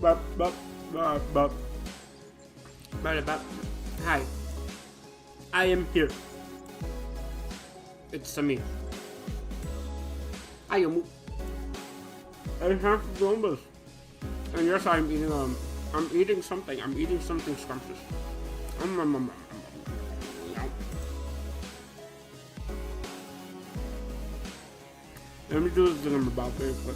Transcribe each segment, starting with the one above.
Hi. I am here. It's me. I am Limbus. And yes, I'm eating something. I'm eating something scrumptious. Let me do this thing I'm about very quick.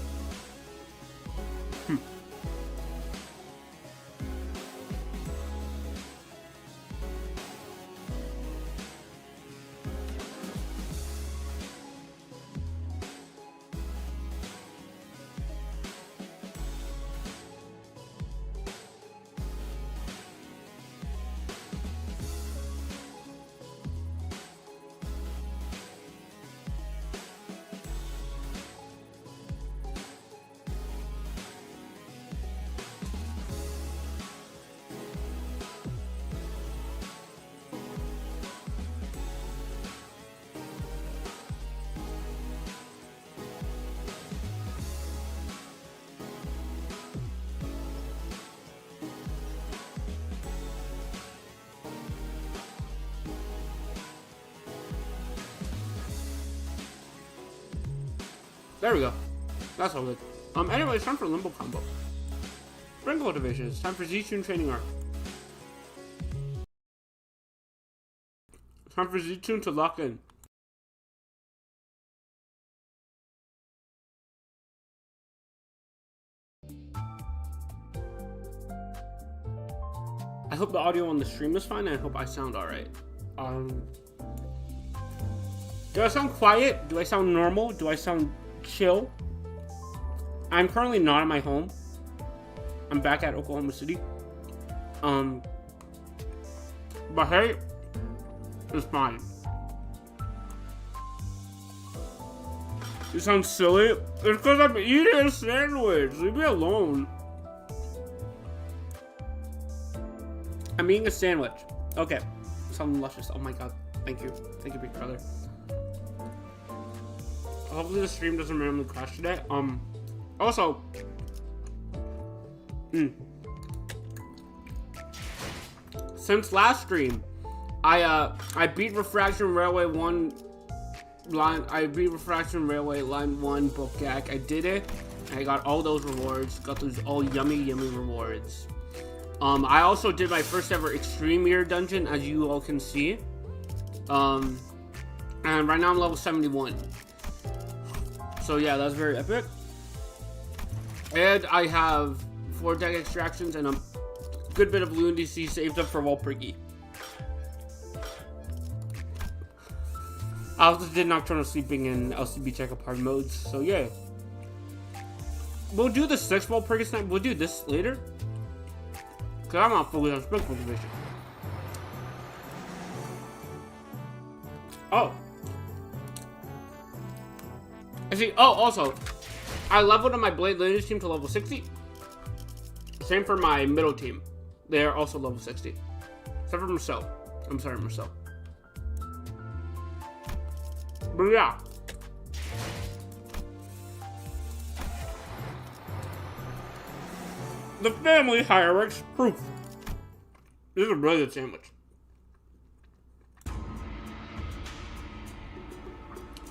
There we go. That's all good. Anyway, it's time for Limbo combo. Spring Cultivation. It's time for Xichun training arc. It's time for Xichun to lock in. I hope the audio on the stream is fine, and I hope I sound alright. Do I sound quiet? Do I sound normal? Do I sound chill? I'm currently not at my home. I'm back at Oklahoma City. But hey, it's fine. You sound silly? It's because I'm eating a sandwich. Leave me alone. I'm eating a sandwich. Okay. Something luscious. Oh my god. Thank you. Thank you, big brother. Hopefully the stream doesn't randomly crash today. Also, since last stream, I beat Refraction Railway 1 line. I beat Refraction Railway line 1 book gag. I did it. I got all those rewards. Got those all yummy rewards. I also did my first ever Extreme Year dungeon, as you all can see. And right now I'm level 71. So yeah, that's very epic. And I have 4 deck extractions and a good bit of Loon DC saved up for Walpurgi. I also did Nocturnal Sleeping and LCB Checkup hard modes, so yeah. We'll do the 6 Walpurgis tonight. We'll do this later. Cause I'm not focused on Spring Cultivation. Oh. I see. Oh, also, I leveled up my Blade Lineage team to level 60. Same for my middle team. They are also level 60. Except for Meursault. I'm sorry, Meursault. But yeah. The Family Hierarch proof. This is a really good sandwich.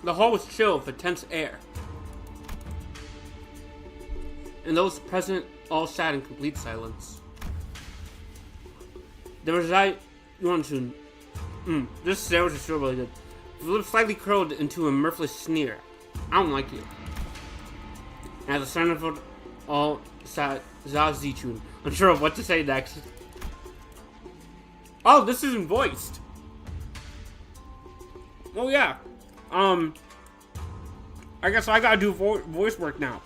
The hall was chill with a tense air. And those present all sat in complete silence. There was Xichun. This sandwich is still really good. His lips slightly curled into a mirthless sneer. I don't like you. And at the center of it all sat Xichun, unsure of what to say next. Oh, this isn't voiced. Oh yeah. I guess I gotta do voice work now.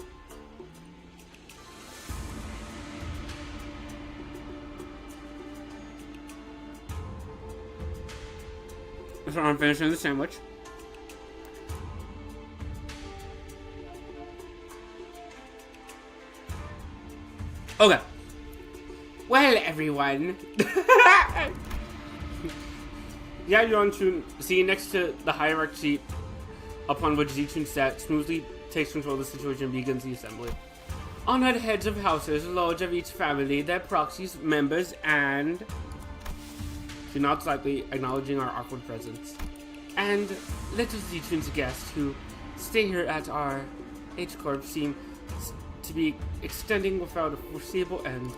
So I'm finishing the sandwich. Okay. Well, everyone. Yeah, you want to see next to the hierarch seat upon which Xichun sat smoothly takes control of the situation and begins the assembly. Honored heads of houses, lords of each family, their proxies, members, and... She nods slightly, acknowledging our awkward presence. And little Xichun's guests who stay here at our H-Corp seem to be extending without a foreseeable end.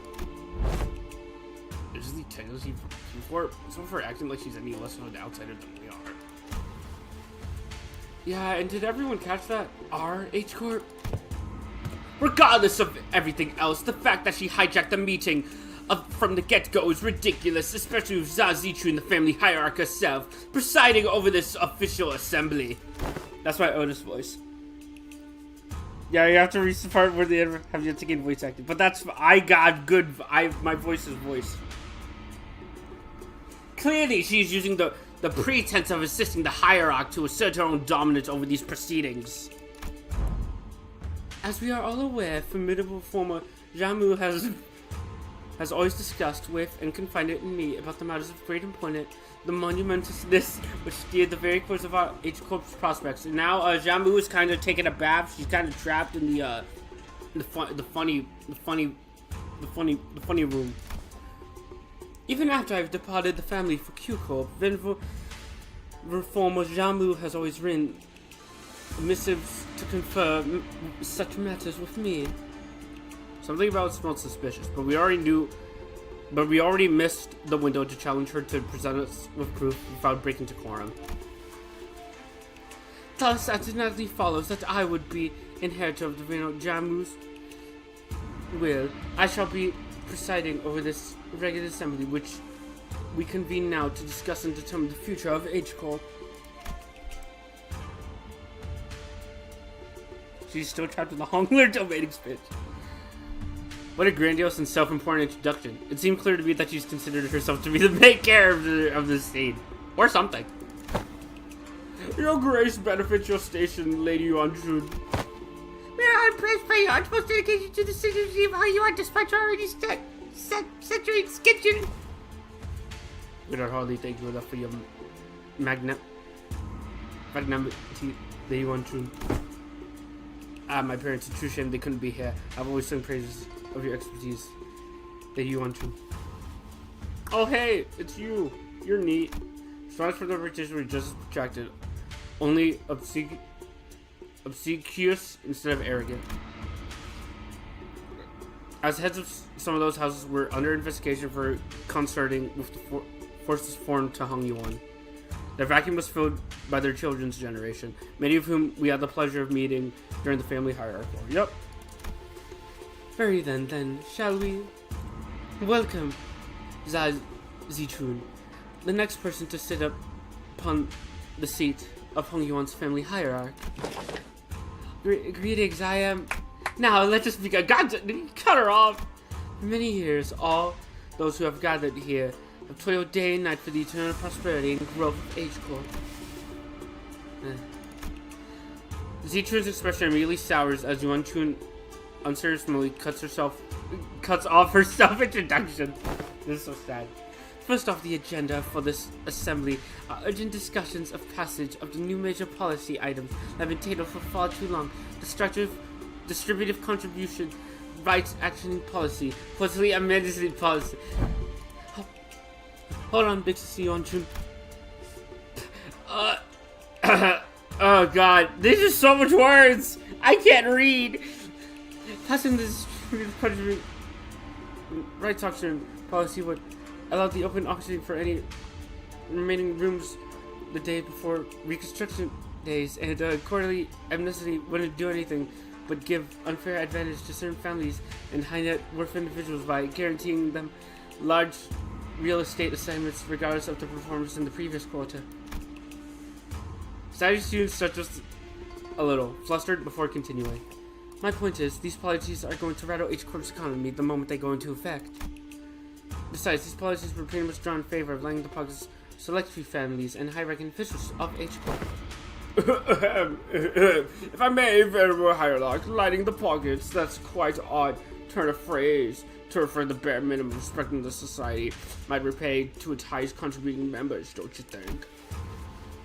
Is the technically for acting like she's any less of an outsider than we are. Yeah, and did everyone catch that? Our H-Corp? Regardless of everything else, the fact that she hijacked the meeting from the get-go is ridiculous, especially with Xichun, the family hierarch herself, presiding over this official assembly. That's my Outis voice. Yeah, you have to reach the part where they have yet to gain voice acting. But that's, my voice is voice. Clearly, she's using the pretense of assisting the hierarch to assert her own dominance over these proceedings. As we are all aware, formidable former Jamu has always discussed with and confided in me about the matters of great importance, the monumentousness which steered the very course of our H-Corp's prospects. And now Jamu is kind of taking a bath. She's kind of trapped in the funny room. Even after I've departed the family for Q-Corp, venerable reformer Jamu has always written missives to confer such matters with me. Something about it smelled suspicious, but we already missed the window to challenge her to present us with proof without breaking decorum. Thus, it naturally follows that I would be inheritor of the venerable Jamu's will. I shall be presiding over this regular assembly, which we convene now to discuss and determine the future of H-Corp. She's still trapped in the Hongler domating speech. What a grandiose and self-important introduction. It seemed clear to me that she's considered herself to be the main character of this scene. Or something. Your grace benefits your station, Lady Yuanjun. We are impressed by your utmost dedication to the citizenry of how you are despite your already century Xichun. We don't hardly thank you enough for your magnanimity, Lady Yuanjun. My parents, a true shame they couldn't be here. I've always sung praises of your expertise, Lady Yuanjun. Oh hey, it's you. You're neat. Strides for the British were just as protracted, only obsequious instead of arrogant. As heads of some of those houses were under investigation for consorting with the forces foreign to Hong Yuan. Their vacuum was filled by their children's generation, many of whom we had the pleasure of meeting during the Family Hierarch War. Yep. Very then, shall we? Welcome, Xichun, the next person to sit upon the seat of Hong Yuan's Family Hierarch. Greetings, I am... Now, let us begin. God, cut her off! For many years, all those who have gathered here have toiled day and night for the eternal prosperity and growth of H-Corp. Xichun's expression immediately sours as Yuanjun unceremoniously cuts off her self-introduction. This is so sad. First off the agenda for this assembly are urgent discussions of passage of the new major policy items that have been tabled for far too long. Distributive contribution, rights actioning policy, policy amendment policy. Hold on, big sissy Yuanjun. Oh god, this is so much words! I can't read! Passing this distributive rights auction policy would allow the open auctioning for any remaining rooms the day before reconstruction days, and quarterly amnesty wouldn't do anything but give unfair advantage to certain families and high net worth individuals by guaranteeing them large real estate assignments regardless of their performance in the previous quota. Study students start just a little flustered before continuing. My point is, these policies are going to rattle H-Corp's economy the moment they go into effect. Besides, these policies were pretty much drawn in favor of lining the pockets of select few families and high-ranking officials of H-Corp. If I may, venerable hierarch, lining the pockets, that's quite odd turn of phrase to refer the bare minimum respecting the society might repay to its highest contributing members, don't you think?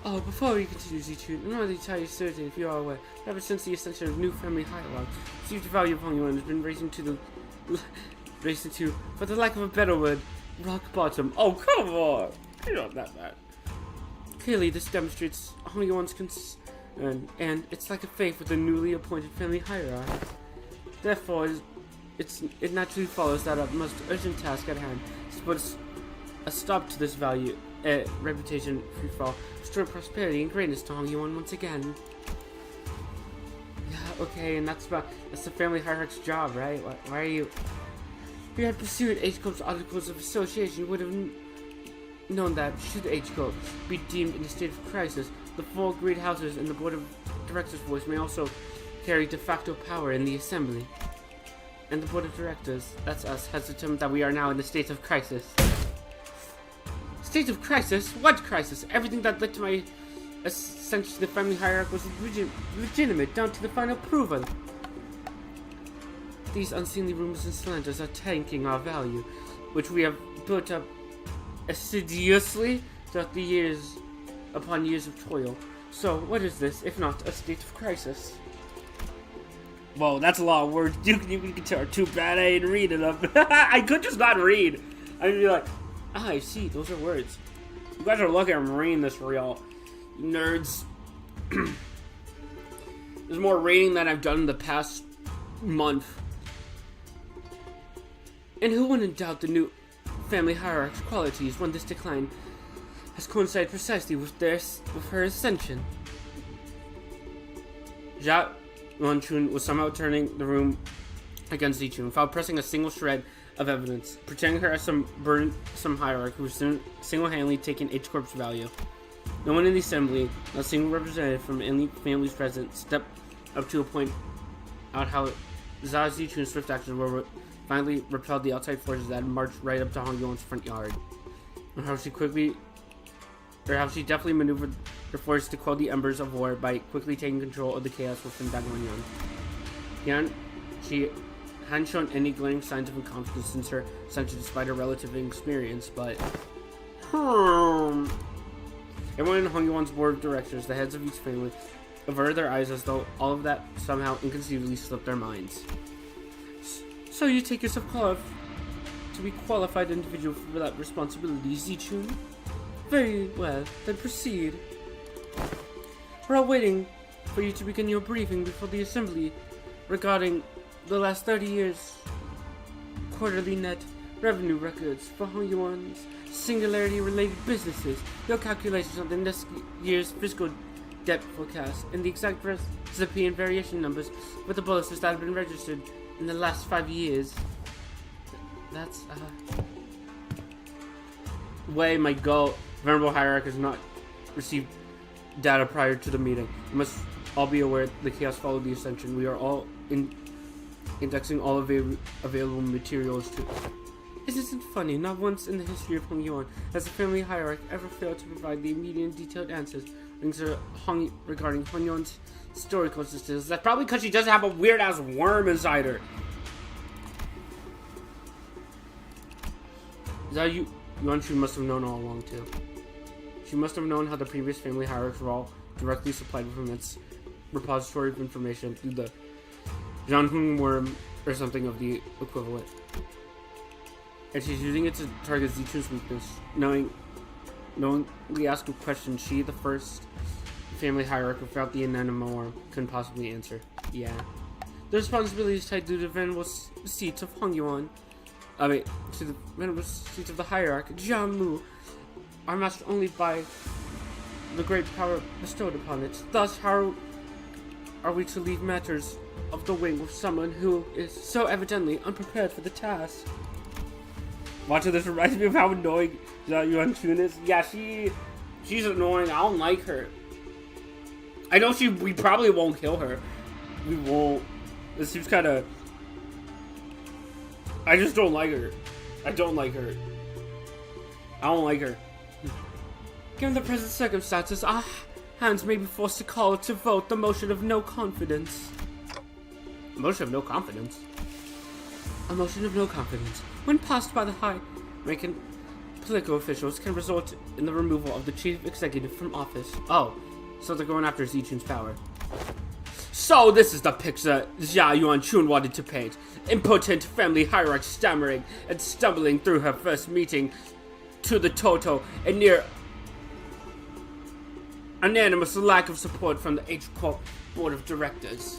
Oh, before we continue, Xichun, in order to tell you certain if you are aware, ever since the ascension of new family hierarch, perceived value of Hongyuan has been racing to, for the lack of a better word, rock bottom. Oh, come on! You're not that bad. Clearly, this demonstrates Hongyuan's concern, and it's like a faith with the newly appointed family hierarch. Therefore, it naturally follows that our most urgent task at hand is to put a stop to this value, reputation free fall, restore prosperity and greatness to Hongyuan once again. Yeah, okay, and that's the family hierarch's job, right? Why are you? If you had pursued H-Corp's articles of association, you would have known that should H-Corp be deemed in a state of crisis, the four great houses and the board of directors' voice may also carry de facto power in the assembly. And the board of directors, that's us, has determined that we are now in a state of crisis. State of crisis? What crisis? Everything that led to my ascension to the family hierarch was legitimate, down to the final approval. These unseemly rumors and slanders are tanking our value, which we have built up assiduously throughout the years upon years of toil. So, what is this, if not a state of crisis? Whoa, that's a lot of words. You can tell. Too bad I ain't reading them. I could just not read. I'd be like, I see, those are words. You guys are lucky I'm reading this for y'all. You nerds. There's more reading than I've done in the past month. And who wouldn't doubt the new family hierarch's qualities when this decline has coincided precisely with her ascension? Xichun was somehow turning the room against Xichun without pressing a single shred of evidence, portraying her as some hierarch who was single-handedly taking H-Corp's value. No one in the assembly, not a single representative from any families present, stepped up to point out how Xichun's swift actions were finally repelled the outside forces that had marched right up to Hongyuan's front yard, and how she deftly maneuvered her force to quell the embers of war by quickly taking control of the chaos within Dagwon. She hadn't shown any glaring signs of incompetence since her ascension despite her relative inexperience, but everyone in Hongyuan's board of directors, the heads of each family, averted their eyes as though all of that somehow inconceivably slipped their minds. So you take yourself to be qualified individual for that responsibility, Xichun? Very well, then proceed. We're all waiting for you to begin your briefing before the assembly regarding the last 30 years' quarterly net revenue records for Hongyuan's singularity-related businesses, your calculations on the next year's fiscal debt forecast, and the exact recipe and variation numbers for the bonuses that have been registered in the last 5 years. That's, way my goal. Venerable Hierarch has not received data prior to the meeting. You must all be aware the chaos followed the ascension. We are all indexing all available materials to. Isn't it funny? Not once in the history of Hongyuan has the family hierarch ever failed to provide the immediate and detailed answers regarding Hongyuan's historical existence. That's probably because she doesn't have a weird ass worm inside her. Is that you? Yuan-Shu must have known all along too. She must have known how the previous family hierarchs were all directly supplied with its repository of information through the Zhanhong worm or something of the equivalent. And she's using it to target Xichun's weakness. Knowingly ask a question she, the first family hierarch without the enema worm, couldn't possibly answer. Yeah. The responsibility is tied to the venerable seats of Hongyuan. To the venerable seats of the hierarch, Jiamu, are matched only by the great power bestowed upon it. Thus, how are we to leave matters of the wing with someone who is so evidently unprepared for the task? Watching this reminds me of how annoying Yuan-Chun is. Yeah, she's annoying. I don't like her. I know we probably won't kill her. We won't. It seems kind of. I just don't like her. I don't like her. I don't like her. Given the present circumstances, our hands may be forced to call to vote the motion of no confidence. A motion of no confidence? A motion of no confidence. When passed by the High Ranking political officials can result in the removal of the chief executive from office. Oh, so they're going after Xichun's power. So this is the picture Xichun wanted to paint. Impotent family hierarch stammering and stumbling through her first meeting to the total and near unanimous lack of support from the H-Corp board of directors.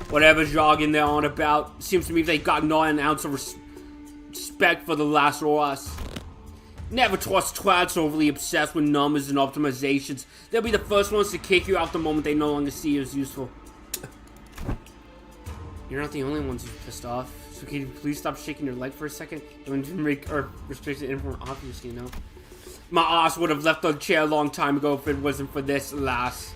Whatever jargon they're on about, seems to me they got not an ounce of respect for the last or us. Never trust twats overly obsessed with numbers and optimizations. They'll be the first ones to kick you out the moment they no longer see you as useful. You're not the only ones who's pissed off. So can you please stop shaking your leg for a second? Don't make or restrict it any more obvious, you know. My ass would have left the chair a long time ago if it wasn't for this, lass.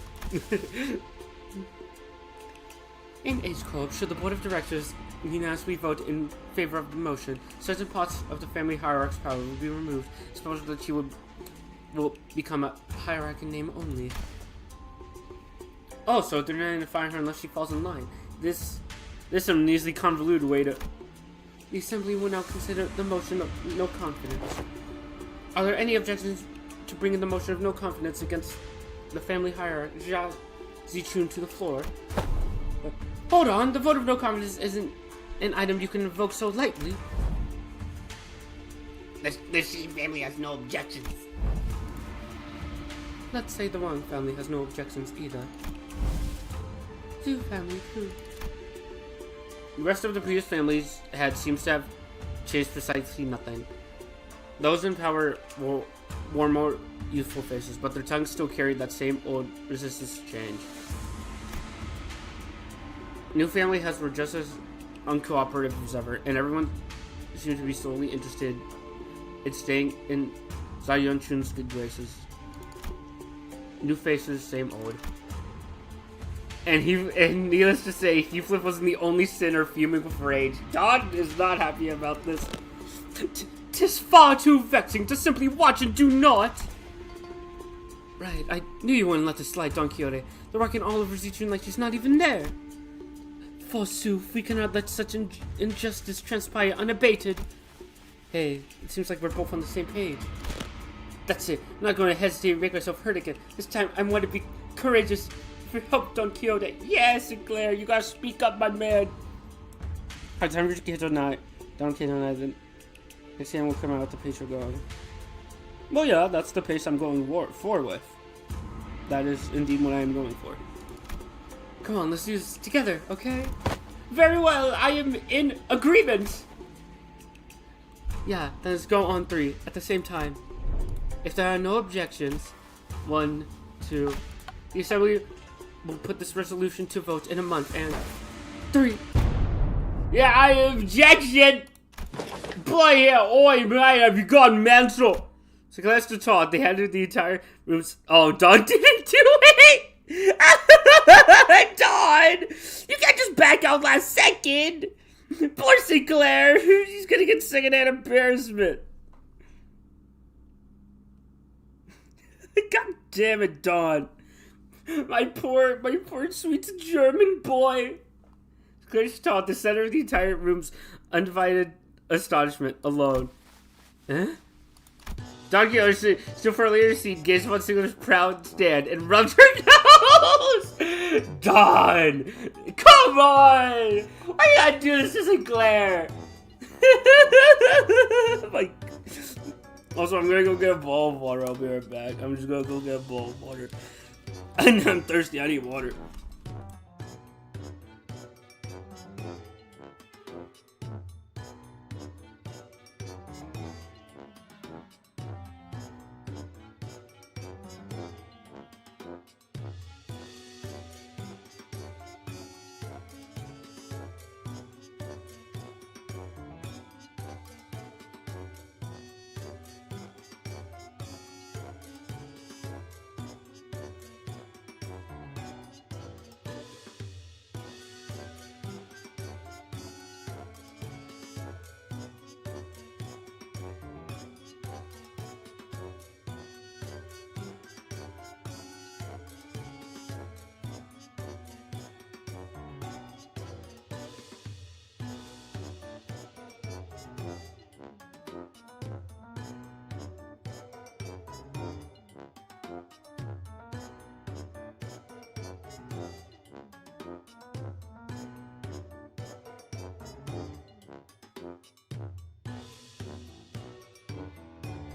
In H-Club, should the board of directors unanimously vote in favor of the motion, certain parts of the family hierarch's power will be removed. Suppose that she will become a hierarch in name only. Oh, so they're not going to fire her unless she falls in line. This is an easily convoluted way to... The assembly will now consider the motion of no confidence. Are there any objections to bringing the motion of no confidence against the family hierarch Xichun to the floor? Hold on, the vote of no confidence isn't an item you can invoke so lightly. The Xichun family has no objections. Let's say the Wang family has no objections either. Zhu family too. The rest of the previous family's head seems to have changed precisely nothing. Those in power wore more youthful faces, but their tongues still carried that same old resistance to change. New family heads were just as uncooperative as ever, and everyone seemed to be solely interested in staying in Xichun's good graces. New faces, same old. And needless to say, Healthcliff wasn't the only sinner fuming with rage. Don is not happy about this. Tis far too vexing to simply watch and do naught. Right, I knew you wouldn't let this slide, Don Quixote. They're rocking all over Xichun like she's not even there. Forsooth, we cannot let such injustice transpire unabated. Hey, it seems like we're both on the same page. That's it. I'm not going to hesitate and make myself hurt again. This time, I want to be courageous for help, Don Quixote. Yes, Sinclair, you gotta speak up, my man. Alright, time for Quixote night. Don Quixote then. Next time we'll come out with the pace we're going. Well, yeah, that's the pace I'm going for with. That is indeed what I am going for. Come on, let's do this together, okay? Very well, I am in agreement. Yeah, then let's go on 3 at the same time. If there are no objections, 1, 2, the assembly will put this resolution to vote in a month, and 3. Yeah, I objection! Boy, yeah, oi, man, have you gone mental? So glass to talk, they handed the entire room. Oh, Don didn't do it! Don! You can't just back out last second! Poor Sinclair! He's gonna get secondhand embarrassment. God damn it, Don. My poor sweet German boy. Sinclair taught the center of the entire room's undivided astonishment alone. Huh? Don Quixote, still for a later scene, gazed upon Sinclair's proud stand and rubbed her nose! Don! Come on! Why you gotta do this to Sinclair? Like, also, I'm gonna go get a bowl of water. I'll be right back. I'm just gonna go get a bowl of water. And I'm thirsty. I need water.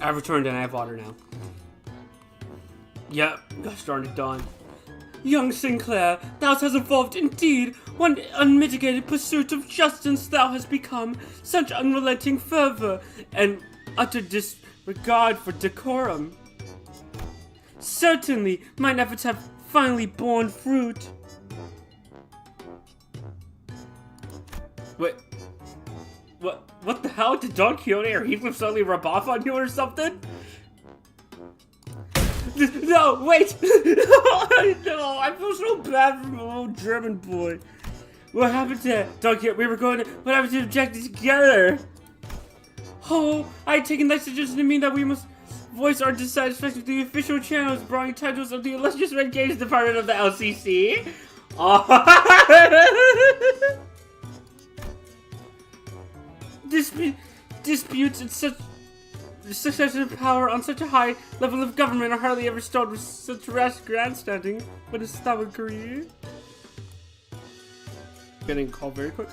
I've returned and I have water now. Yep, gosh darn it, Dawn. Young Sinclair, thou hast evolved indeed. One unmitigated pursuit of justice thou hast become. Such unrelenting fervor and utter disregard for decorum. Certainly, mine efforts have finally borne fruit. Wait. What the hell? Did Don Quixote or Heathcliff suddenly rub off on you or something? No, wait! No, I feel so bad for my little German boy. What happened to Don Quixote? What happened to objecting together? Oh, I had taken that suggestion to mean that we must voice our dissatisfaction with the official channels, brawling titles of the illustrious Renegades Department of the LCC. Oh. Disputes and such succession of power on such a high level of government are hardly ever stalled with such rash grandstanding. But is that agree? Getting called very quick.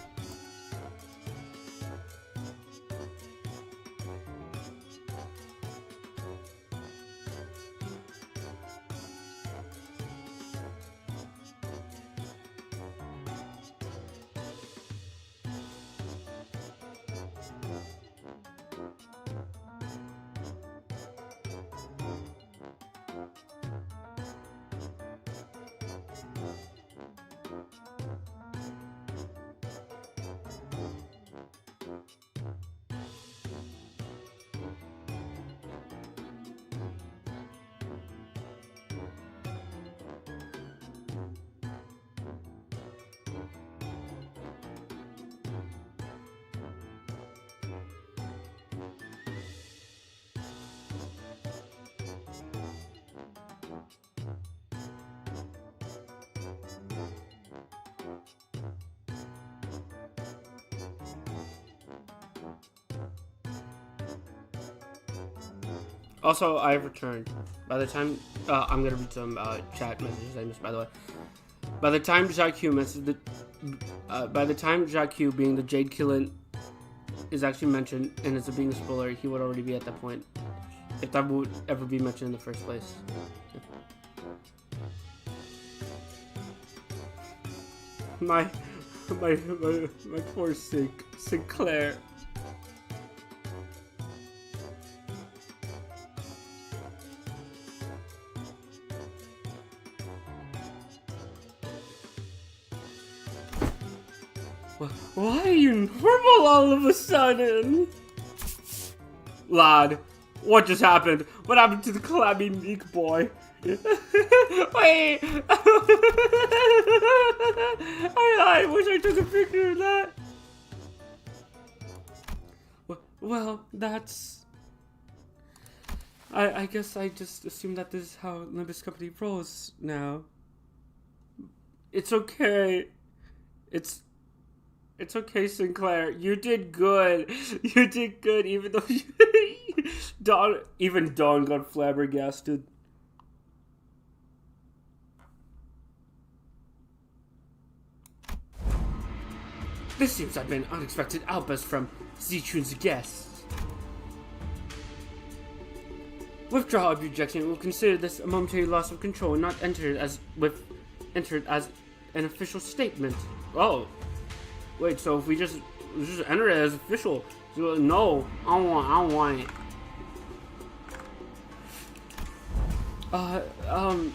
Also, I've returned. By the time, I'm gonna read some chat messages I missed, by the way. By the time Jacques messaged by the time Jacques being the Jade Killen is actually mentioned, and it's being a spoiler, he would already be at that point. If that would ever be mentioned in the first place. My poor Sinclair. Why are you normal all of a sudden? Lad, what just happened? What happened to the clammy meek boy? Wait! I wish I took a picture of that. Well, that's... I guess I just assumed that this is how Limbus Company rolls now. It's okay. It's okay, Sinclair. You did good. You did good, even though even Dawn got flabbergasted. This seems to have been an unexpected outburst from Xichun's guests. Withdraw objection. We'll consider this a momentary loss of control and not entered as an official statement. Oh. Wait, so if we just enter it as official? No, I don't want it.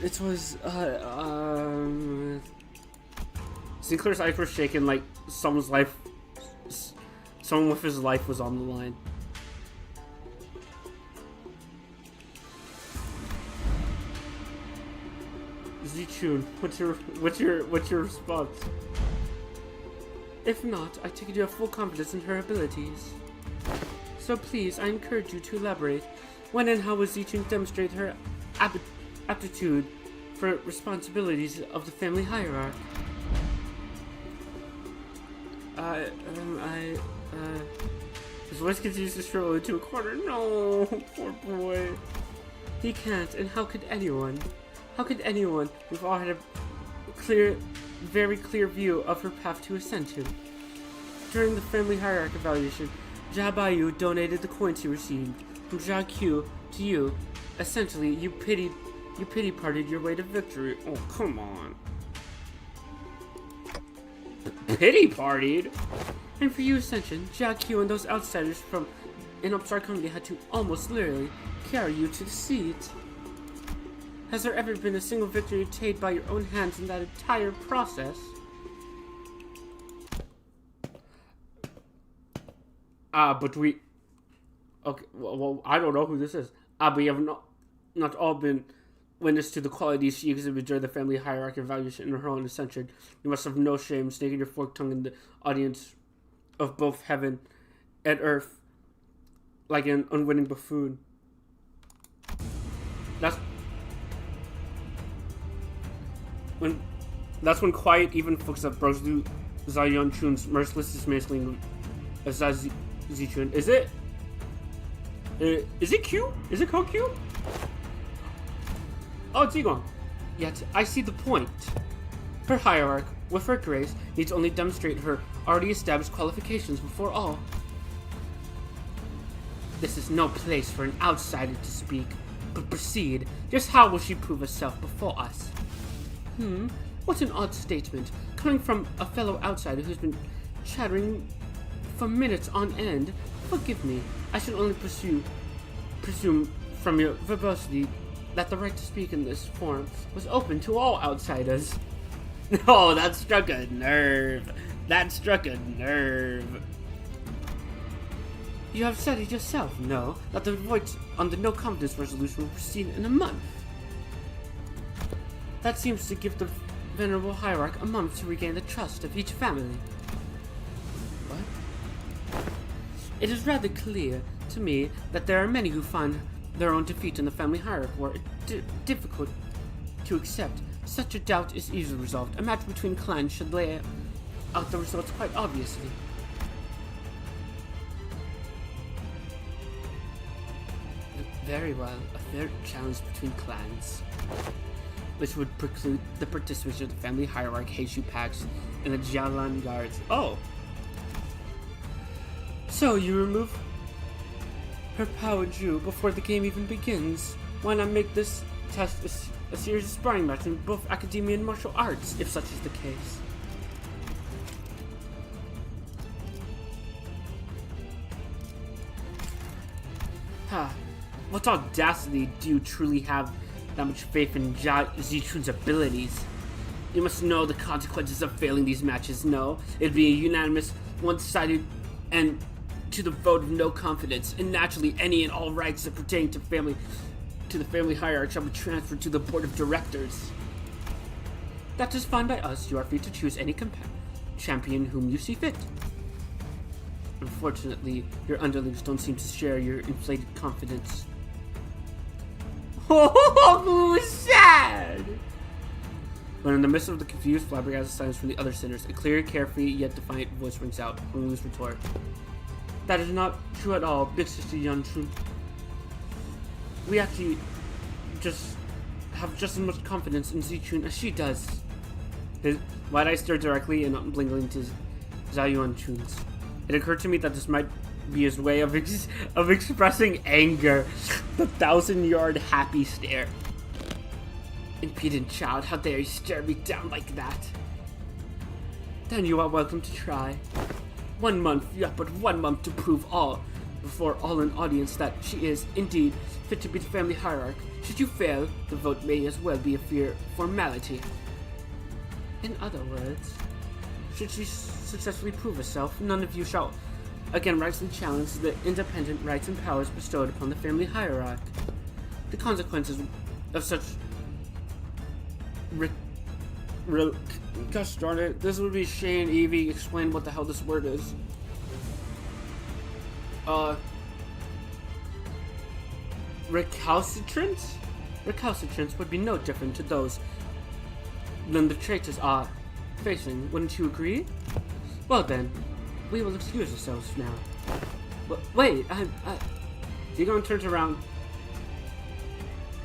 It was, Sinclair's eyes were shaking like someone with his life was on the line. Xichun, what's your response? If not, I take it you have full confidence in her abilities. So please, I encourage you to elaborate. When and how will Xichun demonstrate her aptitude for responsibilities of the Family Hierarch? His voice continues to shrivel into a corner. No, poor boy. He can't, and how could anyone? How could anyone? We've all had a very clear view of her path to ascension. During the Family Hierarch evaluation, Jabayu donated the coins he received. from Xichun to you. Essentially, you pity-partied your way to victory. Oh, come on. Pity-partied? And for you, Ascension, Xichun and those outsiders from an upstart company had to almost literally carry you to the seat. Has there ever been a single victory attained by your own hands in that entire process? But we... Okay, well, I don't know who this is. We have not all been witness to the qualities she exhibits during the family hierarchy and values in her own ascension. You must have no shame snaking your forked tongue in the audience of both heaven and earth like an unwitting buffoon. That's when quiet, even folks that broke through Xichun's merciless dismantling of Xichun. Is it Q? Is it called Q? Oh, it's Egon. Yet, I see the point. Her hierarch, with her grace, needs only demonstrate her already established qualifications before all. This is no place for an outsider to speak, but proceed. Just how will she prove herself before us? What an odd statement, coming from a fellow outsider who's been chattering for minutes on end. Forgive me, I should only presume from your verbosity that the right to speak in this forum was open to all outsiders. Oh, that struck a nerve. That struck a nerve. You have said it yourself, no? That the vote on the no confidence resolution will proceed in a month. That seems to give the venerable hierarch a month to regain the trust of each family. What? It is rather clear to me that there are many who find their own defeat in the family hierarchy were difficult to accept. Such a doubt is easily resolved. A match between clans should lay out the results quite obviously. Very well, a fair challenge between clans, which would preclude the participation of the family hierarch Heishu packs and the Jialan guards. Oh! So you remove her power Jew before the game even begins. Why not make this test a series of sparring matches in both academia and martial arts, if such is the case? What audacity do you truly have that much faith in Xichun's abilities? You must know the consequences of failing these matches. No, it'd be a unanimous, one-sided, and to the vote of no confidence, and naturally any and all rights that pertain to the family hierarchy shall be transferred to the board of directors. That is fine by us. You are free to choose any champion whom you see fit. Unfortunately, your underlings don't seem to share your inflated confidence. Oh, sad! But in the midst of the confused, flabbergasted silence from the other sinners, a clear, carefree, yet defiant voice rings out from Lu's retort. That is not true at all, big sister Yanchun. We actually have just as much confidence in Xichun as she does. His wide eyes stare directly and unblinkingly into Xichun's. It occurred to me that this might be his way of expressing anger. The 1,000-yard happy stare. Impudent child, how dare you stare me down like that? Then you are welcome to try. 1 month, you have but 1 month to prove before all an audience that she is, indeed, fit to be the family hierarch. Should you fail, the vote may as well be a mere formality. In other words, should she successfully prove herself, none of you shall again rightfully challenge the independent rights and powers bestowed upon the family hierarch. The consequences of such gosh darn it, this would be Shane Evie explain what the hell this word is. Recalcitrance? Recalcitrance would be no different to those than the traitors are facing, wouldn't you agree? Well then, we will excuse ourselves now. Wait, Egon turns around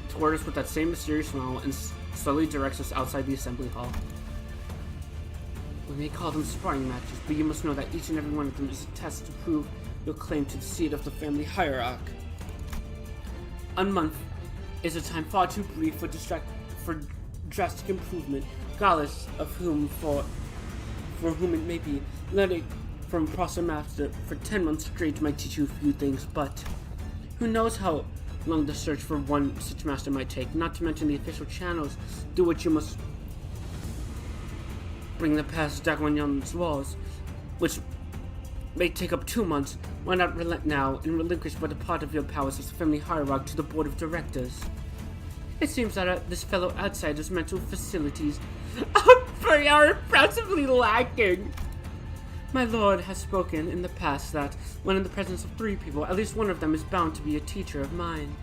toward us with that same mysterious smile and slowly directs us outside the assembly hall. We may call them sparring matches, but you must know that each and every one of them is a test to prove your claim to the seat of the family hierarch. A month is a time far too brief for drastic improvement, regardless of for whom it may be. Learning from Prosser Master for 10 months straight might teach you a few things, but who knows how long the search for one such master might take, not to mention the official channels. Do what you must. Bring the past Dagwanyan's walls, which may take up 2 months. Why not relent now and relinquish what a part of your powers as a family hierarch to the board of directors? It seems that this fellow outsider's mental facilities are impressively lacking. My lord has spoken in the past that, when in the presence of 3 people, at least one of them is bound to be a teacher of mine.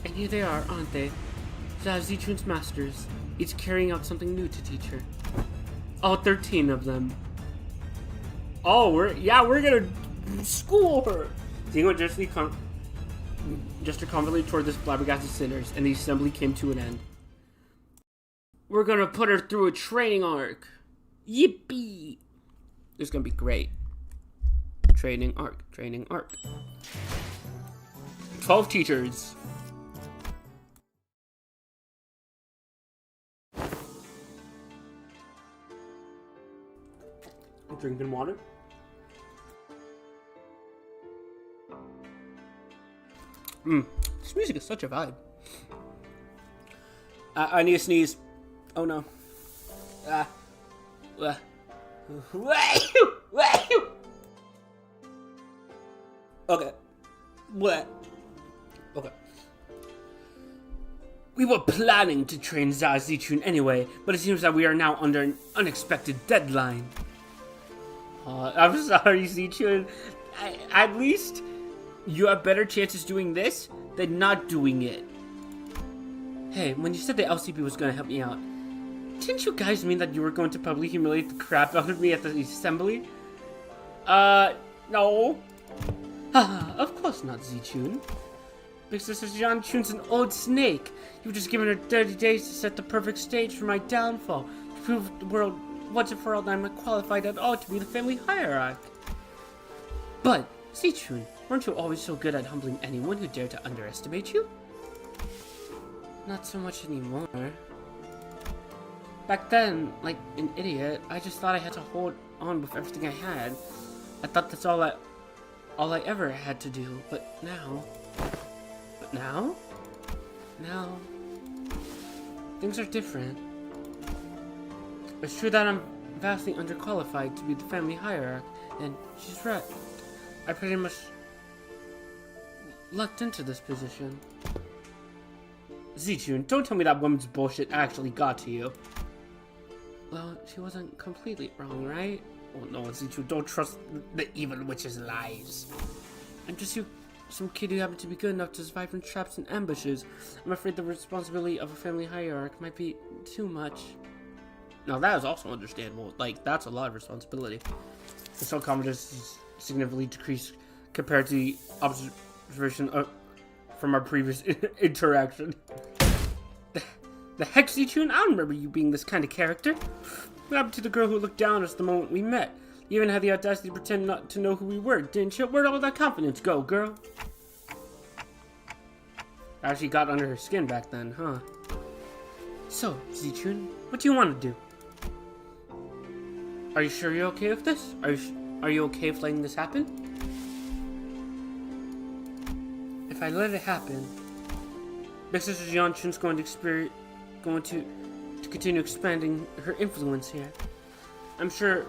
And here they are, aren't they? Xichun's masters, each carrying out something new to teach her. All 13 of them. Oh, we're gonna school her. Dingo gestured confidently toward this flabbergasted sinners, and the assembly came to an end. We're gonna put her through a training arc. Yippee! This is gonna be great. Training arc. 12 teachers. I'm drinking water. This music is such a vibe. I need to sneeze. Oh no. Okay. What? Okay. We were planning to train Xichun anyway, but it seems that we are now under an unexpected deadline. I'm sorry, Xichun. At least you have better chances doing this than not doing it. Hey, when you said the LCP was going to help me out, didn't you guys mean that you were going to publicly humiliate the crap out of me at the assembly? No. Of course not, Xichun. Because Xichun's an old snake. You've just given her 30 days to set the perfect stage for my downfall. To prove the world once and for all that I'm not qualified at all to be the family hierarch. But, Xichun, weren't you always so good at humbling anyone who dared to underestimate you? Not so much anymore. Back then, like an idiot, I just thought I had to hold on with everything I had. I thought that's all I ever had to do, but now, things are different. It's true that I'm vastly underqualified to be the family hierarch, and she's right. I pretty much lucked into this position. Xichun, don't tell me that woman's bullshit actually got to you. Well, she wasn't completely wrong, right? Oh no, Xichun, don't trust the evil witch's lies. I'm just some kid who happened to be good enough to survive from traps and ambushes. I'm afraid the responsibility of a family hierarch might be too much. Now that is also understandable. Like, that's a lot of responsibility. The self-confidence is significantly decreased compared to the observation from our previous interaction. The heck, Xichun? I don't remember you being this kind of character. What happened to the girl who looked down on us the moment we met? You even had the audacity to pretend not to know who we were, didn't you? Where'd all that confidence go, girl? Actually got under her skin back then, huh? So, Xichun, what do you want to do? Are you sure you're okay with this? Are you okay with letting this happen? If I let it happen, Big Sister Xichun's going to continue expanding her influence here. I'm sure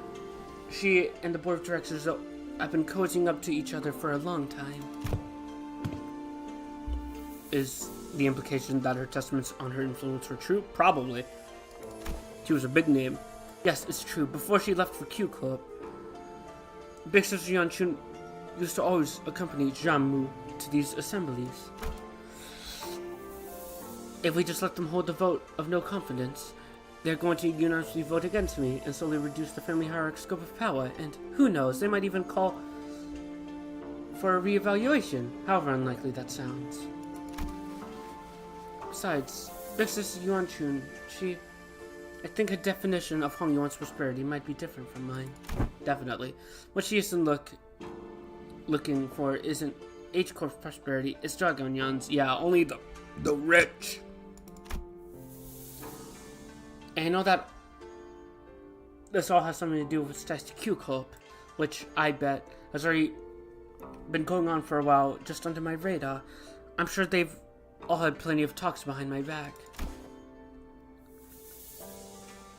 she and the board of directors have been cozying up to each other for a long time. Is the implication that her testaments on her influence were true? Probably. She was a big name. Yes, it's true. Before she left for Q Club, Big Sister Xichun used to always accompany Jianmu to these assemblies. If we just let them hold the vote of no confidence, they're going to unanimously vote against me and slowly reduce the family hierarch's scope of power, and who knows, they might even call for a reevaluation, however unlikely that sounds. Besides, Big Sister Xichun, I think her definition of Hong Yuan's prosperity might be different from mine. Definitely. What she isn't looking for isn't H Corp's prosperity is Dragonyan's. Yeah, only the rich. And I know that this all has something to do with ties to Q Corp, which I bet has already been going on for a while, just under my radar. I'm sure they've all had plenty of talks behind my back.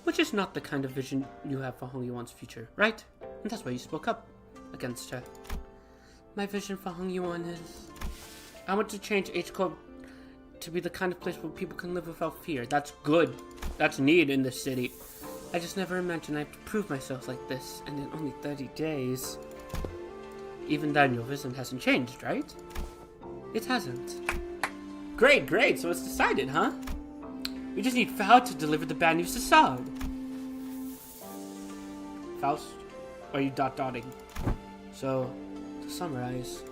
Which is not the kind of vision you have for Hong Yuan's future, right? And that's why you spoke up against her. My vision for Hong Yuan is... I want to change H Corp to be the kind of place where people can live without fear. That's good. That's needed in this city. I just never imagined I have to prove myself like this, and in only 30 days. Even then, your vision hasn't changed, right? It hasn't. Great, great, so it's decided, huh? We just need Faust to deliver the bad news to Sod. Faust? Or are you dotting? So, to summarize,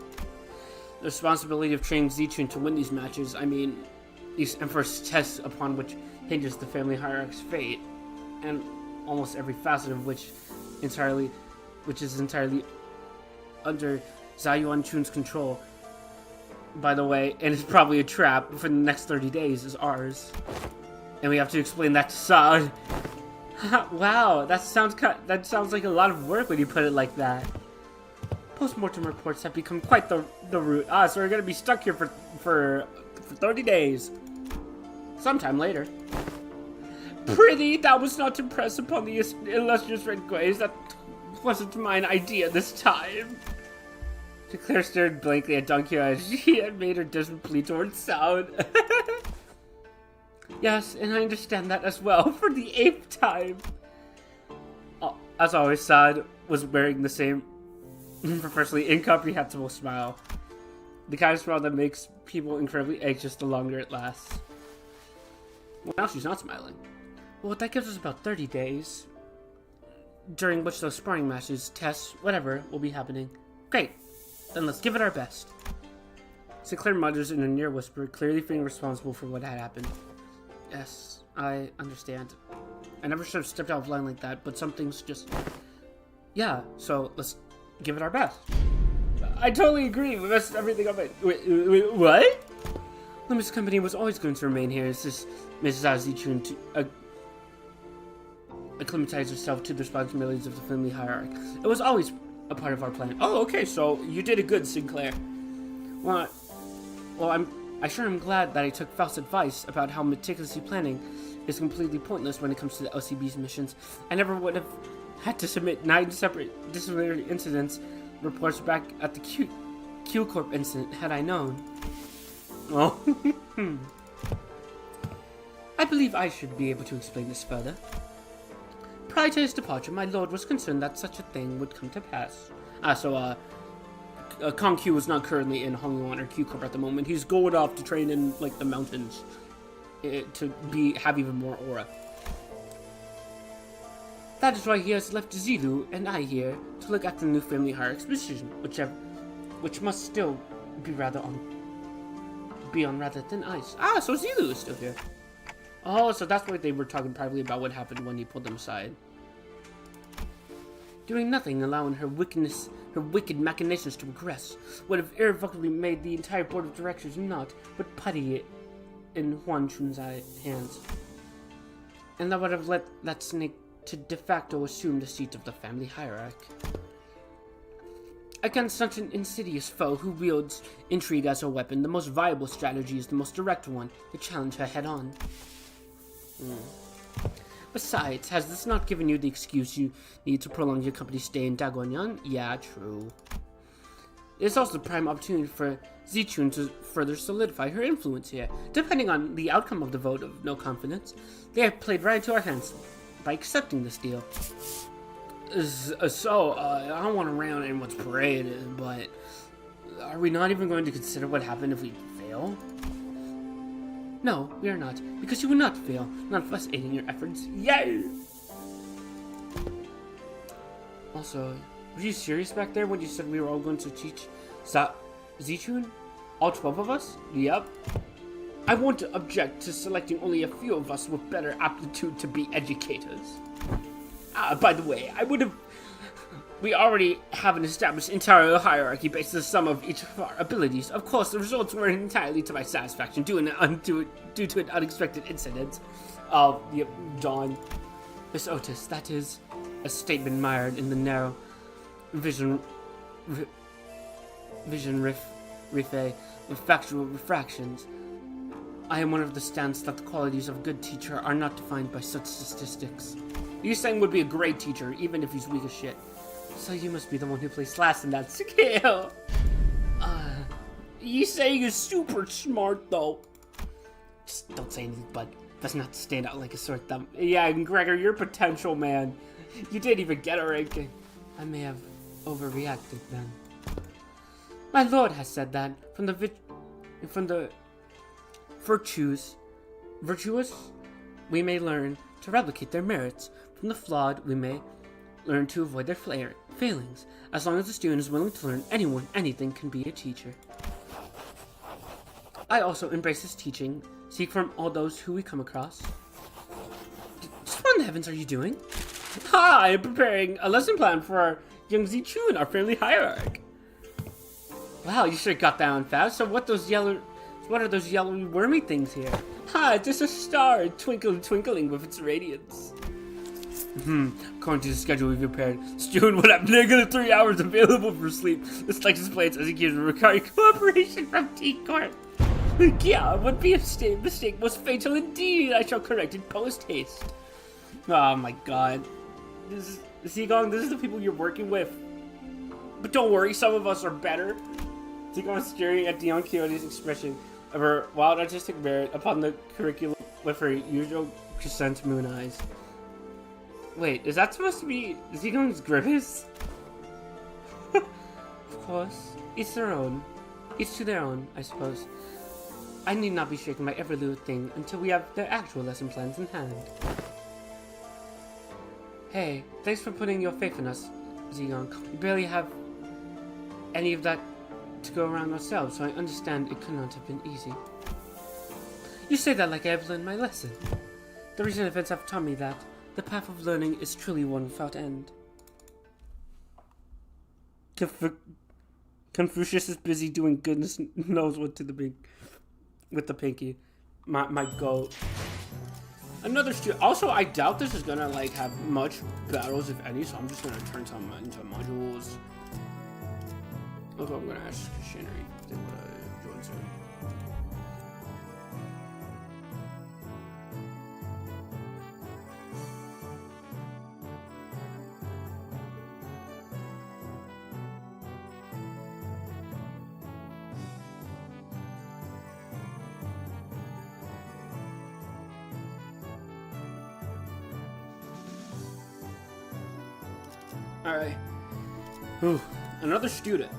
the responsibility of training Xichun to win these matches, I mean, these Emperor's tests upon which hinges the Family Hierarch's fate, and almost every facet of which is entirely under Zayuan Chun's control, by the way, and it's probably a trap for the next 30 days, is ours. And we have to explain that to Sod. Wow, that sounds like a lot of work when you put it like that. Post-mortem reports have become quite the route. So we're gonna be stuck here for 30 days. Sometime later. Pretty, that was not to impress upon the illustrious Red Grays. That wasn't mine idea this time. Sinclair stared blankly at Donkey as she had made her desperate plea towards Sound. Yes, and I understand that as well, for the 8th time. As always, Sad was wearing the same professionally incomprehensible smile. The kind of smile that makes people incredibly anxious the longer it lasts. Well, now she's not smiling. Well, that gives us about 30 days, during which those sparring matches, tests, whatever, will be happening. Great, then let's give it our best. Sinclair mutters in a near whisper, clearly feeling responsible for what had happened. Yes, I understand. I never should have stepped out of line like that, but some things just... Yeah, so let's give it our best. I totally agree. We messed everything up. Wait, what? Limbus Company was always going to remain here. It's just Mrs. Xichun to acclimatize herself to the responsibilities of the Family Hierarch. It was always a part of our plan. Oh, okay, so you did it good, Sinclair. Well, I sure am glad that I took Faust's advice about how meticulously planning is completely pointless when it comes to the LCB's missions. I never would have had to submit 9 separate disciplinary incidents reports back at the Q Corp incident had I known. Oh. I believe I should be able to explain this further. Prior to his departure, my lord was concerned that such a thing would come to pass. Kong Q is not currently in Hong Yuan or Q Corp at the moment. He's going off to train in, like, the mountains to have even more aura. That is why he has left Zilu and I here to look at the new Family Hierarch's position, which must still be on rather thin ice. So Zilu is still here. Oh, so that's why they were talking privately about what happened when he pulled them aside. Doing nothing, allowing her wicked machinations to progress, would have irrevocably made the entire board of directors naught but putty it in Huan Chun's hands. And that would have let that snake to de facto assume the seat of the Family Hierarch. Against such an insidious foe who wields intrigue as a weapon, the most viable strategy is the most direct one, to challenge her head-on. Besides, has this not given you the excuse you need to prolong your company's stay in Daguanyan? Yeah, true. It is also the prime opportunity for Xichun to further solidify her influence here. Depending on the outcome of the vote of no confidence, they have played right into our hands by accepting this deal. I don't want to rain on anyone's parade, but are we not even going to consider what happened if we fail? No, we are not, because you will not fail, none of us aiding your efforts. Yay! Also, were you serious back there when you said we were all going to teach Xichun? All 12 of us? Yep. I won't object to selecting only a few of us with better aptitude to be educators. By the way, I would have We already have an established entire hierarchy based on the sum of each of our abilities. Of course, the results weren't entirely to my satisfaction due to an unexpected incident. Yep, Dawn. Miss Outis, that is a statement mired in the narrow vision riffé with factual refractions. I am one of the stance that the qualities of a good teacher are not defined by such statistics. Yu-Sang would be a great teacher, even if he's weak as shit. So you must be the one who placed last in that scale. Yu-Sang is super smart, though. Just don't say anything, but does not stand out like a sore thumb. Yeah, Gregor, you're potential, man. You didn't even get a ranking. I may have overreacted then. My lord has said that from the virtuous, we may learn to replicate their merits. From the flawed, we may learn to avoid their failings. As long as the student is willing to learn, anyone, anything can be a teacher. I also embrace this teaching. Seek from all those who we come across. Just what in the heavens are you doing? I am preparing a lesson plan for our young Xichun, our family hierarch. Wow, you sure got that on fast. So what are those yellowy wormy things here? Just a star twinkling with its radiance. According to the schedule we've prepared, student would have -3 hours available for sleep. This lecture plans executed requiring cooperation from T-Court. Yeah, would be a mistake was fatal indeed. I shall correct it post-haste. Oh my god. This is the people you're working with. But don't worry, some of us are better. Zigong was staring at Dion Quixote's expression of her wild artistic merit upon the curriculum with her usual crescent moon eyes. Wait, is that supposed to be Zigong's grimace? Of course. Each to their own, I suppose. I need not be shaken by every little thing until we have the actual lesson plans in hand. Hey, thanks for putting your faith in us, Zigong. We barely have any of that to go around ourselves, so I understand it could not have been easy. You say that like I have learned my lesson. The recent events have taught me that the path of learning is truly one without end. Confucius is busy doing goodness knows what to the big with the pinky. My goat. Another student. Also, I doubt this is gonna like have much battles, if any, so I'm just gonna turn some into modules. Also, I'm gonna ask Shinry if they wanna join soon. Alright. Ooh, another student.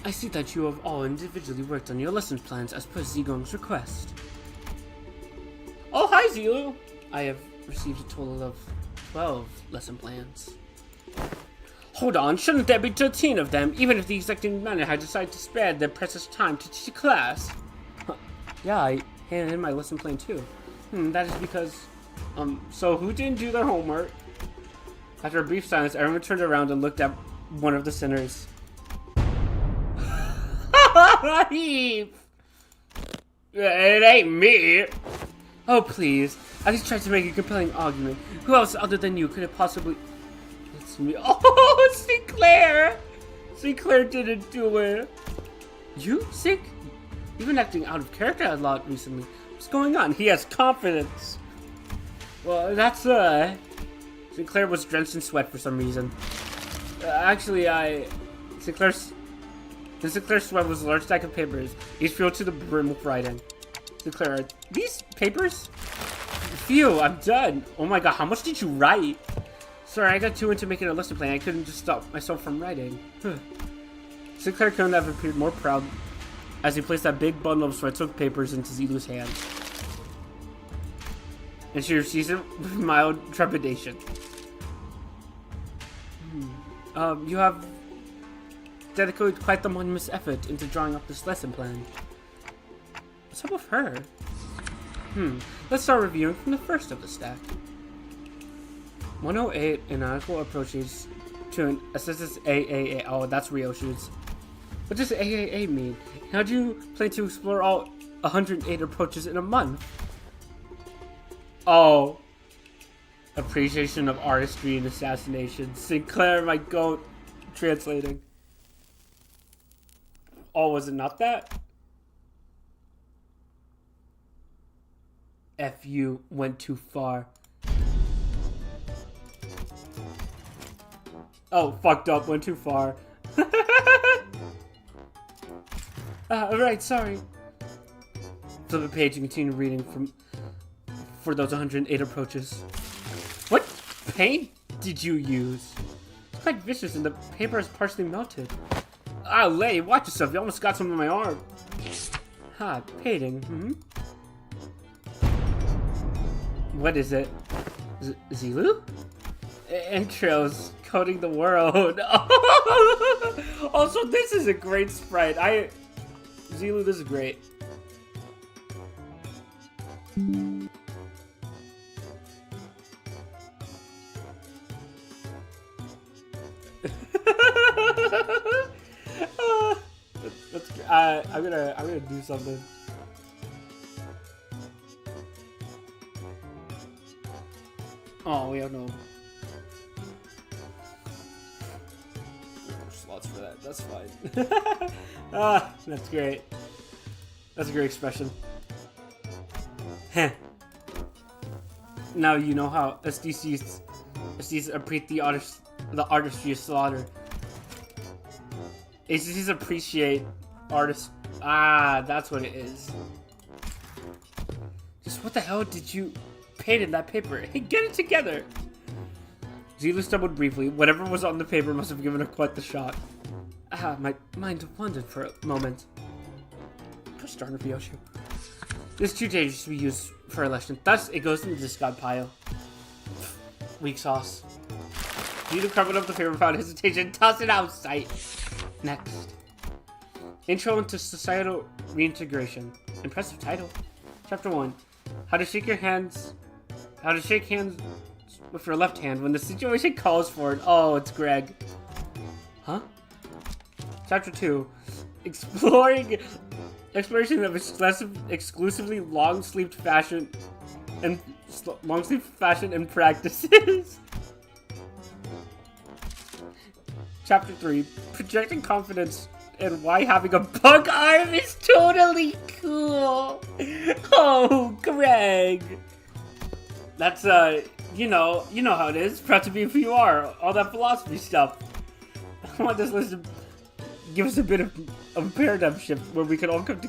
I see that you have all individually worked on your lesson plans as per Zigong's request. Oh, hi, Zilu! I have received a total of 12 lesson plans. Hold on, shouldn't there be 13 of them, even if the executive manager had decided to spare their precious time to teach a class? Yeah, I handed in my lesson plan too. That is because, so who didn't do their homework? After a brief silence, everyone turned around and looked at one of the sinners. It ain't me. Oh, please. I just tried to make a compelling argument. Who else other than you could have possibly... It's me. Oh, Sinclair! Sinclair didn't do it. You, Sick? You've been acting out of character a lot recently. What's going on? He has confidence. Well, that's, Sinclair was drenched in sweat for some reason. Sinclair's sweat was a large stack of papers, each filled to the brim with writing. Sinclair, these papers? Phew, I'm done. Oh my god, how much did you write? Sorry, I got too into making a lesson plan. I couldn't just stop myself from writing. Sinclair couldn't have appeared more proud as he placed that big bundle of sweat-soaked papers into Zilu's hands. And she receives it with mild trepidation. You have dedicated quite the monumentous effort into drawing up this lesson plan. What's up with her? Let's start reviewing from the first of the stack. 108, an article approaches to an assistance AAA. Oh, that's Ryoshu's. What does AAA mean? How do you plan to explore all 108 approaches in a month? Oh. Appreciation of artistry and assassination. Sinclair, my goat, translating. Oh, was it not that? F you went too far. Oh, fucked up, went too far. Alright, sorry. Flip a page and continue reading for those 108 approaches. What paint did you use? It's quite vicious and the paper is partially melted. Ah, Lay, watch yourself, you almost got some on my arm. Ha, painting, What is it? Zilu? Intros, coding the world. Also, this is a great sprite. Zilu, this is great. I'm gonna do something. Oh, we have no slots for that. That's fine. That's great. That's a great expression. Heh. Now you know how SDCs appreciate the artistry of slaughter. SDCs appreciate artists. Ah, that's what it is. Just what the hell did you paint in that paper? Hey, get it together! Zilu stumbled briefly. Whatever was on the paper must have given her quite the shock. Ah, my mind wandered for a moment. Gosh darn it, Ryoshu. This is too dangerous to be used for a lesson. Thus, it goes into the discard pile. Weak sauce. Zilu covered up the paper without hesitation. Toss it out of sight. Next. Intro into Societal Reintegration. Impressive title. Chapter 1. How to shake hands with your left hand when the situation calls for it. Oh, it's Greg. Huh? Chapter 2. Exploration of exclusively long-sleeved fashion and practices. Chapter 3. Projecting confidence and why having a bug arm is totally cool. Oh, Greg. That's, you know how it is. Proud to be who you are. All that philosophy stuff. I want this list to give us a bit of a paradigm shift where we can all come to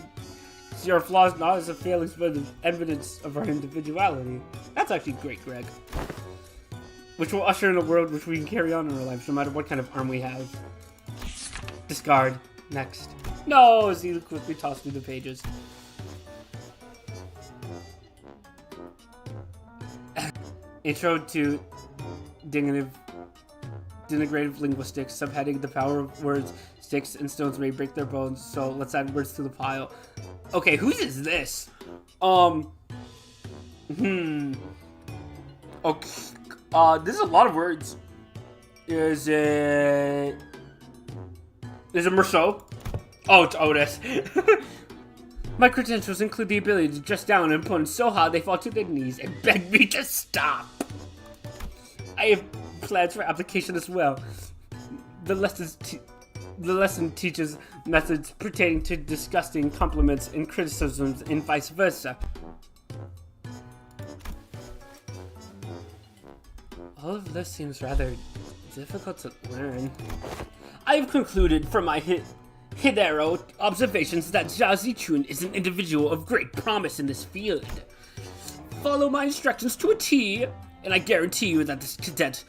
see our flaws not as a failings but as evidence of our individuality. That's actually great, Greg. Which will usher in a world which we can carry on in our lives no matter what kind of arm we have. Discard. Next. No! Zilu quickly tossed through the pages. Intro to Denigrative Linguistics, subheading the power of words, sticks and stones may break their bones, so let's add words to the pile. Okay, whose is this? Okay. This is a lot of words. Is it Meursault? Oh, it's Outis. My credentials include the ability to dress down an opponent so hard they fall to their knees and beg me to stop. I have plans for application as well. The lesson teaches methods pertaining to disgusting compliments and criticisms and vice versa. All of this seems rather difficult to learn. I have concluded from my Hidero observations that Xichun is an individual of great promise in this field. Follow my instructions to a T, and I guarantee you that this cadet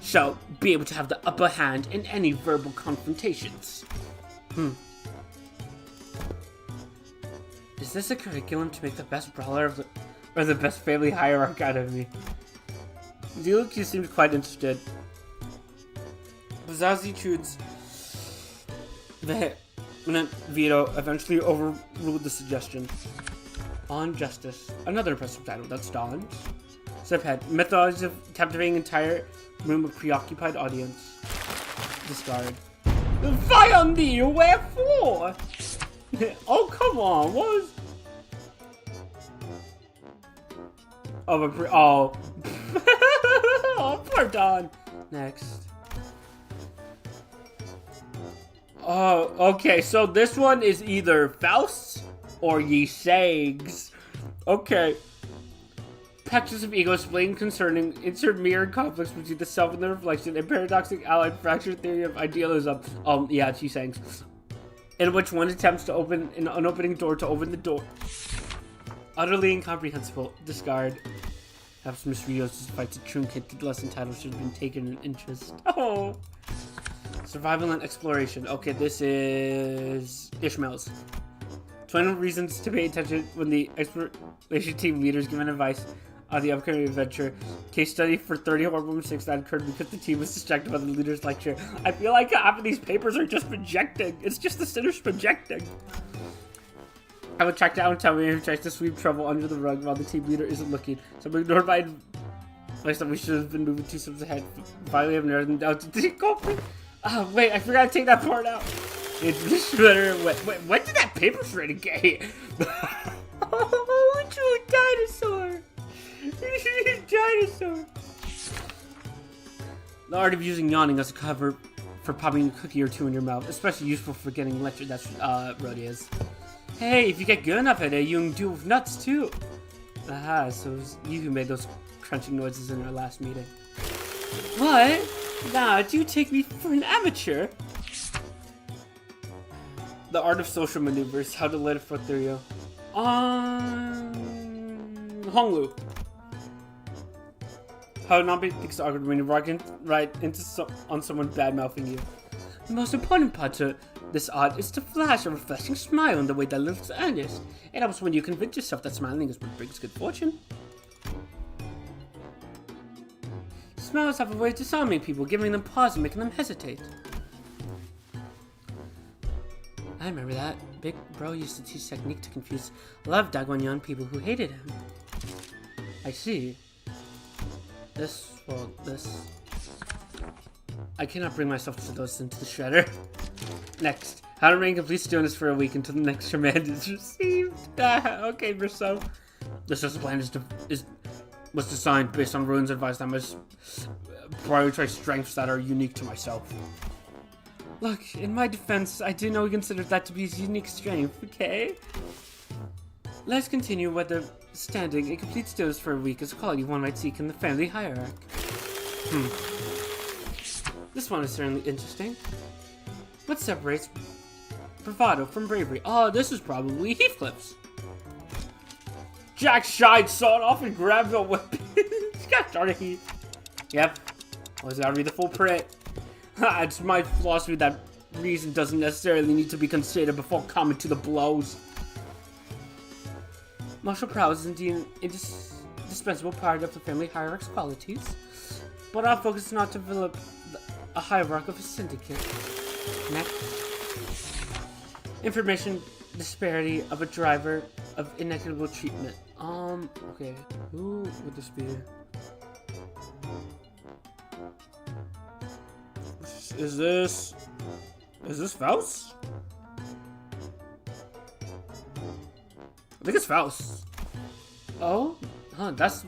shall be able to have the upper hand in any verbal confrontations. Is this a curriculum to make the best brawler or the best family hierarch out of me? Zilu seems quite interested. Xichun's vehement veto eventually overruled the suggestion. On Justice. Another impressive title. That's Dawn's. Subhead. Methods of captivating entire room of preoccupied audience. Discard. Fire on thee, wherefore? Oh, come on. What was... Oh, oh, poor Dawn. Next. Oh, okay. So this one is either Faust or Ye Sags. Okay. Patches of ego explain concerning insert mirror conflicts between the self and the reflection, and paradoxic allied fractured theory of idealism. Yeah, it's Ye Sags. In which one attempts to open an unopening door to open the door. Utterly incomprehensible. Discard. Perhaps Miss Ryoshu's fights a true hinted lesson title should have been taken an interest. Oh. Survival and exploration. Okay, this is Ishmael's. 20 reasons to pay attention when the exploration team leader is given advice on the upcoming adventure. Case study for 30 horrible mistakes that occurred because the team was distracted by the leader's lecture. I feel like half of these papers are just projecting. It's just the sinners projecting. I will track down and tell me who tries to sweep trouble under the rug while the team leader isn't looking. So we ignored my advice that we should have been moving 2 steps ahead. Finally, I've narrowed them down to the culprit. Oh, wait, I forgot to take that part out. It's the shredder. Wait, when did that paper shredding get? Oh, it's a dinosaur. Dinosaur. The art of using yawning as a cover for popping a cookie or two in your mouth, especially useful for getting lectured. That's Rodion. Hey, if you get good enough at it, you can do it with nuts too. Aha, so it was you who made those crunching noises in our last meeting. What? Nah, do you take me for an amateur? The art of social maneuvers, how to let it foot through you. Honglu. How not be things awkward when you're walking right into on someone bad-mouthing you. The most important part to this art is to flash a refreshing smile in the way that looks earnest. It helps when you convince yourself that smiling is what brings good fortune. Smiles have a way of disarming people, giving them pause and making them hesitate. I remember that. Big Bro used to teach technique to confuse a lot of Dagwanyan people who hated him. I see. This. I cannot bring myself to those into the shredder. Next. How to remain complete stillness for a week until the next command is received. Okay, Meursault. This plan was designed based on Ruin's advice that I must prioritize strengths that are unique to myself. Look, in my defense, I do not consider that to be his unique strength, okay? Let's continue whether standing in complete stillness for a week is a quality one might seek in the Family Hierarch. This one is certainly interesting. What separates bravado from bravery? Oh, this is probably Heathcliff's. Jack shied, sawed off, and grabbed a weapon. Got started, Heath. Yep. Always gotta read the full print. It's my philosophy that reason doesn't necessarily need to be considered before coming to the blows. Martial prowess is indeed an indispensable part of the Family Hierarch's qualities, but our focus is not to develop a hierarch of a syndicate. Next. Information disparity of a driver of inequitable treatment. Okay. Who would this be? Is this Faust? I think it's Faust. Oh? Huh, that's the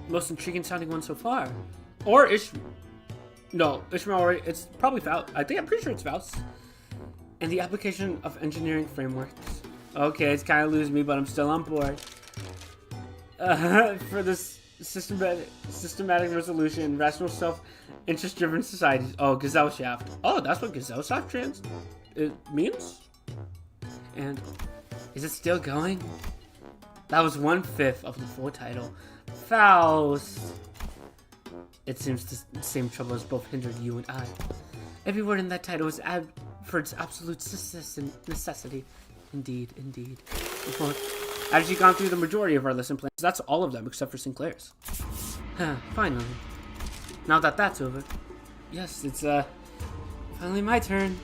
most intriguing sounding one so far. Or Ishmael. No, Ishmael, it's probably Faust. I'm pretty sure it's Faust. And the application of engineering frameworks. Okay, it's kind of losing me, but I'm still on board. For this systematic resolution, rational self-interest-driven societies. Oh, Gazelle Shaft. Oh, that's what Gazelle Shaft means? And is it still going? That was 1/5 of the full title. Faust. It seems the same trouble has both hindered you and I. Every word in that title is for its absolute necessity. Indeed, indeed. Well, I've actually gone through the majority of our lesson plans. That's all of them except for Sinclair's. Finally. Now that that's over. Yes, it's finally my turn.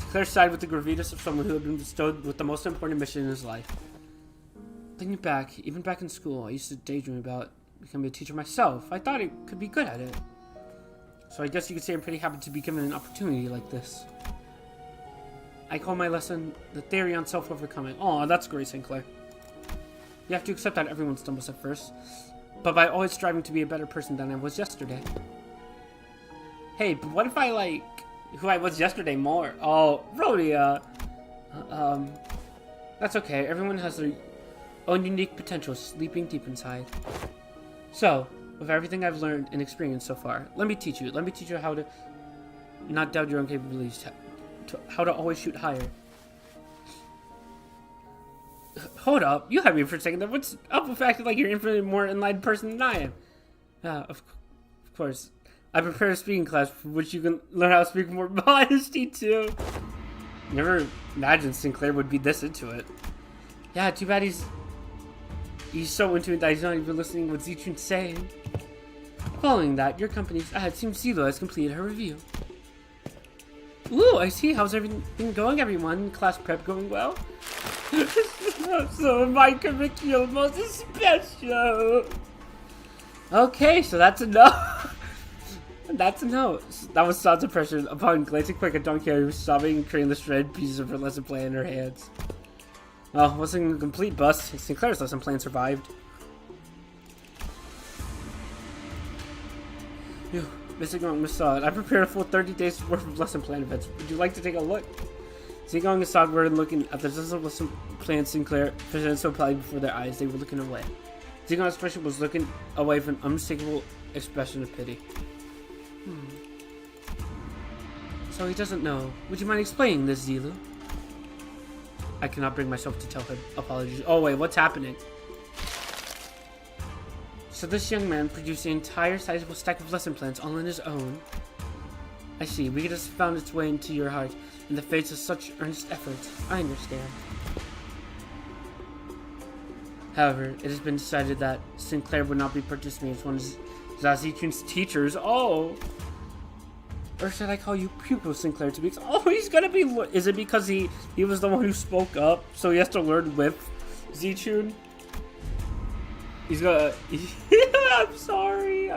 Sinclair sided with the gravitas of someone who had been bestowed with the most important mission in his life. Thinking back, even back in school, I used to daydream about becoming a teacher myself. I thought I could be good at it. So I guess you could say I'm pretty happy to be given an opportunity like this. I call my lesson the theory on self-overcoming. Oh, that's great, Sinclair. You have to accept that everyone stumbles at first, but by always striving to be a better person than I was yesterday. Hey, but what if I like who I was yesterday more? Oh, Rodion. That's okay. Everyone has their own unique potential sleeping deep inside. So, with everything I've learned and experienced so far, let me teach you. Let me teach you how to not doubt your own capabilities, how to always shoot higher. Hold up, you had me for a second there. What's up with acting like you're infinitely more enlightened person than I am? Of course. I prepared a speaking class for which you can learn how to speak more modesty too. Never imagined Sinclair would be this into it. Yeah, too bad he's so into it that he's not even listening to what Xichun's saying. Following that, your company's Team CeeLo has completed her review. Ooh, I see. How's everything going, everyone? Class prep going well? So my curriculum is special. Okay, so that's a no. That's a no. That was Sansa's impression upon glancing quick at Dante, who was sobbing and creating the shredded pieces of her lesson plan in her hands. Well, it wasn't a complete bust. Sinclair's lesson plan survived. Phew. Mr. Meursault, I prepared a full 30 days worth of lesson plan events. Would you like to take a look? Zigong and Sog were looking at the lesson plan Sinclair presented so proudly before their eyes. They were looking away. Zigong's expression was looking away with an unmistakable expression of pity. So he doesn't know. Would you mind explaining this, Zilu? I cannot bring myself to tell him. Apologies. Oh wait, what's happening? So this young man produced an entire sizable stack of lesson plans all on his own. I see. We just found its way into your heart in the face of such earnest efforts. I understand. However, it has been decided that Sinclair would not be participating as one of Xichun's teachers. Oh! Or should I call you pupil Sinclair to be... Oh, he's gonna be... Is it because he was the one who spoke up, so he has to learn with Xichun? He's gonna... I'm sorry,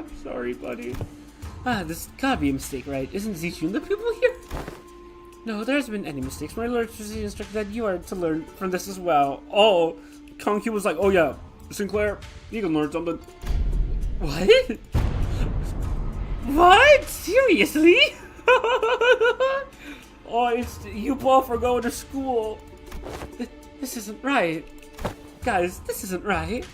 buddy. This gotta be a mistake, right? Isn't Xichun the pupil here? No, there hasn't been any mistakes. My Lord instructed that you are to learn from this as well. Oh, Kongqi was like, oh yeah, Sinclair, you can learn something. What? What? Seriously? Oh, you both are going to school. This isn't right. Guys, this isn't right.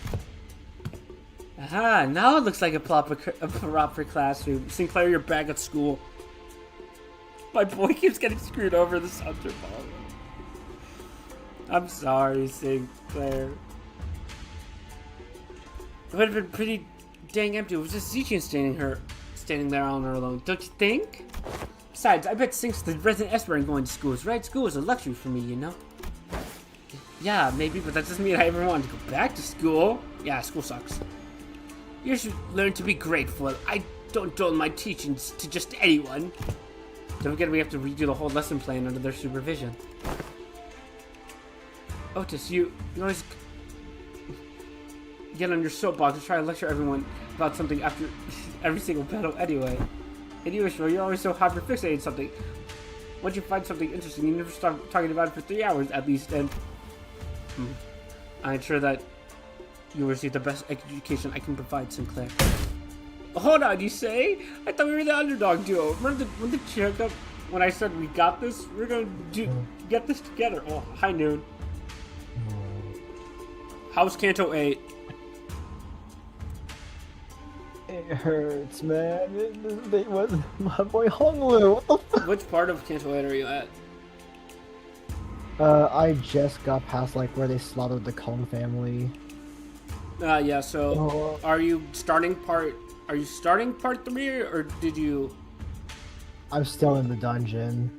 Aha, now it looks like a proper classroom. Sinclair, you're back at school. My boy keeps getting screwed over this Intervallo. I'm sorry, Sinclair. It would have been pretty dang empty. It was just Xichun standing there on her alone. Don't you think? Besides, I bet Sink's the resident expert in going to schools, right? School is a luxury for me, you know? Yeah, maybe, but that doesn't mean I ever want to go back to school. Yeah, school sucks. You should learn to be grateful. I don't dull my teachings to just anyone. Don't forget we have to redo the whole lesson plan under their supervision. Outis, you always get on your soapbox and try to lecture everyone about something after every single battle anyway. And you, Ishmael, you're always so hyper-fixated on something. Once you find something interesting, you never stop talking about it for 3 hours at least, and... I'm sure that you'll receive the best education I can provide, Sinclair. Hold on, you say? I thought we were the underdog duo. Remember the Checkup when I said we got this? We're gonna get this together. Oh, hi, Noon. How's Canto 8? It hurts, man. It was my boy Honglu. What the fuck? Which part of Canto 8 are you at? I just got past like where they slaughtered the Kong family. Yeah. So, are you starting part 3, or did you? I'm still in the dungeon.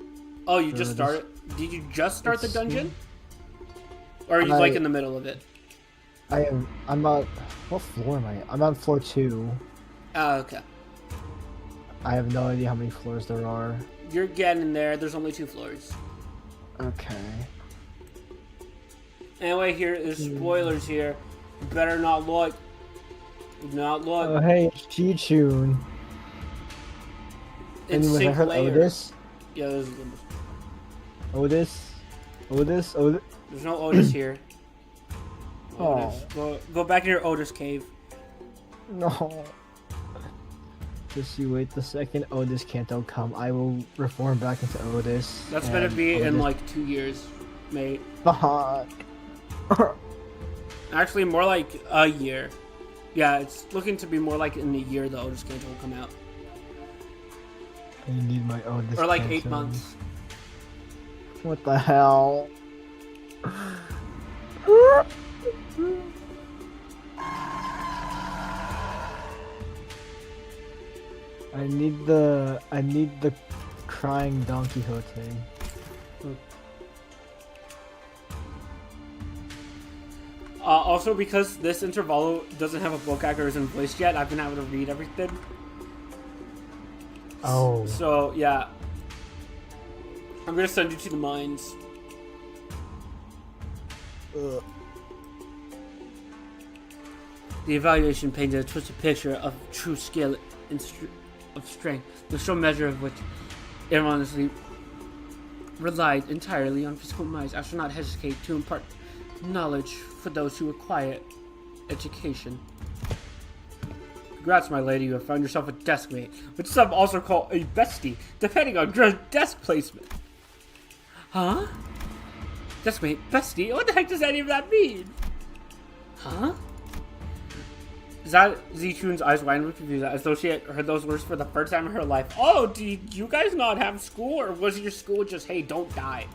Oh, you just started? Did you just start the dungeon? Or are you like in the middle of it? I'm on... What floor am I? I'm on floor 2. Oh, okay. I have no idea how many floors there are. You're getting there. There's only 2 floors. Okay. Anyway, here is spoilers here. You better not look. Do not look. Oh, hey, Xichun. It's Anyways, I heard Sinclair. Outis. Yeah, there's Limbus. Otis. There's no Outis here. Oh. Otis. Go back in your Outis cave. No. Just you wait the second Otis Canto come, I will reform back into Otis. That's gonna be in Otis. like 2 years, mate. Fuck. Actually, more like a year. Yeah, it's looking to be more like in a year the Outis Canto will come out. I need my Otis Or like Canto. 8 months. What the hell? I need the crying Don Quixote. Also, because this Intervallo doesn't have a book actor in voice yet, I've been able to read everything. Oh. So, yeah. I'm gonna send you to the mines. Ugh. The evaluation painted a twisted picture of true skill and of strength, the sure measure of which erroneously relied entirely on physical might. I shall not hesitate to impart knowledge for those who require education. Congrats, my lady, you have found yourself a desk mate, which some also call a bestie, depending on your desk placement. Huh? Desk mate, bestie? What the heck does any of that mean? Huh? Is that Xichun's eyes wide with confused, as though she had heard those words for the first time in her life? Oh, did you guys not have school, or was your school just, hey, don't die?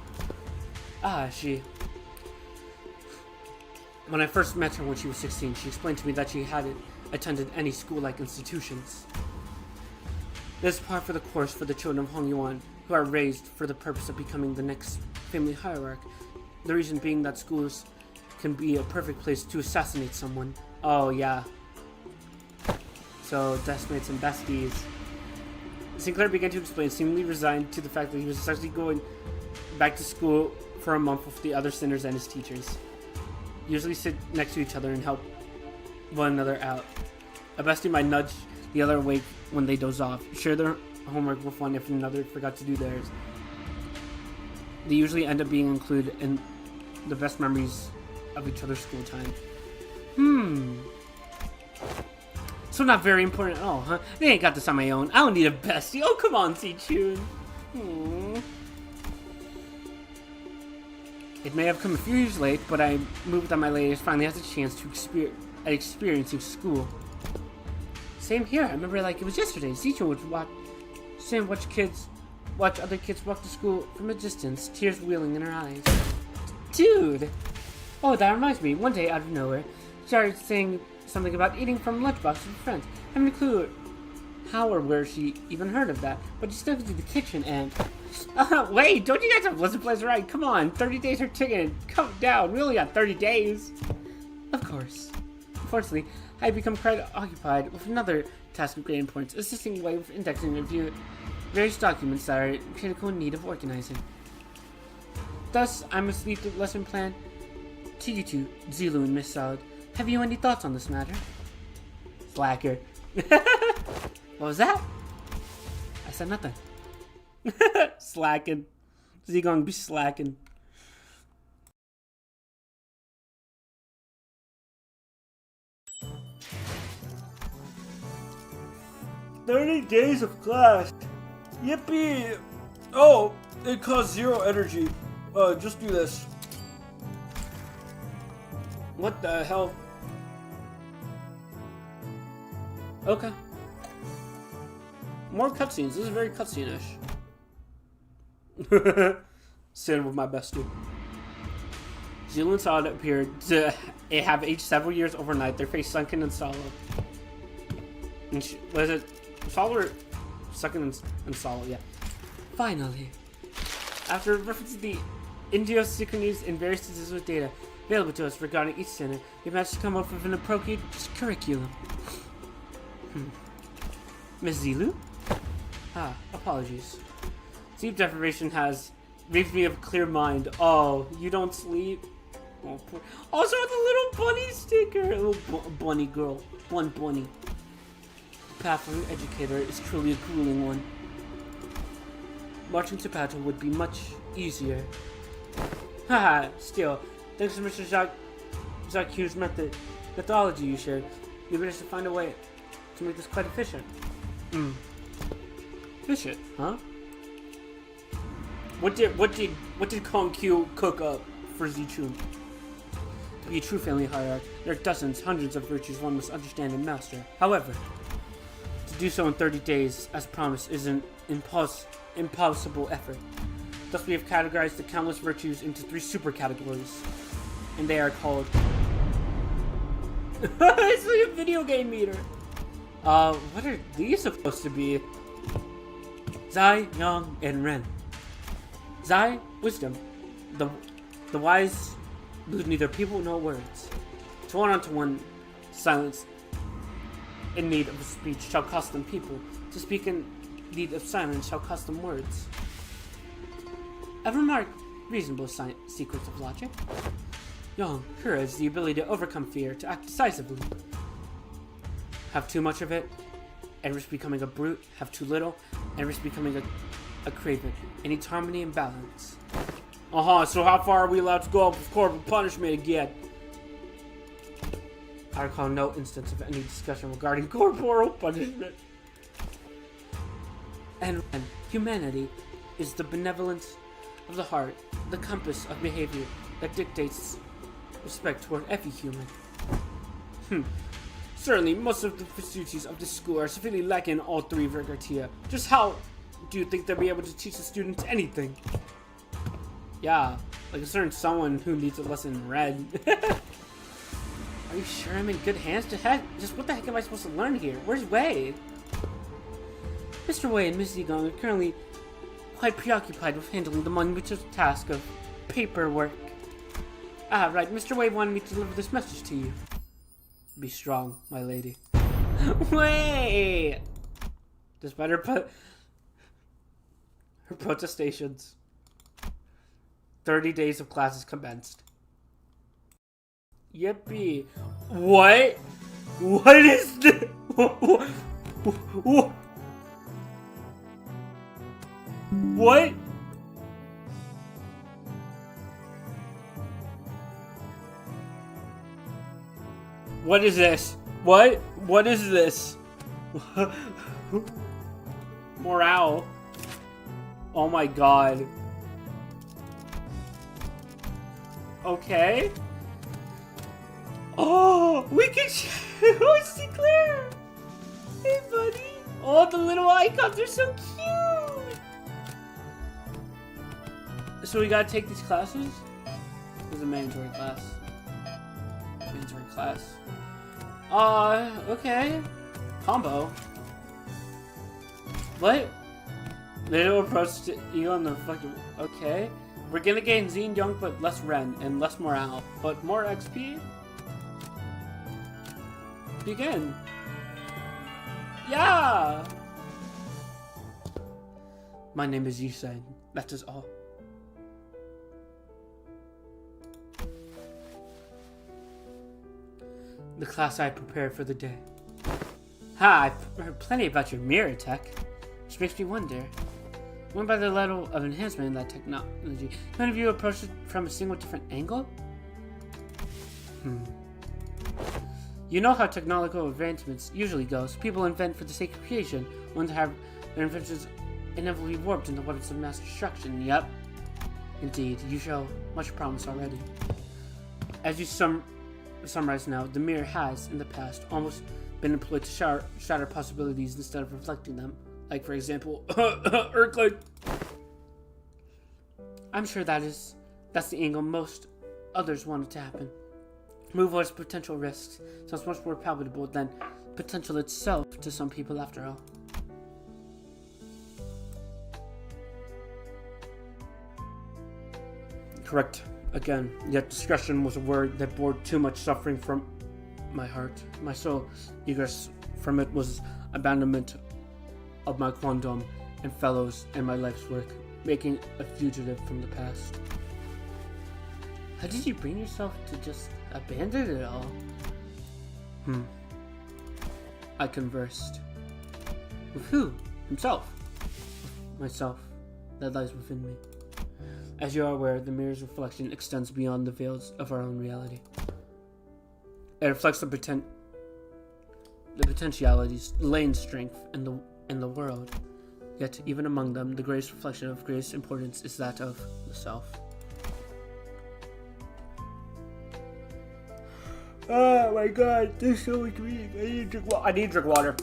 She... When I first met her when she was 16, she explained to me that she hadn't attended any school-like institutions. This is par for the course for the children of Hongyuan, who are raised for the purpose of becoming the next family hierarch. The reason being that schools can be a perfect place to assassinate someone. Oh, yeah. So, deskmates and besties. Sinclair began to explain, seemingly resigned to the fact that he was essentially going back to school for a month with the other sinners and his teachers. Usually sit next to each other and help one another out. A bestie might nudge the other awake when they doze off, share their homework with one if another forgot to do theirs. They usually end up being included in the best memories of each other's school time. So not very important at all, huh? They ain't got this on my own. I don't need a bestie. Oh, come on, Xichun. It may have come a few years late, but I moved that my ladies finally has a chance to experiencing school. Same here. I remember like it was yesterday. Xichun would watch other kids walk to school from a distance, tears wheeling in her eyes. Dude! Oh, that reminds me. One day, out of nowhere, she started saying something about eating from lunchboxes with friends. I haven't a clue how or where she even heard of that, but she stepped into the kitchen and... wait, don't you guys have Blizzard Plays right? Come on, 30 days are ticking. Come down, we only got 30 days. Of course. Unfortunately, I had become quite occupied with another task of great importance, assisting Wei with indexing and reviewing various documents that are in critical need of organizing. Thus, I must leave the lesson plan to you two, Zilu and Miss Solid. Have you any thoughts on this matter? Slacker. What was that? I said nothing. Slacking. Is he gonna be slacking? "30 days of class. Yippee! Oh, it costs 0 energy. Just do this." What the hell? Okay. More cutscenes. This is very cutscene-ish. Sitting with my bestie. Zilu and Solid appeared to have aged several years overnight, their face sunken and solid. And was it solid or sunken and solid? Yeah. Finally. After referencing the idiosyncrasies in various statistical data available to us regarding each center, we managed to come up with an appropriate curriculum. Miss Zilu? Apologies. Sleep deprivation has Leaves me of a clear mind. Oh, you don't sleep? Oh, poor. Also, the little bunny sticker. Little bunny girl. One bunny. The path of an educator is truly a grueling one. Marching to battle would be much easier. Haha, still, thanks to Mr. Xichun's methodology you shared, we managed to find a way to make this quite efficient. Efficient, huh? What did Kong Q cook up for Xichun? To be a true family hierarch, there are dozens, hundreds of virtues one must understand and master. However, to do so in 30 days, as promised, is an impossible effort. Thus, we have categorized the countless virtues into 3 super categories, and they are called. It's like a video game meter. What are these supposed to be? Zai, Yang, and Ren. Zai, wisdom. The wise lose neither people nor words. To one-on-one silence in need of speech shall cost them people. To speak in need of silence shall cost them words. I've remarked reasonable sequence of logic. Yang, courage is the ability to overcome fear, to act decisively. Have too much of it, and risk becoming a brute. Have too little, and risk becoming a craven. It needs harmony and balance. So how far are we allowed to go with corporal punishment again? I recall no instance of any discussion regarding corporal punishment. And humanity is the benevolence of the heart, the compass of behavior that dictates respect toward every human. Certainly, most of the facilities of this school are severely lacking in all 3 criteria. Just how do you think they'll be able to teach the students anything? Yeah, like a certain someone who needs a lesson in red. Are you sure I'm in good hands? Just what the heck am I supposed to learn here? Where's Wei? Mr. Wei and Miss Zigong are currently quite preoccupied with handling the monumental task of paperwork. Ah, right, Mr. Wei wanted me to deliver this message to you. Be strong, my lady. Wait! Despite her protestations, 30 days of classes commenced. Yippee. What? What is this? What? What is this? What? What is this? Morale. Oh my god. Okay. Oh, we can. Oh, Sinclair. Hey, buddy. Oh, the little icons are so cute. So we gotta take these classes? This is a mandatory class. Mandatory class. Okay. Combo. What? Little approach to you on the fucking. Okay. We're gonna gain Xin Young, but less Ren and less morale, but more XP. Begin. Yeah. My name is Xichun. That is all. The class I prepared for the day. Ha! I've heard plenty about your mirror tech, which makes me wonder. Went by the level of enhancement in that technology. None of you approached it from a single different angle? You know how technological advancements usually goes. People invent for the sake of creation, only to have their inventions inevitably warped into weapons of mass destruction. Yep. Indeed, you show much promise already. As you summarize now, the mirror has, in the past, almost been employed to shatter possibilities instead of reflecting them. Like, for example, Earthquake. I'm sure that's the angle most others wanted to happen. Move towards potential risks sounds much more palatable than potential itself to some people, after all. Correct. Again, yet discretion was a word that bore too much suffering from my heart. My soul, egress from it was abandonment of my quondam and fellows and my life's work. making a fugitive from the past. How did you bring yourself to just abandon it all? I conversed. With who? Himself. With myself. That lies within me. As you are aware, the mirror's reflection extends beyond the veils of our own reality. It reflects the potentialities, the latent strength in the world. Yet, even among them, the greatest reflection of greatest importance is that of the self. Oh my god, there's so much reading. I need to drink water.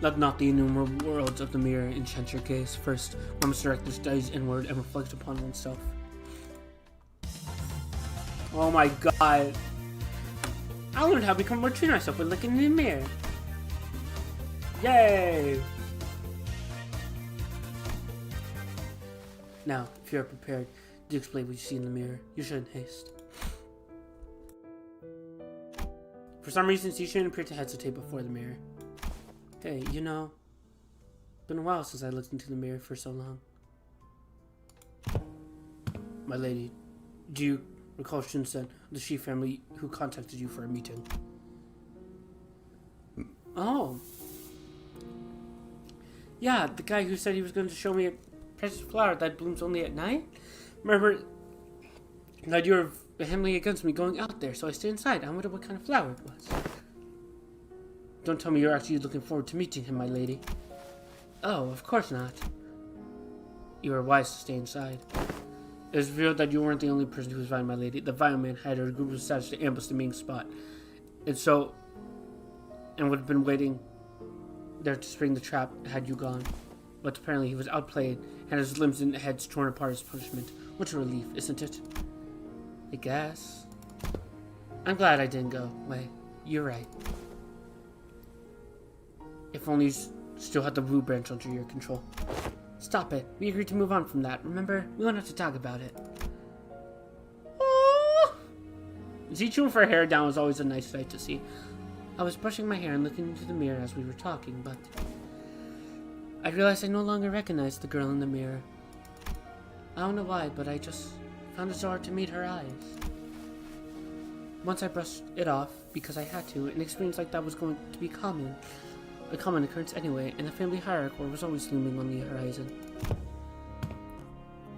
Let not the innumerable worlds of the mirror enchant your gaze. First, one must direct their gaze inward and reflect upon oneself. Oh my god. I learned how to become more true to myself by looking in the mirror. Yay! Now, if you are prepared to display what you see in the mirror, you shouldn't haste. For some reason, Xichun appeared to hesitate before the mirror. Hey, you know, been a while since I looked into the mirror for so long. My lady, do you recall Shunsen, the Shi family, who contacted you for a meeting? Oh. Yeah, the guy who said he was going to show me a precious flower that blooms only at night? Remember that you were vehemently against me going out there, so I stayed inside. I wondered what kind of flower it was. Don't tell me you're actually looking forward to meeting him, my lady. Oh, of course not. You were wise to stay inside. It was revealed that you weren't the only person who was vying, my lady. The vile man had a group of savages to ambush the main spot. And would have been waiting there to spring the trap had you gone. But apparently he was outplayed, and his limbs and heads torn apart as punishment. What a relief, isn't it? I guess. I'm glad I didn't go. Wait, you're right. If only you still had the Wu branch under your control. Stop it. We agreed to move on from that. Remember? We won't have to talk about it. Xichun with her hair down was always a nice sight to see. I was brushing my hair and looking into the mirror as we were talking, but I realized I no longer recognized the girl in the mirror. I don't know why, but I just found it so hard to meet her eyes. Once I brushed it off, because I had to, an experience like that was going to be a common occurrence anyway, and the Family Hierarch was always looming on the horizon.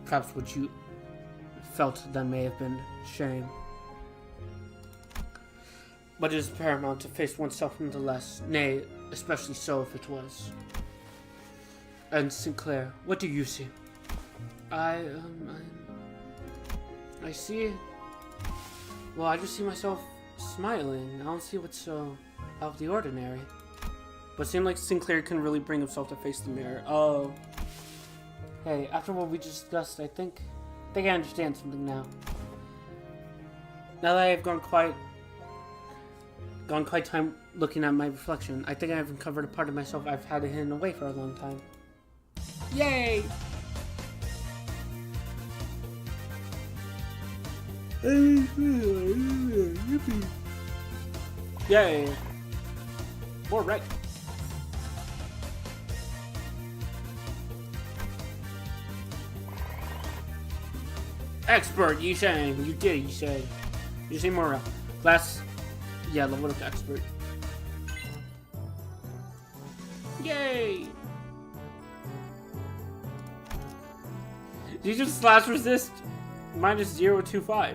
Perhaps what you felt then may have been shame. But it is paramount to face oneself nonetheless, nay, especially so if it was. And Sinclair, what do you see? I see... Well, I just see myself smiling. I don't see what's so out of the ordinary. But it seemed like Sinclair couldn't really bring himself to face the mirror. Oh. Hey, after what we just discussed, I think I understand something now. Now that I have gone quite time looking at my reflection, I think I have uncovered a part of myself I've had hidden away for a long time. Yay! Yay! More right. Expert, Xichun. You did it, Xichun. You say more. Class. Yeah, level up to expert. Yay! Did you just slash resist? Minus 0.25.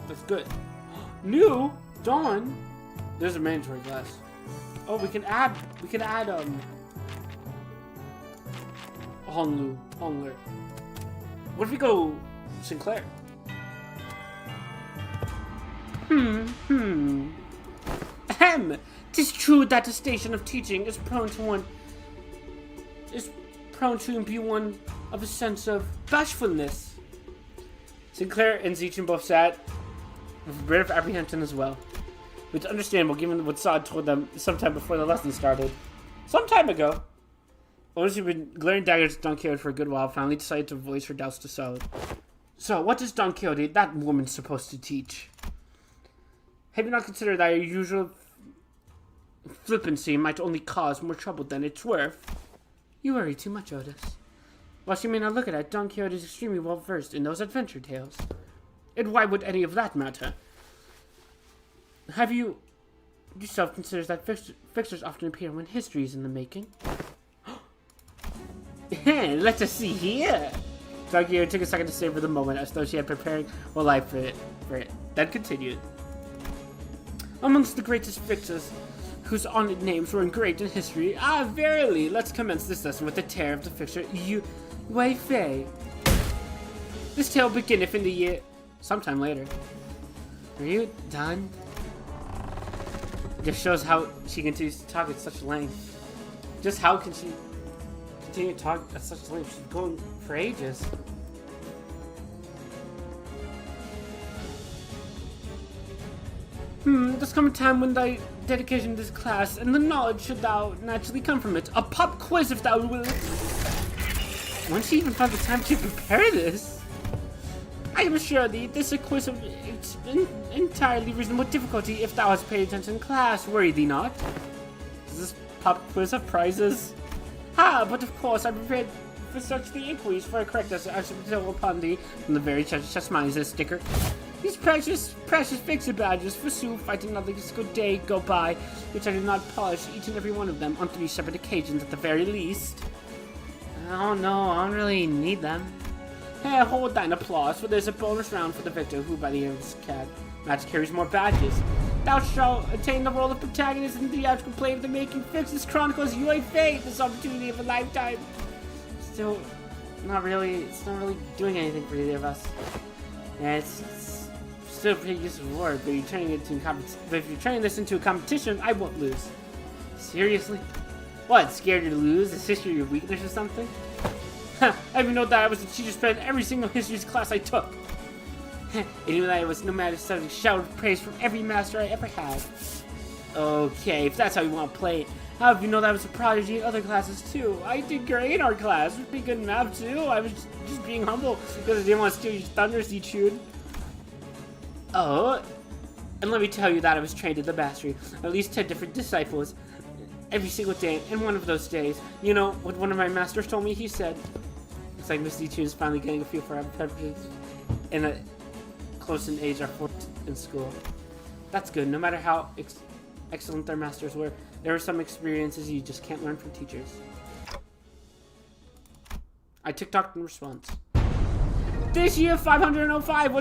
That's good. New Dawn. There's a mandatory class. Oh, we can add Hongler. What if we go Sinclair? Ahem. 'Tis true that the station of teaching is prone to imbue one of a sense of bashfulness. Sinclair and Xichun both sat with a bit of apprehension as well. It's understandable given what Sod told them sometime before the lesson started. Some time ago. Outis, who'd been glaring daggers at Dante for a good while, finally decided to voice her doubts to Sod. So, what is Don Quixote, that woman, supposed to teach? Have you not considered that your usual flippancy might only cause more trouble than it's worth? You worry too much, Outis. Whilst you may not look at it, Don Quixote is extremely well versed in those adventure tales. And why would any of that matter? Have you yourself considered that fixtures often appear when history is in the making? Let us see here. Don Quixote took a second to savor the moment, as though she had preparing her life for it. Then continued. Amongst the greatest fixtures whose honored names were engraved in history, verily, let's commence this lesson with the tale of the fixture Wei Fei. This tale beginneth in the year sometime later. Are you done? It just shows how she continues to talk at such length. Just how can she continue to talk at such length? She's going for ages. There's come a time when thy dedication to this class and the knowledge should thou naturally come from it. A pop quiz if thou wilt. When she even found the time to prepare this? I am assure thee, this a quiz of entirely reasonable difficulty if thou hast paid attention in class. Worry thee not. Does this pop quiz have prizes? But of course I prepared for such the inquiries for a correctness I should bestow upon thee from the very chest mine is a sticker. These precious fixer badges, forsooth, I did not let this good day go by, which I did not polish each and every one of them on 3 separate occasions at the very least. Oh no, I don't really need them. Hey, hold thine applause, for there's a bonus round for the victor who, by the end of this match, carries more badges. Thou shalt attain the role of protagonist in the theatrical play of the Making Fixes Chronicles Wei Fei, this opportunity of a lifetime. Still, it's not really doing anything for either of us. Yeah, it's still a pretty useful reward, but if you're turning this into a competition, I won't lose. Seriously? What, scared you to lose? Is history your weakness or something? I even know that I was the teacher's pet in every single history class I took. And even that I was no matter subject shout of praise from every master I ever had. Okay, if that's how you want to play it, how do you know that I was a prodigy in other classes too? I did great in our class, was pretty good in math too. I was just being humble because I didn't want to steal your thunder, Xichun. Oh, and let me tell you that I was trained in the mastery of at least 10 different disciples every single day. And one of those days, you know what one of my masters told me? He said, "It's like Miss Xichun is finally getting a feel for apprenticeships and a close in age are forced in school." That's good. No matter how excellent their masters were, there are some experiences you just can't learn from teachers. I TikToked in response. This year 505,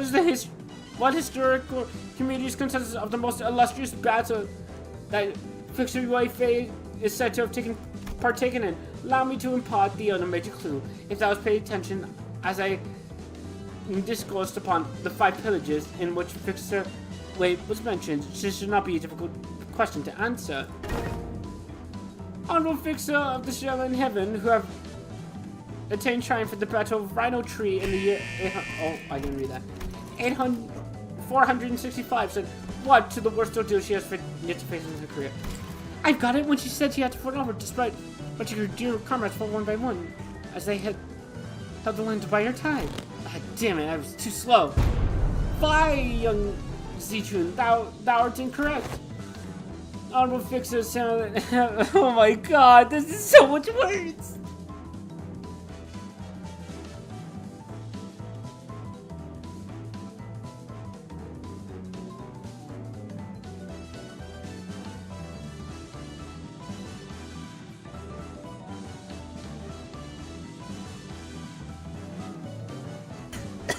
what historical community's consensus of the most illustrious battle that Fixer Wei Fei is said to have partaken in? Allow me to impart the other major clue. If thou hast paid attention, as I discoursed upon the 5 pillages in which Fixer Wei was mentioned, this should not be a difficult question to answer. Honorable Fixer of the Shell in Heaven, who have attained triumph at the Battle of Rhino Tree in the year 465, said what to the worst ordeal she has yet to face in her career. I've got it when she said she had to fall over despite watching her dear comrades fall one by one as they had held the line to buy her time. God damn it, I was too slow. Fly, young Xichun, thou art incorrect. Honorable Fixer sound. Oh my god, this is so much words.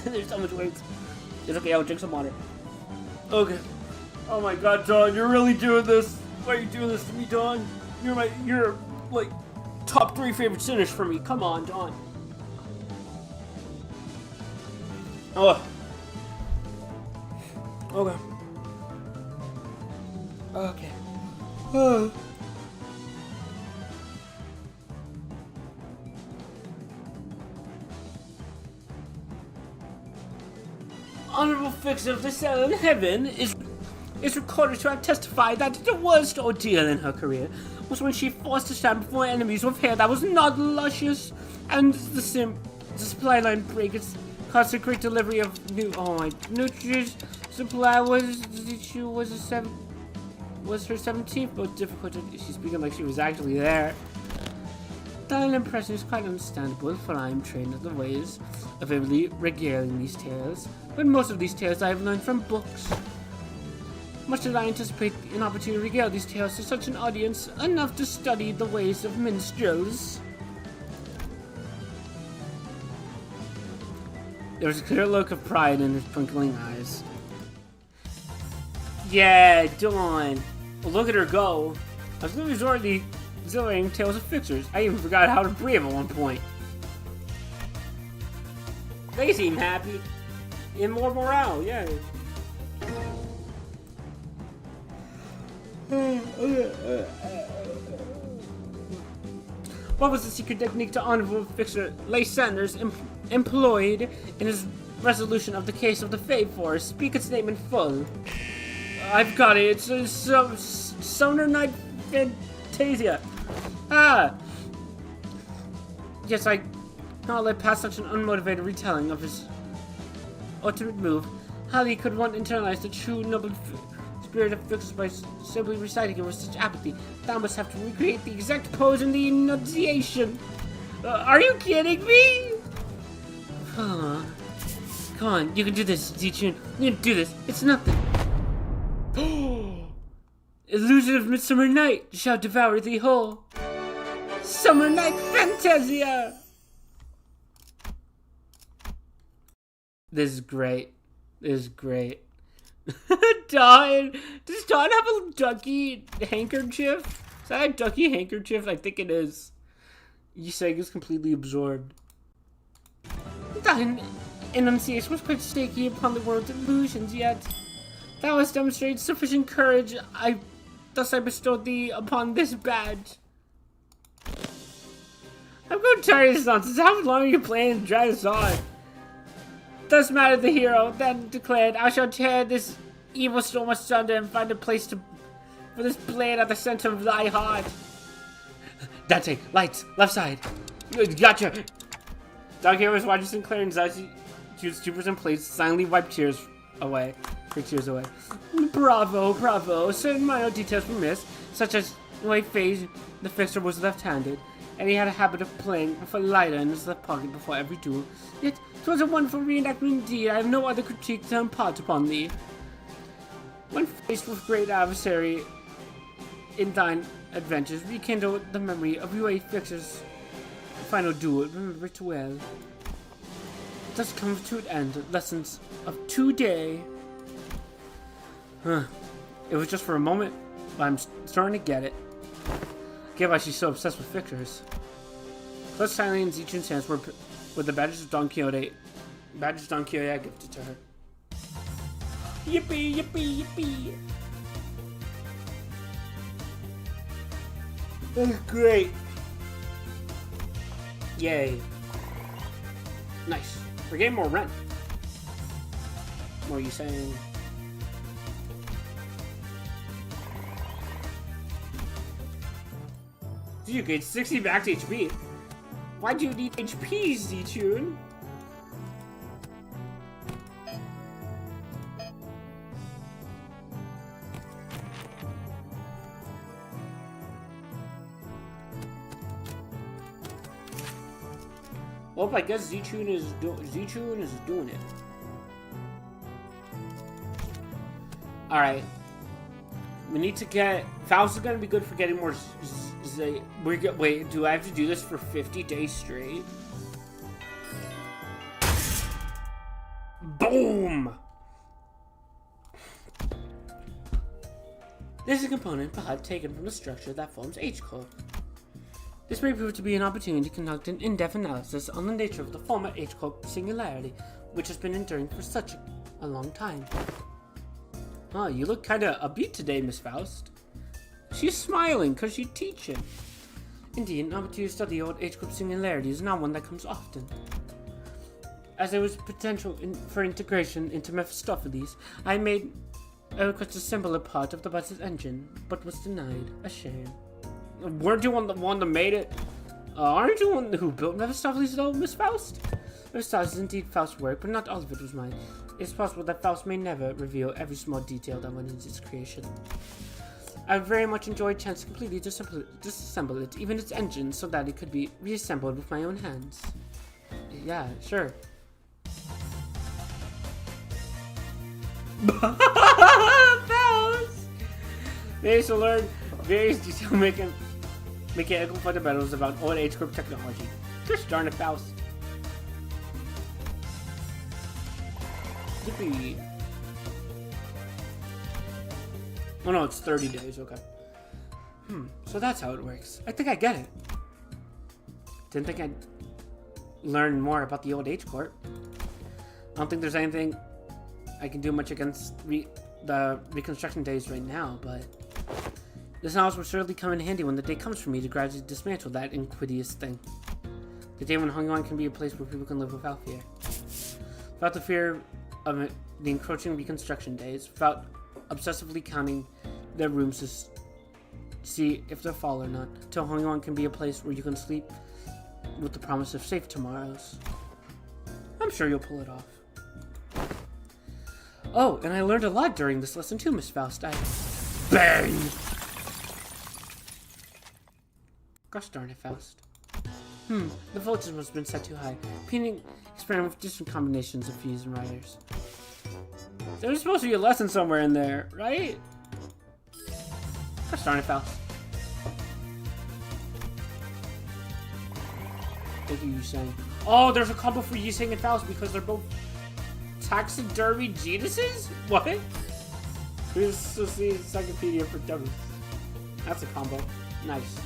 There's so much words. It's okay, I'll drink some water. Okay. Oh my god, Don, you're really doing this. Why are you doing this to me, Don? You're like top 3 favorite sinners for me. Come on, Don. Oh. Okay. Okay. Oh. Honorable Fixer of the Cell in Heaven is recorded to have testified that the worst ordeal in her career was when she forced to stand before enemies with hair that was not luscious, and the supply line breakers consecrate delivery of new. Oh my nutrition supply was her 17th most difficult. She's speaking like she was actually there. That impression is quite understandable, for I am trained in the ways of vividly regaling these tales. But most of these tales I have learned from books. Much did I anticipate an opportunity to regale these tales to such an audience, enough to study the ways of minstrels. There was a clear look of pride in his twinkling eyes. Yeah, Dawn. Well, look at her go. I was literally already exhilarating tales of fixers. I even forgot how to breathe at one point. They seem happy. And more morale, yeah. What was the secret technique to honorable fixer Lace Sanders employed in his resolution of the case of the Fade Force? Speak its name in full. I've got it. It's a Summer Night Fantasia. Ah! Yes, I cannot let pass such an unmotivated retelling of his ultimate move. How he could want internalize the true noble spirit of fixers by simply reciting it with such apathy. Thou must have to recreate the exact pose and the enunciation. Are you kidding me? Come on, you can do this, Xichun. You can do this. It's nothing. Illusion of Midsummer Night shall devour thee whole. Summer Night Fantasia! This is great. This is great. Dawn! Does Dawn have a ducky handkerchief? Is that a ducky handkerchief? I think it is. Yuseg is completely absorbed. Thine enunciation was quite staky upon the world's illusions, yet thou hast demonstrated sufficient courage. Thus I bestowed thee upon this badge. I'm going to tired of this nonsense. How long are you planning to drag this on? Thus mattered the hero, then declared, I shall tear this evil storm asunder and find a place for this blade at the center of thy heart. Dante, lights, left side. Gotcha. Dante was watching Sinclair and Zazi choose 2% place, silently wipe tears away. Bravo, bravo. Certain minor details were missed, such as the way Phase, the fixer, was left-handed, and he had a habit of playing with a lighter in his left pocket before every duel. Yet, 'twas a wonderful reenactment indeed. I have no other critique to impart upon thee. When faced with great adversary in thine adventures, rekindle the memory of UA Fixer's final duel. Remember it well. Thus comes to an end lessons of today. It was just for a moment, but I'm starting to get it. Get why she's so obsessed with fixers. Plus, silently in Xichun's hands were the badges of Don Quixote. Badges Don Quixote had gifted to her. Yippee, yippee, yippee! That's great. Yay. Nice. We're getting more rent. What are you saying? You gained 60 max HP. Why do you need HP, Xichun? Well, I guess Xichun is doing it. All right. We need to get... Faust is going to be good for getting more... Wait, do I have to do this for 50 days straight? Boom! This is a component pod taken from the structure that forms H-Core. This may prove to be an opportunity to conduct an in-depth analysis on the nature of the former H-Core singularity, which has been enduring for such a long time. Oh, you look kinda upbeat today, Miss Faust. She's smiling because she's teaching. Indeed, an opportunity to study old H-Group singularity is not one that comes often. As there was potential for integration into Mephistopheles, I made a request to assemble a part of the bus's engine, but was denied. A shame. Weren't you the one that made it? Aren't you the one who built Mephistopheles though, Miss Faust? Meursault is indeed Faust's work, but not all of it was mine. It is possible that Faust may never reveal every small detail that went into its creation. I would very much enjoy a chance to completely disassemble it, even its engine, so that it could be reassembled with my own hands. Yeah, sure. Faust! They used to learn various detailed mechanical fundamentals about old age group technology. Gosh darn it, Faust. Yippee. Oh no, it's 30 days, okay. So that's how it works. I think I get it. Didn't think I'd learn more about the old age court. I don't think there's anything I can do much against the reconstruction days right now, but this knowledge will surely come in handy when the day comes for me to gradually dismantle that inquidious thing. The day when Hongyuan can be a place where people can live without fear. Without the fear of the encroaching reconstruction days, without obsessively counting their rooms to see if they're full or not, till Hongyuan can be a place where you can sleep with the promise of safe tomorrows. I'm sure you'll pull it off. Oh, and I learned a lot during this lesson too, Miss Faust. Bang! Gosh darn it, Faust. The voltage must have been set too high. Painting experiment with different combinations of fuse and riders. There's supposed to be a lesson somewhere in there, right? Gosh darn it, Faust. Thank you, Yusang. Oh, there's a combo for Yusang and Faust because they're both taxidermy geniuses? What? Please see Encyclopedia for Dummies. That's a combo. Nice.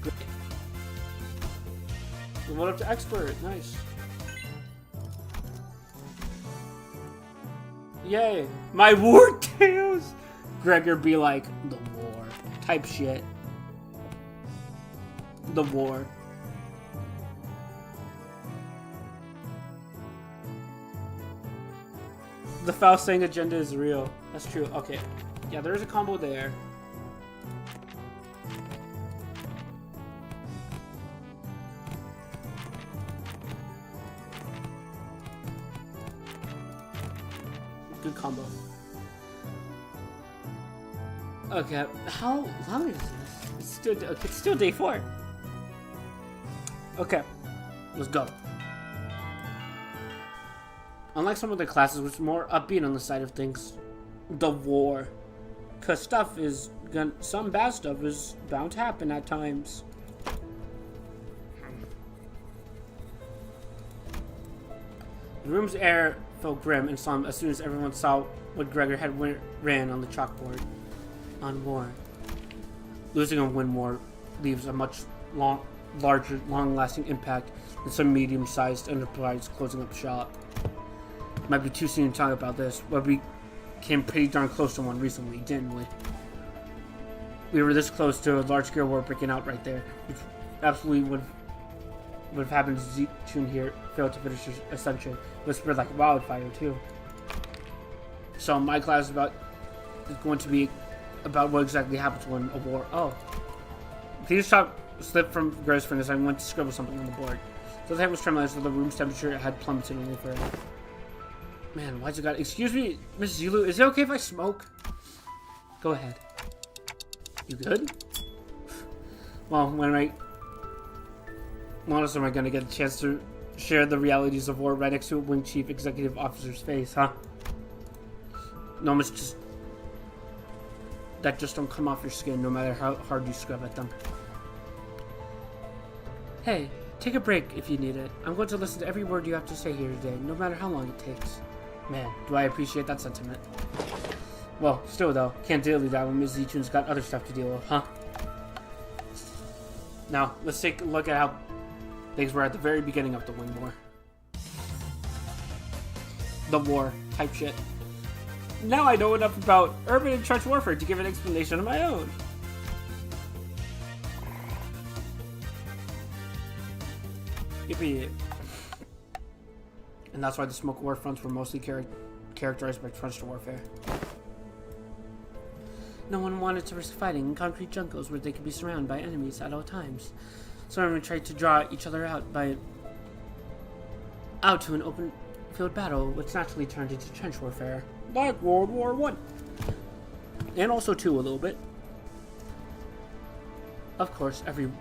Great. Level up to expert. Nice. Yay. My war tales! Gregor be like, the war. Type shit. The war. The Faust saying agenda is real. That's true. Okay. Yeah, there's a combo there. Good combo. Okay. How long is this? It's still day 4. Okay. Let's go. Unlike some of the classes, which are more upbeat on the side of things, the war. Cause some bad stuff is bound to happen at times. The room's air felt grim and solemn as soon as everyone saw what Gregor had ran on the chalkboard. On war. Losing a win war leaves a much larger, long-lasting impact than some medium-sized enterprise closing up shop. Might be too soon to talk about this, but we came pretty darn close to one recently, didn't we? We were this close to a large-scale war breaking out right there, which absolutely would have happened if Xichun here failed to finish his ascension. It would spread like wildfire, too. So my class is going to be about what exactly happens when a war... Oh. Peter's top slipped from Gregor's fingers and went to scribble something on the board. So the head was trembling as though the room's temperature had plummeted only further. Man, why'd you got... Excuse me, Miss Zulu, is it okay if I smoke? Go ahead. You good? Well, when else am I gonna get a chance to share the realities of war right next to a Wing Chief Executive Officer's face, huh? Moments that just don't come off your skin no matter how hard you scrub at them. Hey, take a break if you need it. I'm going to listen to every word you have to say here today, no matter how long it takes. Man, do I appreciate that sentiment. Well, still though, can't dilly that when Ms. Xichun's got other stuff to deal with, huh? Now, let's take a look at how things were at the very beginning of the Wing War. The war type shit. Now I know enough about urban and trench warfare to give an explanation of my own. Yippee. And that's why the smoke war fronts were mostly characterized by trench warfare. No one wanted to risk fighting in concrete jungles where they could be surrounded by enemies at all times. So everyone tried to draw each other out by out to an open field battle, which naturally turned into trench warfare, like World War One, and also II a little bit. Of course, every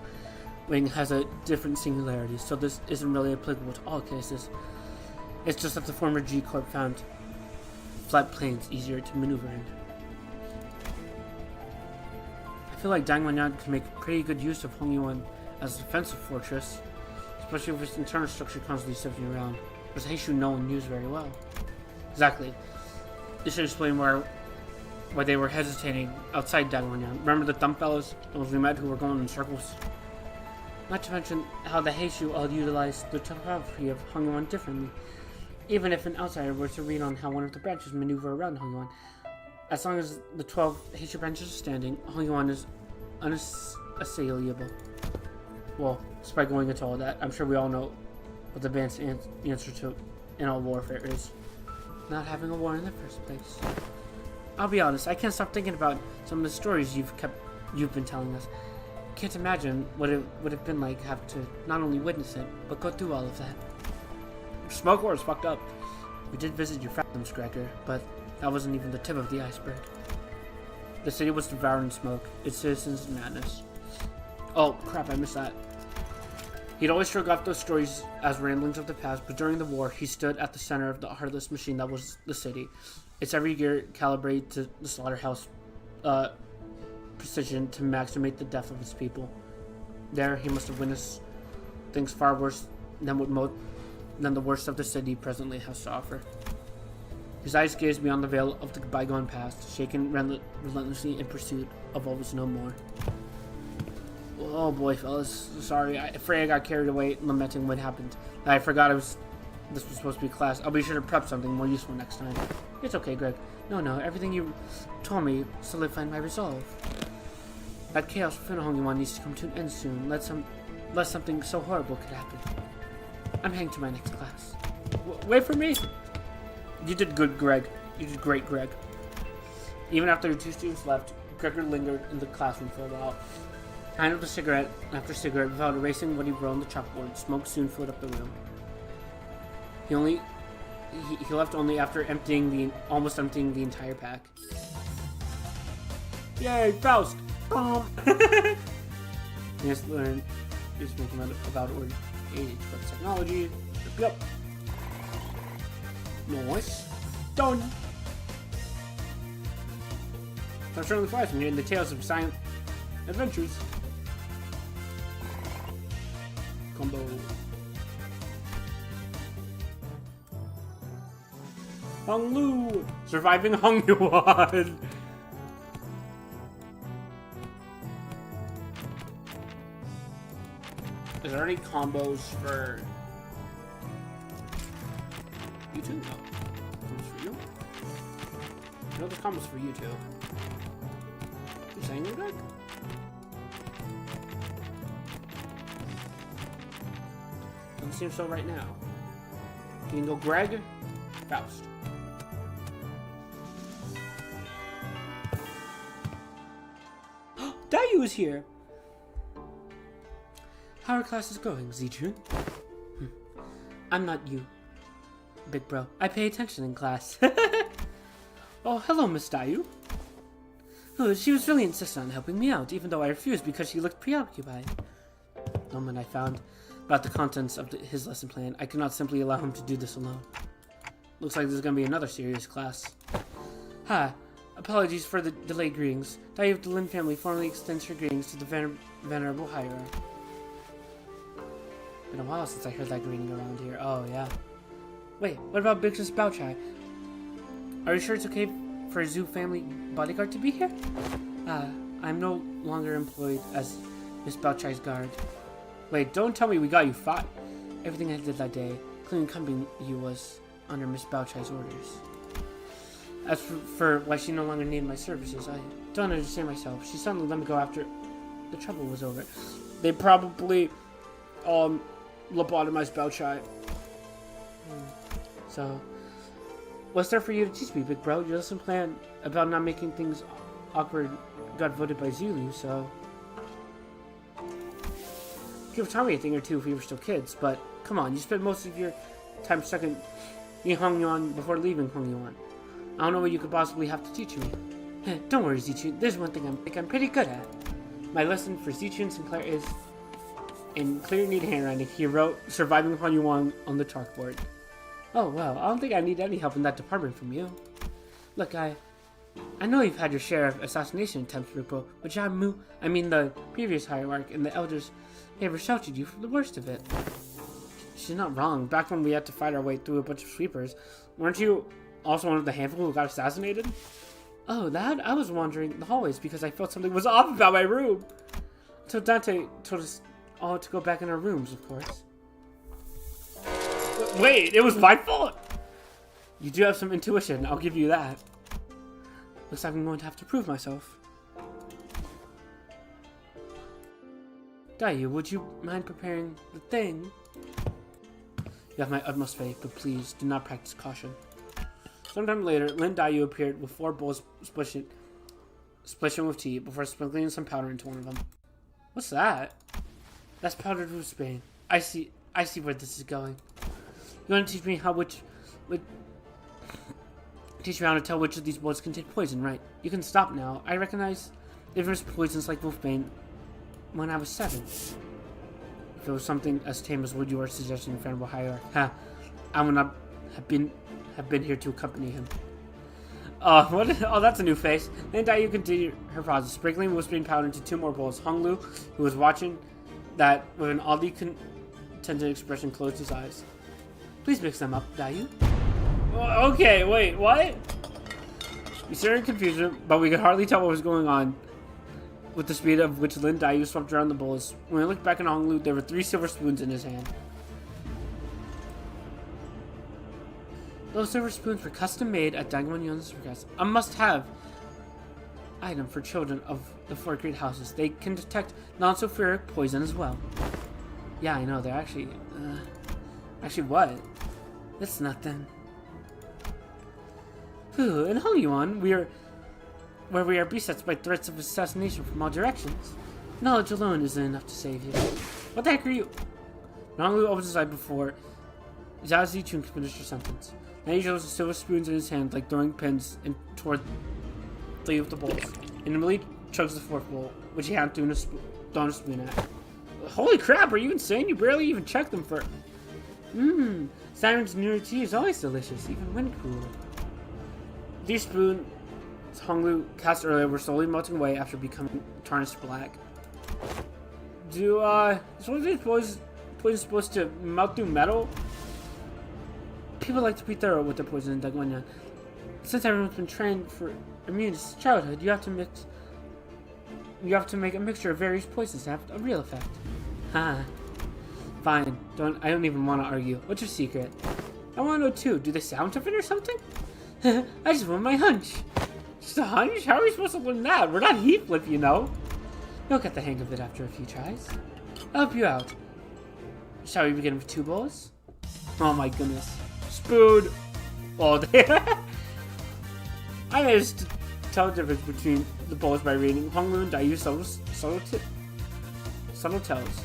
wing has a different singularity, so this isn't really applicable to all cases. It's just that the former G Corp found flat plains easier to maneuver in. I feel like Dangwanyang can make pretty good use of Hongyuan as a defensive fortress, especially with its internal structure constantly shifting around, which Heishu no one used very well. Exactly. This should explain why they were hesitating outside Dangwanyang. Remember the dumb fellows, those we met who were going in circles? Not to mention how the Heishu all utilized the topography of Hongyuan differently. Even if an outsider were to read on how one of the branches maneuver around Hongyuan, as long as the 12 Heishu branches are standing, Hongyuan is unassailable. Well, despite going into all that, I'm sure we all know what the band's answer to in all warfare is. Not having a war in the first place. I'll be honest, I can't stop thinking about some of the stories you've been telling us. Can't imagine what it would have been like have to not only witness it, but go through all of that. Smoke War is fucked up. We did visit your fathoms, Gregor, but that wasn't even the tip of the iceberg. The city was devoured in smoke, its citizens in madness. Oh, crap, I missed that. He'd always shrug off those stories as ramblings of the past, but during the war, he stood at the center of the heartless machine that was the city. Its every gear calibrated to the slaughterhouse precision to maximize the death of its people. There, he must have witnessed things far worse than the worst of the city presently has to offer. His eyes gazed beyond the veil of the bygone past, shaken relentlessly in pursuit of what was no more. Oh boy, fellas. Sorry, I'm afraid I got carried away lamenting what happened. I forgot this was supposed to be class. I'll be sure to prep something more useful next time. It's okay, Greg. No, everything you told me solidified my resolve. That chaos within Hongyuan needs to come to an end soon, lest something so horrible could happen. I'm heading to my next class. Wait for me! You did good, Greg. You did great, Greg. Even after the two students left, Gregor lingered in the classroom for a while. Handled a cigarette after cigarette without erasing what he wrote on the chalkboard. Smoke soon filled up the room. He left only after almost emptying the entire pack. Yay, Faust! He has learned making about or age, but technology. Yep. Nice. Done. I'm certainly flies from hearing the tales of silent adventures. Combo. Honglu! Surviving Hongyuan! Is there any combos for you two? No. Combos for you? I know there's combos for you two. You saying your deck? Doesn't seem so right now. You can go Greg, Faust. Dayu is here! How are classes going, Xichun? I'm not you, big bro. I pay attention in class. Oh, hello, Miss Dayu. Oh, she was really insistent on helping me out, even though I refused because she looked preoccupied. The moment I found about the contents of his lesson plan, I could not simply allow him to do this alone. Looks like there's gonna be another serious class. Hi. Apologies for the delayed greetings. Dayu of the Lin family formally extends her greetings to the venerable hierarch. Been a while since I heard that greeting around here. Oh, yeah. Wait, what about Big Sis Baochai? Are you sure it's okay for a Zhu family bodyguard to be here? I'm no longer employed as Miss Baochai's guard. Wait, don't tell me we got you fought. Everything I did that day, including coming you, was under Miss Baochai's orders. As for why she no longer needed my services, I don't understand myself. She suddenly let me go after the trouble was over. They probably, lobotomized Baochai. So, what's there for you to teach me, big bro? Your lesson plan about not making things awkward got voted by Zulu, so... You could have taught me a thing or two if we were still kids, but come on, you spent most of your time stuck in Hong Yuan before leaving Hong Yuan. I don't know what you could possibly have to teach me. Don't worry, Xichun. There's one thing I'm pretty good at. My lesson for Xichun Sinclair is in clear, neat handwriting. He wrote "Surviving Hong Yuan" on the chalkboard. Oh well, I don't think I need any help in that department from you. Look, I know you've had your share of assassination attempts, Rupo, but the previous hierarch and the elders have sheltered you from the worst of it. She's not wrong. Back when we had to fight our way through a bunch of sweepers, weren't you also one of the handful who got assassinated? Oh, that? I was wandering the hallways because I felt something was off about my room. Until Dante told us all to go back in our rooms, of course. Wait, it was my fault? You do have some intuition, I'll give you that. Looks like I'm going to have to prove myself. Dayu, would you mind preparing the thing? You have my utmost faith, but please do not practice caution. Sometime later, Lin Dayu appeared with 4 bowls splishing with tea before sprinkling some powder into one of them. What's that? That's powdered rootsbane. I see where this is going. You're going to teach me how to tell which of these bowls contain poison, right? You can stop now. I recognize diverse poisons like wolfbane when I was 7. If it was something as tame as what you are suggesting, Family Hierarch, I would not have been here to accompany him. What? Oh, that's a new face. Then Dayu continued her process, sprinkling wolfbane powder into 2 more bowls. Honglu, who was watching that with an oddly contented expression, closed his eyes. Please mix them up, Dayu. Okay, wait, what? We stared in confusion, but we could hardly tell what was going on with the speed of which Lin Dayu swept around the bowls. When we looked back at Honglu, there were 3 silver spoons in his hand. Those silver spoons were custom made at Dangwon-yun's request. A must-have item for children of the 4 great houses. They can detect non-sulfuric poison as well. Yeah, I know, they're actually... actually what? It's nothing. In Hong Yuan, where we are beset by threats of assassination from all directions. Knowledge alone isn't enough to save you. What the heck are you? Nonglu opens his eye before Zhao Xichun can finish her sentence. Then he shows the silver spoons in his hand like throwing pins toward 3 of the bowls. And immediately chugs the 4th bowl, which he hadn't thrown a spoon at. Holy crap, are you insane? You barely even checked them for... Siren's new tea is always delicious, even when cool. These spoons Honglu cast earlier were slowly melting away after becoming tarnished black. Is one of these poisons supposed to melt through metal? People like to be thorough with their poison in Dagwanya. Since everyone's been trained for immunity since childhood, you have to make a mixture of various poisons to have a real effect. Fine. I don't even want to argue. What's your secret? I want to know too. Do they sound different or something? I just want my hunch. Just a hunch? How are we supposed to learn that? We're not Healthcliff, you know. You'll get the hang of it after a few tries. I'll help you out. Shall we begin with 2 bowls? Oh my goodness. Spoon! Oh, I managed to tell the difference between the bowls by reading Honglu and Dayu subtle tells.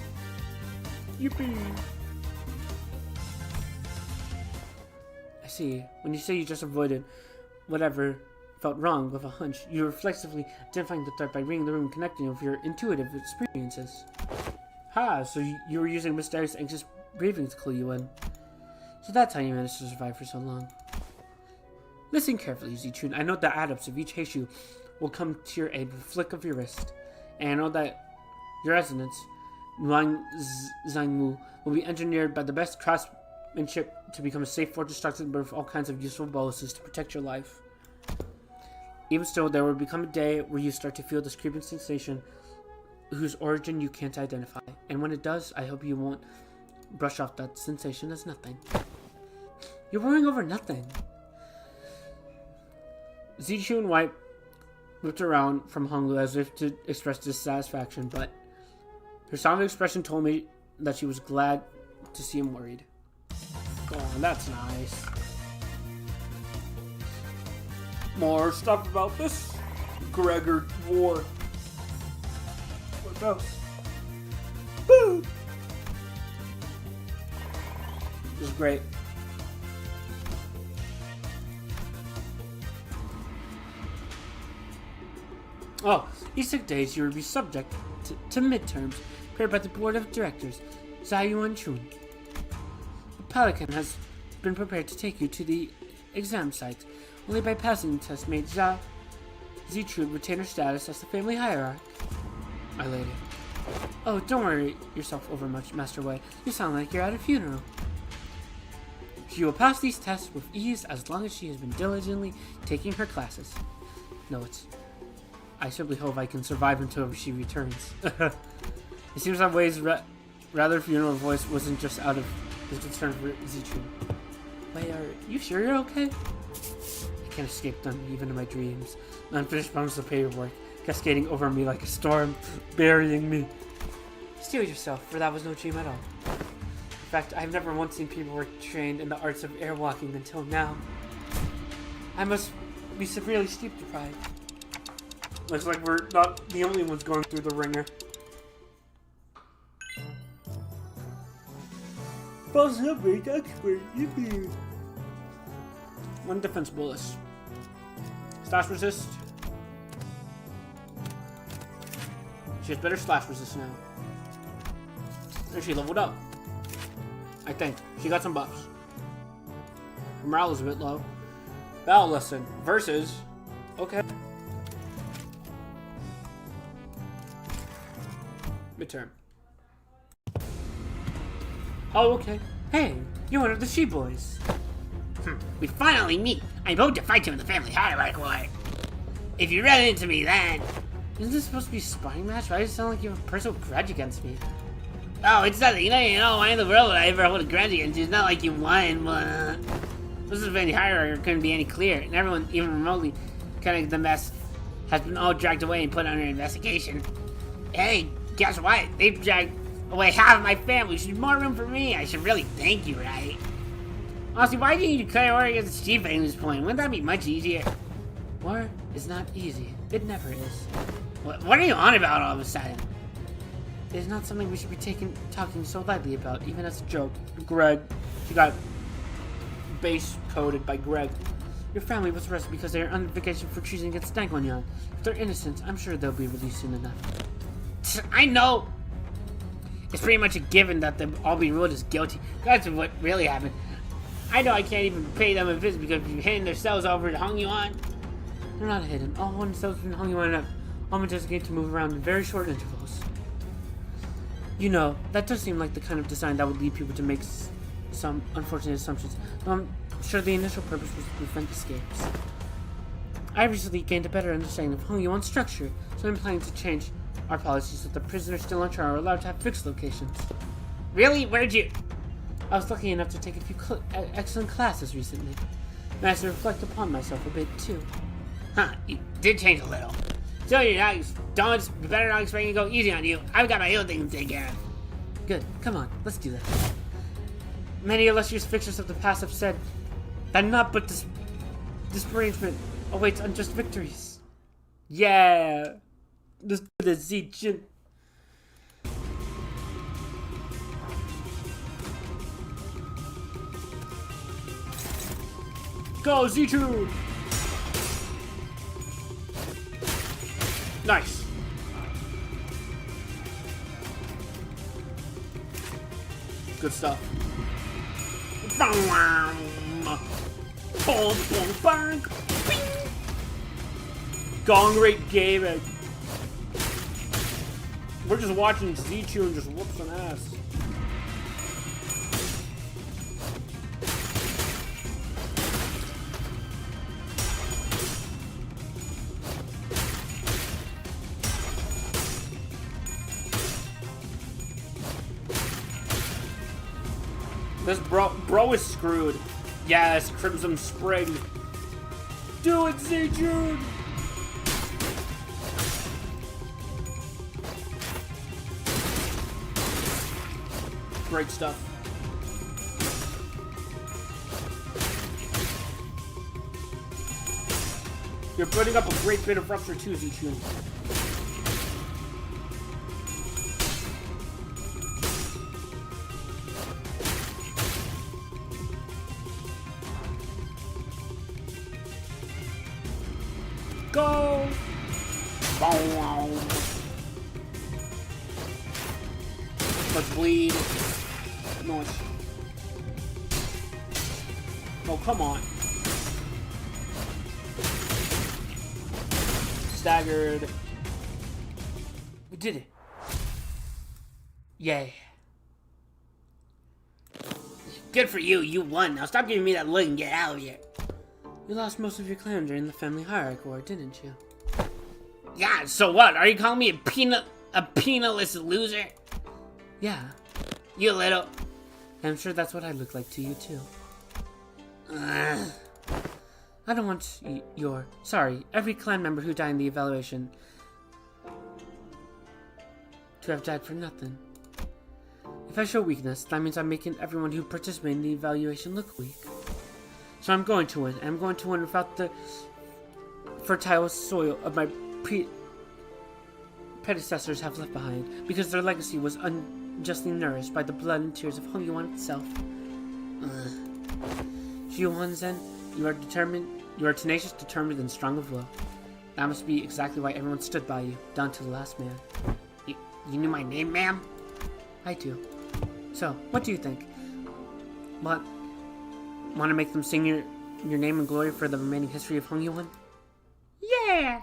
Yippee! I see. When you say you just avoided whatever felt wrong with a hunch, you're reflexively identifying the threat by reading the room and connecting it with your intuitive experiences. So you were using mysterious anxious breathing to clue you in. So that's how you managed to survive for so long. Listen carefully, Xichun. I know the adepts of each Heishu will come to your aid with a flick of your wrist. And I know that your residence, Nuang Zhangmu, will be engineered by the best craftsmanship to become a safe fortress structured with all kinds of useful bonuses to protect your life. Even still, there will become a day where you start to feel this creeping sensation whose origin you can't identify. And when it does, I hope you won't brush off that sensation as nothing. You're worrying over nothing. Xichun whipped around from Honglu as if to express dissatisfaction, but her solemn expression told me that she was glad to see him worried. Oh, that's nice. More stuff about this Gregor war. What else? Woo! This is great. Oh, these sick days you will be subject to midterms prepared by the board of directors, Xichun. The Pelican has been prepared to take you to the exam site. Only by passing the test made Xichun retain her status as the family hierarch. My lady. Oh, don't worry yourself over much, Master Wei. You sound like you're at a funeral. She will pass these tests with ease as long as she has been diligently taking her classes. Notes. I simply hope I can survive until she returns. It seems that Wei's rather funeral voice wasn't just out of his concern for Xichun. Wei, are you sure you're okay? I can't escape them, even in my dreams. The unfinished bundles of paperwork, cascading over me like a storm, burying me. Steel yourself, for that was no dream at all. In fact, I've never once seen paperwork trained in the arts of airwalking until now. I must be severely sleep deprived. Looks like we're not the only ones going through the ringer. Faust Helping Expert, yippee! One defense bonus. Slash resist. She has better slash resist now. And she leveled up. I think. She got some buffs. Her morale is a bit low. Battle lesson versus. Okay. Midterm. Oh, okay. Hey, you're one of the she boys. We finally meet. I'm about to fight you in the Family Hierarch War. If you run into me, then... Isn't this supposed to be a sparring match? Why does it sound like you have a personal grudge against me? Oh, it's nothing. You know, why in the world would I ever hold a grudge against you? It's not like you won, but... This is Family Hierarch couldn't be any clearer. And everyone, even remotely, kind of the mess, has been all dragged away and put under investigation. Hey, guess what? They've dragged away half of my family. There's more room for me. I should really thank you, right? Honestly, why didn't you declare war against the chief at this point? Wouldn't that be much easier? War is not easy. It never is. What are you on about all of a sudden? It is not something we should be talking so lightly about, even as a joke. Greg. She got base coded by Greg. Your family was arrested because they are on vacation for treason against Dangwonyan. If they're innocent, I'm sure they'll be released soon enough. I know. It's pretty much a given that they'll all be ruled as guilty. That's what really happened. I know I can't even pay them a visit because you're handing their cells over to Hongyuan. They're not hidden. All one cells from Hongyuan have all been designated to move around in very short intervals. You know, that does seem like the kind of design that would lead people to make some unfortunate assumptions. Though I'm sure the initial purpose was to prevent escapes. I recently gained a better understanding of Hongyuan's structure, so I'm planning to change our policies so that the prisoners still on trial are allowed to have fixed locations. Really? Where'd you... I was lucky enough to take a few excellent classes recently. Managed to reflect upon myself a bit, too. Huh, you did change a little. So you're not... You better not expect me to go easy on you. I've got my own thing to take care of. Good. Come on, let's do that. Many illustrious fixtures of the past have said that not but disparagement awaits unjust victories. Yeah! Let's do the Xichun. Go, Xichun! Nice. Good stuff. Gong rate gaming. We're just watching Xichun just whoop some ass. This bro is screwed. Yes, Crimson Spring. Do it, Xichun! Great stuff. You're putting up a great bit of rupture too, Xichun. Go! Boom. Let's bleed. Nice. Oh, come on. Staggered. We did it. Yay. Good for you, you won. Now stop giving me that look and get out of here. You lost most of your clan during the Family Hierarch War, didn't you? Yeah, so what? Are you calling me a peanut-less loser? Yeah. You little... I'm sure that's what I look like to you, too. Ugh. I don't want your... Sorry, every clan member who died in the evaluation to have died for nothing. If I show weakness, that means I'm making everyone who participated in the evaluation look weak. So I'm going to win. I'm going to win without the fertile soil of my predecessors have left behind, because their legacy was unjustly nourished by the blood and tears of Hongyuan itself. Xichun, you are determined. You are tenacious, determined, and strong of will. That must be exactly why everyone stood by you, down to the last man. You knew my name, ma'am? I do. So, what do you think? Want to make them sing your name in glory for the remaining history of Hongyuan? Yeah!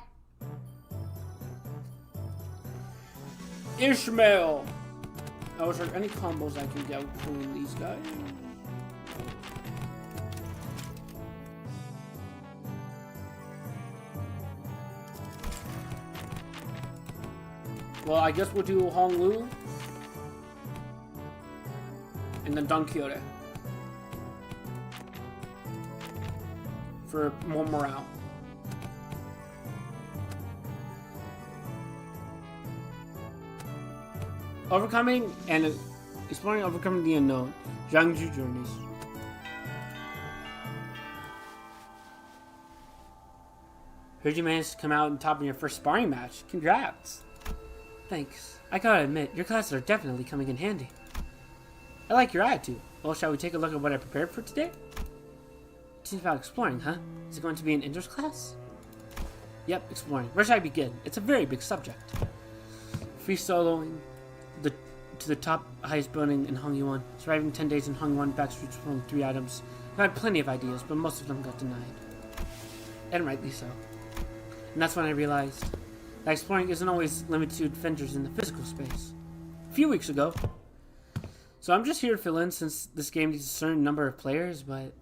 Ishmael! Oh, is there any combos I can get between these guys? Well, I guess we'll do Honglu. And then Don Quixote. For more morale. Overcoming and exploring overcoming the unknown. Jiangsu journeys. Heard you managed to come out on top in your first sparring match. Congrats. Thanks. I gotta admit, your classes are definitely coming in handy. I like your attitude. Well, shall we take a look at what I prepared for today? Seems about exploring, huh? Is it going to be an indoors class? Yep, exploring. Where should I begin? It's a very big subject. Free soloing to the top highest building in Hongyuan. Surviving 10 days in Hongyuan backstreets for only 3 items. I had plenty of ideas, but most of them got denied. And rightly so. And that's when I realized that exploring isn't always limited to adventures in the physical space. A few weeks ago. So I'm just here to fill in since this game needs a certain number of players, but...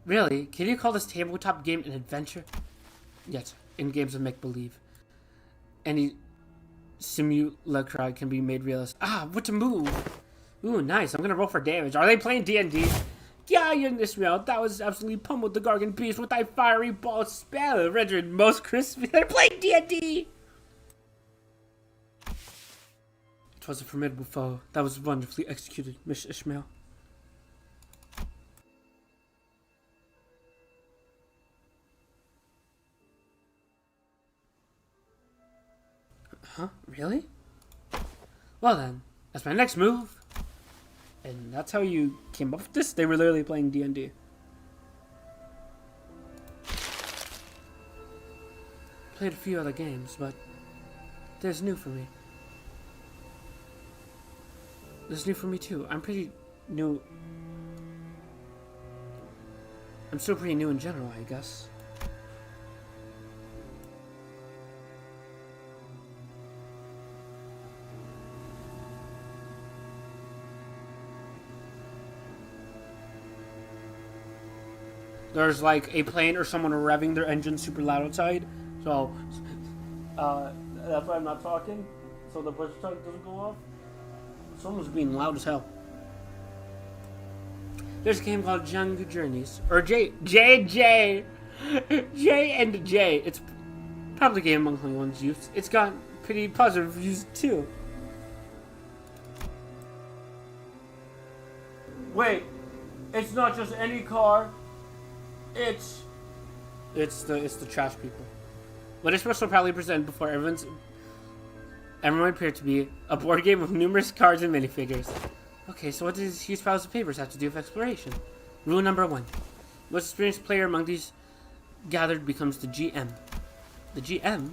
Really? Can you call this tabletop game an adventure? Yes, in games of make-believe. Any simulacra can be made realistic. Ah, what to move? Ooh, nice. I'm gonna roll for damage. Are they playing D&D? Yeah, you Ishmael. That was absolutely pummeled the Gargan beast with thy fiery ball spell, rendered most crispy. They're playing D&D! It was a formidable foe. That was wonderfully executed, Miss Ishmael. Huh? Really? Well then, that's my next move. And that's how you came up with this? They were literally playing D&D. Played a few other games, but this is new for me. This is new for me too. I'm pretty new. I'm still pretty new in general, I guess. There's like a plane or someone revving their engine super loud outside. So, that's why I'm not talking. So the push start doesn't go off. Someone's being loud as hell. There's a game called Jiangsu Journeys. Or J and J. It's probably a game among Hongyuan's youth. It's got pretty positive reviews too. Wait, it's not just any car. It's the trash people. But it's supposed to probably present before everyone appeared to be a board game with numerous cards and minifigures. Okay, so what does huge piles of papers have to do with exploration? Rule number 1. Most experienced player among these gathered becomes the GM. The GM?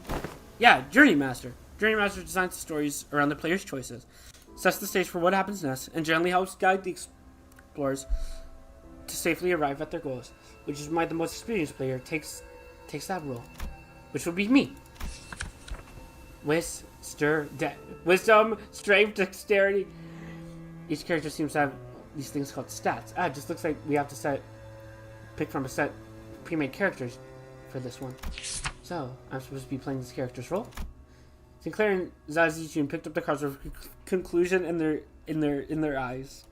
Yeah, Journey Master. Journey Master designs the stories around the player's choices, sets the stage for what happens next, and generally helps guide the explorers to safely arrive at their goals, which is why the most experienced player takes that role, which will be me. Wisdom, strength, dexterity. Each character seems to have these things called stats. It just looks like we have to pick from a set pre-made characters for this one. So, I'm supposed to be playing this character's role. Sinclair and Xichun picked up the cards with conclusion in their eyes.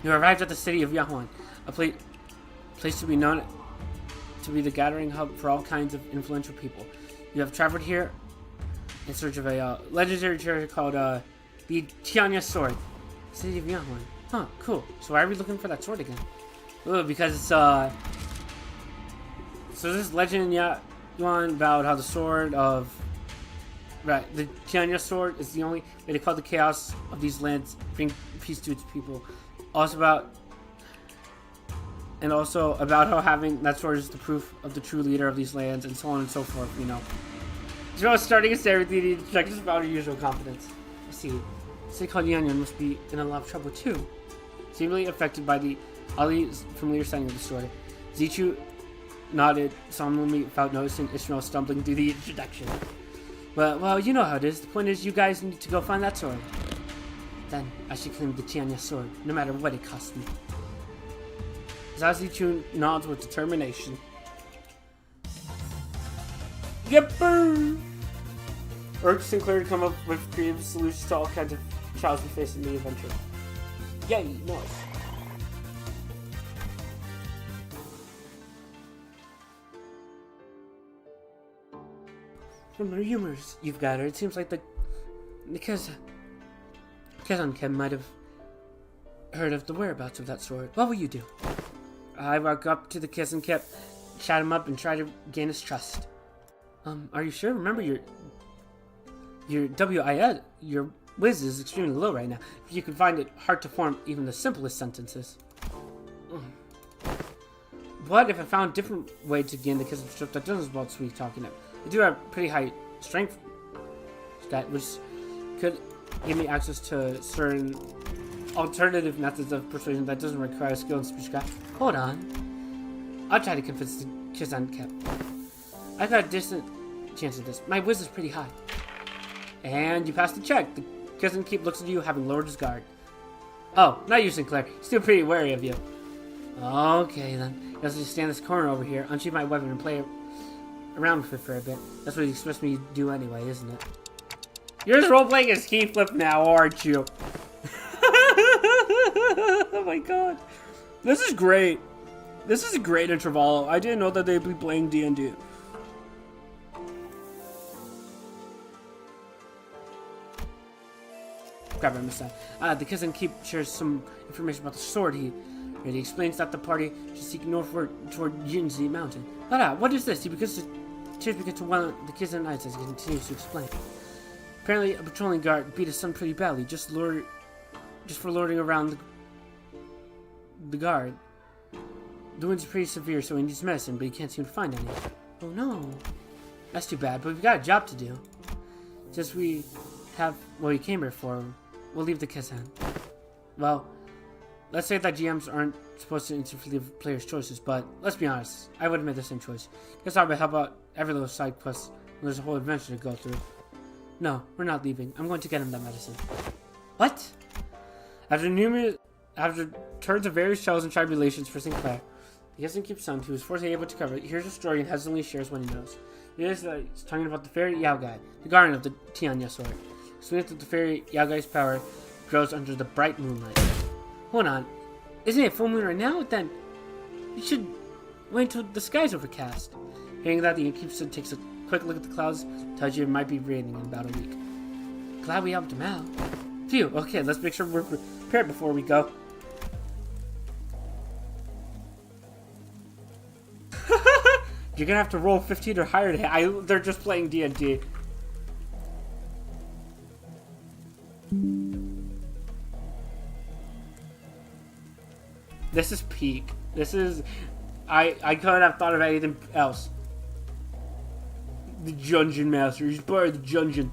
You arrived at the city of Yahuan, a place to be known to be the gathering hub for all kinds of influential people. You have traveled here in search of a legendary treasure called the Tianya Sword. City of Yahuan. Huh, cool. So why are we looking for that sword again? Oh, because it's so this legend in Yahuan about how the sword of the Tianya Sword is the only way to quell the chaos of these lands, bring peace to its people. Also about how having that sword is the proof of the true leader of these lands, and so on and so forth, you know. So starting a everything to check just about our usual confidence. I see. City called Yanyan must be in a lot of trouble too. Seemingly affected by the Ali's familiar sighting of the sword. Xichun nodded solemnly without noticing Ishmael stumbling through the introduction. Well, you know how it is. The point is you guys need to go find that sword. Then I should claim the Tianya sword, no matter what it costs me. Xichun nods with determination. Yepper! Urged Sinclair to come up with creative solutions to all kinds of trials we face in the adventure. Yay, nice. From the rumors you've gathered, it seems like the Xichun might have heard of the whereabouts of that sword. What will you do? I walk up to the Xichun, chat him up, and try to gain his trust. Are you sure? Remember your your whiz is extremely low right now. If you can find it hard to form even the simplest sentences. What if I found a different way to gain the Xichun trust that doesn't involve sweet talking? I do have pretty high strength stat, which could give me access to certain alternative methods of persuasion that doesn't require skill and speech. Hold on. I'll try to convince the Xichun. I got a decent chance of this. My whiz is pretty high. And you passed the check. The Xichun looks at you, having lowered his guard. Oh, not you, Sinclair. He's still pretty wary of you. Okay, then. I'll just stand in this corner over here, unsheath my weapon, and play around with it for a bit. That's what he expects me to do anyway, isn't it? You're just role-playing as Healthcliff now, aren't you? Oh my god. This is great. This is a great Intervallo. I didn't know that they'd be playing D&D. Grab him aside. The Xichun shares some information about the sword. He explains that the party should seek northward toward Yunzi Mountain. But what is this? He begins to one of the Xichun Knights as he continues to explain. Apparently, a patrolling guard beat his son pretty badly, just for lording around the guard. The wounds are pretty severe, so he needs medicine, but he can't seem to find any. Oh no. That's too bad, but we've got a job to do. Since we have what we came here for, we'll leave the Xichun. Well, let's say that GMs aren't supposed to interfere with players' choices, but let's be honest, I would have made the same choice. Guess I would help out every little side quest when there's a whole adventure to go through. No, we're not leaving. I'm going to get him that medicine. What? After turns of various trials and tribulations for Sinclair, the Xichun son, who was fortunately able to cover it, hears a story and hesitantly shares what he knows. He's talking about the fairy Yao Gai, the guardian of the Tianya sword. Explains that the fairy Yao Gai's power grows under the bright moonlight. Hold on. Isn't it full moon right now? Then you should wait until the sky's overcast. Hearing that, the innkeeper takes a quick look at the clouds, tells you it might be raining in about a week. Glad we helped him out. Phew, okay, let's make sure we're prepared before we go. You're gonna have to roll 15 or higher today. They're just playing D&D. This is peak. This is... I couldn't have thought of anything else. The Dungeon Master. He's part of the dungeon.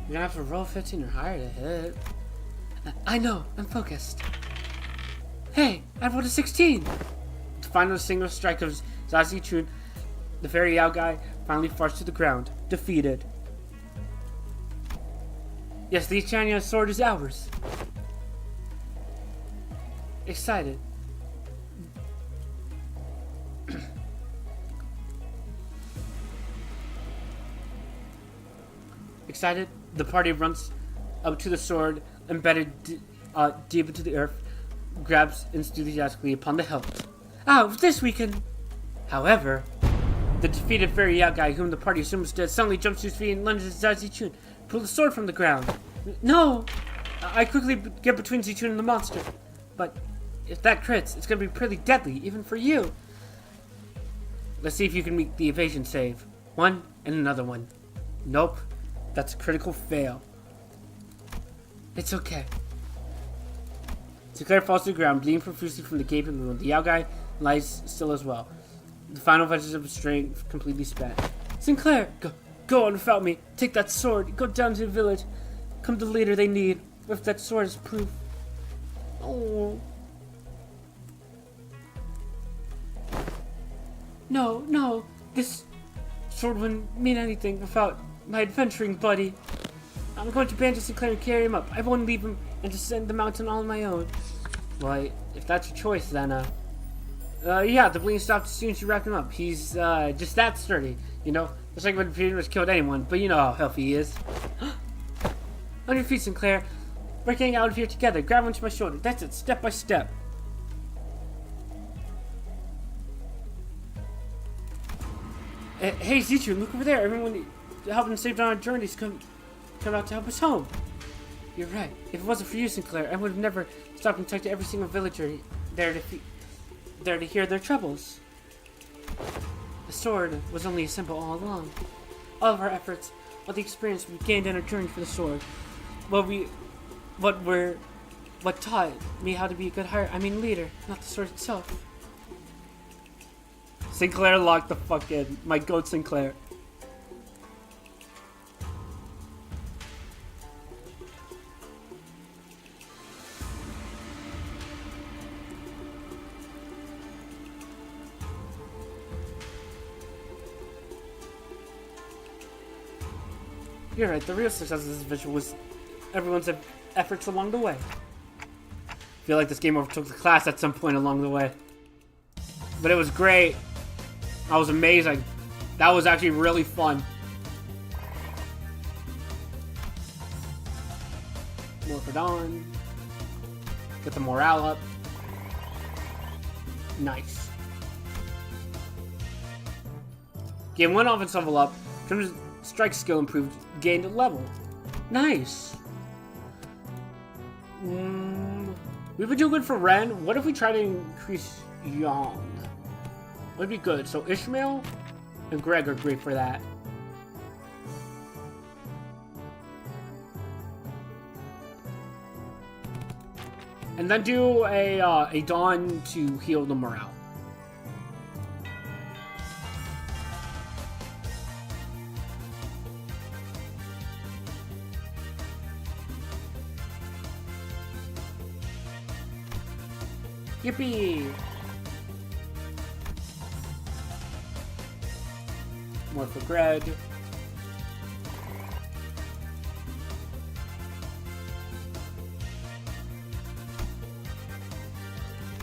You're gonna have to roll 15 or higher to hit. I know, I'm focused. Hey, I rolled a 16! The final single strike of Xichun, the fairy out guy, finally falls to the ground, defeated. Yes, the Xichun sword is ours. Excited. Excited, the party runs up to the sword, embedded deep into the earth, grabs enthusiastically upon the hilt. Oh, this we can... However, the defeated fairy out guy, whom the party assumes dead, suddenly jumps to his feet and lunges at Xichun, pull the sword from the ground. No! I quickly get between Xichun and the monster. But if that crits, it's gonna be pretty deadly, even for you. Let's see if you can make the evasion save. One and another one. Nope. That's a critical fail. It's okay. Sinclair falls to the ground, bleeding profusely from the gaping wound. The Yao guy lies still as well. The final vestige of his strength completely spent. Sinclair, go on without me. Take that sword. Go down to the village. Come to the leader they need. With that sword as proof. Oh. No. This sword wouldn't mean anything without my adventuring buddy. I'm going to bandage Sinclair and carry him up. I won't leave him and descend the mountain all on my own. Well, if that's your choice, then, yeah, the bleeding stopped as soon as you wrapped him up. He's, just that sturdy, you know? Just like when Peter has killed anyone, but you know how healthy he is. On your feet, Sinclair. We're getting out of here together. Grab onto my shoulder. That's it, step by step. Hey, Xichun, look over there. Everyone helping saved on our journeys come out to help us home. You're right. If it wasn't for you, Sinclair, I would have never stopped and talked to every single villager there to hear their troubles. The sword was only a symbol all along. All of our efforts, all the experience we gained in our journey for the sword, what taught me how to be a good leader, not the sword itself. Sinclair locked the fuck in. My goat Sinclair. You're right, the real success of this adventure was everyone's efforts along the way. I feel like this game overtook the class at some point along the way. But it was great. That was amazing. That was actually really fun. More for Dawn. Get the morale up. Nice. Gain one offense level up. Strike skill improved. Gained a level. Nice. We've been doing good for Ren. What if we try to increase Yang? Would be good. So Ishmael and Gregor are great for that. And then do a Dawn to heal the morale. Yippee! More for Greg.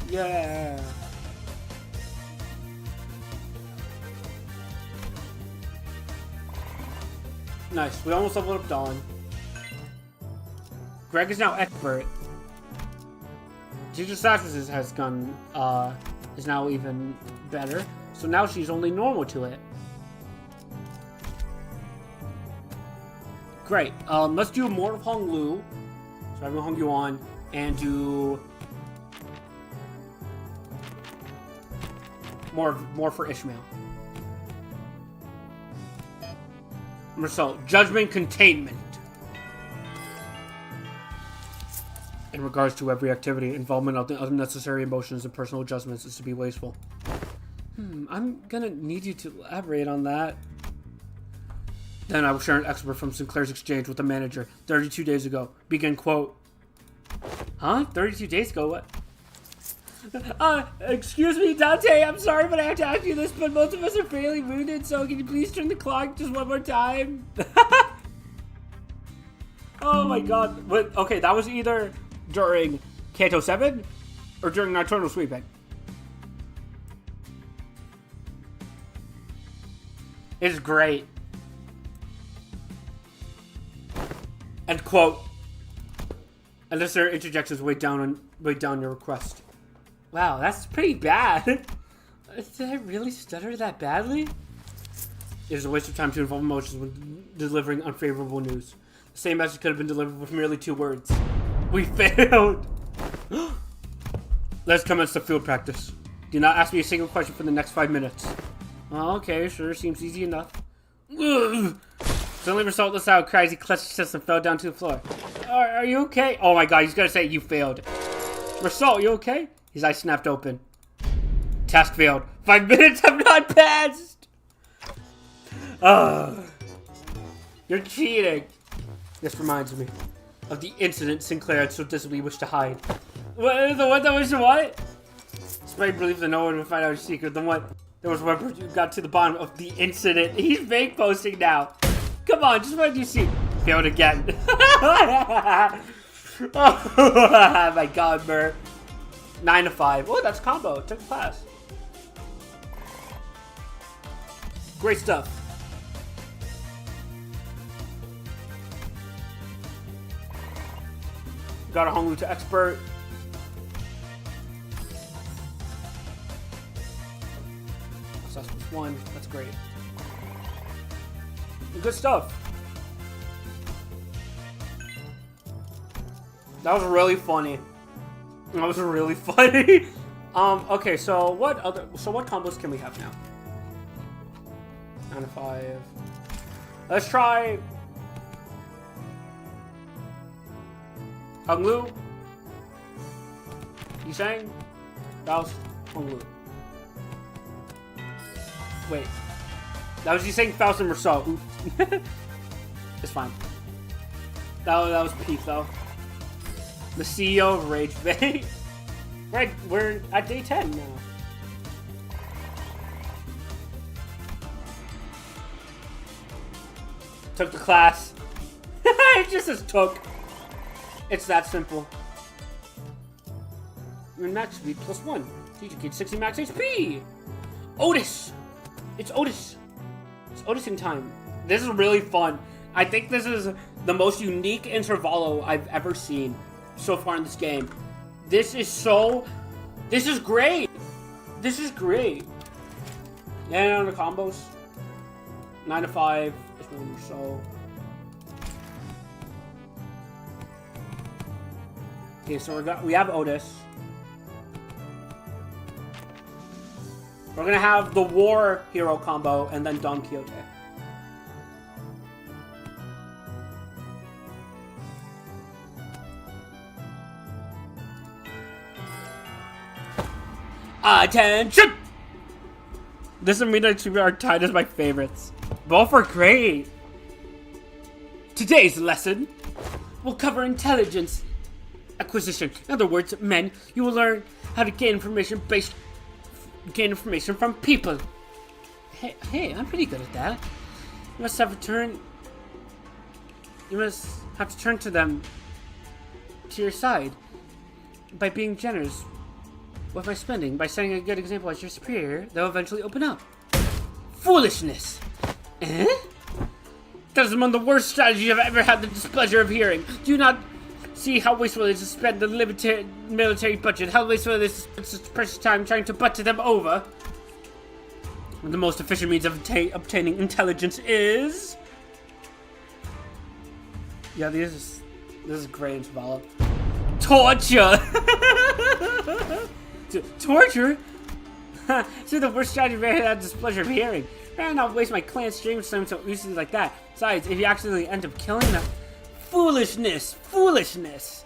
Yeah! Nice. We almost leveled up Dawn. Greg is now expert. Teacher Satrus has gone, is now even better. So now she's only normal to it. Great. Let's do more of Hong Lu. So I'm gonna Hong Yuan and do more for Ishmael. Meursault, judgment containment. In regards to every activity, involvement of the unnecessary emotions and personal adjustments is to be wasteful. I'm gonna need you to elaborate on that. Then I will share an expert from Sinclair's exchange with the manager 32 days ago. Begin quote. Huh? 32 days ago? What? Excuse me, Dante, I'm sorry, but I have to ask you this, but most of us are fairly wounded, so can you please turn the clock just one more time? Oh my god. But, okay, that was either during Canto 7 or during Nocturnal Sweeping. It's great. End quote. Unless there are interjections way down your request. Wow, that's pretty bad. Did I really stutter that badly? It is a waste of time to involve emotions when delivering unfavorable news. The same message could have been delivered with merely 2 words. We failed! Let's commence the field practice. Do not ask me a single question for the next 5 minutes. Oh, okay, sure, seems easy enough. Ugh. Suddenly Meursault let out cries. He clutched his chest and fell down to the floor. Are you okay? Oh my god, he's gonna say you failed. Meursault, you okay? His eyes snapped open. Task failed. 5 minutes have not passed! You're cheating. This reminds me of the incident Sinclair had so desperately wished to hide. What? The one that was what? Despite belief that no one would find out his secret, then what? There was one person who got to the bottom of the incident. He's fake posting now. Come on, just what did you see? Failed again. Oh my god, Mer. 9 to 5. Oh, that's combo. Took class. Great stuff. Got a Honglu to expert. Success plus 1. That's great. Good stuff. That was really funny. That was really funny. Okay, so what combos can we have now? 9 to 5. Let's try Honglu. You saying? Faust, Honglu. Wait. That was you saying Faust and Meursault. It's fine. That was peak though. The CEO of Rage Bay. Right, we're at day 10 now. Took the class. It just says took. It's that simple. Your max speed plus 1. Teacher gains 60 max HP. Outis. It's Outis. It's Outising time. This is really fun. I think this is the most unique Intervallo I've ever seen so far in this game. This is great. This is great. And on the combos. 9 to 5. Ishmael and Meursault. Okay, so we have Outis. We're gonna have the War Hero combo and then Don Quixote. Attention! This and Mina are tied as my favorites. Both are great. Today's lesson will cover intelligence acquisition. In other words, men, you will learn how to gain information from people. Hey, I'm pretty good at that. You must have to turn to them to your side by being generous with my spending. By setting a good example as your superior, they'll eventually open up. Foolishness! Eh? That is among the worst strategies I've ever had the displeasure of hearing. Do you not see how wasteful it is to spend the limited military budget? How wasteful it is to spend such precious time trying to butter them over? The most efficient means of obtaining intelligence is... Yeah, this is great, Intervallo. Torture! Torture? So the worst strategy I've ever had the displeasure of hearing. Better not waste my clan stream some so useless like that. Besides, if you actually end up killing them, foolishness, foolishness.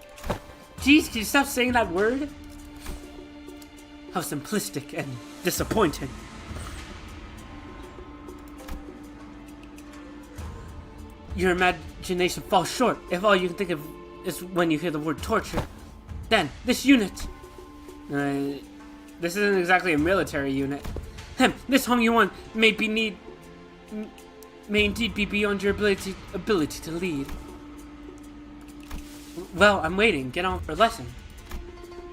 Jeez, can you stop saying that word? How simplistic and disappointing. Your imagination falls short if all you can think of is when you hear the word torture. Then, this unit. This isn't exactly a military unit. This home you want may indeed be beyond your ability to lead. Well, I'm waiting. Get on for a lesson.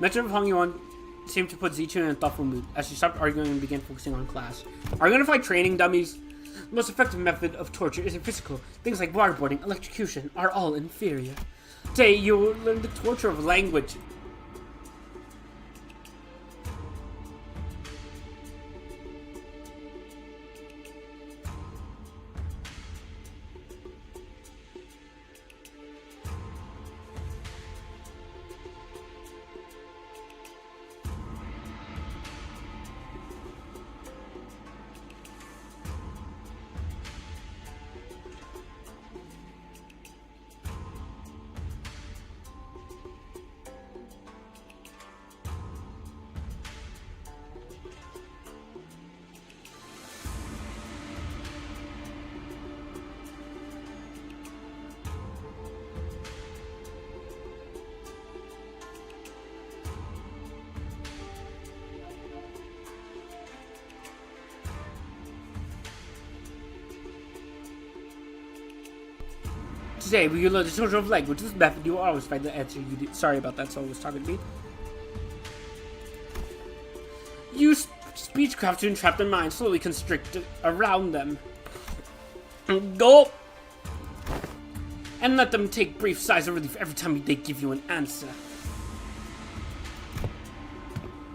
Metro of Hong Yuan seemed to put Xichun in a thoughtful mood as she stopped arguing and began focusing on class. Are you gonna fight training dummies? The most effective method of torture isn't physical. Things like waterboarding, electrocution are all inferior. Today, you will learn the torture of language. Today, we learn the torture of language. This method, you will always find the answer you need. Sorry about that, someone was talking to me. Use speechcraft to entrap their minds, slowly constrict around them. Go! And let them take brief sighs of relief every time they give you an answer.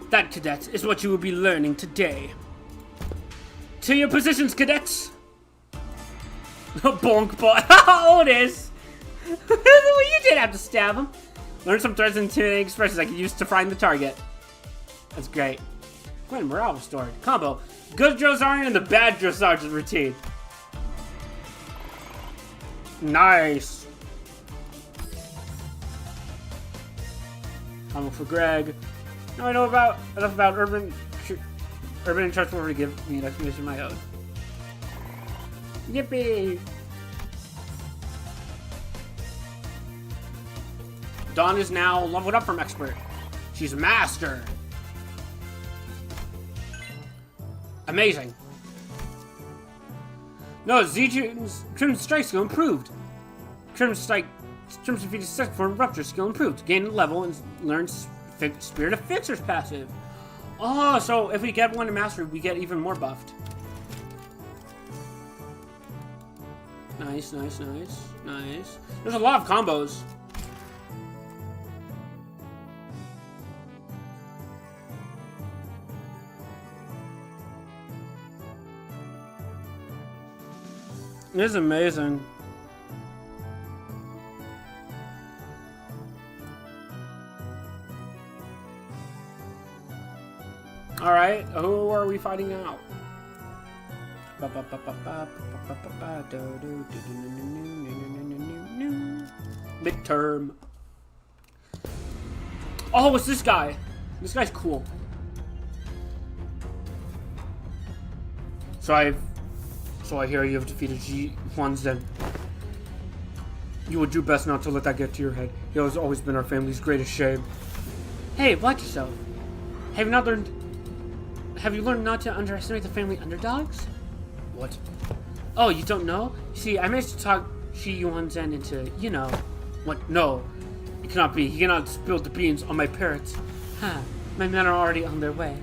That, cadets, is what you will be learning today. To your positions, cadets! Bonk bot. Outis! Well, you did have to stab him. Learn some threats and intimidating expressions I can use to find the target. That's great. Quite morale restored. Combo. Good drill sergeant and the bad drill sergeant routine. Nice. Combo for Greg. Now I know enough about urban and transport to give me an explanation of my own. Yippee! Dawn is now leveled up from expert. She's a master. Amazing. No, Xichun's Crimson Strike skill improved. Crimson defeated second form Rupture skill improved. Gain a level and learn Spirit of Fixer's passive. Oh, so if we get one to mastery, we get even more buffed. Nice, nice, nice, nice. There's a lot of combos. This is amazing. Alright, who are we fighting now? Midterm. Oh, it's this guy. This guy's cool. So I hear you have defeated Xichun Zen. You would do best not to let that get to your head. He has always been our family's greatest shame. Hey, watch yourself. Have you learned not to underestimate the family underdogs? What? Oh, you don't know? See, I managed to talk Xichun Zen into, you know. What? No. It cannot be. He cannot spill the beans on my parents. Huh. My men are already on their way.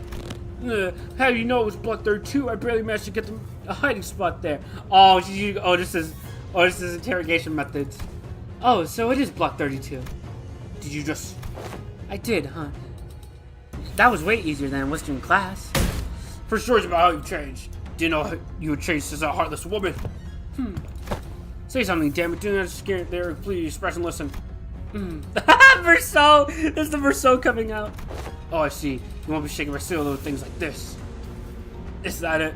How do you know it was Block 32? I barely managed to get them a hiding spot there. Oh, this is interrogation methods. Oh, so it is Block 32. Did you just... I did, huh? That was way easier than it was in class. For stories about how you changed. Didn't know you would change as a heartless woman. Say something, damn it. Do not scare there. Please express and listen. Meursault! There's the Meursault coming out. Oh, I see. You won't be shaken by silly little things like this. Is that it?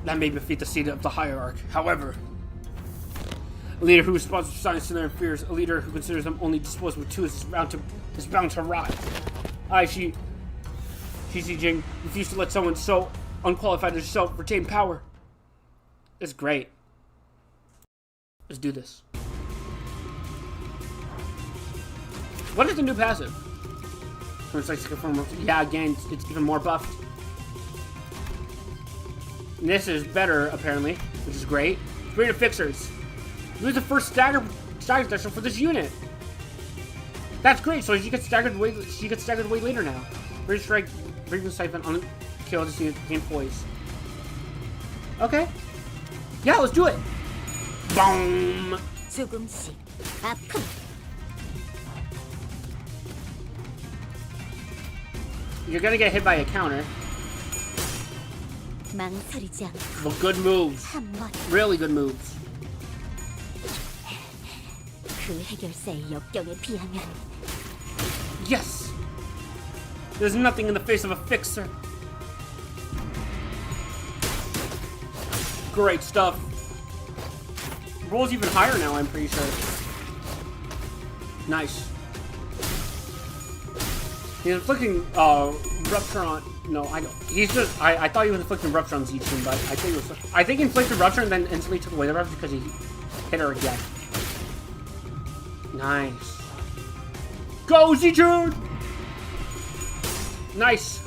That may defeat the seat of the Hierarch. However, a leader who responds to science to their fears, a leader who considers them only disposable tools is bound to rot. Xichun refused to let someone so unqualified as yourself retain power. It's great. Let's do this. What is the new passive? Yeah, again, it's even more buffed. And this is better, apparently, which is great. Spirit of Fixers. This is the first stagger session for this unit. That's great. So she gets staggered way later now. British strike, breathing siphon on kill this unit, gain poise. Okay. Yeah, let's do it. Boom. 조금씩 아픔. You're gonna get hit by a counter. 망설이지 않고 But good moves. 한번 Really good moves. 그 해결사의 역경에 비하면 Yes. There's nothing in the face of a fixer. Great stuff. Roll's even higher now, I'm pretty sure. Nice. He's inflicting rupture on. No, I don't. He's just. I thought he was inflicting rupture on Xichun, but I think he inflicted rupture and then instantly took away the rupture because he hit her again. Nice. Go, Xichun! Nice.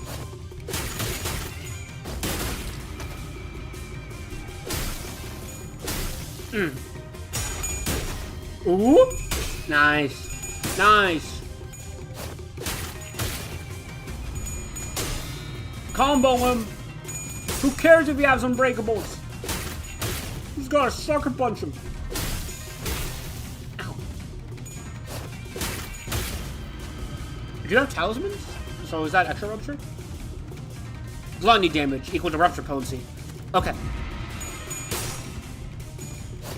Ooh. Nice. Nice. Combo him. Who cares if he has unbreakables? He's got to sucker punch him. Ow. Do you have talismans? So is that extra rupture? Gluttony damage equal to rupture potency. Okay.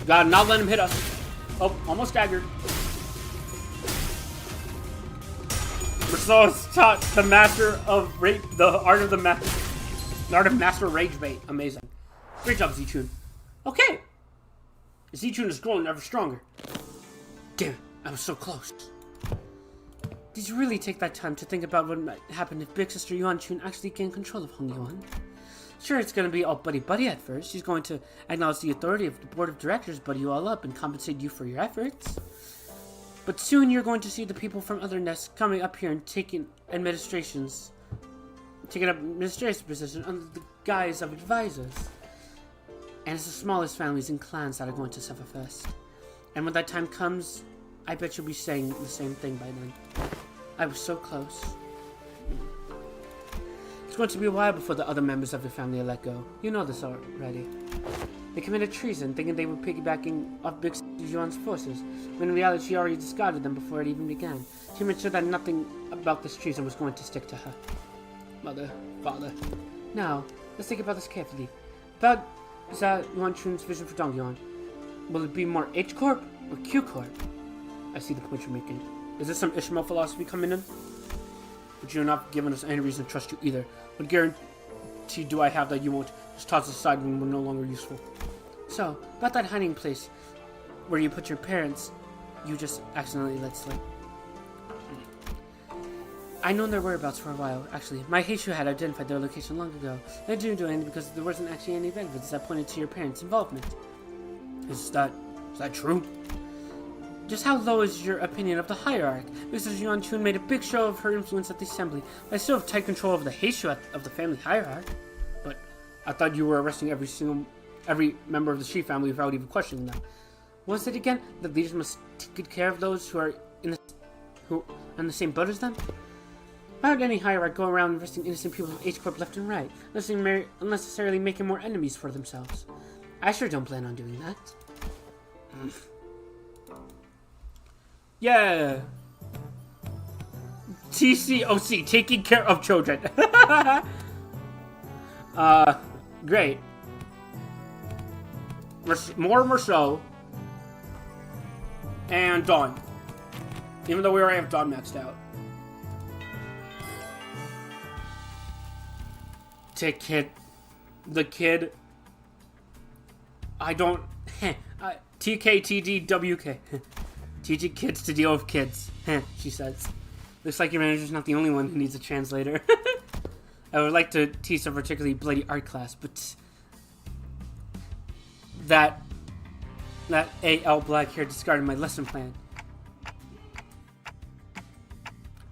Gotta not let him hit us. Oh, almost staggered. Meursault is taught the master of the art of master rage bait. Amazing. Great job, Xichun. Okay. Xichun is growing ever stronger. Damn it, I was so close. Did you really take that time to think about what might happen if Big Sister Yuan-chun actually gained control of Hong Yuan? Sure, it's going to be all buddy-buddy at first. She's going to acknowledge the authority of the board of directors, buddy you all up, and compensate you for your efforts. But soon you're going to see the people from other nests coming up here and taking up administration positions under the guise of advisors. And it's the smallest families and clans that are going to suffer first. And when that time comes, I bet you'll be saying the same thing by then. I was so close. It's going to be a while before the other members of your family are let go. You know this already. They committed treason, thinking they were piggybacking off Big Yuan's forces, when in reality she already discarded them before it even began. She made sure that nothing about this treason was going to stick to her. Mother, father. Now, let's think about this carefully. About Yuan-chun's vision for Dongyuan. Will it be more H-Corp or Q-Corp? I see the point you're making. Is this some Ishmael philosophy coming in? But you're not giving us any reason to trust you either. What guarantee do I have that you won't just toss us aside when we're no longer useful? So, about that hiding place where you put your parents, you just accidentally let slip. I known their whereabouts for a while, actually. My Heishu had identified their location long ago. I didn't do anything because there wasn't actually any evidence that pointed to your parents' involvement. Is that true? Just how low is your opinion of the Hierarch? Mrs. Yuan-chun made a big show of her influence at the assembly. I still have tight control of the Heishu of the Family Hierarch. But I thought you were arresting every member of the Shi family without even questioning them. What was it again? The leaders must take good care of those who are in the same boat as them? Why would any Hierarch go around arresting innocent people of H-Corp left and right, unnecessarily making more enemies for themselves? I sure don't plan on doing that. Yeah. TCOC, taking care of children. Great. More Meursault. And Dawn. Even though we already have Dawn maxed out. The kid I don't... TKTDWK. Teaching kids to deal with kids, she says. Looks like your manager's not the only one who needs a translator. I would like to teach a particularly bloody art class, but... That A.L. Black hair discarded my lesson plan.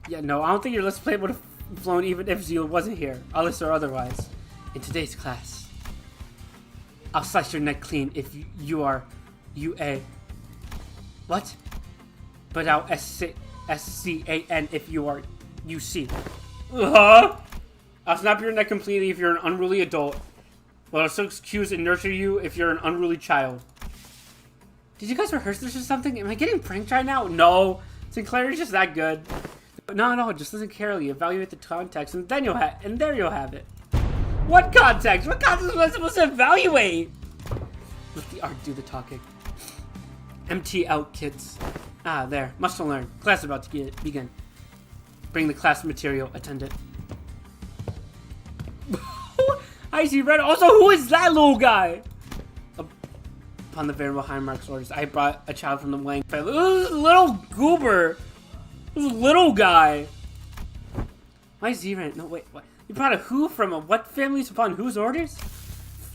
Yeah, no, I don't think your lesson plan would have flown even if Zeal wasn't here, honest or otherwise. In today's class, I'll slice your neck clean if you are UA. What? But I'll SCAN if you are UC. I'll snap your neck completely if you're an unruly adult, but I'll still excuse and nurture you if you're an unruly child. Did you guys rehearse this or something? Am I getting pranked right now? No. Sinclair is just that good. No, just listen carefully. Evaluate the context, and then there you'll have it. What context? What context am I supposed to evaluate? Let the art do the talking. MT out, kids. Ah, there. Must learn. Class is about to begin. Bring the class material, attendant. I see red. Also, who is that little guy? Upon the Venerable Hierarch's orders, I brought a child from the Wang family. This little goober. This little guy. Why Z-Rant? No, wait, what? You brought a who from a what families upon whose orders?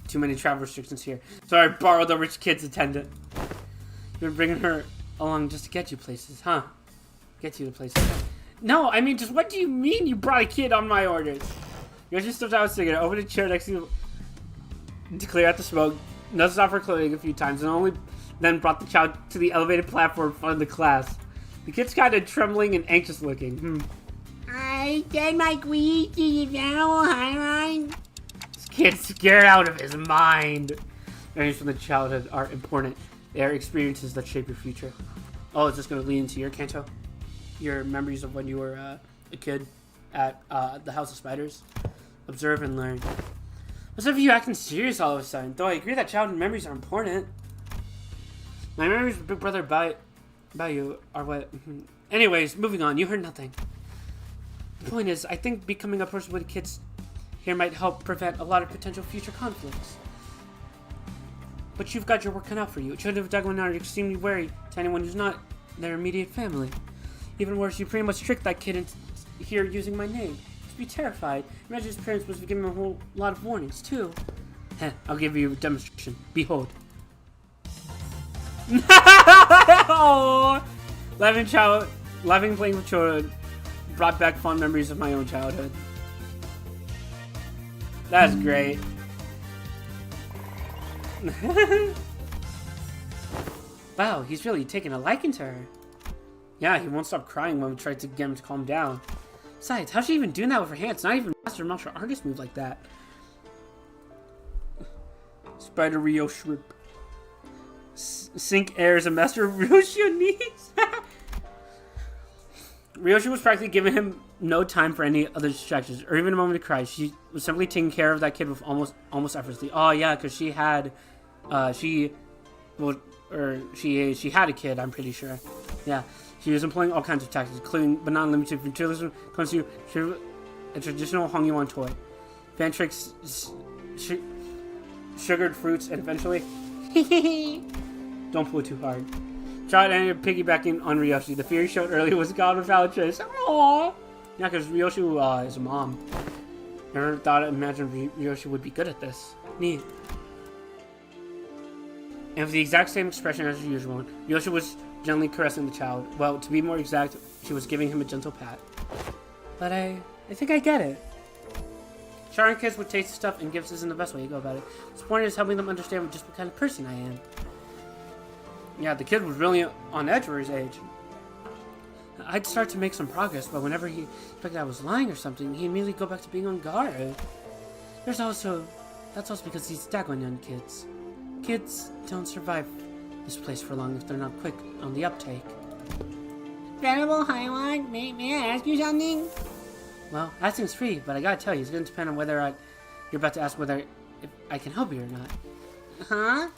Too many travel restrictions here. So I borrowed the rich kid's attendant. You're bringing her along just to get you places, huh? Get you to places. No, I mean, just what do you mean you brought a kid on my orders? You just stepped out a cigarette, opened a chair next to you to clear out the smoke, nuzzled off her clothing a few times, and only then brought the child to the elevated platform in front of the class. The kid's kind of trembling and anxious looking. I said my queen to the Family Hierarch. This kid's scared out of his mind. Memories from the childhood are important. They are experiences that shape your future. Oh, is this going to lead into your Canto? Your memories of when you were a kid at the House of Spiders? Observe and learn. What's up with you acting serious all of a sudden? Though I agree that childhood memories are important. My memories of Big Brother about you are what... Anyways, moving on. You heard nothing. The point is, I think becoming a person with kids here might help prevent a lot of potential future conflicts. But you've got your work cut out for you. Children of Dagwan are extremely wary to anyone who's not their immediate family. Even worse, you pretty much tricked that kid into here using my name. He'd be terrified. Imagine his parents must have given him a whole lot of warnings, too. I'll give you a demonstration. Behold. Loving playing with children brought back fond memories of my own childhood. That's great. Wow, he's really taking a liking to her. Yeah, he won't stop crying when we try to get him to calm down. Besides, how's she even doing that with her hands? Not even master martial artist move like that. Spider Ryoshu. Sinclair is a master of Ryoshu needs. Ryoshu was practically giving him no time for any other distractions or even a moment to cry. She was simply taking care of that kid with almost effortlessly. Oh yeah, because she had, she had a kid. I'm pretty sure. Yeah, she was employing all kinds of tactics, including but not limited to fertility, constitute a traditional Hongyuan toy, fan tricks, sugared fruits, and eventually. Don't pull it too hard. Child ended up piggybacking on Ryoshu. The fear he showed earlier was gone without a trace. Aww. Yeah, because Ryoshu is a mom. Never thought imagined Ryoshu would be good at this. Neat. And with the exact same expression as usual, Ryoshu was gently caressing the child. Well, to be more exact, she was giving him a gentle pat. But I think I get it. Showering kids with tasty stuff and gifts isn't the best way to go about it. What's important is helping them understand just what kind of person I am. Yeah, the kid was really on edge for his age. I'd start to make some progress, but whenever he expected I was lying or something, he'd immediately go back to being on guard. That's also because these Dagwanyan kids. Kids don't survive this place for long if they're not quick on the uptake. Venerable Hierarch, may I ask you something? Well, asking is free, but I gotta tell you, it's gonna depend on whether you're about to ask if I can help you or not. Huh?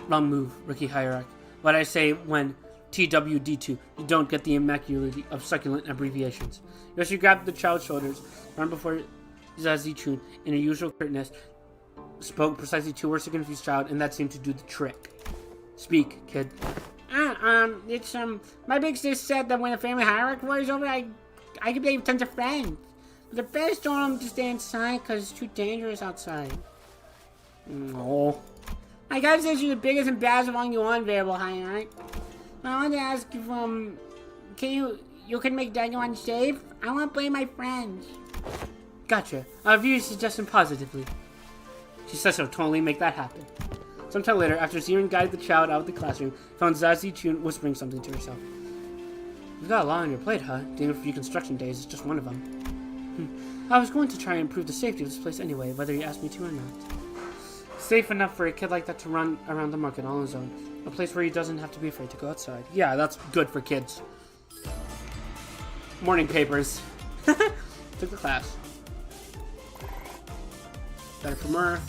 Wrong move, Rookie Hierarch. What I say when TWD2, you don't get the immacularity of succulent abbreviations. Yoshi grabbed the child's shoulders, run before Xichun in her usual curtness, spoke precisely 2 words to confuse child, and that seemed to do the trick. Speak, kid. It's, my big sis said that when the family hierarch war is over, I could make tons of friends. But the bears told them to stay inside because it's too dangerous outside. No. My guy says you're the biggest and baddest among you on variable hierarch. I wanted to ask if, you can make Dagon safe? I want to play my friends. Gotcha. I'll view your suggestion positively. She says she'll totally make that happen. Sometime later, after Xichun guided the child out of the classroom, found Xichun whispering something to herself. You've got a lot on your plate, huh? Dealing with reconstruction days is just one of them. I was going to try and improve the safety of this place anyway, whether you asked me to or not. Safe enough for a kid like that to run around the market all on his own. A place where he doesn't have to be afraid to go outside. Yeah, that's good for kids. Morning papers. Took the class. Better for Mur.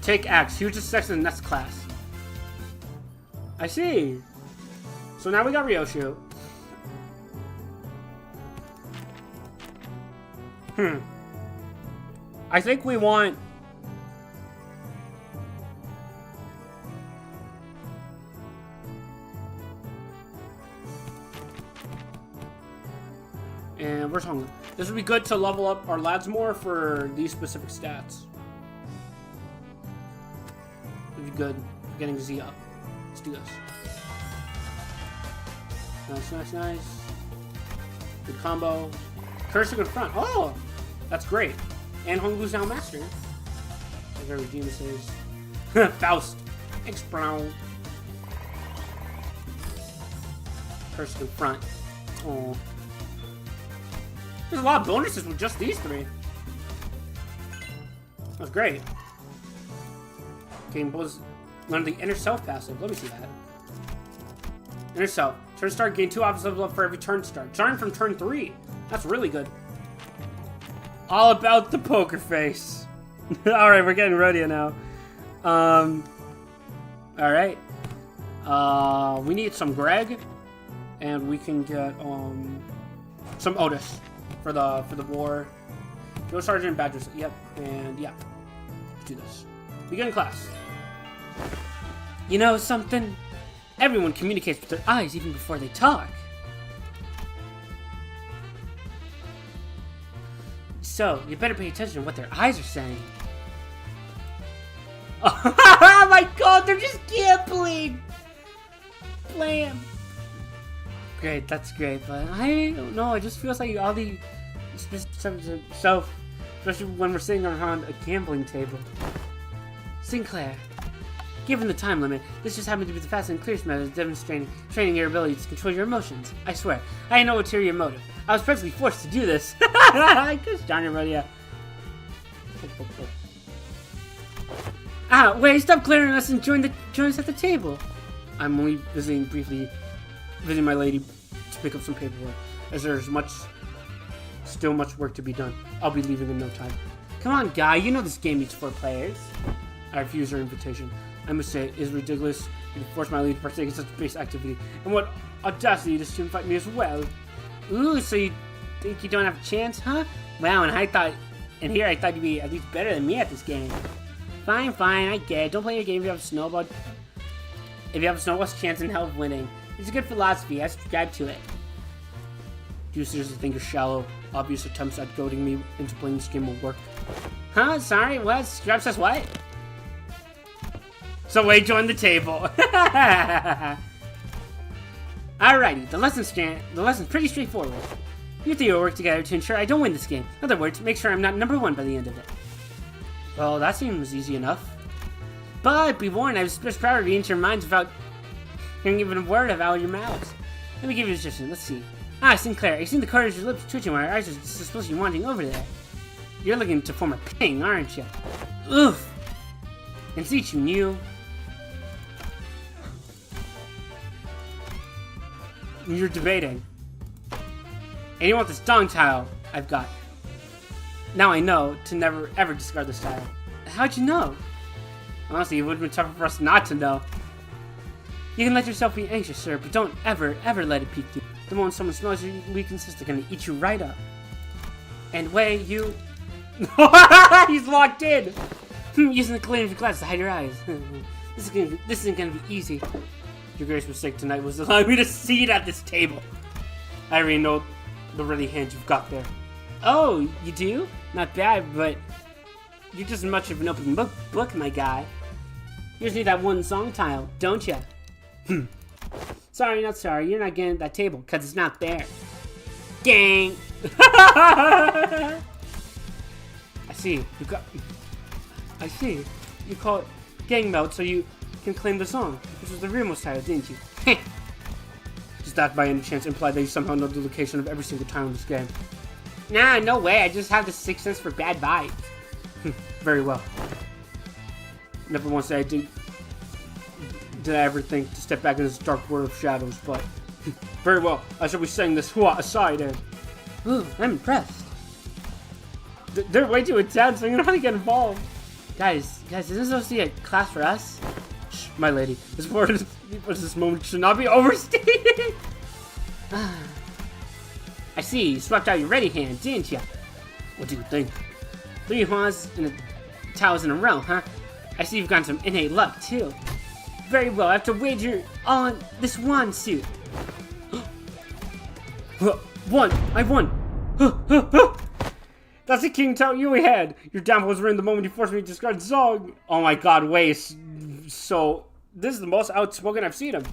Take Axe. Hugest sex in the next class. I see. So now we got Ryoshu. I think we want... And we're talking. This would be good to level up our lads more for these specific stats. It'd be good for getting Z up. Let's do this. Nice, nice, nice. Good combo. Curse to confront. Oh! That's great. And Hongbu's now master. I gotta redeem this. Faust. Thanks, bro. Curse to confront. Oh. There's a lot of bonuses with just these 3. That's great. Okay, learn the inner self passive. Let me see that. Inner self. Turn start, gain 2 office level up for every turn start. Starting from turn 3. That's really good. All about the poker face. Alright, we're getting Rodion now. Alright. We need some Greg. And we can get some Outis for the war. Go Sergeant Badgers. Yep. And yeah. Let's do this. Begin class. You know something? Everyone communicates with their eyes even before they talk. So, you better pay attention to what their eyes are saying. Oh my god, they're just gambling! Blam! Great, that's great, but I don't know, it just feels like all the so, especially when we're sitting around a gambling table. Sinclair. Given the time limit, this just happened to be the fastest and clearest method of training your ability to control your emotions. I swear, I had no ulterior motive. I was presently forced to do this. Gosh darn it, Rodion. Wait, stop glaring at us and join us at the table. I'm only briefly visiting my lady to pick up some paperwork, as there's still much work to be done. I'll be leaving in no time. Come on, guy, you know this game needs 4 players. I refuse her invitation. I must say, it is ridiculous to force my lady to partake in such base activity. And what audacity to invite me as well. Ooh, so you think you don't have a chance, huh? Wow, and I thought you'd be at least better than me at this game. Fine, I get it. Don't play your game if you have a snowball. If you have a snowball's chance in hell of winning. It's a good philosophy. I subscribe to it. Do you seriously think your shallow, obvious attempts at goading me into playing this game will work? Huh? Sorry, what? Scrap says what? So wait, join the table. Alrighty, the lesson's pretty straightforward. You three will work together to ensure I don't win this game. In other words, make sure I'm not number 1 by the end of it. Well, that seems easy enough. But be warned, I was just proud to read into your minds without hearing even a word out of your mouths. Let me give you a suggestion. Let's see. Sinclair, I've seen the corners of your lips twitching while your eyes are supposed to be wandering over there. You're looking to form a ping, aren't you? Oof! And Xichun, you're debating. And you want this dong tile I've got. Now I know to never ever discard this tile. How'd you know? Honestly, it would have been tougher for us not to know. You can let yourself be anxious, sir, but don't ever let it peak you. The moment someone smells your weaknesses, they're gonna eat you right up. And Wei, you... He's locked in! Using the glare of your glasses to hide your eyes. This isn't gonna be easy. Your greatest mistake tonight was allowing me to seat at this table. I already know the ready hand you've got there. Oh, you do? Not bad, but you're just as much of an open book, my guy. You just need that one song tile, don't ya? Sorry, not sorry. You're not getting that table, because it's not there. Gang! I see. You call it gang mode so you can claim the song. This was the rearmost title, didn't you? Does that by any chance imply that you somehow know the location of every single tile in this game? Nah, no way. I just have the sixth sense for bad vibes. Very well. Never once did I ever think to step back in this dark world of shadows, but very well. I shall be setting this hua aside and... Ooh, I'm impressed. They're way too intense, so I'm gonna have to get involved. Guys, isn't this supposed to be a class for us? Shh, my lady. This moment should not be overstated. I see, you swept out your ready hand, didn't you? What do you think? 3 huas and tiles in a row, huh? I see you've gotten some innate luck, too. Very well, I have to wager on this wand suit. I won! That's the king tell you we had. Your downfall was ruined the moment you forced me to discard the song. Oh my god, wait. So, this is the most outspoken I've seen him.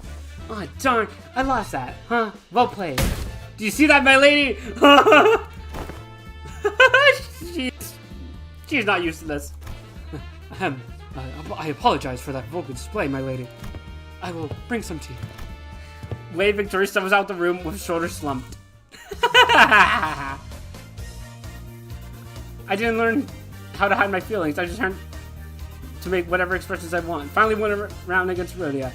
Oh, darn. I lost that, huh? Well played. Do you see that, my lady? She's not used to this. I apologize for that vocal display, my lady. I will bring some to you. Wei Victoria stumbles out the room with shoulders slumped. I didn't learn how to hide my feelings. I just learned to make whatever expressions I want. Finally went around against Rodion.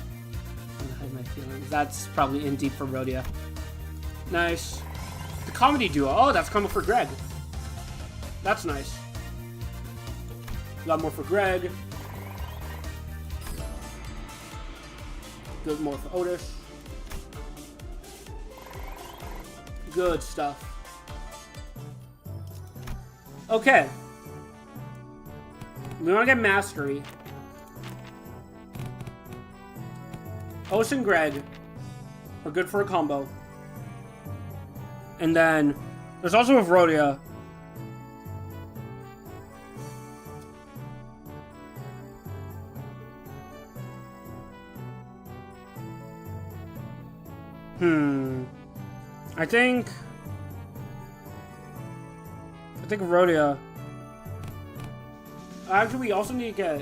Hide my feelings. That's probably in deep for Rodion. Nice. The comedy duo. Oh, that's coming for Greg. That's nice. A lot more for Greg. Good more for Outis. Good stuff. Okay. We want to get mastery. Outis and Greg are good for a combo. And then there's also with Rodion. I think Rodion. Actually, we also need to get.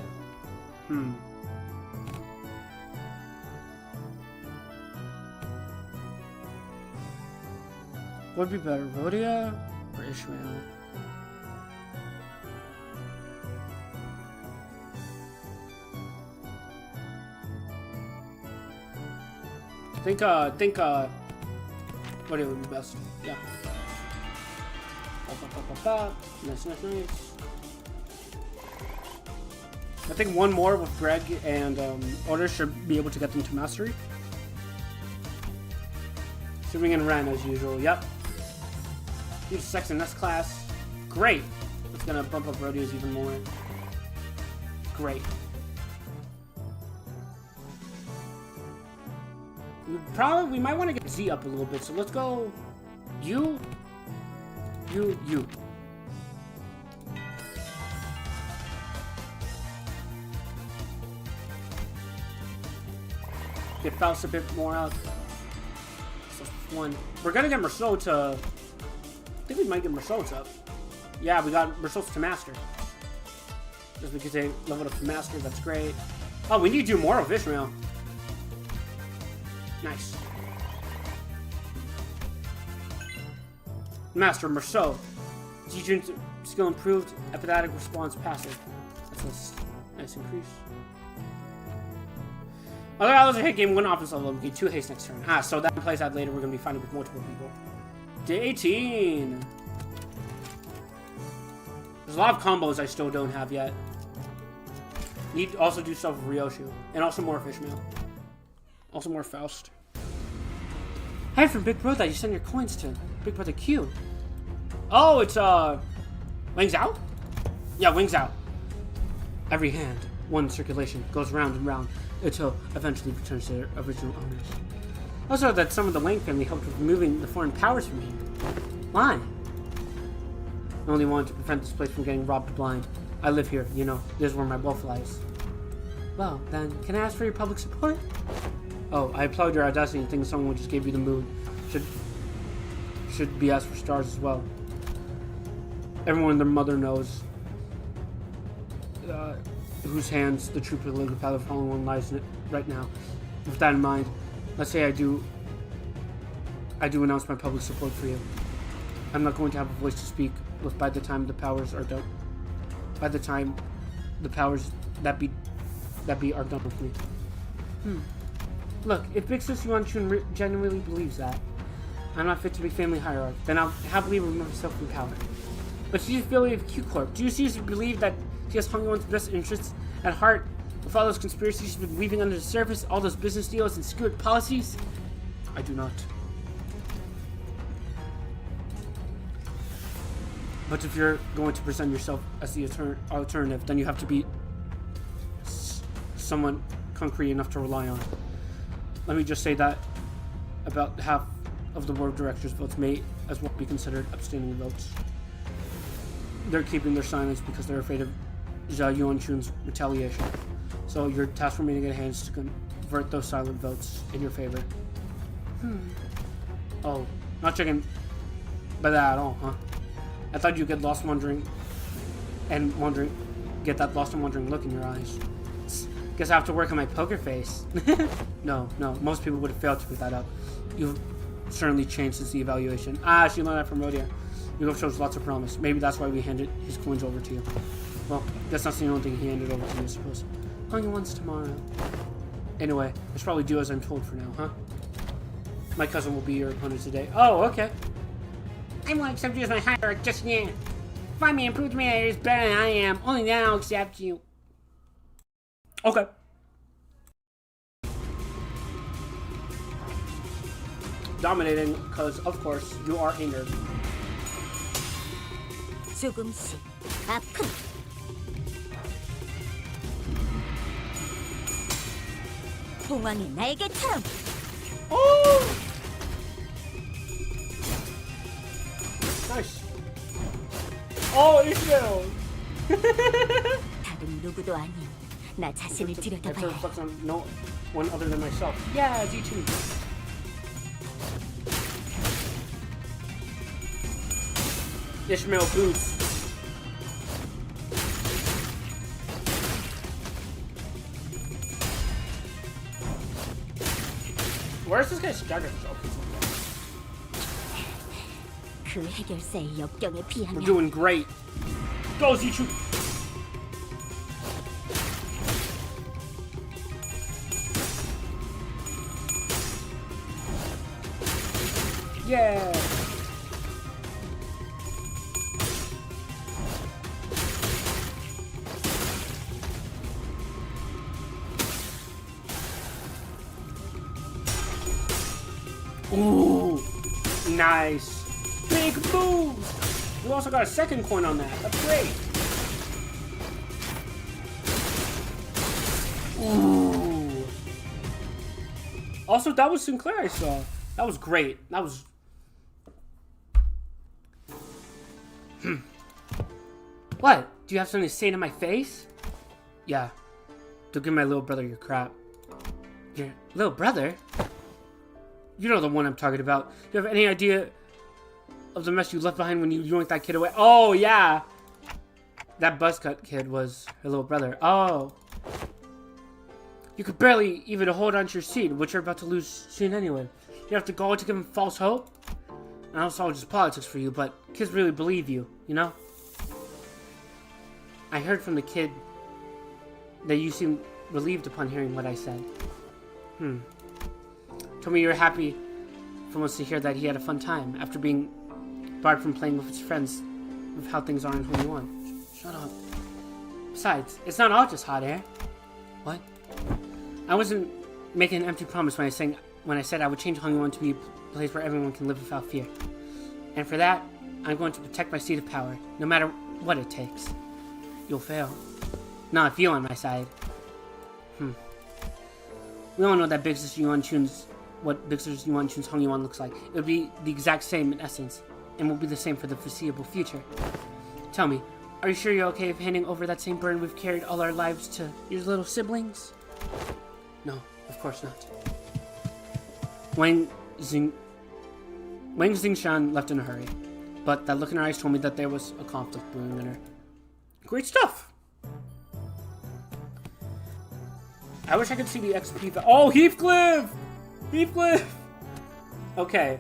What would be better, Rodion or Ishmael? I think Rodion would be best. Yeah. Nice. I think one more with Greg and Outis should be able to get them to mastery. Swimming and Ren as usual. Yep. Use sex in this class. Great. It's gonna bump up Rodion's even more. Great. We might want to get Z up a little bit, so let's go you. Get Faust a bit more out. So one. We're gonna get Meursault to... I think we might get Meursault up. Yeah, we got Meursault to master. Just because they leveled up to master, that's great. Oh, we need to do more of Ishmael. Nice. Master Meursault. Xichun's skill improved. Epidemic response passive. That's a nice increase. Other allies are hit game 1 offense level. We get 2 haste next turn. So that plays out later. We're going to be fighting with multiple people. Day 18. There's a lot of combos I still don't have yet. Need to also do stuff with Ryoshu. And also more of Ishmael. Also more Faust. I heard from Big Bro that you send your coins to Big Brother Q. Oh, it's, Wings Out? Yeah, Wings Out. Every hand, one circulation, goes round and round until eventually returns to their original owners. Also, that some of the Wang family helped with removing the foreign powers from here. Why? I only wanted to prevent this place from getting robbed blind. I live here, you know. This is where my wealth lies. Well, then, can I ask for your public support? Oh, I applaud your audacity and think someone just gave you the moon. Should be asked for stars as well. Everyone and their mother knows whose hands the true political power of Fallen One lies in it right now. With that in mind, let's say I do announce my public support for you. I'm not going to have a voice to speak with by the time the powers are done. By the time the powers that be are done with me. Look, if Big Sis Xichun genuinely believes that I'm not fit to be Family Hierarch, then I'll happily remove myself from power. But she's affiliated with Q Corp. Do you seriously believe that she has Hung Yuan's best interests at heart with all those conspiracies she's been weaving under the surface, all those business deals and skewed policies? I do not. But if you're going to present yourself as the alternative, then you have to be someone concrete enough to rely on. Let me just say that about half of the board of directors votes may as well be considered abstaining votes. They're keeping their silence because they're afraid of Zhao Yuanchun's retaliation. So your task remaining at hand is to convert those silent votes in your favor. Oh, not checking by that at all, huh? I thought you'd get lost wondering, get that lost and wondering look in your eyes. Guess I have to work on my poker face. No, most people would have failed to pick that up. You've certainly changed since the evaluation. She learned that from Rodion. Hugo shows lots of promise. Maybe that's why we handed his coins over to you. Well, that's not the only thing he handed over to you, I suppose. Only once tomorrow. Anyway, I should probably do as I'm told for now, huh? My cousin will be your opponent today. Oh, okay. I won't accept you as my hierarch just yet. Find me improved man is better than I am. Only then I'll accept you. Okay. Dominating, because of course you are a nerd. 조금씩 아픔. 봉황이 날개처럼. Oh! Nice. Oh, Ishmael! 다른 누구도 아닌 나 자신을 I 들여다봐야 try to 해. focus on no one other than myself. Yeah, Xichun. Ishmael boost. Where's this guy's stagger? 그 해결사의 역경에 We're 비하면 doing great. Go, Xichun. Yeah. Ooh, nice. Big move. You also got a second coin on that. That's great. Ooh. Also, that was Sinclair I saw. That was great. That was... What? Do you have something to say to my face? Yeah. Don't give my little brother your crap. Your little brother? You know the one I'm talking about. Do you have any idea of the mess you left behind when you yoinked that kid away? Oh, yeah. That buzzcut kid was her little brother. Oh. You could barely even hold on to your seat, which you're about to lose soon anyway. You have to go to give him false hope? I know it's all just politics for you, but kids really believe you, you know? I heard from the kid that you seemed relieved upon hearing what I said. Told me you were happy for once to hear that he had a fun time after being barred from playing with his friends with how things are in 21. Shut up. Besides, it's not all just hot air. What? I wasn't making an empty promise when I said I would change Hong Yuan to be a place where everyone can live without fear. And for that, I'm going to protect my seat of power, no matter what it takes. You'll fail. Not if you're on my side. We all know that Big Sister Yuan Chun's what Big Sister Yuan Chun's Hong Yuan looks like. It would be the exact same in essence, and will be the same for the foreseeable future. Tell me, are you sure you're okay with handing over that same burden we've carried all our lives to your little siblings? No, of course not. Wang Xingshan left in a hurry, but that look in her eyes told me that there was a conflict brewing in her. Great stuff! I wish I could see the XP. Oh, Heathcliff! Heathcliff! Okay.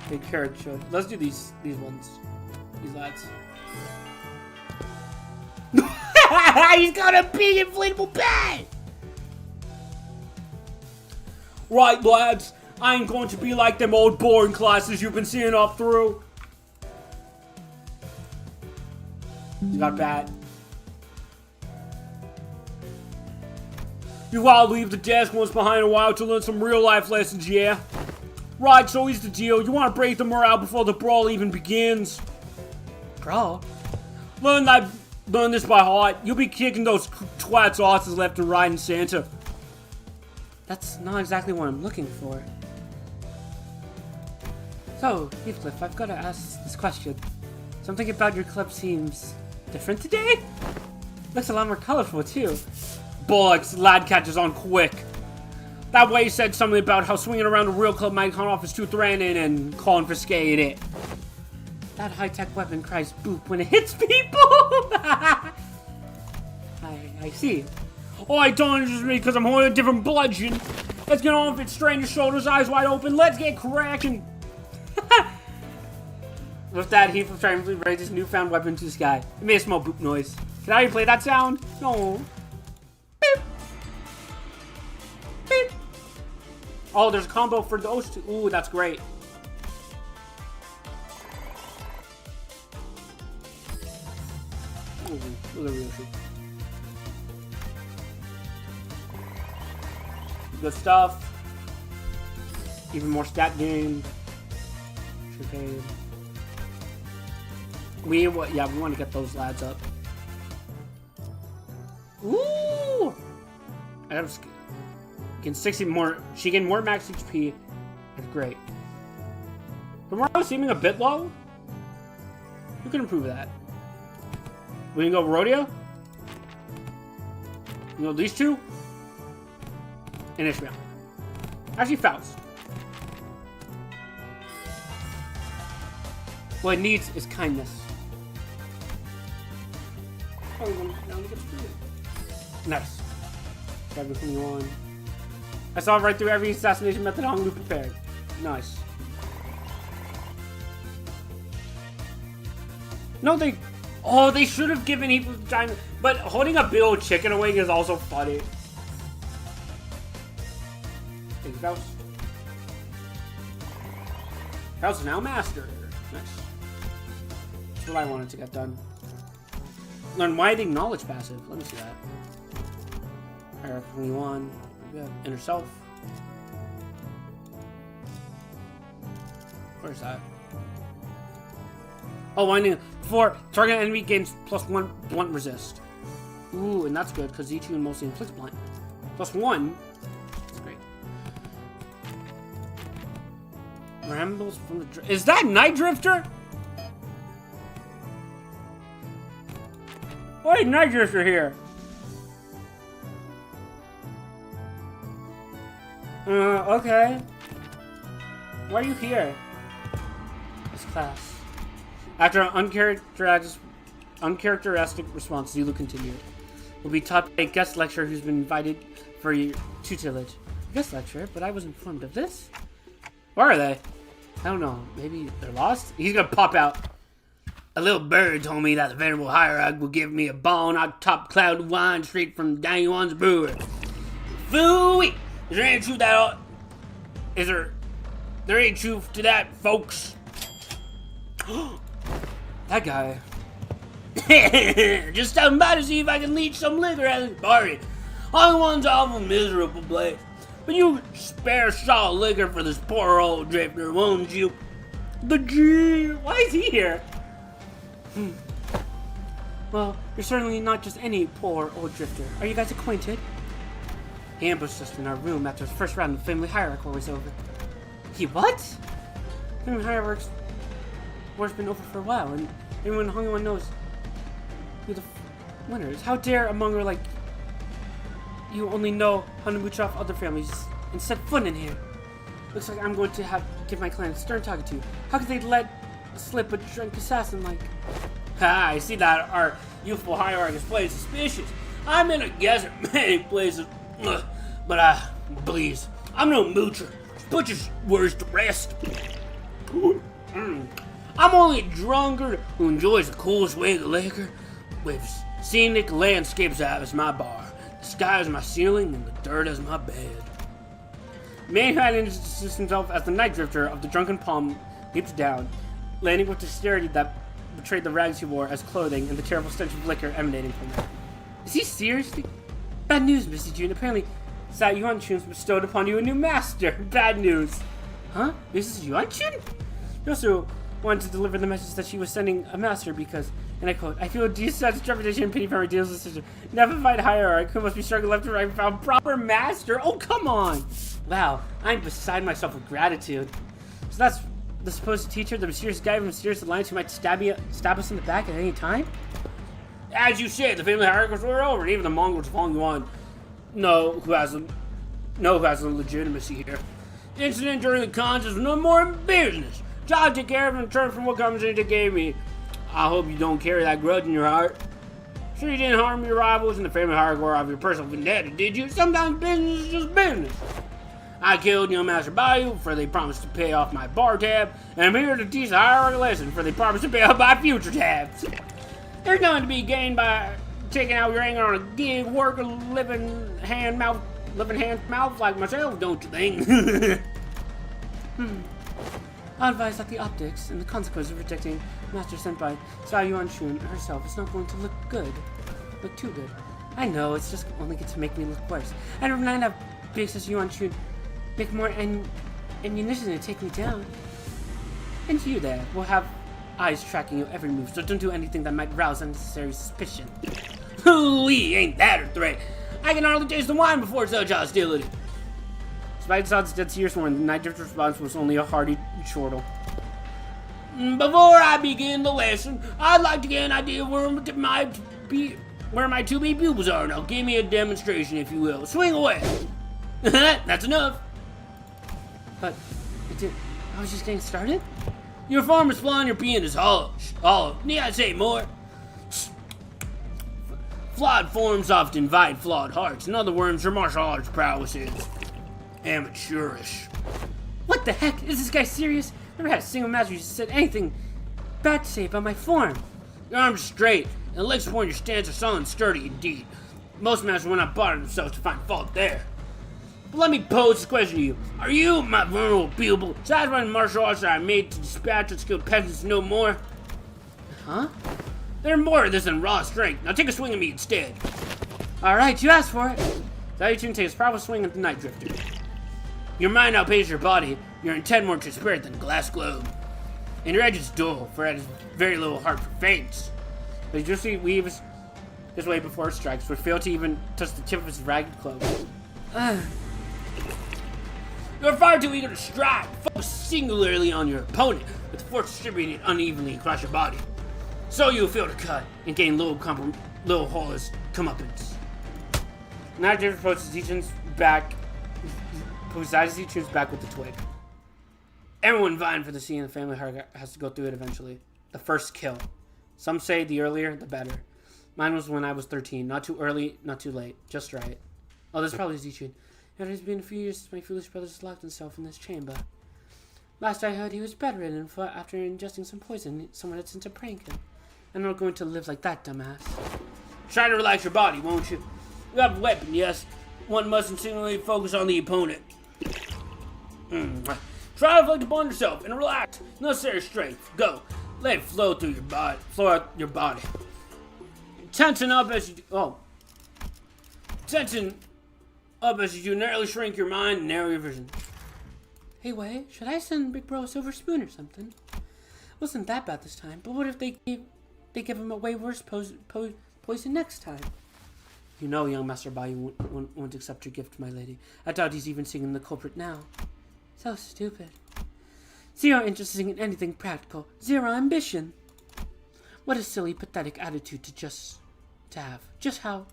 Big character. Let's do these ones. These lads. He's got a big inflatable bed! Right, lads. I ain't going to be like them old boring classes you've been seeing up through. You got bad. You gotta leave the desk once behind a while to learn some real life lessons, yeah? Right, so here's the deal. You wanna break the morale before the brawl even begins. Brawl? Learn this by heart. You'll be kicking those twats' asses left and right in Santa. That's not exactly what I'm looking for. So, Heathcliff, I've gotta ask this question. Something about your club seems different today? Looks a lot more colorful, too. Bollocks, lad catches on quick. That way he said something about how swinging around a real club might come off as too threatening and confiscate it. That high-tech weapon cries boop when it hits people! I see. Oh, I don't interest me because I'm holding a different bludgeon. Let's get on with it, strain your shoulders, eyes wide open, let's get cracking! With that, he triumphantly raised his newfound weapon to the sky. It made a small boop noise. Can I replay that sound? No. Beep. Beep. Oh, there's a combo for those two. Ooh, that's great. Ooh, look at Ryoshu. Good stuff. Even more stat gain. Chicane. We want to get those lads up. Ooh! I have getting 60 more. She gained more max HP. That's great. Tomorrow seeming a bit low. Who can improve that? We can go Rodion. You know these two. And Ishmael. Actually, Faust. What it needs is kindness. Nice. Everything you want. I saw right through every assassination method Hong Lu prepared. Nice. No, they should have given Evil Giant, but holding a big old chicken away is also funny. Thank you, Faust. Faust is now master. Nice. That's what I wanted to get done. Learn widening knowledge passive. Let me see that. Hierarch 21. Inner self. Where's that? Oh, winding. Before target enemy gains +1 blunt resist. Ooh, and that's good because Xichun mostly inflicts blunt. +1. That's great. Rambles from the. Is that Night Drifter? Why is Night Drifter here? Okay. Why are you here? This class. After an uncharacteristic response, Zulu continued. Will be taught by a guest lecturer who's been invited for your tutelage. Guest lecturer? But I was informed of this. Where are they? I don't know. Maybe they're lost? He's gonna pop out. A little bird told me that the venerable hierarch will give me a bone out top cloud of wine straight from Danyuan's brewer. Phooey! Is there any truth to that? There ain't truth to that, folks? That guy. Just stopping by to see if I can leech some liquor at his party. Only one's awful miserable place. But you spare salt liquor for this poor old drifter, won't you? The G. Why is he here? Well, you're certainly not just any poor old drifter. Are you guys acquainted? He ambushed us in our room after the first round of Family Hierarch War was over. He what? Family Hierarch War's been over for a while, and everyone knows who the winners. How dare a monger like you only know how to mooch off other families and set foot in here? Looks like I'm going to give my clan a stern talking to. How could they let slip a drunk assassin like... Ha, I see that our youthful hierarch is playing suspicious. I'm in a guess at many places. But please, I'm no moocher. Put your words to rest. I'm only a drunkard who enjoys the cool swig of liquor with scenic landscapes as my bar, the sky as my ceiling, and the dirt as my bed. The man who had introduced himself as the night drifter of the drunken palm leaped down, landing with dexterity that betrayed the rags he wore as clothing and the terrible stench of liquor emanating from them. Is he seriously? Bad news, Missy June. Apparently, Xichun bestowed upon you a new master. Bad news. Huh? Mrs. Xichun? He also wanted to deliver the message that she was sending a master because, and I quote, I feel deep sense of trepidation and pity for my dearest sister. Never-fied hierarch who must be struggling left and right and found proper master. Oh, come on. Wow, I'm beside myself with gratitude. So that's the supposed teacher, the mysterious guy from Mysterious Alliance who might stab us in the back at any time? As you said, the family hierarchies were over, and even the Mongols following you on know who has the legitimacy here. Incident during the contest was no more than business. Job take care of and return from what comes in to gave me. I hope you don't carry that grudge in your heart. Sure you didn't harm your rivals in the family hierarchy of your personal vendetta, did you? Sometimes business is just business. I killed young Master Bayou, for they promised to pay off my bar tab, and I'm here to teach the hierarchy lesson, for they promised to pay off my future tabs. There's nothing to be gained by taking out your anger on a gig worker, living hand mouth like myself, don't you think? I advise that the optics and the consequences of rejecting Master sent by Xichun herself is not going to look too good. I know, it's just only going to make me look worse. I'd rather have big sister Xichun make more ammunition to take me down. And you there will have eyes tracking your every move, so don't do anything that might rouse unnecessary suspicion. Hoo-wee, ain't that a threat? I can hardly taste the wine before such hostility. Despite Zod's dead serious warning, the Night Drifter's response was only a hearty chortle. Before I begin the lesson, I'd like to get an idea of where my to-be pupils are. Now give me a demonstration, if you will. Swing away. That's enough. But I was just getting started? Your form is flawed and your being is hollow. Need I say more? Flawed forms often invite flawed hearts. In other words, your martial arts prowess is amateurish. What the heck? Is this guy serious? Never had a single master who said anything bad to say about my form. Your arms are straight, and the legs support your stance are solid and sturdy indeed. Most masters will not bother themselves to find fault there. But let me pose this question to you. Are you, my vulnerable pupil, satisfied in martial arts that I made to dispatch with skilled peasants no more? Huh? There's more of this than raw strength. Now take a swing at me instead. Alright, you asked for it. Xichun takes a powerful swing at the Night Drifter. Your mind outpaces your body, your intent more transparent than a glass globe. And your edge is dull, for it has very little heart for feints. But he just weaves his way before it strikes, but failed to even touch the tip of his ragged cloak. You're far too eager to strike. Focus singularly on your opponent, with the force distributed unevenly across your body. So you'll feel the cut and gain little hollows comeuppance. Night Drifter approaches Xichun's back. Poseidon Xichun's back with the twig. Everyone vying for the scene in the family hierarchy has to go through it eventually. The first kill. Some say the earlier, the better. Mine was when I was 13. Not too early, not too late. Just right. Oh, this is probably Xichun. It has been a few years since my foolish brother locked himself in this chamber. Last I heard, he was bedridden after ingesting some poison someone had sent to prank him. I'm not going to live like that, dumbass. Try to relax your body, won't you? You have a weapon, yes. One mustn't singularly focus on the opponent. Try to reflect upon yourself and relax. Necessary strength. Go. Let it flow through your body. Flow out your body. Tension up as you Sensing up as you narrowly shrink your mind and narrow your vision. Hey, Wei, should I send Big Bro a silver spoon or something? Wasn't that bad this time, but what if they give him a way worse poison next time? You know, young Master Bai won't accept your gift, my lady. I doubt he's even seeing the culprit now. So stupid. Zero interest in anything practical. Zero ambition. What a silly, pathetic attitude to have. Just how...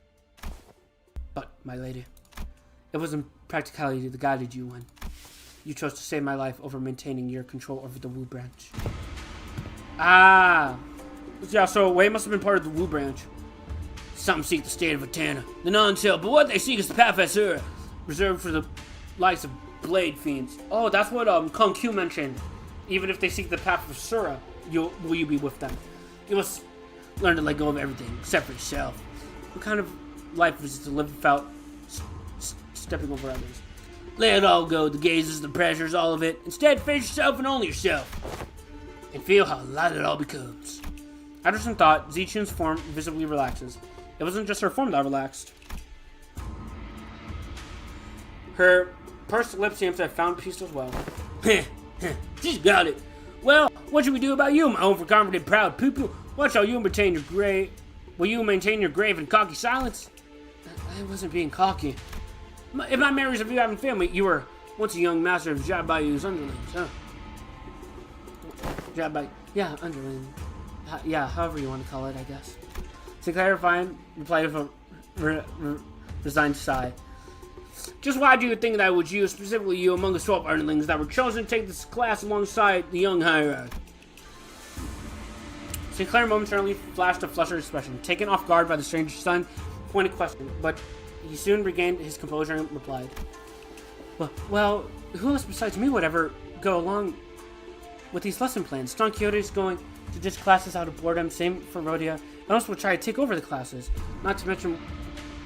But, my lady, it wasn't practicality that guided you when you chose to save my life over maintaining your control over the Wu branch. Ah! Yeah, so Wei must have been part of the Wu branch. Some seek the state of Atana, the non-self, but what they seek is the path of Asura, reserved for the likes of blade fiends. Oh, that's what Kung Q mentioned. Even if they seek the path of Asura, will you be with them? You must learn to let go of everything, except for yourself. What kind of life is to live without stepping over others? Let it all go, the gazes, the pressures, all of it. Instead, face yourself and only yourself. And feel how light it all becomes. After some thought, Xichun's form visibly relaxes. It wasn't just her form that relaxed. Her pursed lips seems to have found peace as well. She's got it. Well, what should we do about you, my overconfident, proud poo-poo? What shall you maintain your grave? Will you maintain your grave and cocky silence? I wasn't being cocky. If my memories of you having family, you were once a young master of Jabayu's underlings, huh? Yeah, underling. Yeah, however you want to call it, I guess. Sinclair replied with a resigned sigh. Just why do you think that I would use specifically you among the 12 underlings that were chosen to take this class alongside the young hierarch? Sinclair momentarily flashed a flushed expression, taken off guard by the stranger's son, pointed question, but he soon regained his composure and replied, Well, who else besides me would ever go along with these lesson plans? Don Quixote's going to ditch classes out of boredom, same for Rodion, and also will try to take over the classes. Not to mention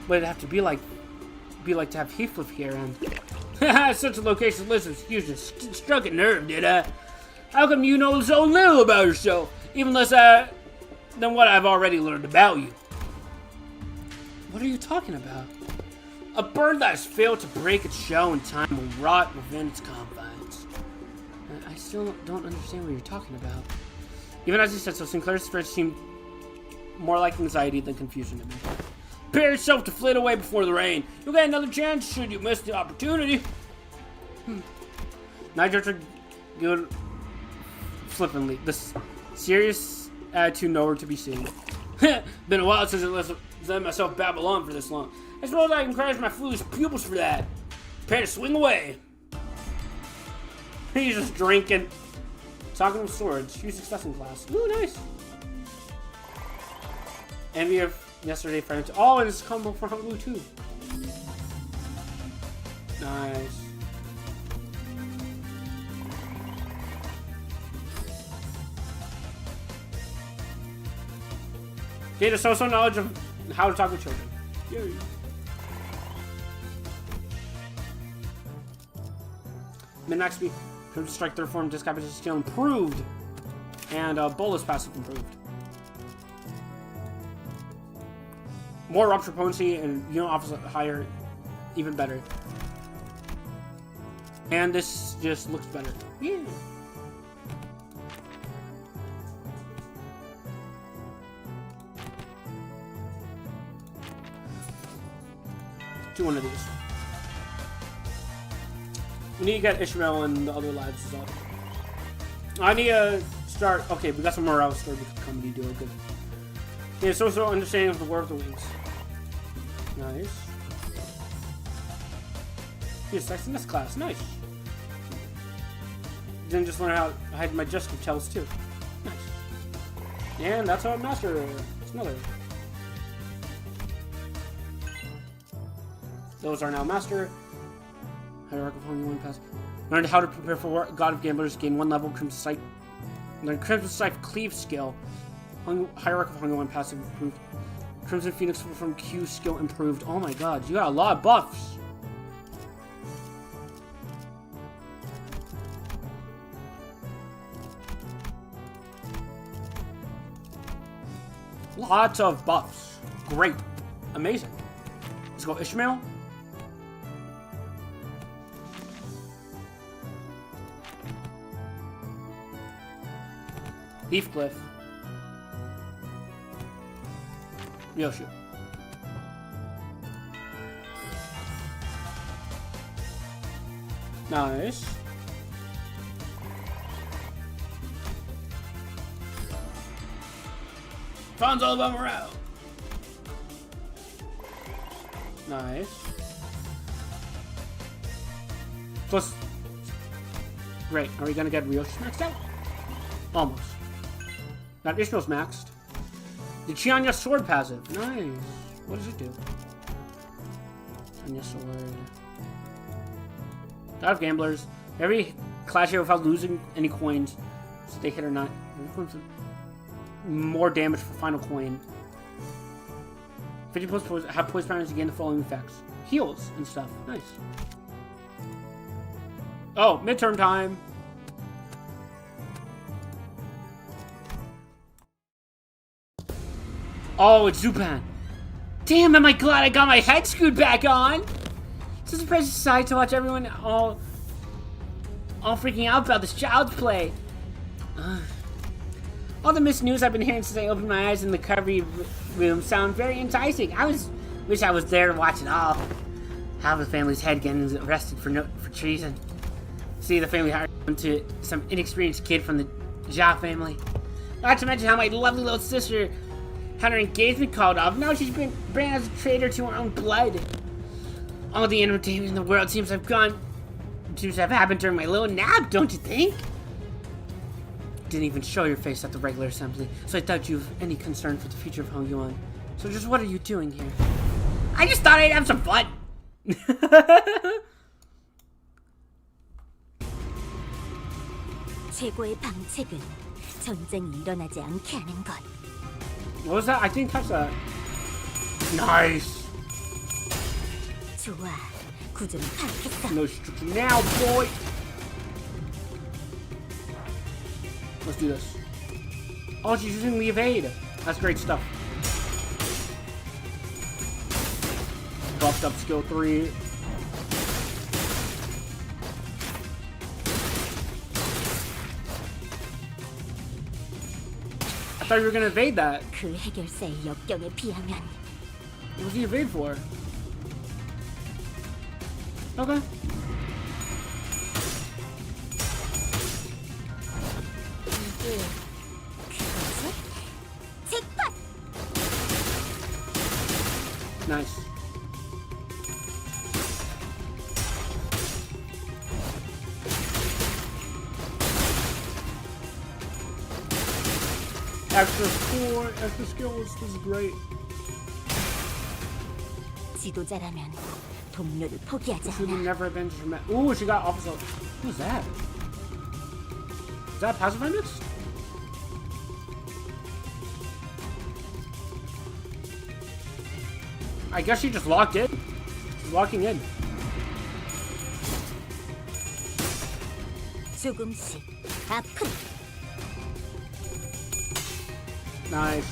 what it'd have to be like to have Healthcliff here, and such a location list of excuses struck a nerve, did I? How come you know so little about yourself, even less than what I've already learned about you? What are you talking about? A bird that has failed to break its shell in time will rot within its confines. I still don't understand what you're talking about. Even as he said so, Sinclair's face seemed more like anxiety than confusion to me. Prepare yourself to flit away before the rain. You'll get another chance should you miss the opportunity. Nigel good flippantly. This serious attitude nowhere to be seen. Been a while since I let myself babble on for this long. I suppose I can crash my foolish pupils for that. Prepare to swing away. He's just drinking. Talking with swords. Huge success in class. Ooh, nice. Envy of yesterday friends. Oh, and it's a combo for Hungwu too. Nice. Gain a social knowledge of how to talk with children. Yay. Min-max speed. Crimson Strike third form discapitation skill improved. And Bolus passive improved. More rupture potency and unit offers higher, even better. And this just looks better. Yeah. Do one of these. We need to get Ishmael and the other lives as well. I need to start. Okay, we got some morale story comedy duo. Good. Yeah, social understanding of the War of the Wings. Nice. Here's sex in this class. Nice. Then just learn how to hide my gesture tells too. Nice. And that's how I master. It's another. Those are now master. Hierarch of Hungry One pass. Learned how to prepare for war. God of Gamblers. Gain 1 level. Crimson Sight. Learn Crimson Sight Cleave skill. Hierarch of Hungry One passive improved. Crimson Phoenix from Q skill improved. Oh my god, you got a lot of buffs. Lots of buffs. Great. Amazing. Let's go Ishmael. Heathcliff. Ryoshu. Nice. Fun's all about morale. Nice. Plus, great. Are we gonna get Ryoshu maxed out? Almost. That Ishmael's maxed. The Xichun sword passive. Nice. What does it do? Xichun sword. God of gamblers. Every clash here without losing any coins, so they hit or not. More damage for final coin. 50 plus have poison patterns to gain the following effects. Heals and stuff. Nice. Oh, midterm time. Oh, it's Zupan. Damn, am I glad I got my head screwed back on. It's a surprising sight to watch everyone all freaking out about this child's play. All the missed news I've been hearing since I opened my eyes in the recovery room sound very enticing. Wish I was there to watch it all. How the family's head getting arrested for treason. See the family hired to some inexperienced kid from the Ja family. Not to mention how my lovely little sister had her engagement called off. Now she's been branded as a traitor to her own blood. All the entertainment in the world seems to have happened during my little nap, don't you think? Didn't even show your face at the regular assembly, so I doubt you have any concern for the future of Hongyuan. So just what are you doing here? I just thought I'd have some fun! 최고의 방책은 전쟁이 일어나지 않게 하는 것. What was that? I didn't catch that. Nice! 좋아, 구조는 파악했어. No structure now, boy! Let's do this. Oh, she's using the evade. That's great stuff. Buffed up skill 3. I thought you were gonna evade that. 그 해결사의 역경에 비하면 What was he evade for? Okay. 잭팟! Nice. Extra score, extra skills. This is great. 지도자라면 동료를 포기하지 She would 않아. never avenge her man. Ooh, she got officer. Who's that? Is that passive remix? I guess she just locked in. She's locking in. 조금씩 아픈 Nice.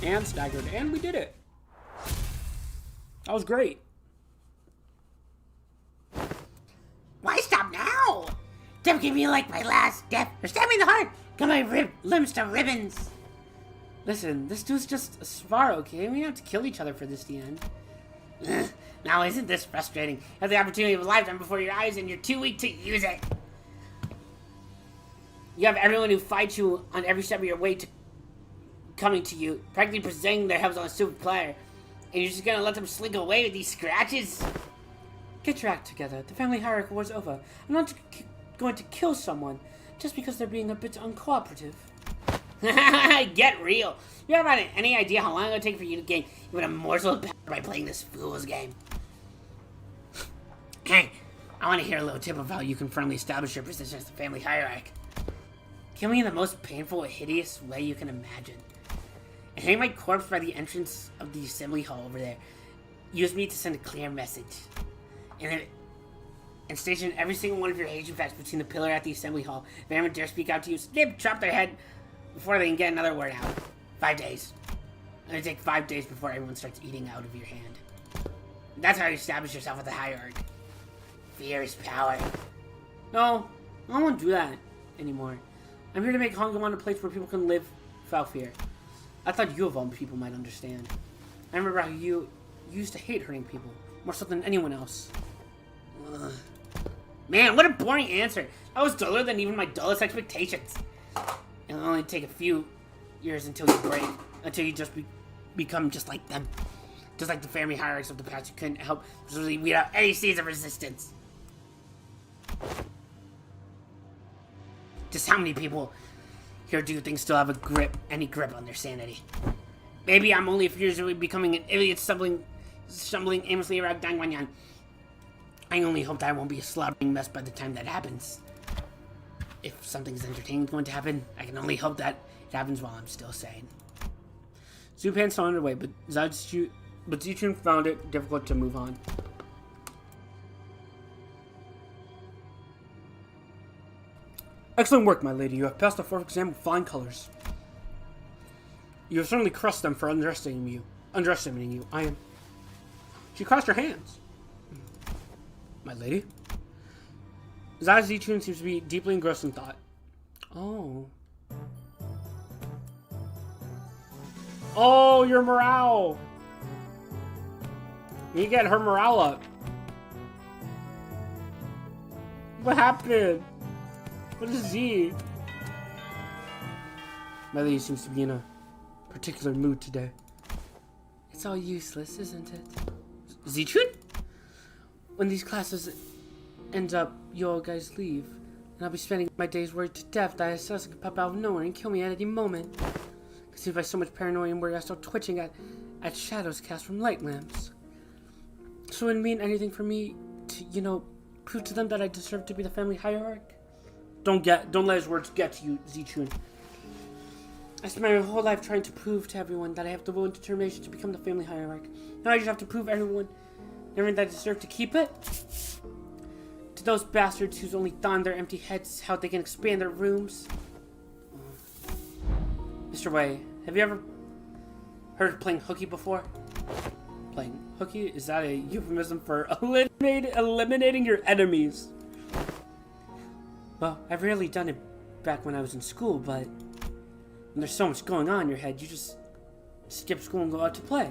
And staggered, and we did it. That was great. Why stop now? Don't give me like my last death or stab me in the heart. Got my limbs to ribbons. Listen, this dude's just a spar, okay? We have to kill each other for this to end. Ugh, now isn't this frustrating? You have the opportunity of a lifetime before your eyes and you're too weak to use it. You have everyone who fights you on every step of your way to coming to you, practically presenting their helps on a super player. And you're just gonna let them slink away with these scratches? Get your act together. The family hierarch war's over. I'm not going to kill someone just because they're being a bit uncooperative. Get real. You have any idea how long it would take for you to gain even a morsel of power by playing this fool's game? Hey, I want to hear a little tip of how you can firmly establish your position as the family hierarch. Kill me in the most painful, hideous way you can imagine. I hang my corpse by the entrance of the assembly hall over there. Use me to send a clear message. And station every single one of your Haitian facts between the pillar at the assembly hall. If anyone dare speak out to you, snip, chop their head before they can get another word out. 5 days. It's gonna take 5 days before everyone starts eating out of your hand. That's how you establish yourself with the hierarch. Fear is power. No, I don't want to do that anymore. I'm here to make Hongkong a place where people can live without fear. I thought you of all people might understand. I remember how you used to hate hurting people, more so than anyone else. Ugh. Man, what a boring answer. That was duller than even my dullest expectations. It'll only take a few years until you break, until you just become just like them. Just like the family hierarchs of the past, you couldn't help but weed out any seeds of resistance. Just how many people here do you think still have any grip on their sanity? Maybe I'm only a few years away becoming an idiot stumbling aimlessly around Dangwanyan. I only hope that I won't be a slaughtering mess by the time that happens. If something's entertaining going to happen, I can only hope that it happens while I'm still sane. Zupan's still underway, but Xichun found it difficult to move on. Excellent work, my lady. You have passed the fourth exam with flying colors. You have certainly crushed them for underestimating you. She crossed her hands. My lady? Xichun seems to be deeply engrossed in thought. Oh. Oh, your morale! You get her morale up. What happened? What is Z? My lady seems to be in a particular mood today. It's all useless, isn't it? Xichun? When these classes end up, you all guys leave. And I'll be spending my days worried to death that assassin could pop out of nowhere and kill me at any moment. Conceived by so much paranoia and worry, I start twitching at shadows cast from light lamps. So it wouldn't mean anything for me to, prove to them that I deserve to be the family hierarch? Don't let his words get to you, Xichun. I spent my whole life trying to prove to everyone that I have the will and determination to become the family hierarch. Now I just have to prove everyone that I deserve to keep it. To those bastards whose only thought in their empty heads is how they can expand their rooms. Mr. Wei, have you ever heard of playing hooky before? Playing hooky? Is that a euphemism for eliminating your enemies? Well, I've rarely done it back when I was in school, but when there's so much going on in your head, you just skip school and go out to play.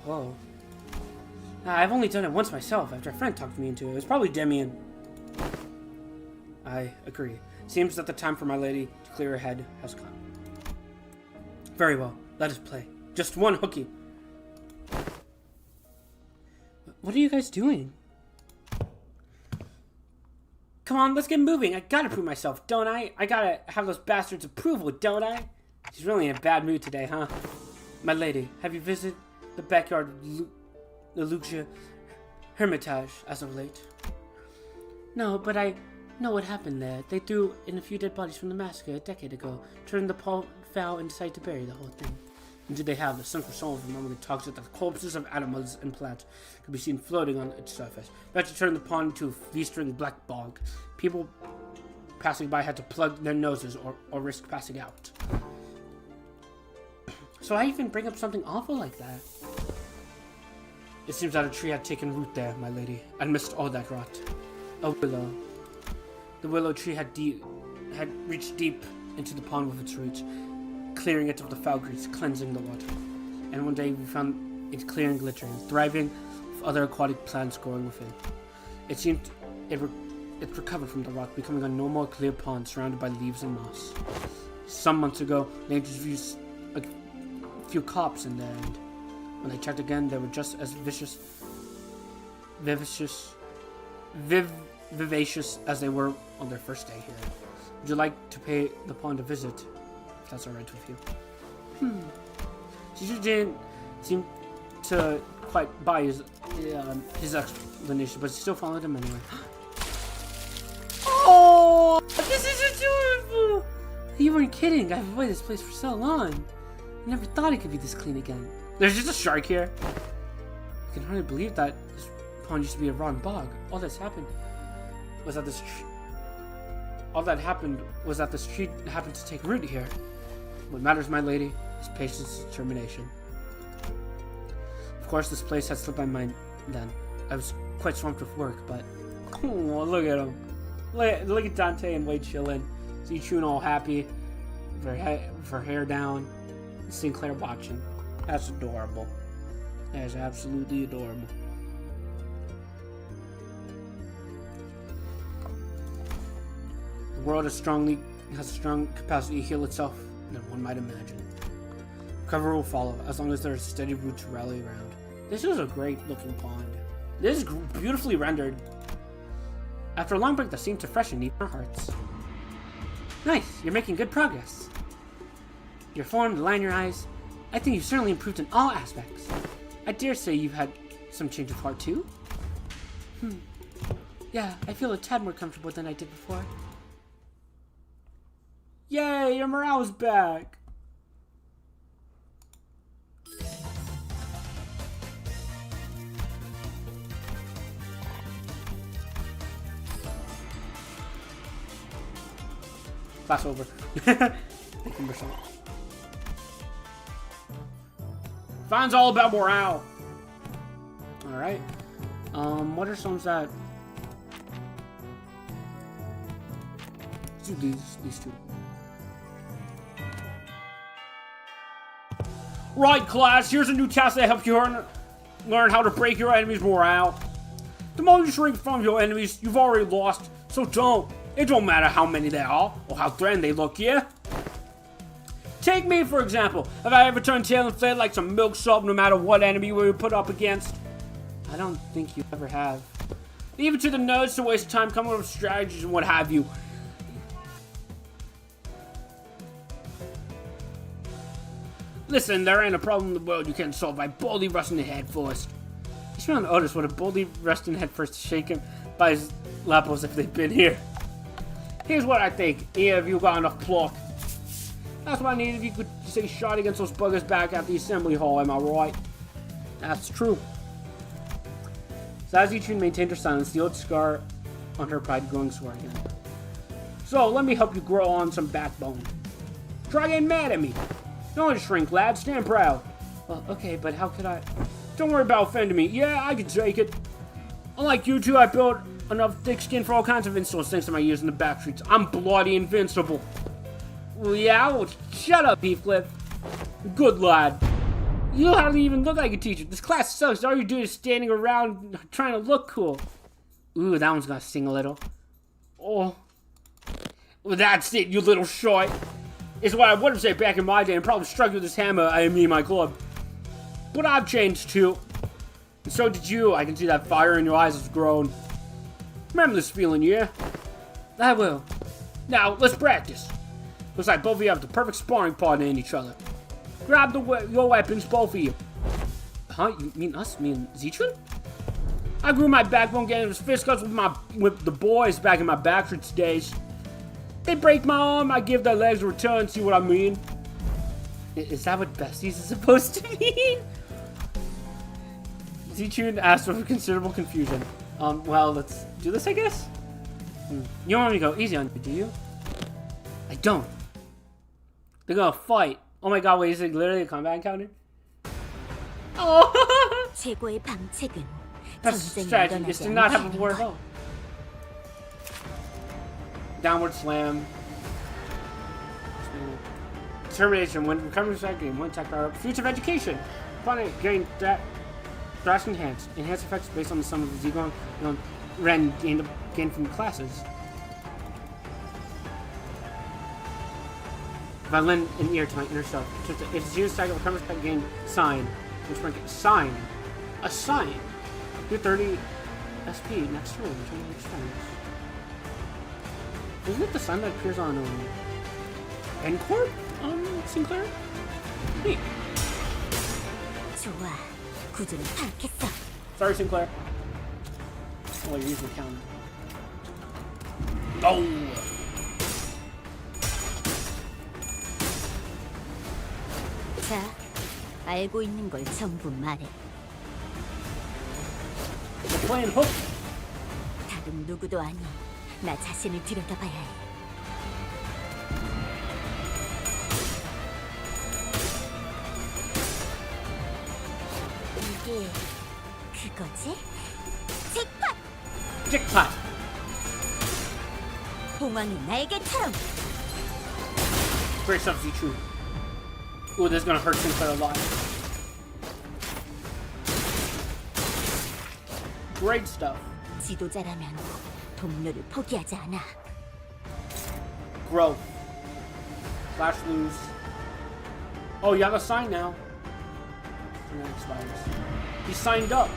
Oh. I've only done it once myself, after a friend talked me into it. It was probably Demian. I agree. Seems that the time for my lady to clear her head has come. Very well, let us play. Just one hooky. What are you guys doing? Come on, let's get moving. I gotta prove myself, don't I? I gotta have those bastards' approval, don't I? She's really in a bad mood today, huh? My lady, have you visited the backyard of the Luxia Hermitage as of late? No, but I know what happened there. They threw in a few dead bodies from the massacre a decade ago, turned the pole foul and decided to bury the whole thing. Indeed they have. The central soul of the moment talks that the corpses of animals and plants could be seen floating on its surface. That to turn the pond into a festering black bog. People passing by had to plug their noses or risk passing out. So I even bring up something awful like that? It seems that a tree had taken root there, my lady, and missed all that rot. A willow. The willow tree had reached deep into the pond with its roots, clearing it of the foul grease, cleansing the water. And one day we found it clear and glittering, thriving with other aquatic plants growing within. It seemed it recovered from the rot, becoming a no more clear pond surrounded by leaves and moss. Some months ago, they introduced a few cops in there, and when they checked again, they were just as vivacious as they were on their first day here. Would you like to pay the pond a visit, if that's alright with you? Xichun didn't seem to quite buy his explanation, but still followed him anyway. Oh, this is adorable! You weren't kidding. I've avoided this place for so long. I never thought it could be this clean again. There's just a shark here. I can hardly believe that this pond used to be a rotten bog. All that happened was that this tree happened to take root here. What matters, my lady, is patience and determination. Of course, this place had slipped my mind then. I was quite swamped with work, but... Oh, look at him. Look at Dante and Wade chilling. Xichun all happy, with her hair down. Sinclair watching. That's adorable. That is absolutely adorable. The world has a strong capacity to heal itself than one might imagine. Recovery will follow, as long as there is steady root to rally around. This is a great looking pond. This is beautifully rendered. After a long break that seemed to freshen even our hearts. Nice, you're making good progress. Your form, the line in your eyes, I think you've certainly improved in all aspects. I dare say you've had some change of heart too? Yeah, I feel a tad more comfortable than I did before. Yay, your morale is back! Class over. Thank you, Meursault. Fine's all about morale. Alright. What are some that... Let's do these two. Right, class, here's a new task that helps you learn how to break your enemy's morale. The moment you shrink from your enemies, you've already lost, so don't. It don't matter how many there are, or how threatened they look, yeah? Take me, for example. Have I ever turned tail and fled like some milksop no matter what enemy we were put up against? I don't think you ever have. Leave it to the nerds to waste time coming up with strategies and what have you. Listen, there ain't a problem in the world you can't solve by boldly rushing the head first. Ishmael and Outis would have boldly rushed in head first to shake him by his lapels if they'd been here. Here's what I think. Yeah, if you got enough pluck. That's what I need if you could say shot against those buggers back at the assembly hall, am I right? That's true. So as Xichun maintained her silence, the old scar on her pride growing sore again. So, let me help you grow on some backbone. Try getting mad at me. Don't shrink, lad. Stand proud. Well, okay, but how could I... Don't worry about offending me. Yeah, I can take it. Unlike you two, I built enough thick skin for all kinds of insults thanks to my years in the back streets. I'm bloody invincible. Well, yeah, well, shut up, Heathcliff. Good lad. You hardly even look like a teacher. This class sucks. All you do is standing around trying to look cool. Ooh, that one's gonna sting a little. Oh. Well, that's it, you little short. It's what I would have said back in my day and probably struck with this hammer I mean my club. But I've changed too. And so did you. I can see that fire in your eyes has grown. Remember this feeling, yeah? I will. Now, let's practice. Looks like both of you have the perfect sparring partner in each other. Grab your weapons, both of you. Huh? You mean us? Me and Xichun? I grew my backbone getting into fisticuffs with the boys back in my backstreets days. They break my arm, I give their legs a return, see what I mean? Is that what besties is supposed to mean? Xichun asked with considerable confusion. Well, let's do this, I guess? You don't want me to go easy on you, do you? I don't. They're gonna fight. Oh my god, wait, is it literally a combat encounter? Oh! 최고의 방책은 Best 전쟁이 strategy is to not have a war at 일어나지 all. Downward slam. Determination. When recovering from that game, one attack power up. Future of education. Opponent gain thrash enhanced. Enhanced effects based on the sum of the Xichun and Ren gained from classes. If I lend an ear to my inner self, if it's used to recovers that gain sign. Which rank sign. A sign. Do 30 SP next turn. Next turn. Isn't it the sign that appears on Encore on Sinclair? Neat. 좋아, 구조는 파악했어. Sorry, Sinclair. Oh, you're using the counter. Oh! 자, 알고 있는 걸 전부 말해. They're playing hook. 다른 누구도 아니. 나 자신을 들여다봐야 해. 이게 그거지? 잭팟! Jackpot. 봉황이 날개처럼. Great stuff, Xichun. Ooh, this is gonna hurt Sinclair a lot. Great stuff. 지도자라면 동료를 포기하지 않아. Growth. Flash lose. Oh, you have a sign now. And then it expires. He signed up.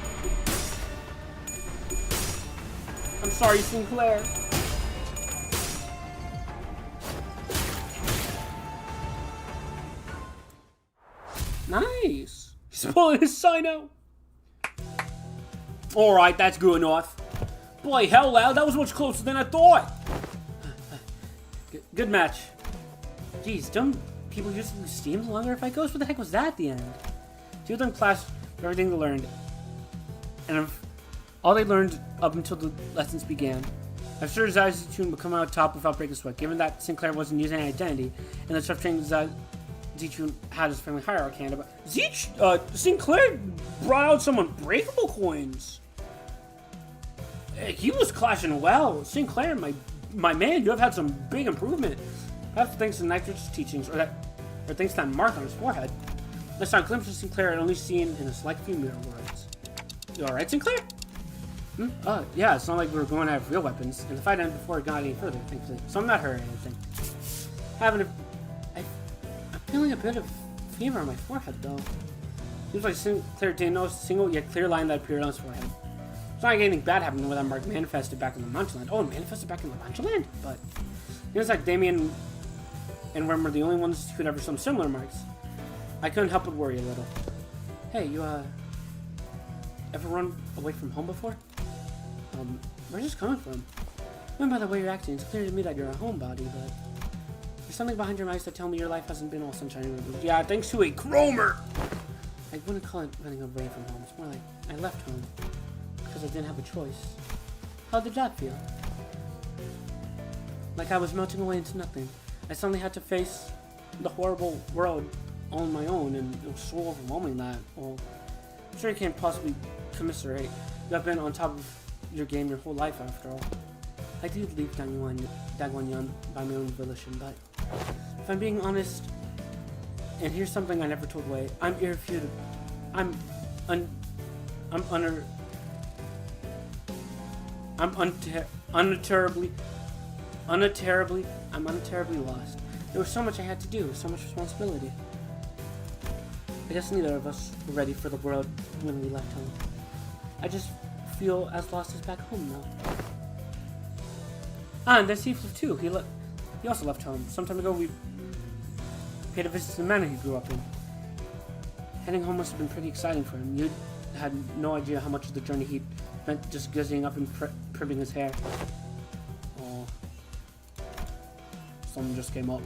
I'm sorry, Sinclair. Nice. He's pulling his sign out. Alright, that's good enough. Boy, hell, lad, that was much closer than I thought. Good match. Jeez, don't people just lose steam longer if I goes? What the heck was that at the end? Two of them clashed for everything they learned. And all they learned up until the lessons began. I'm sure Xichun would come out top without breaking sweat, given that Sinclair wasn't using any identity, and the tough training Xichun had his family hierarch hand. But Sinclair brought out some unbreakable coins. He was clashing well. Sinclair, my man, you have had some big improvement. That's thanks to Nitro's teachings, or thanks to that mark on his forehead. I saw a glimpse of Sinclair only seen in a select few mirror words. You alright, Sinclair? Yeah, it's not like we were going to have real weapons, and the fight ended before it got any further, thankfully. So I'm not hurt or anything. I'm feeling a bit of fever on my forehead, though. Seems like Sinclair didn't notice a single yet clear line that appeared on his forehead. It's not like anything bad happened when that mark manifested back in the Munchland. Oh, it manifested back in the Munchland? But it was like Damien and Rem were the only ones who'd ever shown similar marks. I couldn't help but worry a little. Hey, you, ever run away from home before? Where's this coming from? When by the way you're acting, it's clear to me that you're a homebody, but there's something behind your eyes that tell me your life hasn't been all sunshine and rainbows. Yeah, thanks to a Cromer! I wouldn't call it running away from home. It's more like I left home because I didn't have a choice. How did that feel? Like I was melting away into nothing. I suddenly had to face the horrible world on my own, and it was so overwhelming that, well, I'm sure you can't possibly commiserate. You have been on top of your game your whole life after all. I did leave Dagwanyan by my own volition, but if I'm being honest, and here's something I never told Wei, I'm irrefutable. I'm unterribly lost. There was so much I had to do, so much responsibility. I guess neither of us were ready for the world when we left home. I just feel as lost as back home now. Ah, and there's Healthcliff too. He also left home. Some time ago we paid a visit to the manor he grew up in. Heading home must have been pretty exciting for him. You had no idea how much of the journey he spent just guzzling up and primming his hair. Oh. Someone just came up.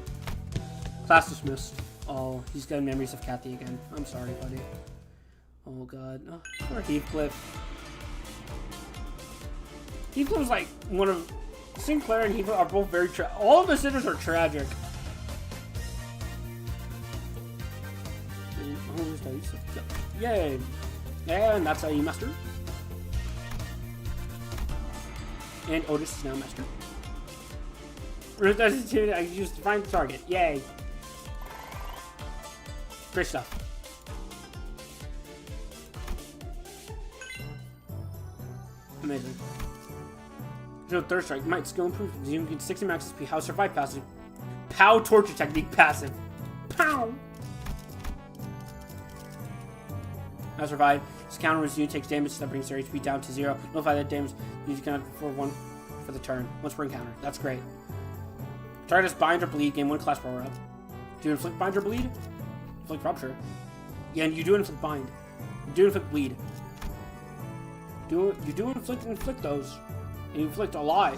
Class dismissed. Oh, he's got memories of Kathy again. I'm sorry, buddy. Oh god. Oh, poor Healthcliff. Healthcliff was like one of Sinclair and Healthcliff are both very all of the sitters are tragic. Yay! And that's how you master. And Outis is now master. I used to find the target. Yay! Great stuff. Amazing. No third strike. Might skill improved. You can 60 max SP. How survive passive. Pow torture technique passive. Pow! How survive. This counter as you takes damage that brings their HP down to 0. Notify that damage you can for 1 for the turn. Once per encounter. That's great. Target is bind or bleed. Gain 1 class power up. Do you inflict bind or bleed? Inflict rupture. Yeah, and you do inflict bind. You do inflict bleed. You do inflict those. And you inflict a lot.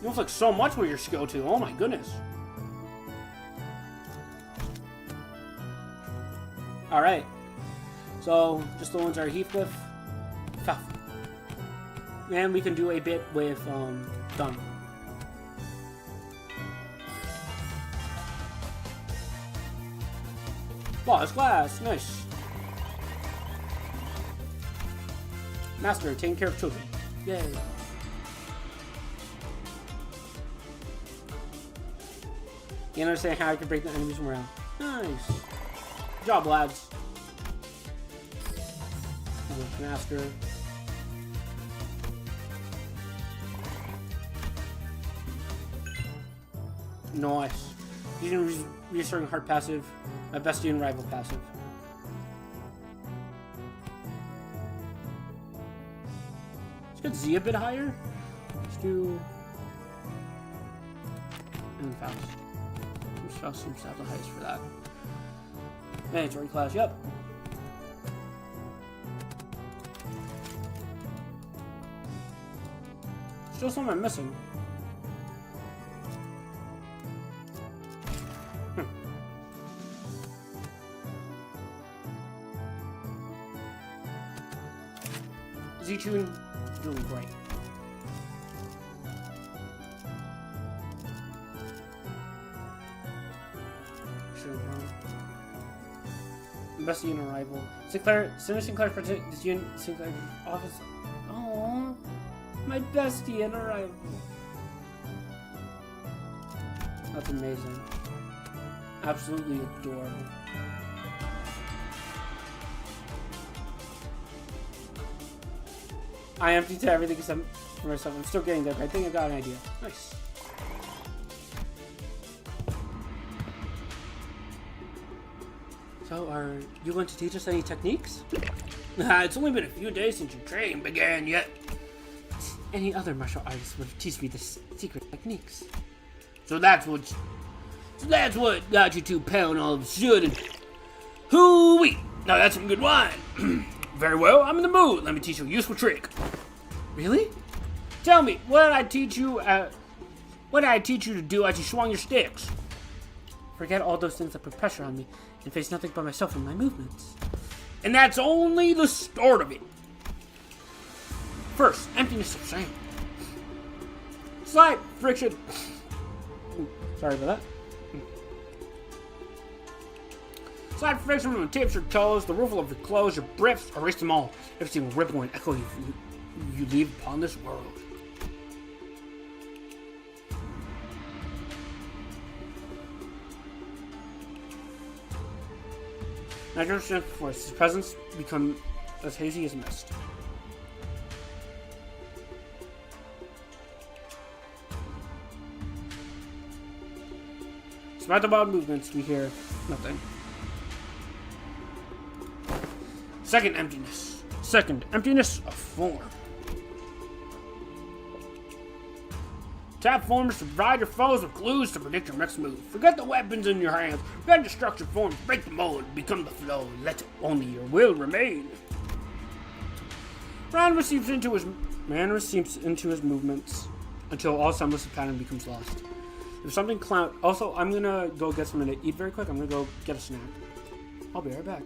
You inflict so much with your skill too. Oh my goodness. Alright. So, just the ones that are Heathcliff. And we can do a bit with, Done. Boss class, nice. Master, taking care of children. Yay. You understand how I can break the enemies from around. Nice. Good job, lads. Master. Nice. Using reassuring heart passive. My bestie and rival passive. Let's get Z a bit higher. Let's do. And Faust. Faust seems to have the highest for that. Mandatory class, yep. Still something I'm missing. Xichun doing great. Bestie and a rival. Sinclair, Sinclair protect this unit. Sinclair office. Oh, my bestie and a rival. That's amazing. Absolutely adorable. I emptied to everything except for myself. I'm still getting there, but I think I got an idea. Nice. So, are you going to teach us any techniques? It's only been a few days since your training began yet. Any other martial artist would teach me the secret techniques. So that's what got you to pound all of a sudden. Hoo-wee! Now that's some good wine. Very well, I'm in the mood. Let me teach you a useful trick. Really? Tell me, what did I teach you to do as you swung your sticks? Forget all those things that put pressure on me and face nothing but myself and my movements. And that's only the start of it. First, emptiness of sound. Slight friction. Sorry about that. Slight friction from the tips of your toes, the roof of your clothes, your breaths, erase them all. Every single ripple and echo you leave upon this world. Natural strength force. His presence become as hazy as mist. Despite the wild movements, we hear nothing. Second, emptiness. Second, emptiness of form. Tap forms to provide your foes with clues to predict your next move. Forget the weapons in your hands. Forget the structured forms. Break the mold. Become the flow. Let only your will remain. Man seeps into his movements until all semblance of pattern becomes lost. If something also, I'm gonna go get something to eat very quick. I'm gonna go get a snack. I'll be right back.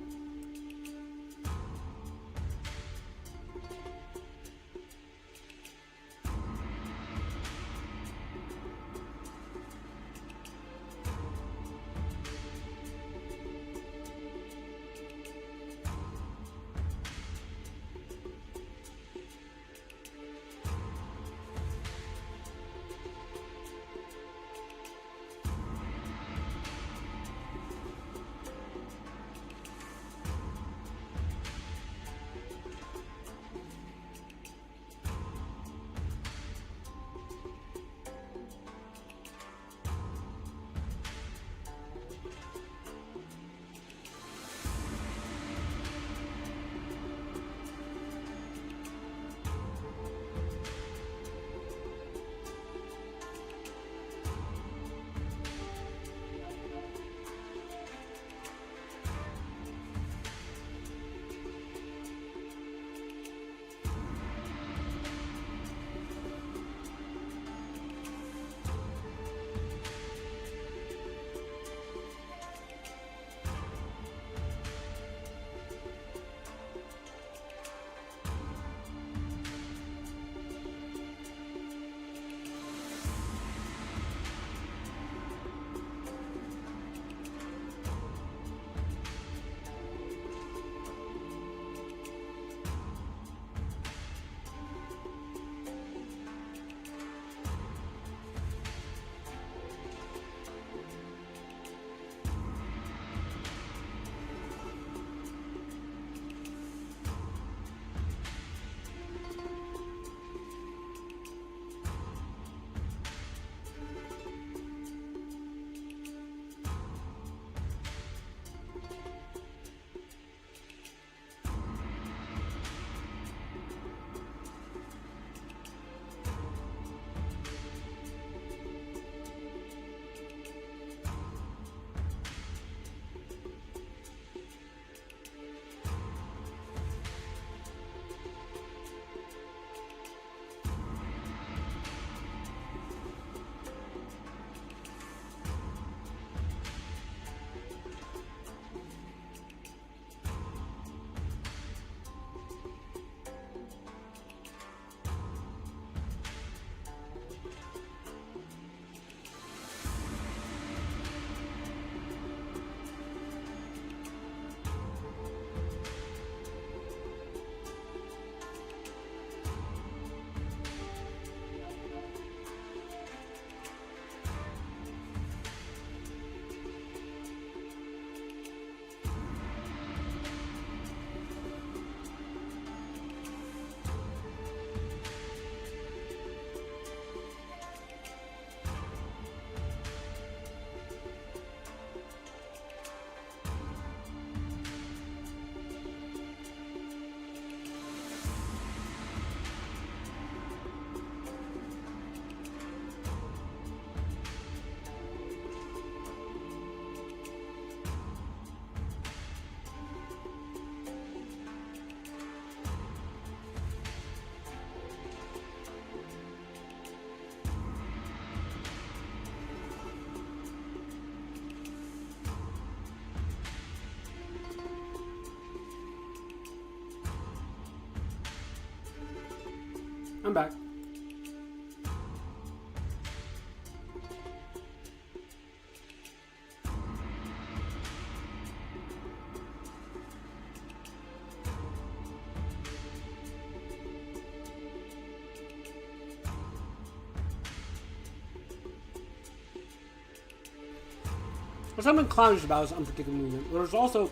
What something clownish about his unpredictable movement. There's also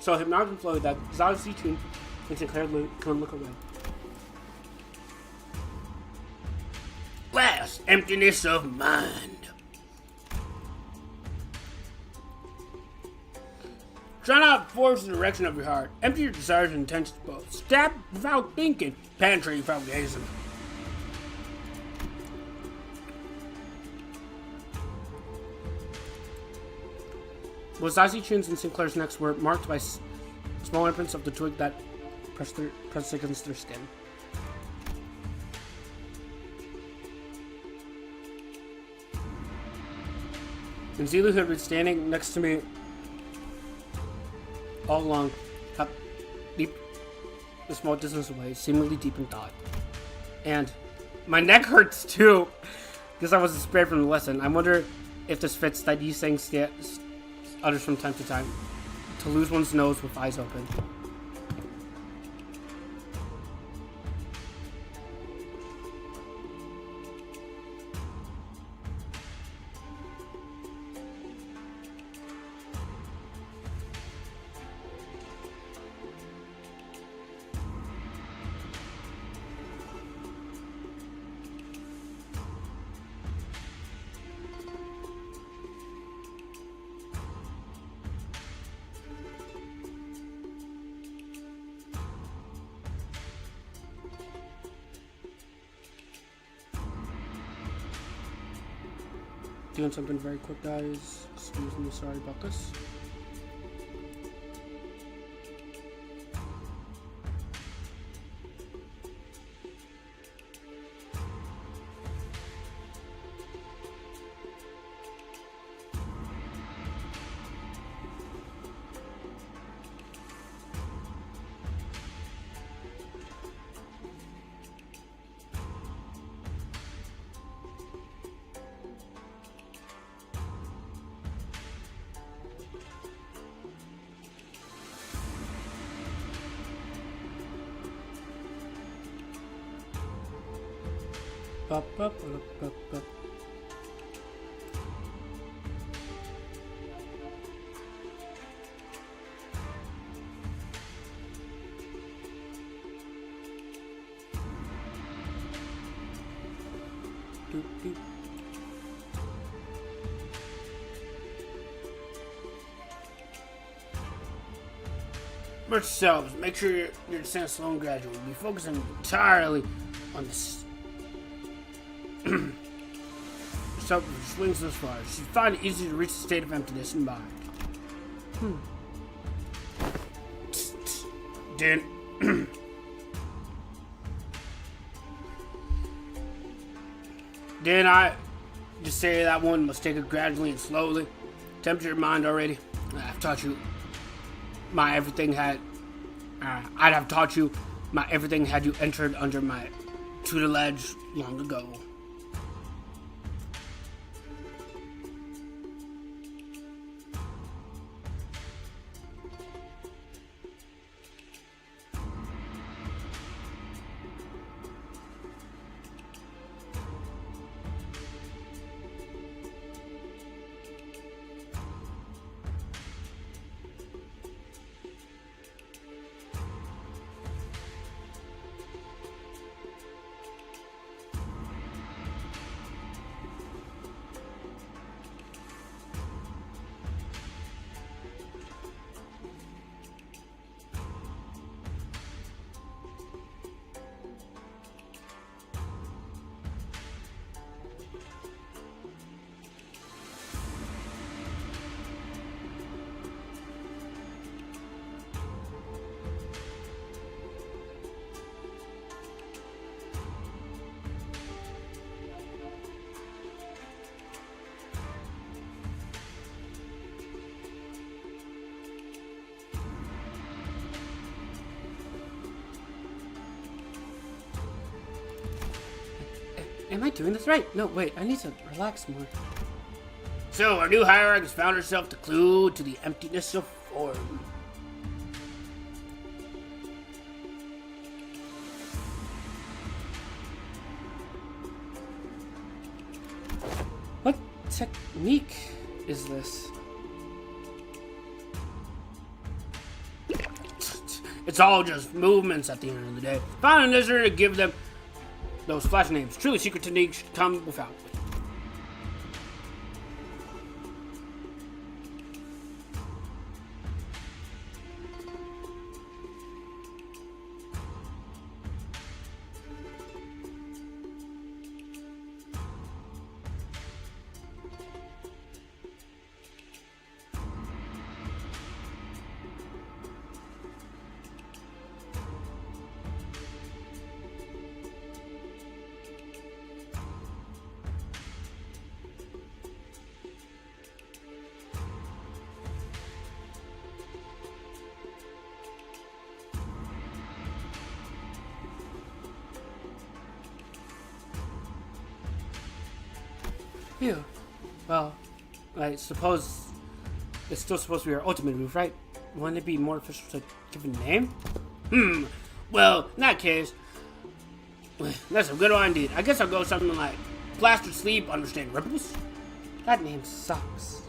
so hypnotic flow that Xichun and Sinclair can look away. Last, emptiness of mind. Try not to force the direction of your heart. Empty your desires and intentions both. Stab without thinking. Penetrate without gazing. Both Xichun's and Sinclair's necks were marked by small imprints of the twig that pressed against their skin. And Zilu, who had been standing next to me all along, got deep, a small distance away, seemingly deep in thought. And my neck hurts too, because I wasn't spared from the lesson. I wonder if this fits that Yi Sang utters from time to time, to lose one's nose with eyes open. Doing something very quick, guys. Excuse me, sorry about this. Up, up, up, up, up. Doop, doop. Merge yourselves. Make sure your descent is slow and gradual. Be focusing entirely on the yourself swings this far. You find it easy to reach a state of emptiness in mind. Didn't I just say that one must take it gradually and slowly? Tempted your mind already? I've taught you my everything had. I'd have taught you my everything had you entered under my tutelage long ago. Am I doing this right? No, wait, I need to relax more. So, our new hierarch has found herself the clue to the emptiness of form. What technique is this? It's all just movements at the end of the day. Found it necessary to give them those flash names. Truly secret techniques should come without. Phew. Well, I suppose it's still supposed to be our ultimate move, right? Wouldn't it be more official to give a name? Well, in that case, that's a good one indeed. I guess I'll go something like Plastered Sleep, Understand Ripples. That name sucks.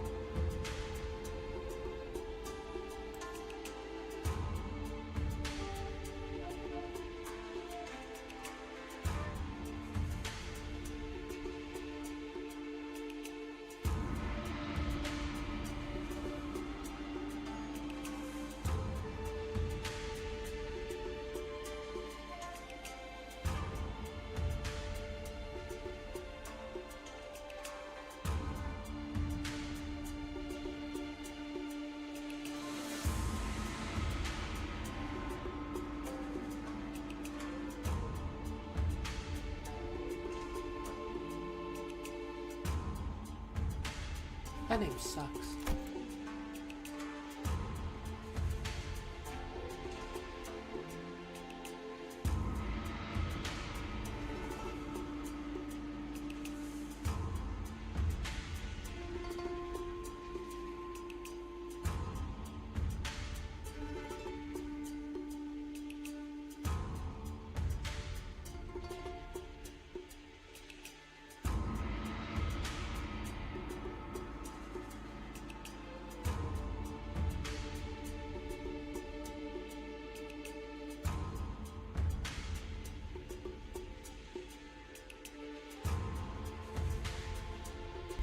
That name sucks.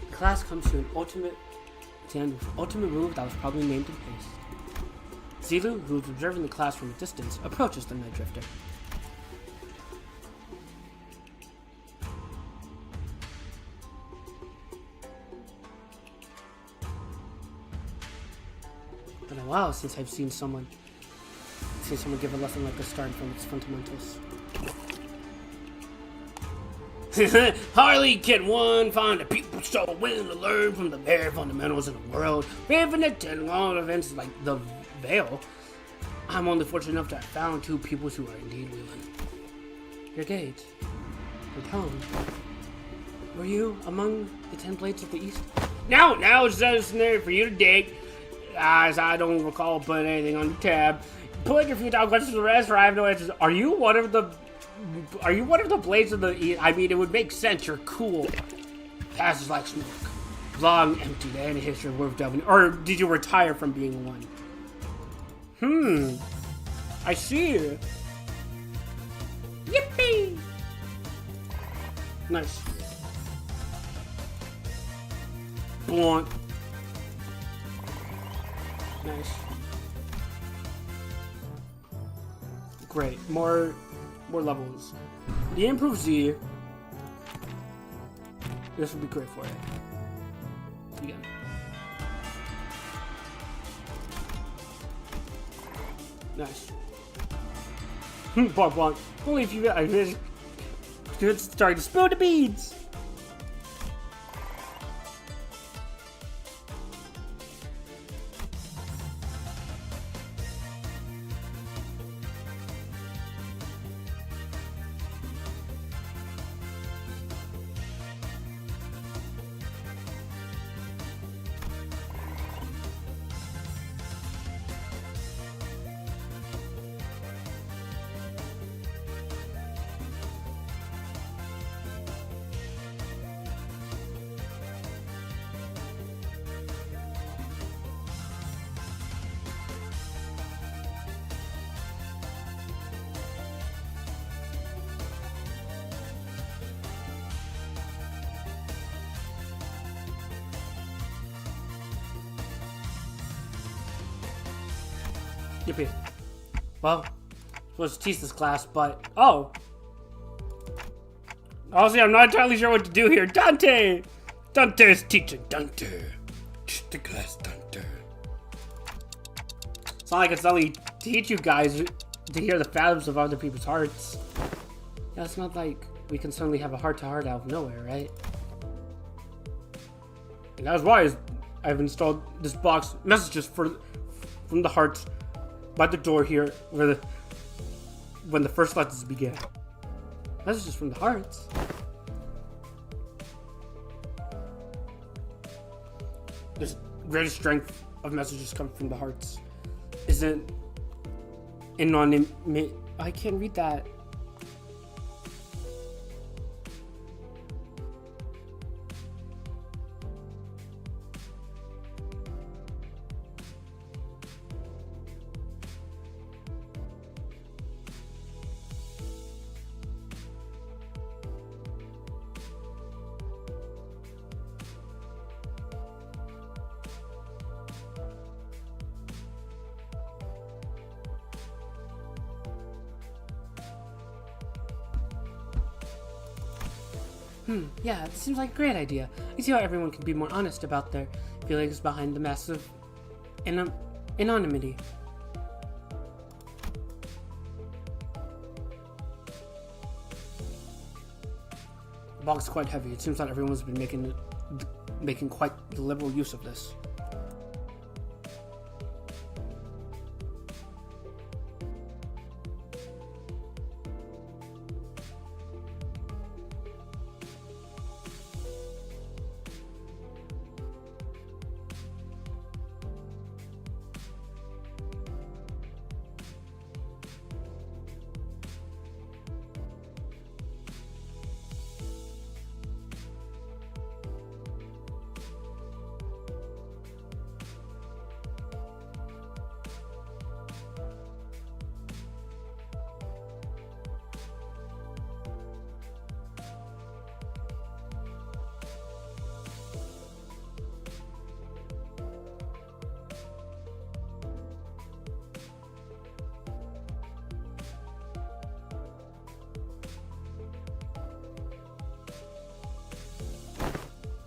The class comes to an ultimate move that was probably named in haste. Zilu, who is observing the class from a distance, approaches the Night Drifter. Been a while since I've seen someone give a lesson like this starting from its fundamentals. Hardly can one find a people so willing to learn from the very fundamentals of the world, even attending all events like the Veil. I'm only fortunate enough to have found two pupils who are indeed willing. Your gate, your tone. Were you among the 10 Blades of the East? Now it's necessary for you to dig, as I don't recall putting anything on the tab. Put your futile questions to the rest, or I have no answers. Are you one of the Blades of the East? I mean, it would make sense. You're cool. Passes like smoke. Long empty to any history worth delving. Or did you retire from being one? I see. Yippee! Nice. Blunt. Nice. Great. More levels. The improved Z. This would be great for it. Again. Nice. Bonk. Only if you it's starting to spill the beads. Yippee. Well, I'm supposed to teach this class, but... Oh! Honestly, I'm not entirely sure what to do here. Dante! Dante's teaching. Dante. Teach the class, Dante. It's not like it's only teach you guys to hear the fathoms of other people's hearts. Yeah, it's not like we can suddenly have a heart-to-heart out of nowhere, right? And that's why I've installed this box messages from the hearts by the door here when the first letters began. Messages from the hearts. There's greatest strength of messages come from the hearts. Isn't anonymous? I can't read that. Yeah, it seems like a great idea. I see how everyone can be more honest about their feelings behind the mask of anonymity. The box is quite heavy. It seems like everyone's been making quite liberal use of this.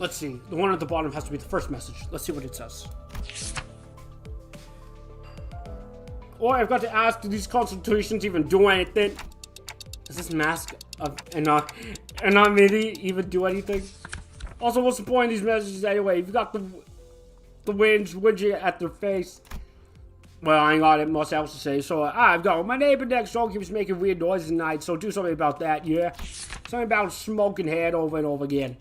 Let's see. The one at the bottom has to be the first message. Let's see what it says. Or I've got to ask, do these consultations even do anything? Does this mask of anonymity even do anything? Also, what's the point of these messages anyway? You've got the winds whinging at their face. Well, I ain't got it much else to say, so I've got my neighbor next door keeps making weird noises at night, so do something about that, yeah? Something about smoking head over and over again.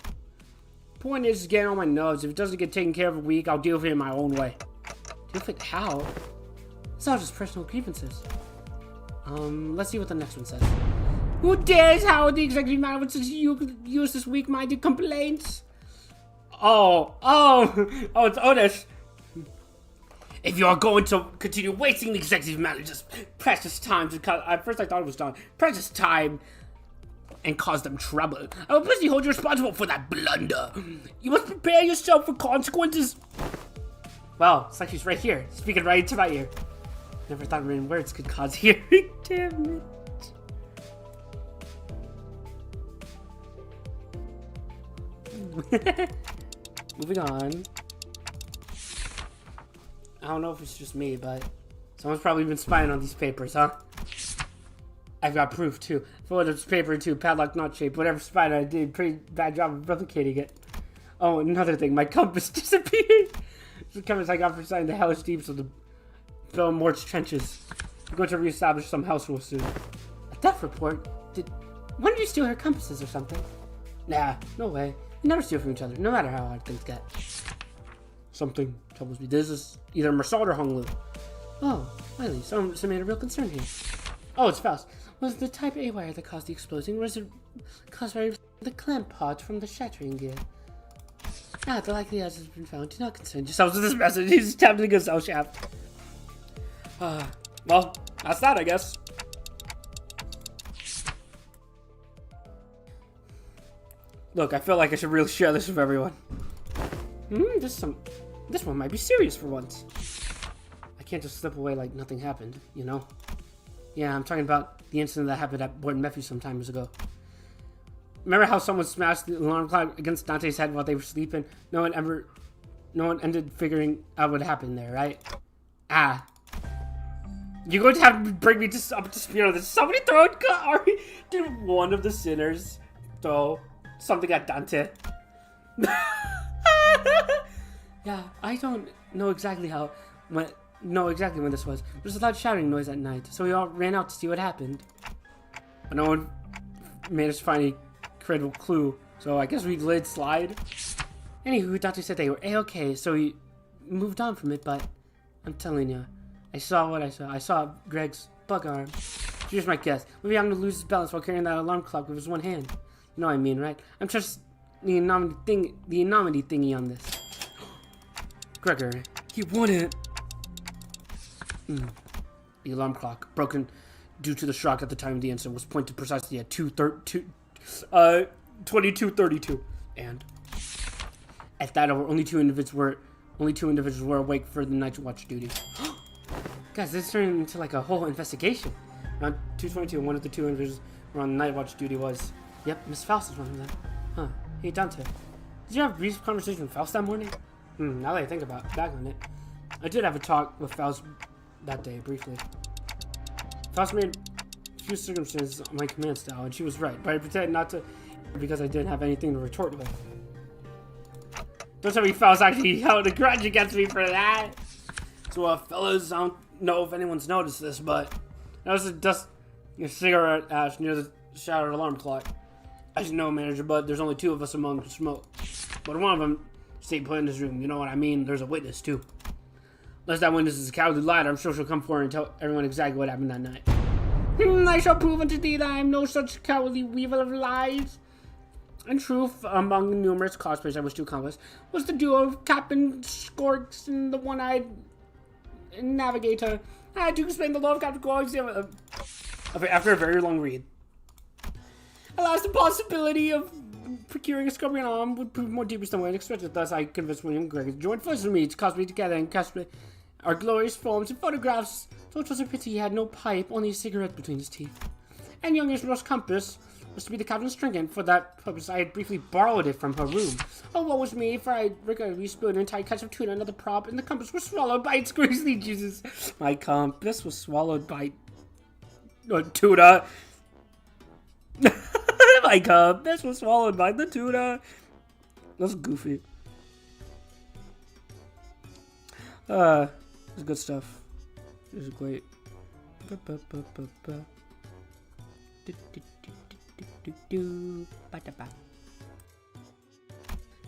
Point is, it's getting on my nerves. If it doesn't get taken care of a week, I'll deal with it in my own way. Deal with it how? It's all just personal grievances. Let's see what the next one says. Who dares how the executive manager use this weak-minded complaints? Oh, it's Outis. If you are going to continue wasting the executive manager's precious time at first I thought it was done. Precious time and cause them trouble, I will personally hold you responsible for that blunder. You must prepare yourself for consequences. Well, it's like she's right here, speaking right into my ear. Never thought written words could cause hearing. Damn it. Moving on. I don't know if it's just me, but someone's probably been spying on these papers, huh? I've got proof too. For this paper too, padlock not shaped. Whatever spider I did, pretty bad job of replicating it. Oh, another thing, my compass disappeared. The compass I got for signing the hellish deeps of the Belmore's trenches. I'm going to reestablish some house rules soon. A death report? When did you steal her compasses or something? Nah, no way. We never steal from each other, no matter how hard things get. Something troubles me. This is either Meursault or Honglu. Oh, really? Some made a real concern here. Oh, it's Faust. Was it the type A wire that caused the explosion, or was it caused by the clamp pod from the shattering gear? Ah, the likely as has been found. Do not concern yourselves with this message. He's tapping a cell shaft. Well, that's that, I guess. Look, I feel like I should really share this with everyone. This one might be serious for once. I can't just slip away like nothing happened, you know? Yeah, I'm talking about the incident that happened at Board Matthew some time ago. Remember how someone smashed the alarm clock against Dante's head while they were sleeping? No one ended figuring out what happened there, right? Ah. You're going to have to bring me up to speed on this. Somebody throw it. Did one of the sinners throw something at Dante? Yeah, I don't know exactly when this was. There was a loud shouting noise at night, so we all ran out to see what happened. But no one managed to find a credible clue, so I guess we let it slide. Anywho, Dante said they were A-okay, so we moved on from it, but I'm telling you, I saw what I saw. I saw Greg's bug arm. Here's my guess. Maybe I'm gonna lose his balance while carrying that alarm clock with his one hand. You know what I mean, right? I'm just the anomaly thingy on this. Gregor, he wouldn't. The alarm clock, broken due to the shock at the time of the incident, was pointed precisely at 22:32, and at that hour, only two individuals were awake for the night watch duty. Guys, this turned into like a whole investigation. Around 2:22, one of the two individuals who were on night watch duty was, yep, Miss Faust is one of them. Huh? Hey Dante, did you have a brief conversation with Faust that morning? Now that I think back on it, I did have a talk with Faust that day, briefly. Faust made a few circumstances on my command style, and she was right, but I pretended not to because I didn't have anything to retort with. Don't tell me Faust actually held a grudge against me for that. So, fellas, I don't know if anyone's noticed this, but there was a cigarette ash near the shattered alarm clock. As you know, manager, but there's only two of us among the smoke. But one of them stayed put in his room. You know what I mean? There's a witness, too. Unless that witness is a cowardly liar, I'm sure she'll come forward and tell everyone exactly what happened that night. I shall prove unto thee that I am no such cowardly weaver of lies. In truth, among the numerous cosplays I wish to accomplish, was the duo of Captain Skorks and the one-eyed navigator. I had to explain the law of Captain Skorks after a very long read. Alas, the possibility of procuring a scorpion arm would prove more deeply than I expected. Thus, I convinced William and Gregor to join forces with me to cosplay together and cosplay our glorious forms and photographs. So it was a pity he had no pipe, only a cigarette between his teeth. And young Ishmael's compass was to be the captain's trinket. For that purpose, I had briefly borrowed it from her room. Oh, what was me, for I regularly spilled an entire catch of tuna and another prop, and the compass was swallowed by its greasy juices. My compass was swallowed by tuna. My compass was swallowed by the tuna. That's goofy. It's good stuff. This is great.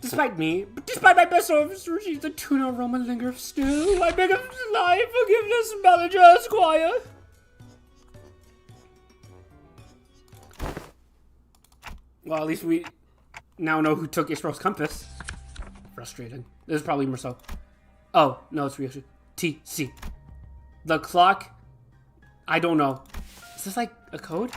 Despite my best efforts to retrieve the tuna aroma linger still, I beg of life forgiveness, Manager Esquire. Well, at least we now know who took Ishmael's compass. Frustrating. This is probably Meursault. Oh, no, it's Ryoshu. TC. The clock? I don't know. Is this like a code?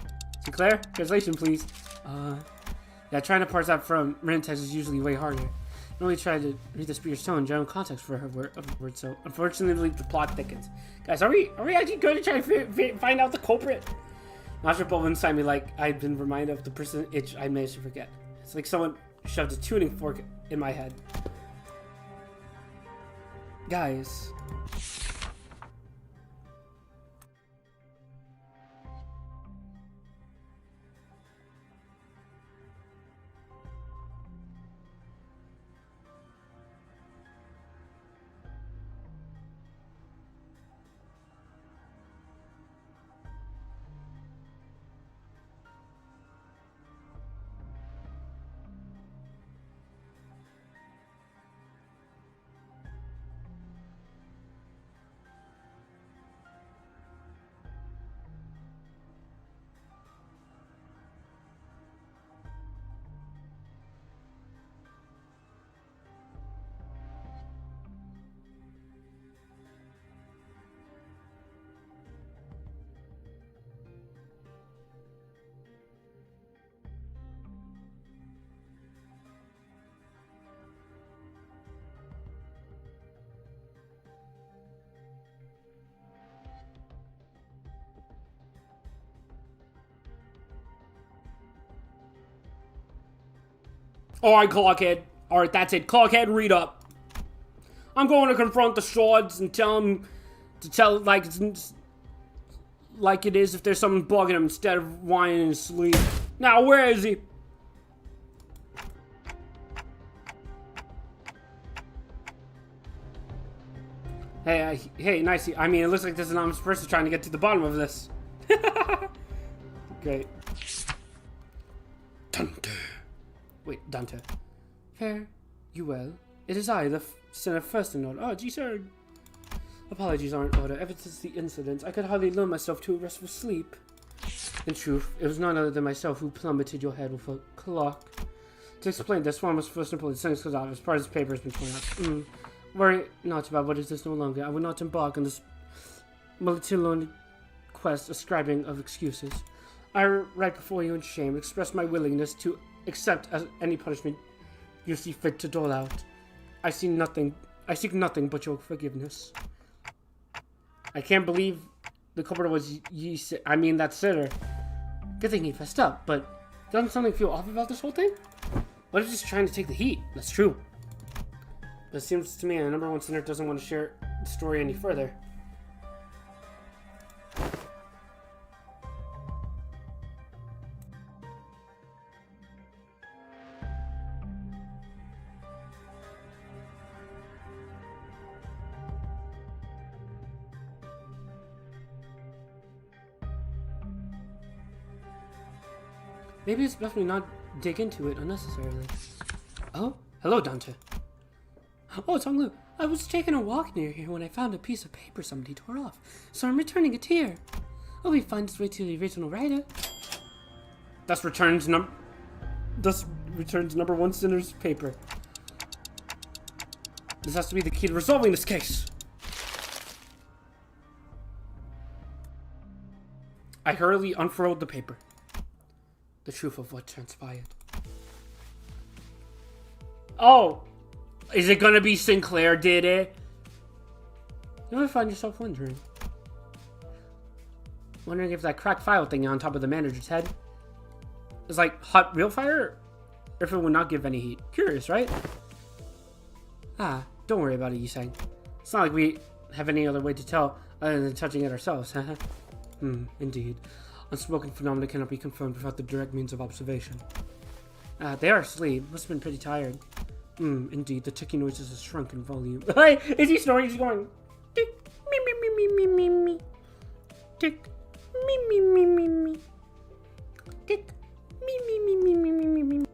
Sinclair? Translation, please. Yeah, trying to parse out from written text is usually way harder. I only tried to read the speaker's tone and general context for her word, so unfortunately the plot thickens. Guys, are we actually going to try to find out the culprit? Not sure, but inside me, like, I've been reminded of the person itch I managed to forget. It's like someone shoved a tuning fork in my head. Guys. Alright, Clockhead. Alright, that's it. Clockhead, read up. I'm going to confront the swords and tell him to tell it like it is if there's something bugging him instead of whining in his sleep. Now, where is he? Hey, nice. I mean, it looks like there's an anonymous person trying to get to the bottom of this. Great. Dante. Wait, Dante. Fare you well. It is I, the sinner first in order. Oh, gee, sir. Apologies aren't in order. Ever since the incident, I could hardly lull myself to a restful sleep. In truth, it was none other than myself who plummeted your head with a clock. To explain this, one was first employed Sinclair's office. Part of his paper has been torn out. Worry not about what is this no longer. I will not embark on this multi-learned quest ascribing of excuses. I write before you in shame, express my willingness to accept as any punishment you see fit to dole out. I seek nothing but your forgiveness. I can't believe the culprit was that sitter. Good thing he fessed up, but doesn't something feel off about this whole thing? What if he's trying to take the heat? That's true. But it seems to me the number one sinner doesn't want to share the story any further. Maybe it's best we not dig into it unnecessarily. Oh, hello, Dante. Oh, Tonglu, I was taking a walk near here when I found a piece of paper somebody tore off, so I'm returning it here. Will we find its way to the original writer? Thus returns number one sinner's paper. This has to be the key to resolving this case. I hurriedly unfurled the paper. The truth of what transpired. Oh! Is it gonna be Sinclair did it? You ever find yourself wondering if that cracked file thing on top of the manager's head is like hot real fire, or if it would not give any heat? Curious, right? Ah, don't worry about it, you sang. It's not like we have any other way to tell other than touching it ourselves. Indeed. Unspoken phenomena cannot be confirmed without the direct means of observation. They are asleep. Must have been pretty tired. Indeed, the ticking noises have shrunk in volume. Hey, is he snoring? He's going tick, me, me, me, me, me, me, me. Tick, me, me, me, me, me. Tick, me, me, me, me, me, me, me, me.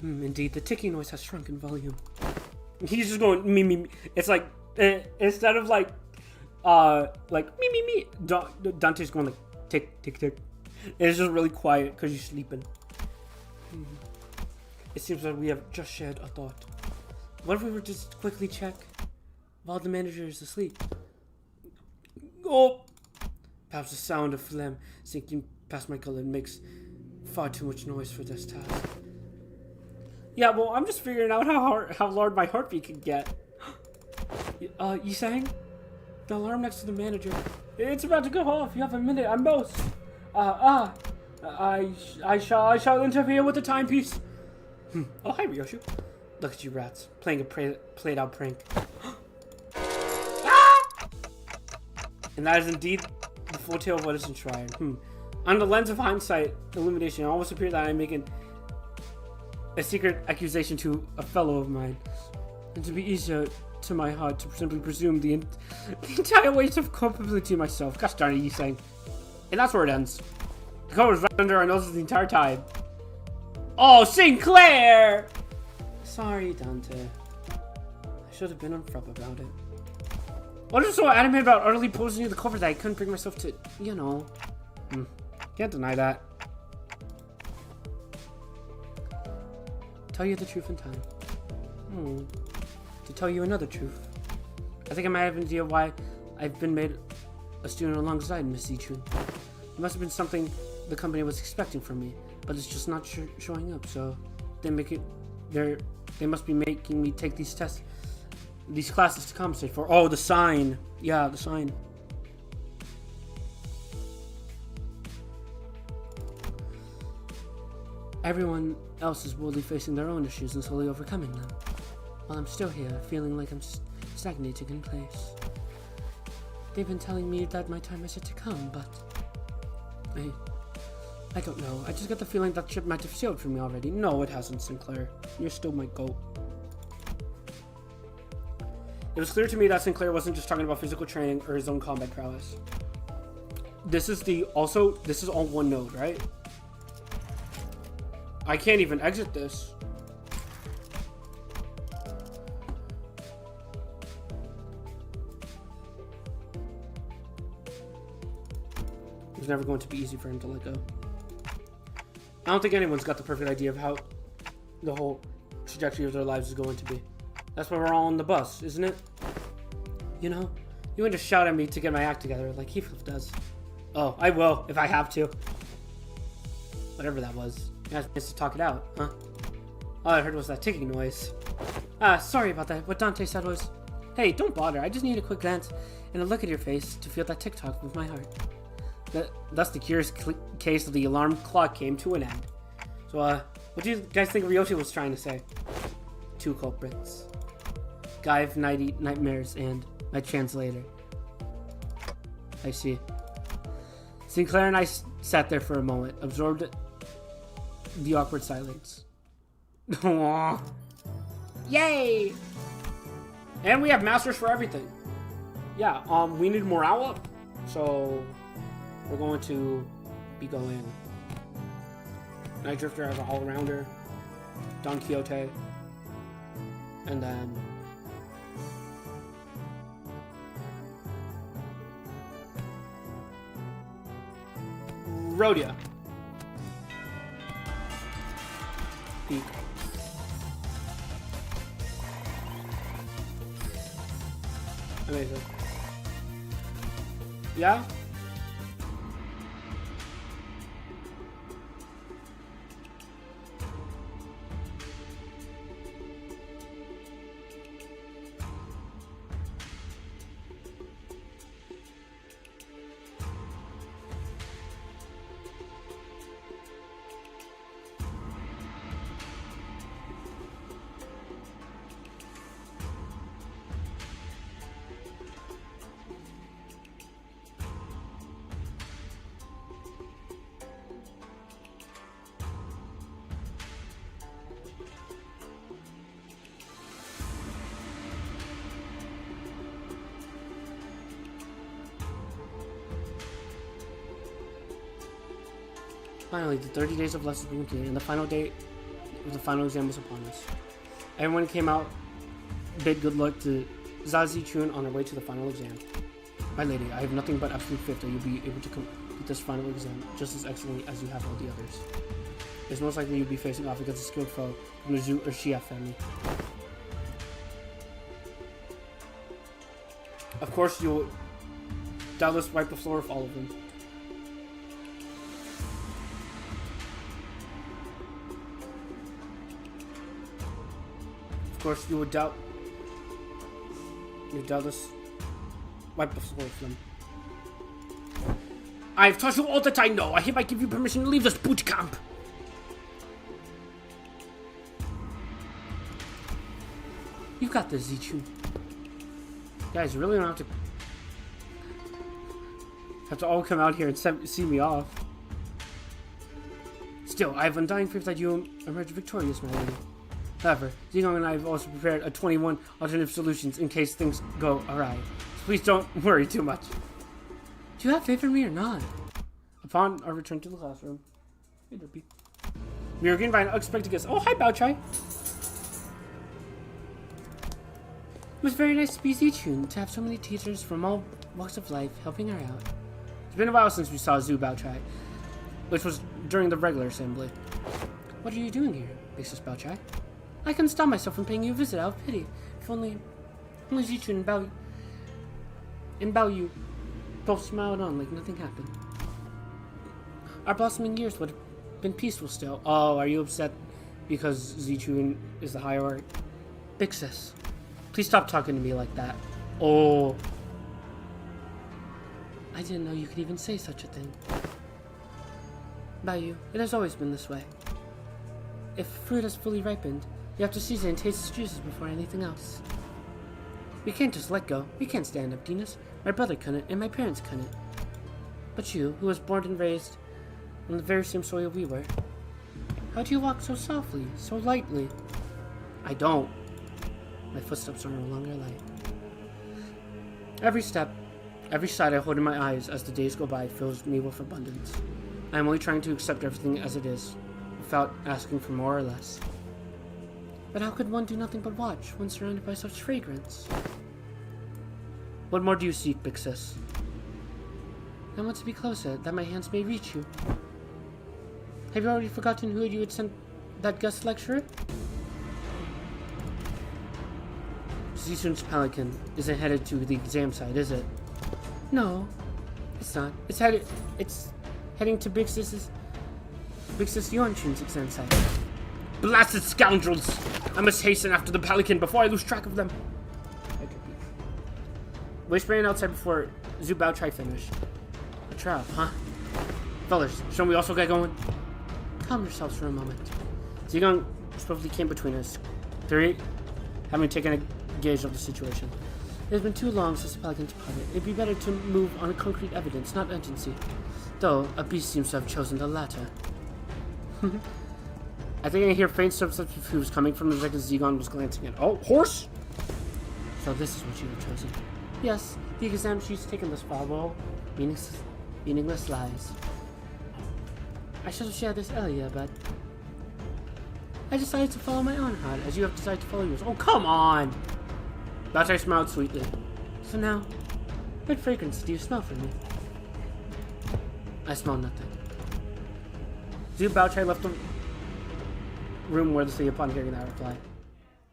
Indeed, the ticking noise has shrunk in volume. He's just going me, me, me. It's like instead of like me, me, me. Dante's going like tick, tick, tick. It's just really quiet because you're sleeping. It seems that we have just shared a thought. What if we were to just quickly check while the manager is asleep? Oh, perhaps the sound of phlegm sinking past my gullet makes far too much noise for this task. Yeah, well, I'm just figuring out how loud my heartbeat can get. You sang? The alarm next to the manager. It's about to go off. You have a minute at most. I shall interfere with the timepiece. Oh, hi, Ryoshu. Look at you rats, playing a played out prank. And that is indeed the full tale of what is enshrined. On the lens of hindsight, illumination, it almost appeared that I'm making a secret accusation to a fellow of mine. And to be easier to my heart to simply presume the entire weight of culpability myself. Gosh darn it, you saying. And that's where it ends. The cover was right under our noses the entire time. Oh, Sinclair! Sorry, Dante. I should have been on front about it. What is so animated about utterly posing near the cover that I couldn't bring myself to, you know. Can't deny that. Tell you the truth in time. To tell you another truth. I think I might have an idea why I've been made a student alongside Miss Xichun. It must have been something the company was expecting from me. but it's just not showing up. So they must be making me take these classes to compensate for. Oh, the sign. Yeah, the sign. Everyone else is boldly facing their own issues and slowly overcoming them, while I'm still here, feeling like I'm stagnating in place. They've been telling me that my time is yet to come, but I don't know. I just get the feeling that ship might have sailed for me already. No, it hasn't, Sinclair. You're still my goat. It was clear to me that Sinclair wasn't just talking about physical training or his own combat prowess. This is all one node, right? I can't even exit this. It's never going to be easy for him to let go. I don't think anyone's got the perfect idea of how the whole trajectory of their lives is going to be. That's why we're all on the bus, isn't it? You know, you want to shout at me to get my act together like Heathcliff does. Oh, I will, if I have to. Whatever that was. You guys managed to talk it out, huh? All I heard was that ticking noise. Sorry about that. What Dante said was, hey, don't bother. I just need a quick glance and a look at your face to feel that tick-tock with my heart. Thus, the curious case of the alarm clock came to an end. So, what do you guys think Ryoshu was trying to say? Two culprits. Guy of nightmares and my translator. I see. Sinclair and I sat there for a moment, absorbed the awkward silence. Aww. Yay! And we have masters for everything. Yeah, we need morale up. So we're going to be going Night Drifter as an all-rounder, Don Quixote, and then Rodion. Peak. Amazing. Yeah? Finally, the 30 days of lessons were completed, and the final date of the final exam was upon us. Everyone came out, bid good luck to Xichun on her way to the final exam. My lady, I have nothing but absolute faith that you'll be able to complete this final exam just as excellently as you have all the others. It's most likely you'll be facing off against a skilled foe from the Zhu or Xia family. Of course, you'll doubtless wipe the floor with all of them. Of course, you doubtless wipe the floor with them. I've taught you all that I know. I hereby give you permission to leave this boot camp. You got this, Xichun. Guys, you really don't have to all come out here and see me off. Still, I have undying faith that you will emerge victorious, my lady. However, Xichun and I have also prepared a 21 alternative solutions in case things go awry. So please don't worry too much. Do you have faith in me or not? Upon our return to the classroom, hey, Derpy, we were greeted by an unexpected guest. Oh, hi, Baochai. It was very nice to be Xichun, to have so many teachers from all walks of life helping her out. It's been a while since we saw Zhu Baochai, which was during the regular assembly. What are you doing here, Princess Baochai? I couldn't stop myself from paying you a visit out of pity. If only Xichun and Bao Yu both smiled on like nothing happened. Our blossoming years would have been peaceful still. Oh, are you upset because Xichun is the hierarch? Big sis, please stop talking to me like that. Oh. I didn't know you could even say such a thing. Bayou, it has always been this way. If fruit has fully ripened, you have to season and taste its juices before anything else. We can't just let go. We can't stand emptiness. My brother couldn't, and my parents couldn't. But you, who was born and raised on the very same soil we were, how do you walk so softly, so lightly? I don't. My footsteps are no longer light. Every step, every sight I hold in my eyes as the days go by fills me with abundance. I am only trying to accept everything as it is, without asking for more or less. But how could one do nothing but watch when surrounded by such fragrance? What more do you seek, big sis? I want to be closer, that my hands may reach you. Have you already forgotten who you had sent that guest lecturer? Xichun's pelican isn't headed to the exam site, is it? No, it's not. It's heading to Big Sis Yuanchun's exam site. Blasted scoundrels! I must hasten after the pelican before I lose track of them. Whispering outside before Zubao Tri finished. A trap, huh? Fellas, shall we also get going? Calm yourselves for a moment. Zigang swiftly came between us. Three, having taken a gauge of the situation. It has been too long since the pelican departed. It'd be better to move on a concrete evidence, not urgency. Though, a beast seems to have chosen the latter. I think I hear faint substance of who's coming from the direction Zigon was glancing at. Oh, horse! So this is what you have chosen. Yes, the exam she's taken thus far will meaningless lies. I should have shared this earlier, but I decided to follow my own heart, as you have decided to follow yours. Oh, come on! Dante smiled sweetly. So now, what fragrance do you smell from me? I smell nothing. Zhu Baochai left the room wordlessly upon hearing that reply.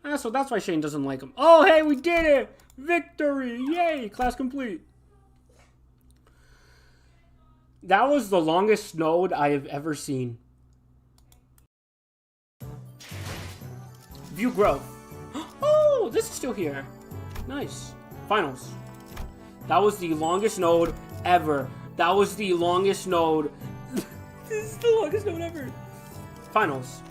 Ah, so that's why Shane doesn't like him. Oh, hey, we did it! Victory! Yay! Class complete. That was the longest node I have ever seen. View growth. Oh, this is still here. Nice. Finals. That was the longest node ever. That was the longest node. This is the longest node ever. Finals.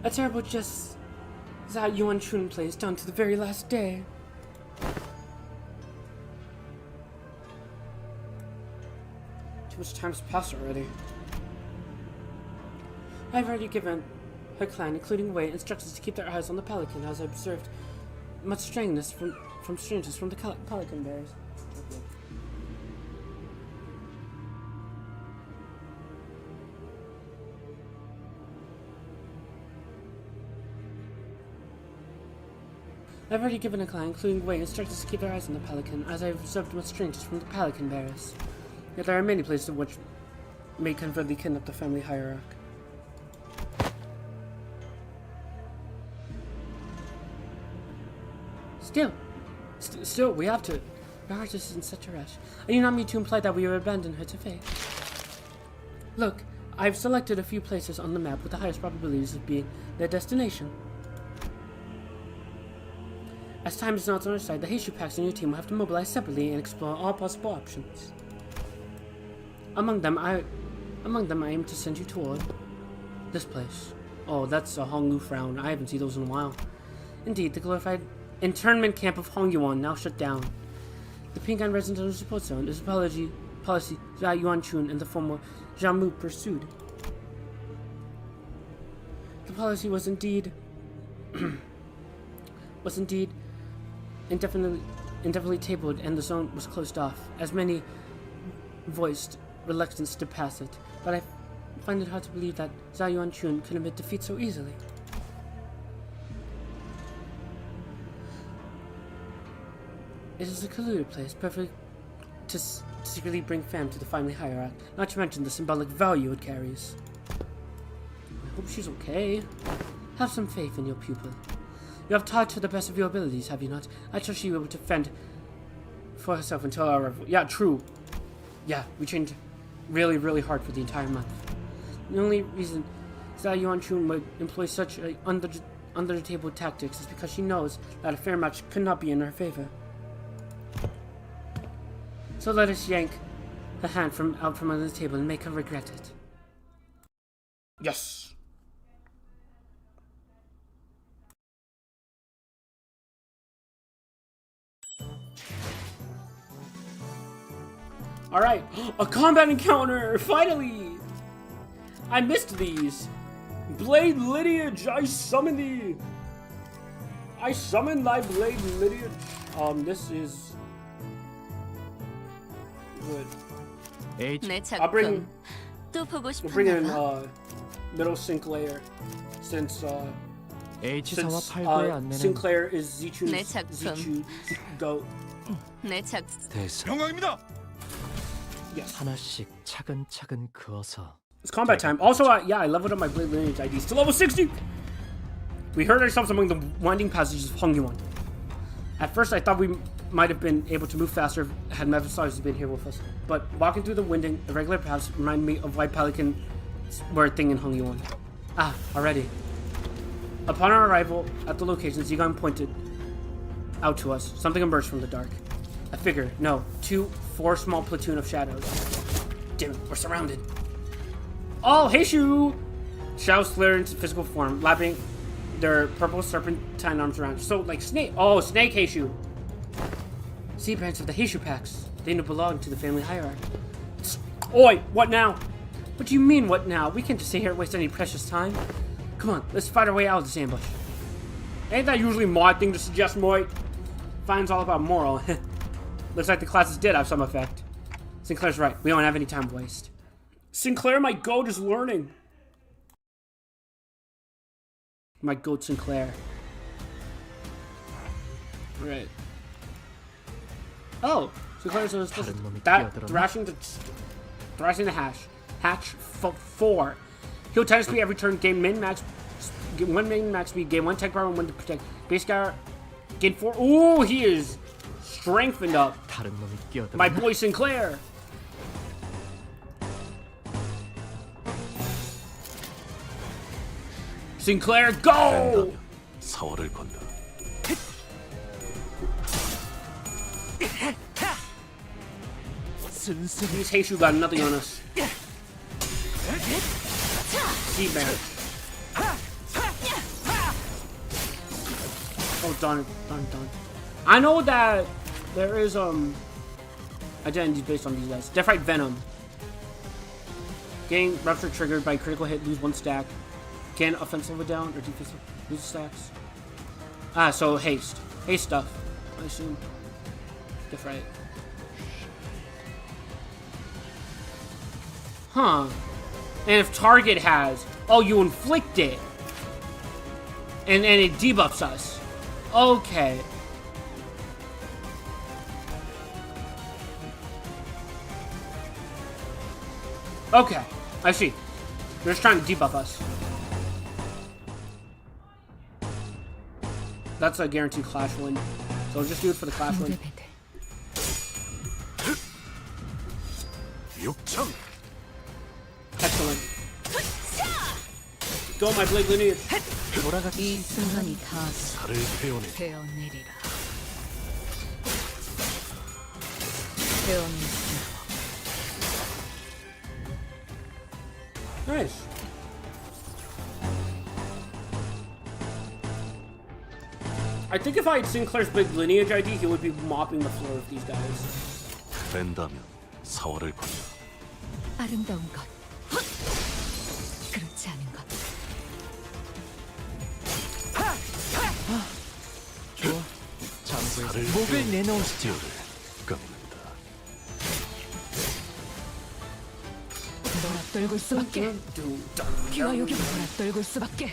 A terrible jest that Yuan Chun plays down to the very last day. Too much time's passed already. I've already given her clan, including Wei, instructions to keep their eyes on the pelican, as I observed much strangeness from strangers from the pelican bears. Okay. I've already given a clan, including Wei, instructions to keep their eyes on the pelican, as I have observed much strangers from the pelican bearers. Yet there are many places which may covertly kidnap the family hierarch. Still, we have to. Our heart is in such a rush. I do not mean to imply that we will abandon her to fate. Look, I've selected a few places on the map with the highest probabilities of being their destination. As time is not on our side, the Heishu packs and your team will have to mobilize separately and explore all possible options. Among them, I aim to send you toward this place. Oh, that's a Honglu frown. I haven't seen those in a while. Indeed, the glorified internment camp of Hongyuan now shut down. The Pingan residential support zone is a policy that Yuan Chun and the former Jiamu pursued. The policy was indeed indefinitely tabled, and the zone was closed off, as many voiced reluctance to pass it. But I find it hard to believe that Zhao Yuanchun could admit defeat so easily. It is a colluded place, perfect to secretly bring fam to the Family Hierarch, not to mention the symbolic value it carries. I hope she's okay. Have some faith in your pupil. You have taught her the best of your abilities, have you not? I trust she will able to fend for herself until our arrival. Yeah, true. Yeah, we trained really, really hard for the entire month. The only reason Xichun would employ such under-the-table tactics is because she knows that a fair match could not be in her favor. So let us yank the hand out from under the table and make her regret it. Yes. Alright, a combat encounter! Finally! I missed these! Blade lineage, I summon thee! I summon thy blade lineage. This is good. 내 I'll bring 작품 또 보고 we'll bring in 싶었나 봐. middle Sinclair since H사와 8구의 안내는 Sinclair is Xichun's 내 작품. goat. 내 작. 대사 영광입니다. Yes. 하나씩 차근차근 그어서 It's combat time. Also, yeah, I leveled up my blade lineage IDs to level 60. We heard ourselves among the winding passages of Hongyuan. At first, I thought we might have been able to move faster had Meursault been here with us. But walking through the winding, irregular paths reminded me of why pelicans were a thing in Hongyuan. Ah, already. Upon our arrival at the location, Xichun pointed out to us. Something emerged from the dark. A figure. No, 4 small platoon of shadows. Damn it, we're surrounded. Oh, Heishu! Shadows flare into physical form, lapping their purple serpentine arms around. So, like snake. Oh, snake Heishu. Sea branch of the Heishu packs. They belong to the Family Hierarch. Oi, what now? What do you mean, what now? We can't just sit here and waste any precious time. Come on, let's fight our way out of this ambush. Ain't that usually my thing to suggest, Moy? Fine's all about moral. Looks like the classes did have some effect. Sinclair's right. We don't have any time to waste. Sinclair, my goat, is learning. My goat, Sinclair. Right. Oh, Sinclair's that thrashing the hatch 4. He'll time speed every turn. Gain min max. Get 1 min max speed. Gain 1 tech power and 1 to protect. Base guy. Gain 4. Ooh, he is strengthened up. My boy Sinclair. Sinclair, go! 사활을 건다. These Heishu got nothing on us. Sea bear. Oh, darn it. Darn. I know that there is, identities based on these guys. Deathright Venom. Getting rupture triggered by critical hit, lose 1 stack. Can offensive down or defensive lose stacks? Ah, so haste. Haste stuff, I assume. Deathright. Huh. And if target has, oh, you inflict it. And it debuffs us. Okay. Okay, I see. They're just trying to debuff us. That's a guaranteed clash win. So we'll just do it for the clash win. Excellent. Go, my blade lineage. 이 순간이 다 살을 베어내. 베어내리라. 베어내리라. Nice. I think if I had Sinclair's big lineage ID, he would be mopping the floor with these guys. 된다면 사활을 건다. 아름다운 것. 그렇지 않은 것. 좋아. 장소에서 살을 목을 내놓으시죠. 뼈를 깎는다. 놀아떨굴 수밖에. 귀와 욕이 놀아떨굴 수밖에.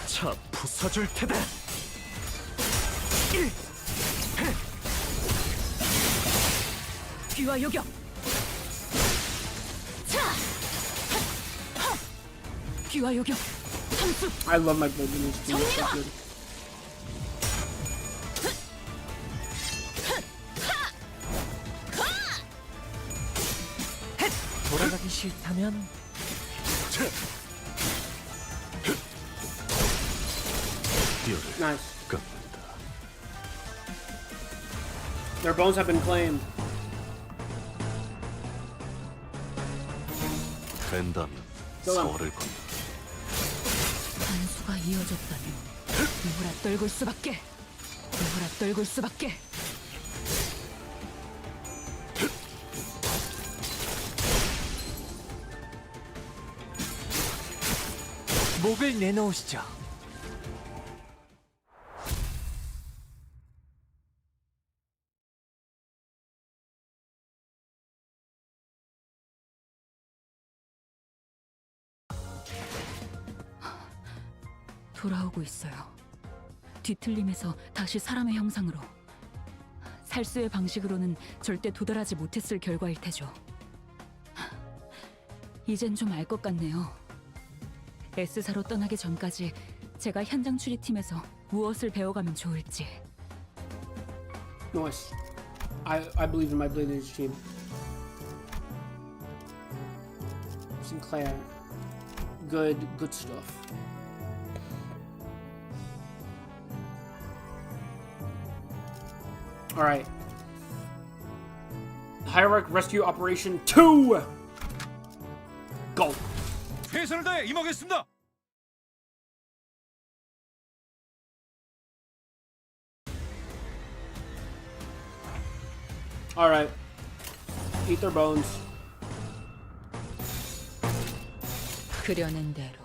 차 부숴줄 테다. 귀와 요격. 차. 귀와 요격. I love my blade lineage team. It's so good. 돌아가기 싫다면 띠어를 Nice. 깎는다. Their bones have been claimed. 뺀다면 사활을 건다. 단수가 이어졌다면 누구라 떨굴 수밖에. 누구라 떨굴 수밖에. 목을 내놓으시죠. 돌아오고 있어요. 뒤틀림에서 다시 사람의 형상으로. 살수의 방식으로는 절대 도달하지 못했을 결과일 테죠. 이젠 좀 알 것 같네요. S사로 떠나기 전까지 제가 현장 추리팀에서 무엇을 배워가면 좋을지. Nice. I believe in my blade lineage team. Sinclair. Good stuff. Alright. Hierarch Rescue Operation 2! Go! 최선을 다해 임하겠습니다. Alright. Eat their bones. 그려낸 대로.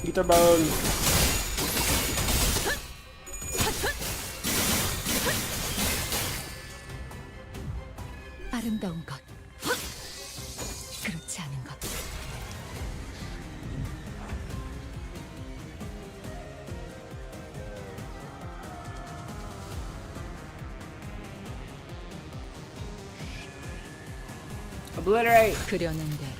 Eat their bones. 아름다운 것. 그렇지 않은 것. Obliterate! 그려낸 대로.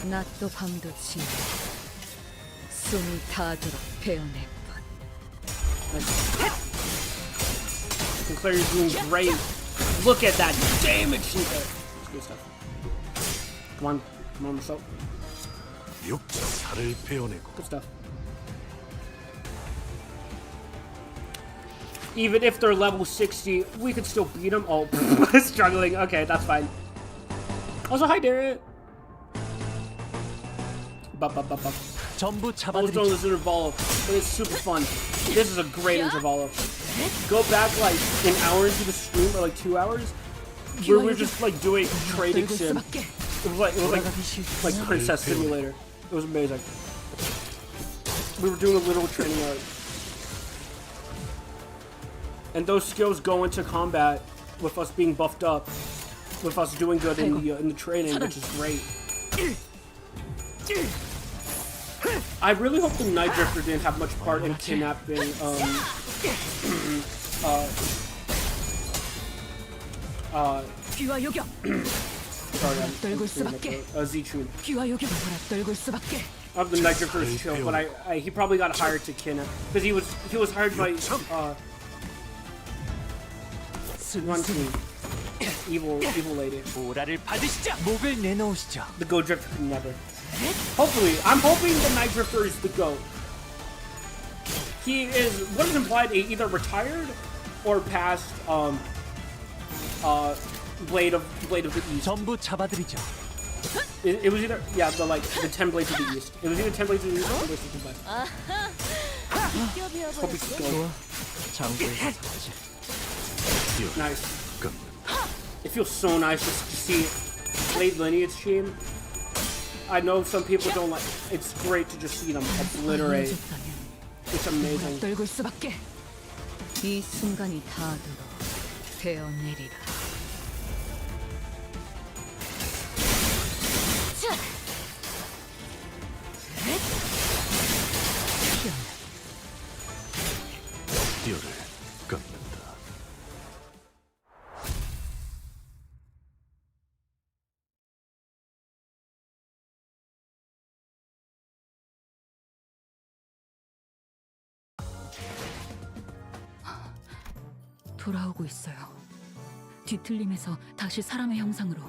낮도 밤도 지나 숨이 닿도록 베어낼 것. Sinclair, you're doing great. Look at that damage, Sinclair. That's good stuff. Come on, Meursault. 육체 살을 베어내고 Good stuff. Even if they're level 60, we could still beat them. Oh, struggling. Okay, that's fine. Also, hi, Derek. 전부 I was doing 잡아드리죠. this intervallo, but it's super fun. This is a great intervallo. Go back like an hour into the stream, or like 2 hours, where we're just like doing trading sim. It was like Princess Simulator. It was amazing. We were doing a little training arc. And those skills go into combat with us being buffed up, with us doing good in the training, which is great. I really hope the Night Drifter didn't have much part in kidnapping 귀와 요격. sorry, I'm Xichun. 귀와 요격. 떨굴 수밖에. I have the Night Drifter's chill, but he probably got hired to kidnap because he was hired by one team. Evil lady. 보라를 받으시죠. 목을 내놓으시죠. The Go Drifter could never. Hopefully, I'm hoping the Night Drifter is the GOAT. He is what is implied either retired or past Blade of the East. 전부 잡아드리죠. It was either the 10 Blades of the East. It was either 10 Blades of the East or 10 Blades of the West. Hope he's GOAT. 장부에서 사지. 띠어를 Nice. 깎는다. It feels so nice just to see Blade Lineage team. I know some people don't like. It's great to just see them obliterate. It's amazing. 떨굴 수밖에. 이 순간이 닿도록 베어내리라. 띠어를 깎는다. 돌아오고 있어요. 뒤틀림에서 다시 사람의 형상으로.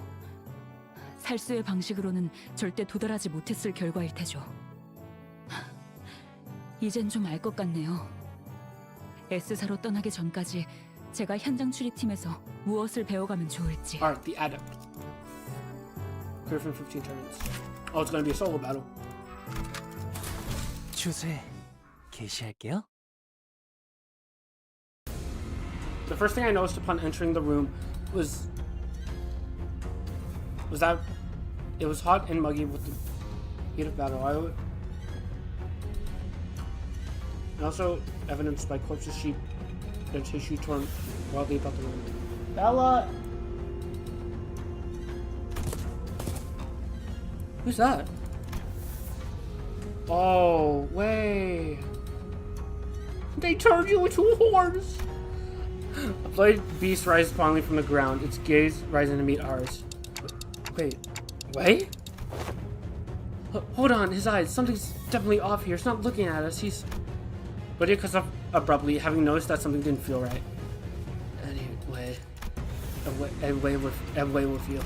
살수의 방식으로는 절대 도달하지 못했을 결과일 테죠. 이젠 좀 알 것 같네요. S사로 떠나기 전까지 제가 현장 추리팀에서 무엇을 배워가면 좋을지. Alright, the adept. Clear from 15 turns. Oh, it's gonna be a solo battle. 주제 개시할게요. The first thing I noticed upon entering the room was that it was hot and muggy with the heat of battle. And also evidenced by corpses, sheep, and tissue torn wildly about the room. Bella! Who's that? Oh, way. They turned you into a horse! A bloody beast rises finally from the ground, its gaze rising to meet ours. Wait. Hold on, his eyes. Something's definitely off here. It's not looking at us. But it cuts off abruptly, having noticed that something didn't feel right. Anyway with you.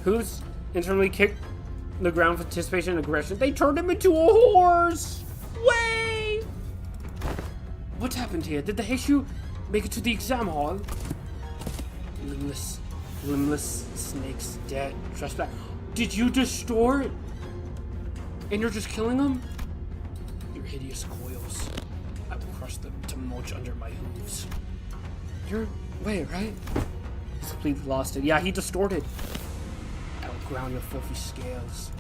Who's internally kicked the ground with anticipation and aggression? They turned him into a horse! Way! What's happened here? Did the Heishu make it to the exam hall? Limbless snakes dead. Trespass. Did you distort? And you're just killing them? Your hideous coils. I will crush them to mulch under my hooves. You're Way, right? He's completely lost it. Yeah, he distorted. I will ground your filthy scales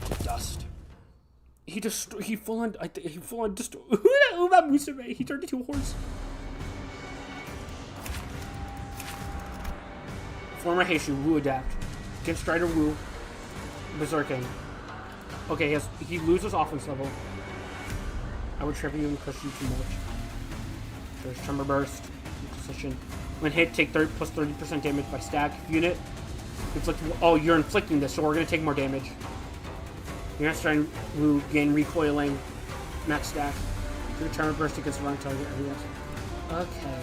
to dust. He full on distorted. He turned into a horse. Former Heishu, Wu adapt. Against Strider Wu. Berserking. Okay, he loses offense level. I would trip you and crush you too much. There's Tremor Burst. Position. When hit, take plus 30% damage by stack. Unit. Inflict. Oh, you're inflicting this, so we're gonna take more damage. You're not trying to gain recoiling. Max stack. Your Tremor Burst against the wrong target. Okay.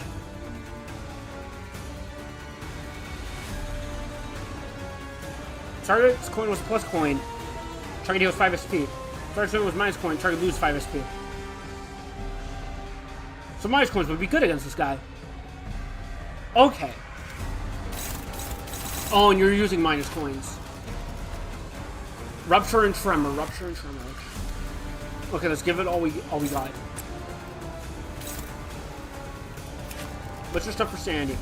Target's coin was plus coin. Target deals 5 SP. Target's coin was minus coin. Target lose 5 SP. So minus coins would be good against this guy. Okay. Oh, and you're using minus coins. Rupture and Tremor. Rupture and Tremor. Okay, let's give it all we got. What's your stuff for sanity?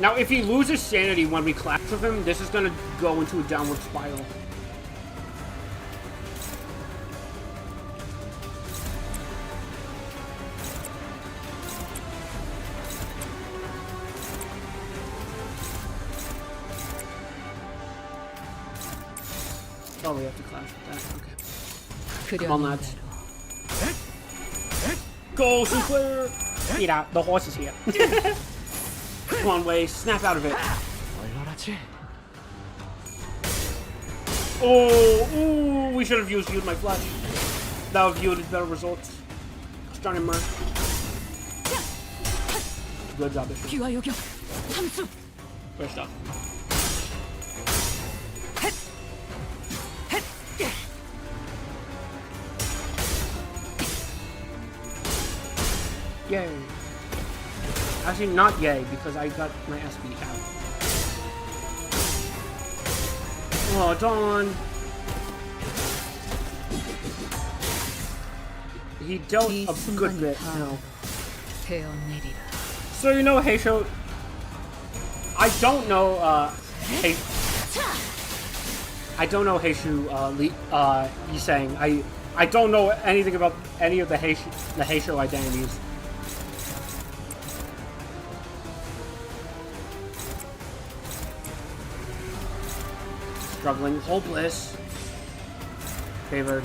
Now, if he loses sanity when we clash with him, this is gonna go into a downward spiral. Oh, we have to clash with that. Okay. Come on, lads. Go, Sinclair! Eat out. The horse is here. Come on, Way. Snap out of it. Oh, ooh, we should have used my flesh. That would have yielded better results. Starting Mer. Good job, Bishop. Great stuff. Yay. Actually, not yay, because I got my SP out. Oh, Dawn. He dealt a good bit, you know. So, you know, Heisho, I don't know, I don't know Heishu, Yiseng. I don't know anything about any of the Heisho identities. Struggling, hopeless, favored.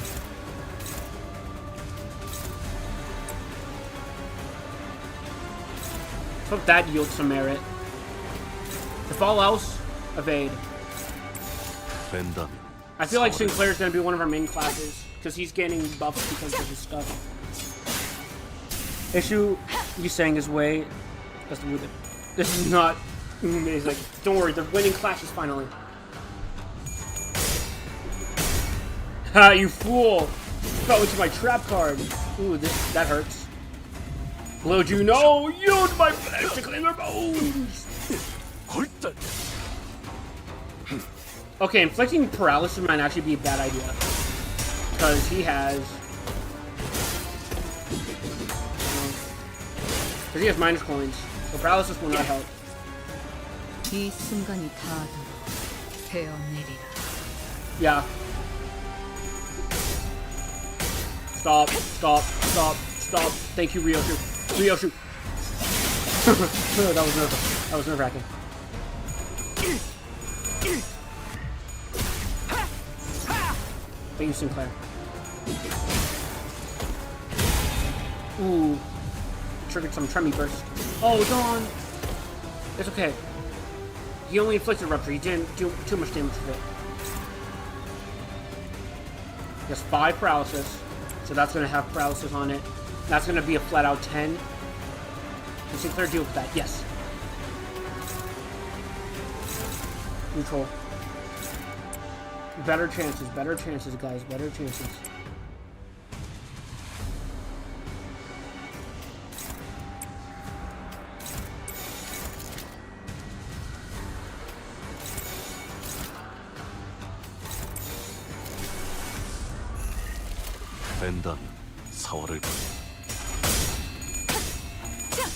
Hope that yields some merit. If all else, evade. I feel like Sinclair's gonna be one of our main classes because he's gaining buffs because of his stuff. Issue, you sang his way. This is not amazing. Don't worry, the winning clashes finally. Ha, you fool! Fell into my trap card. Ooh, that hurts. Little do you know, use my flesh to clean their bones! Okay, inflicting paralysis might actually be a bad idea. Because he has... Because he has minus coins. So paralysis will not help. 이 순간이 닿아도 베어내리라. Yeah. Stop. Thank you, Ryoshu. That was nerve-wracking. Thank you, Sinclair. Ooh. Triggered some Tremmy Burst. Oh, Dawn! It's okay. He only inflicted Rupture. He didn't do too much damage with it. He has 5 paralysis. So that's going to have paralysis on it. That's going to be a flat-out 10. Can Sinclair deal with that? Yes. Neutral. Better chances, guys. Better chances.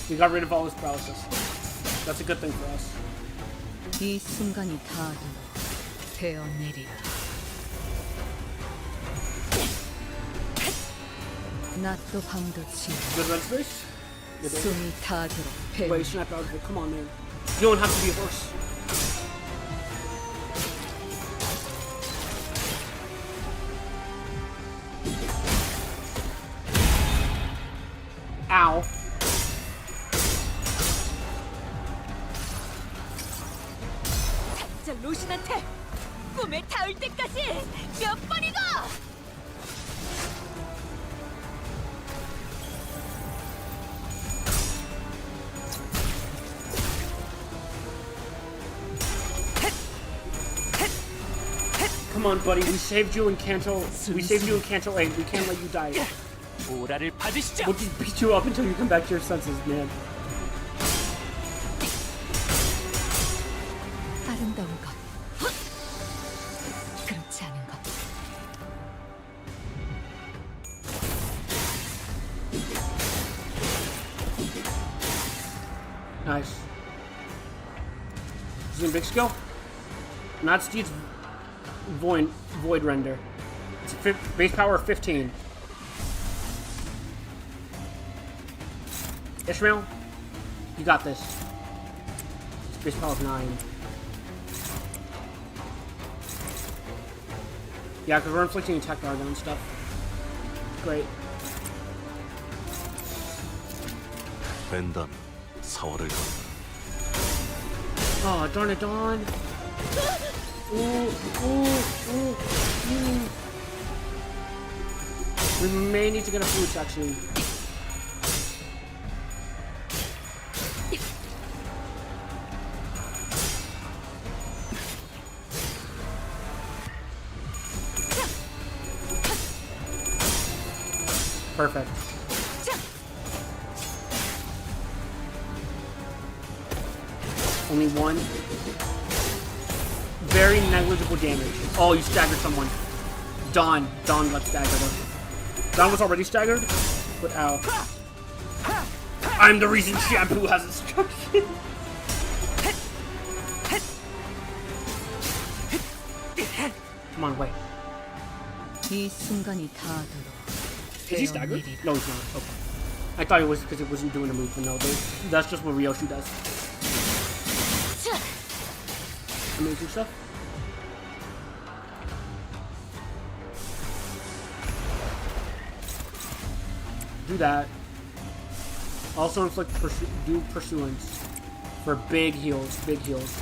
We got rid of all his paralysis. That's a good thing for us. 이 순간이 닿아도 베어내리라. 낮도 밤도 지나 Good red space? 숨이 닿도록 Wait, 베어. snap out of it. Come on, man. You don't have to be a horse. Ow. 저 로신한테 꿈에 닿을 때까지 몇 번이고! Come on, buddy. We saved you in Canto. We saved you in Canto 8. We can't let you die. 보라를 받으시죠. We'll just beat you up until you come back to your senses, man. 아름다운 것. 그렇지 않은 것. Nice. Is it a big skill? Not Steed's Void Render. It's base power of 15. Ishmael, you got this. It's base power of 9. Yeah, because we're inflicting attack guard on stuff. Great. 벤단 4월을 Oh, darn it, Dawn. Ooh. We may need to get a food section. Perfect. Only one. Very negligible damage. Oh, you staggered someone. Dawn got staggered. Dawn was already staggered, but ow. I'm the reason shampoo has instruction. Come on, wait. 이 순간이 닿도록 Is he staggered? No, he's not. Okay. I thought it was because it wasn't doing a move, but no, that's just what Ryoshu does. Amazing stuff. Do that. Also inflict do pursuance for big heals. Big heals.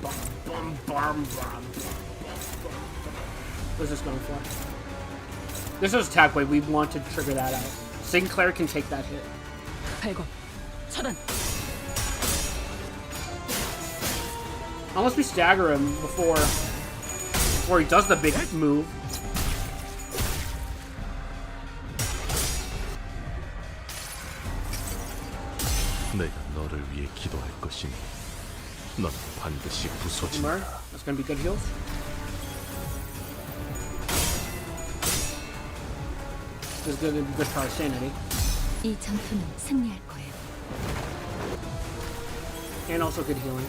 Bum, bum, bum, bum, bum, bum, bum. What is this going for? This is attack wave. We want to trigger that out. Sinclair can take that hit. 발광, 차단. Unless we stagger him before he does the big move. 내가 너를 위해 기도할 것이니 넌 반드시 부서진다. That's gonna be good heals. This is gonna be good for our sanity. 이 전투는 승리할 거예요. And also good healing.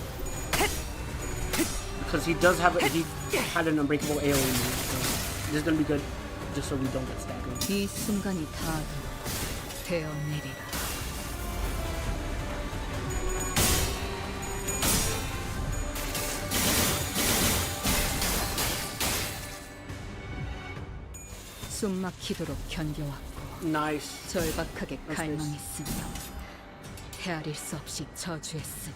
Because he does have he had an unbreakable AoE move, so this is gonna be good just so we don't get staggered. 이 순간이 다 되어내리라. 숨막히도록 견뎌왔고 Nice. 절박하게 갈망했으며 헤아릴 수 없이 저주했으니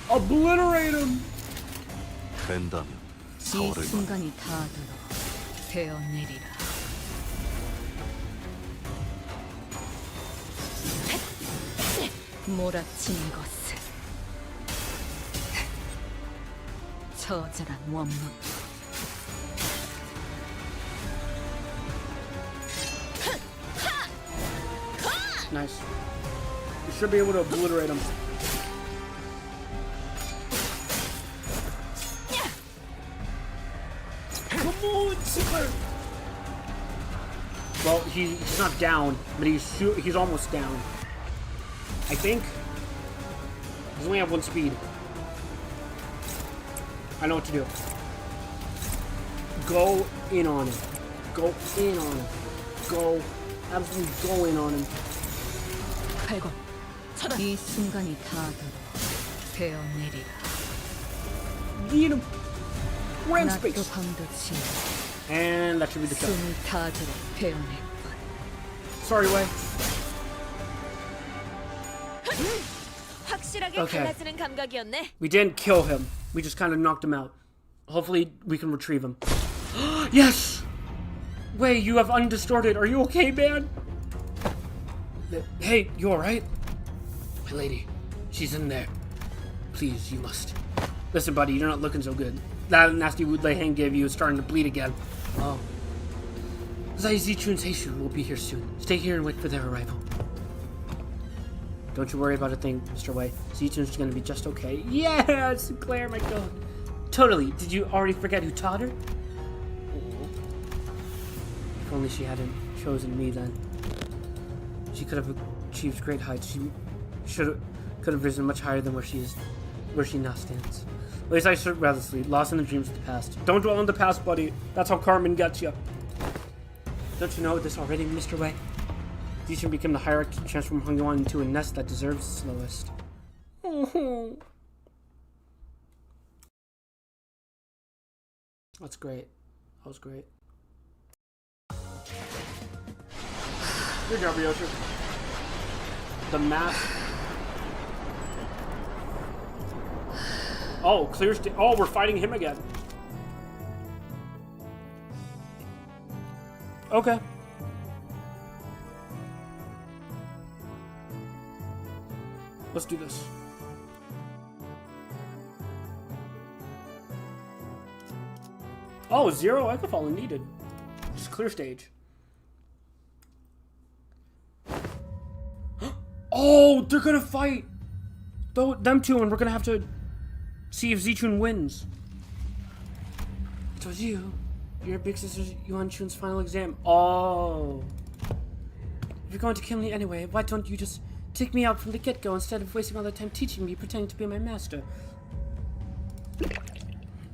Obliterate him! 된다면 이 사월을 순간이 다하도록 되어내리라. 몰아치는 것을 처절한 원문. Nice. You should be able to obliterate him. Come on, Sinclair! Well, he's not down, but he's almost down. I think. He's only have one speed. I know what to do. Go in on him. Go in on him. Go. Absolutely go in on him. 발광, 차단. 이 순간이 다하도록 되어내리라. Get him. Rand 낮도 space. 밤도 지나 And that should be the kill. 숨이 다하도록 되어낼 것. Sorry, Wei. 확실하게 Okay. 갈라지는 감각이었네. We didn't kill him. We just kind of knocked him out. Hopefully, we can retrieve him. Yes! Wei, you have undistorted. Are you okay, man? Hey, you alright? My lady, she's in there. Please, you must. Listen, buddy, you're not looking so good. That nasty wood lay hand gave you is starting to bleed again. Oh. Xichun's Heishu will be here soon. Stay here and wait for their arrival. Don't you worry about a thing, Mr. Wei. Xichun's gonna be just okay. Yeah, Sinclair, my god. Totally. Did you already forget who taught her? If only she hadn't chosen me then. She could have achieved great heights. She could have risen much higher than where she now stands. At least I should rather sleep, lost in the dreams of the past. Don't dwell on the past, buddy. That's how Carmen gets you. Don't you know this already, Mr. Wei? Xichun became the hierarch to transform Hongyuan into a nest that deserves the slowest. Oh. That's great. That was great. Good job, Ryoshu. The mask. Oh, clear oh, we're fighting him again. Okay. Let's do this. Oh, 0 Ecafallen needed. Just clear stage. Oh, they're gonna fight! Them two, and we're gonna have to see if Xichun wins. It was you. Your big sister Yuan Chun's final exam. Oh. If you're going to kill me anyway, why don't you just take me out from the get-go instead of wasting all that time teaching me, pretending to be my master?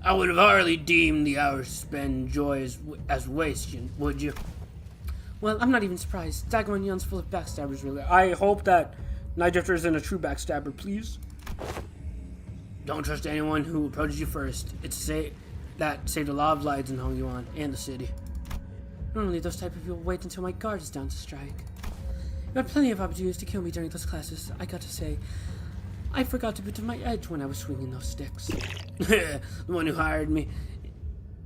I would have hardly deemed the hours spent in joy as wasted, would you? Well, I'm not even surprised. Dagwan Yun's full of backstabbers, really. I hope that Night Drifter isn't a true backstabber, please. Don't trust anyone who approaches you first. That saved a lot of lives in Hongyuan and the city. Normally, those type of people wait until my guard is down to strike. You had plenty of opportunities to kill me during those classes, I got to say. I forgot a bit of my edge when I was swinging those sticks. The one who hired me,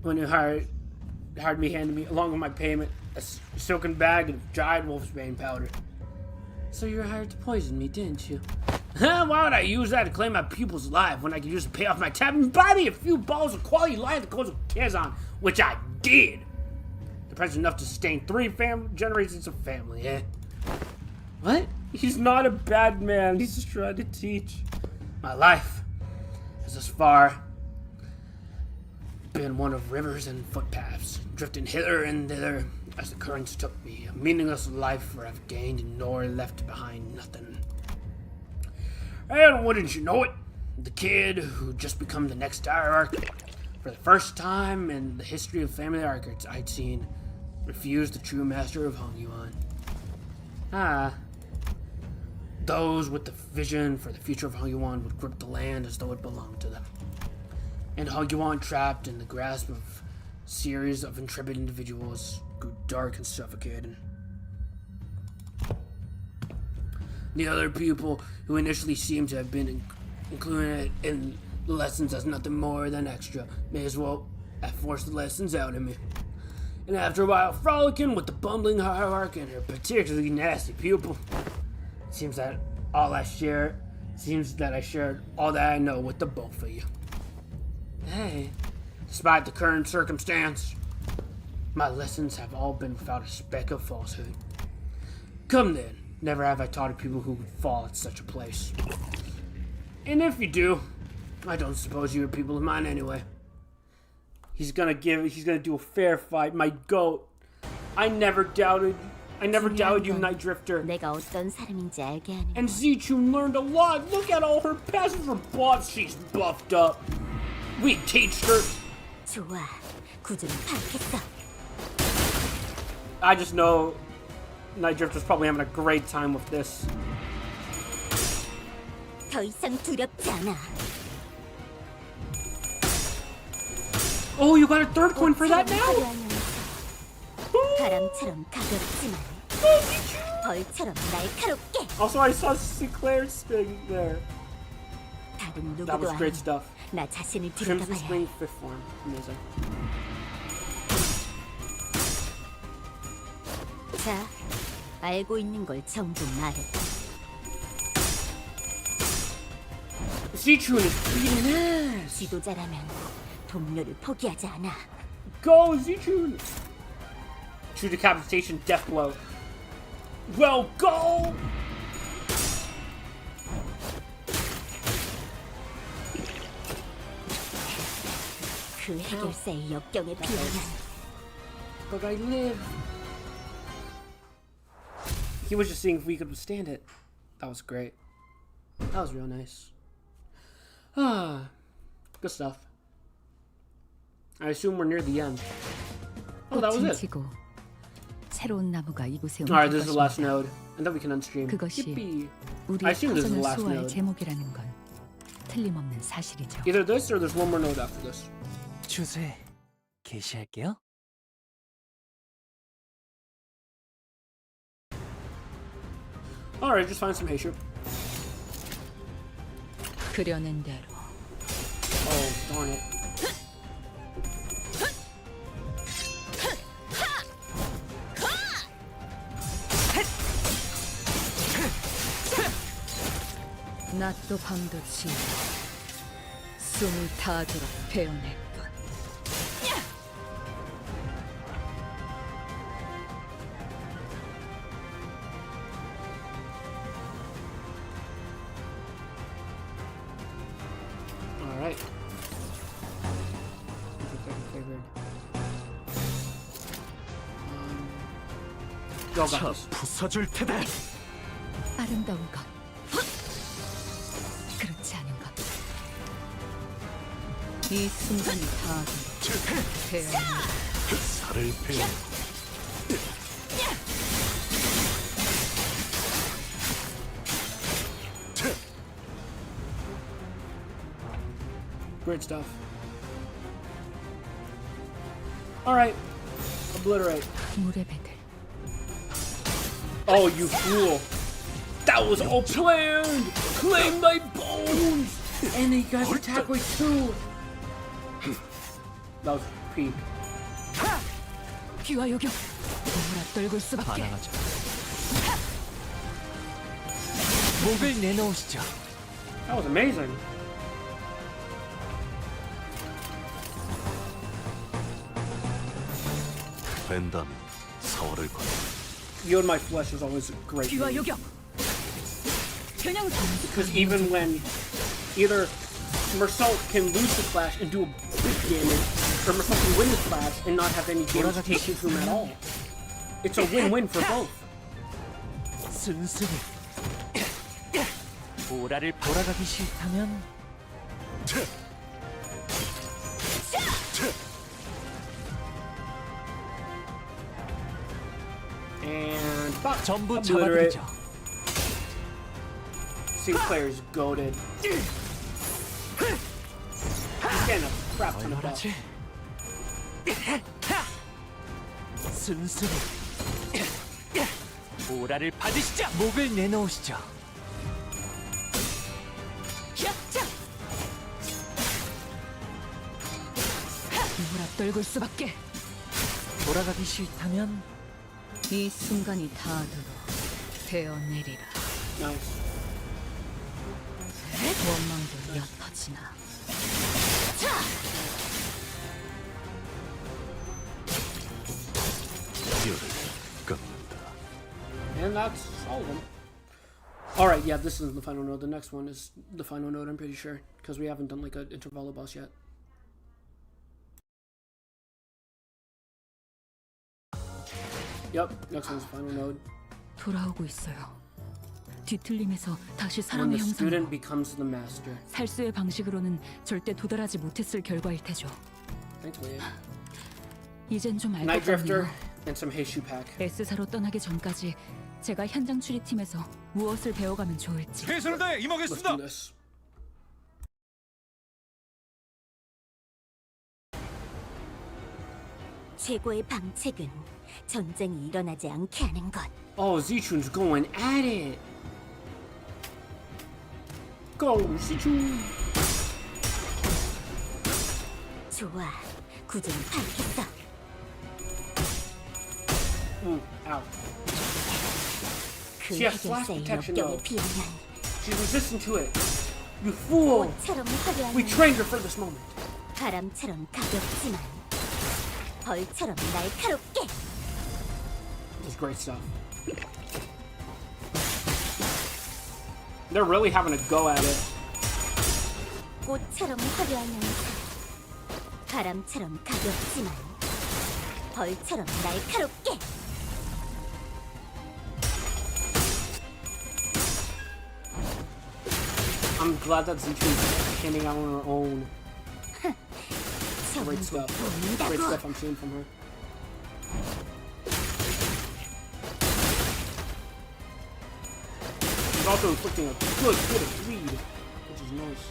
handed me, along with my payment, a silken bag of dried wolfsbane powder. So you were hired to poison me, didn't you? Why would I use that to claim my pupil's life when I could use it to pay off my tab and buy me a few balls of quality life that goes with Kazan, which I did. The price is enough to sustain 3 generations of family, eh? What? He's not a bad man. He's just trying to teach. My life has thus far been one of rivers and footpaths, drifting hither and thither as the currents took me. A meaningless life for I've gained nor left behind nothing. And wouldn't you know it, the kid who just become the next hierarch, for the first time in the history of Family Hierarch I'd seen, refused the true master of Hong Yuan. Those with the vision for the future of Hong Yuan would grip the land as though it belonged to them. And Hong Yuan, trapped in the grasp of a series of intrepid individuals, grew dark and suffocating. The other people who initially seemed to have been included in the lessons as nothing more than extra may as well have forced the lessons out of me. And after a while frolicking with the bumbling hierarch and her particularly nasty pupil, it seems that I shared all that I know with the both of you. Hey, despite the current circumstance, my lessons have all been without a speck of falsehood. Come then, never have I taught people who would fall at such a place. And if you do, I don't suppose you're people of mine anyway. He's gonna do a fair fight, my goat. I never doubted you, Night Drifter. 내가 어떤 사람인지 알게 하는 And Xichun learned a lot. Look at all her passes for bots. She's buffed up. We teach her. 좋아, 구조는 파악했어. I just know Night Drifter's probably having a great time with this. 더 이상 두렵지 않아. Oh, you got a third coin for that now? 바람처럼 가볍지만 벌처럼 날카롭게. Also, I saw Sinclair's thing there. 다른 That was 누구도 great 아닌 stuff. 나 자신을 Crimson 들여다봐야 해. Spring 5th form. Amazing. 자, 알고 있는 걸 전부 말해. Xichun is beating ass. 지도자라면 동료를 포기하지 않아. Go, Xichun. True decapitation, death blow. Well, go. 그 해결사의 역경에 비하면 But I live. He was just seeing if we could withstand it. That was great. That was real nice. Good stuff. I assume we're near the end. Oh, that was 꽃은 it. 지고 새로운 나무가 이곳에 온 Alright, this is the last 것입니다. node. And then we can unstream. 그것이 Yippee. I 우리의 assume this is the 터전을 last 수호할 node. 제목이라는 건 틀림없는 사실이죠. Either this or there's one more node after this. 주제 개시할게요. Alright, just find some Heishu. 그려낸 대로 Oh, darn it. 낮도 밤도 지고 숨을 다하도록 베어낼 뿐. Alright. Go, got 자, this. 부숴줄 테다. 아름다운 것, 그렇지 않은 것. 이 순간을 다하도록 베어낼 살을 베어. Great stuff. Alright. Obliterate. 물의 배들. Oh, you fool. That was all planned! Claim thy bones! bones! And he got attack rate too! That was peak. 귀와 요격. 몰아떨굴 수밖에. 반항하죠. 목을 내놓으시죠. That was amazing. 벤다는 사활을 걸. Yield my flesh is always a great 귀와 move. 요격. 그냥 Because even when either Meursault can lose the clash and do a big damage, or Meursault can win the clash and not have any damage taken to him at all. It's a win-win for both. 순순히 보라를 돌아가기 싫다면 And fuck, 전부 obliterate. 잡아드리죠. Sinclair's goaded. He's getting a crap ton of buff. 얼마나지? 순순히 보라를 받으시죠. 목을 내놓으시죠. 몰아떨굴 수밖에. 돌아가기 싫다면 이 순간이 닿아도록 되어내리라. Nice. 원망도 옅어지나. 기어를 끊는다. And that's all of them. Alright, yeah, this isn't the final node. The next one is the final node, I'm pretty sure. Because we haven't done like an Intervallo boss yet. Yep, next one's the final node. 돌아오고 있어요. 뒤틀림에서 다시 When 사람의 the 형상으로. student becomes the master. 살수의 방식으로는 절대 도달하지 못했을 결과일 테죠. Thanks, Leah. 이젠 좀 알 것 Night Drifter 같네요. and some Heishu pack. S사로 떠나기 전까지 제가 현장 추리팀에서 무엇을 배워가면 좋을지. 최선을 다해 Let's 임하겠습니다. do this. 최고의 방책은 전쟁이 일어나지 않게 하는 것. Oh, Xichun's going at it. Go, Xichun. 좋아, 구조는 파악했어. Ow. 그 She has flash 해결사의 protection, 역경에 though. 비하면 She's resistant to it. You fool. 꽃처럼 화려한 We trained her for this moment. 바람처럼 가볍지만 벌처럼 날카롭게. This is great stuff. They're really having a go at it. 꽃처럼 화려한 연사, 바람처럼 가볍지만 벌처럼 날카롭게. I'm glad that Xichun's handing out on her own. Great stuff. Great stuff I'm seeing from her. She's also inflicting a good bit of bleed, which is nice.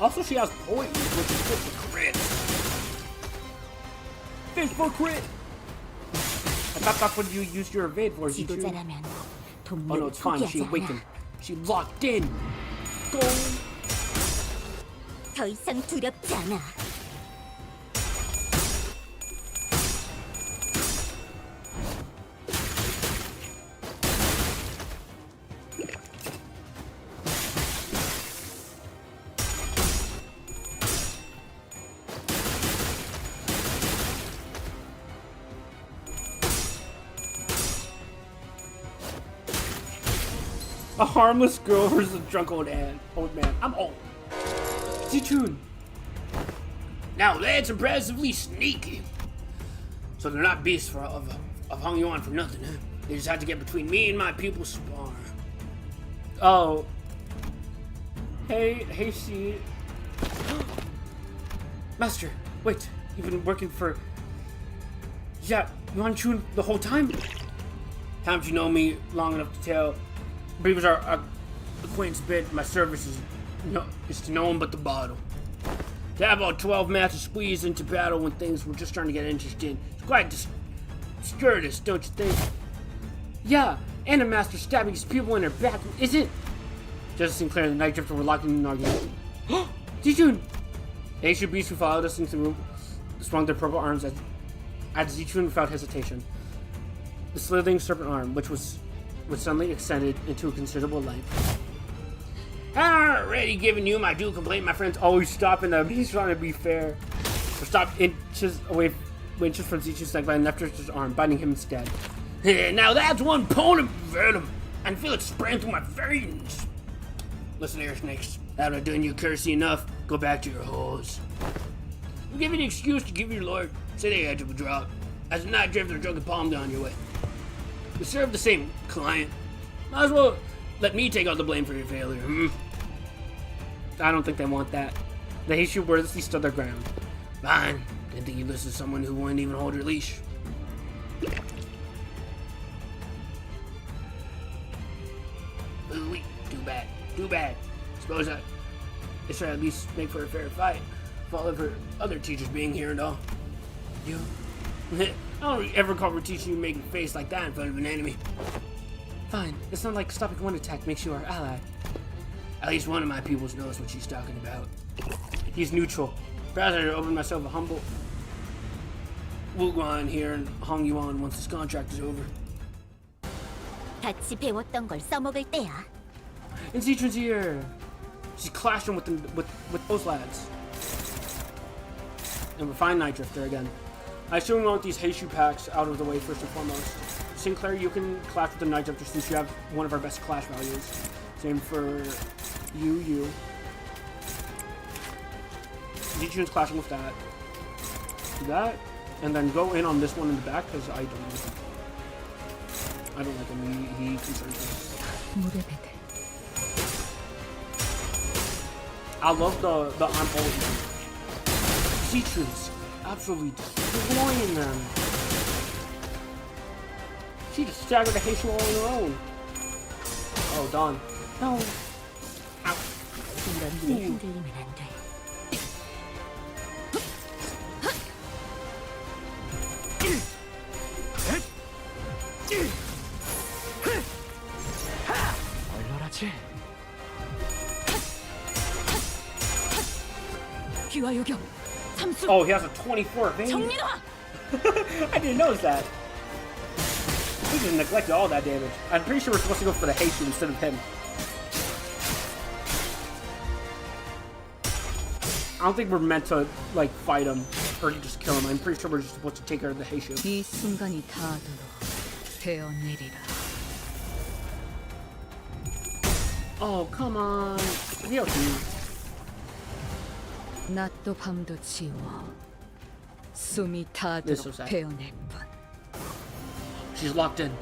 Also, she has poison, which is good for crit. Fish for crit! I thought that's what you used your evade for, Xichun. 지도자라면 Oh no, 동료를 it's fine. She 포기하지 awakened. 않아. She locked in. Go! 더 이상 두렵지 않아. A harmless girl versus a drunk old man. I'm old. Xichun. Now that's impressively sneaky. So they're not beasts of hung you on for nothing, huh? They just had to get between me and my pupil's spar. Oh. Hey, she. Master, wait. You've been working for. Yeah, Yuan-chun the whole time? Haven't you known me long enough to tell? Beavers are acquaintance bid. My service is to no one but the bottle. To have all 12 matches squeezed into battle when things were just starting to get interesting. It's quite discourteous, don't you think? Yeah, And a master stabbing his pupil in her back. Isn't Justice Sinclair and the Night Drifter were locked in an argument. Xichun! The ancient beasts who followed us into the room swung their purple arms at Xichun without hesitation. The slithering serpent arm, which was suddenly extended into a considerable length. Already giving you my due complaint, my friends. Always stopping them. He's trying to be fair. Or stopped inches from Xichun's neck by the Night Drifter's arm, biting him instead. Now that's one pound of venom. I feel it spraying through my veins. Listen here, snakes. Have I done you cursey enough? Go back to your holes. You give you an excuse to give your lord. Say they had to drop. As a Night Drifter, drunk and palmed on your way. You serve the same client. Might as well let me take all the blame for your failure. I don't think they want that. The Heishu wordlessly stood their ground. Fine. Didn't think you listened to someone who wouldn't even hold her leash. Ooh-wee. Too bad. Too bad. Suppose I should at least make for a fair fight. For all of her other teachers being here and all. You? I don't ever call her teacher you making a face like that in front of an enemy. Fine. It's not like stopping one attack makes you our ally. At least one of my pupils knows what she's talking about. He's neutral. Perhaps I should open myself a humble Wuguan here and hung you on once this contract is over. 같이 배웠던 걸 써먹을 때야. And Xichun's here. She's clashing with those lads. And we're fine Night Drifter again. I assume we want these Heishu packs out of the way first and foremost. Sinclair, you can clash with the Night Drifter since you have one of our best clash values. Same for you. Xichun's clashing with that. Do that, and then go in on this one in the back because I don't like him. I don't like him. He concerns me. I love the arm hold. Xichun's absolutely destroying them. She just staggered the Heishu all on her own. Oh, done. No. Ow. 이런 일에 흔들리면 안 돼. 얼얼하지? 귀와 요격. 삼수. Oh, he has a 24 vein. 정리놔. I didn't notice that. He just neglected all that damage. I'm pretty sure we're supposed to go for the Heishu instead of him. I don't think we're meant to, like, fight him or just kill him. I'm pretty sure we're just supposed to take care of the Heishu. 이 순간이 닿도록 되어내리라. Oh, come on. Ryoshu. 낮도 밤도 지워 숨이 This is so 닿도록 sad. 베어낼 뿐. She's locked in.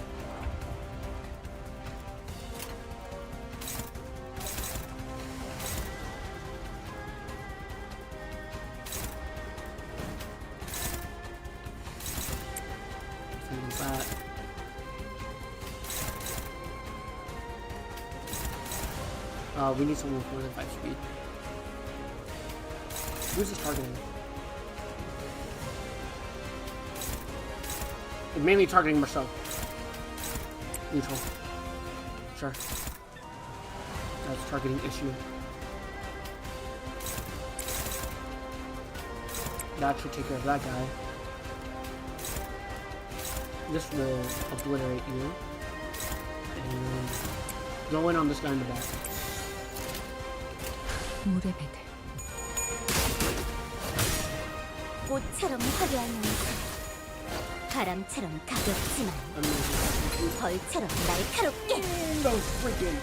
We need someone with more than 5 speed. Who's this targeting? It's mainly targeting Meursault. Neutral. Sure. That's targeting issue. That should take care of that guy. This will obliterate you. And go in on this guy in the back. 물의 배들. 꽃처럼 화려한 인생. 바람처럼 가볍지만 벌처럼 날카롭게. Those freaking.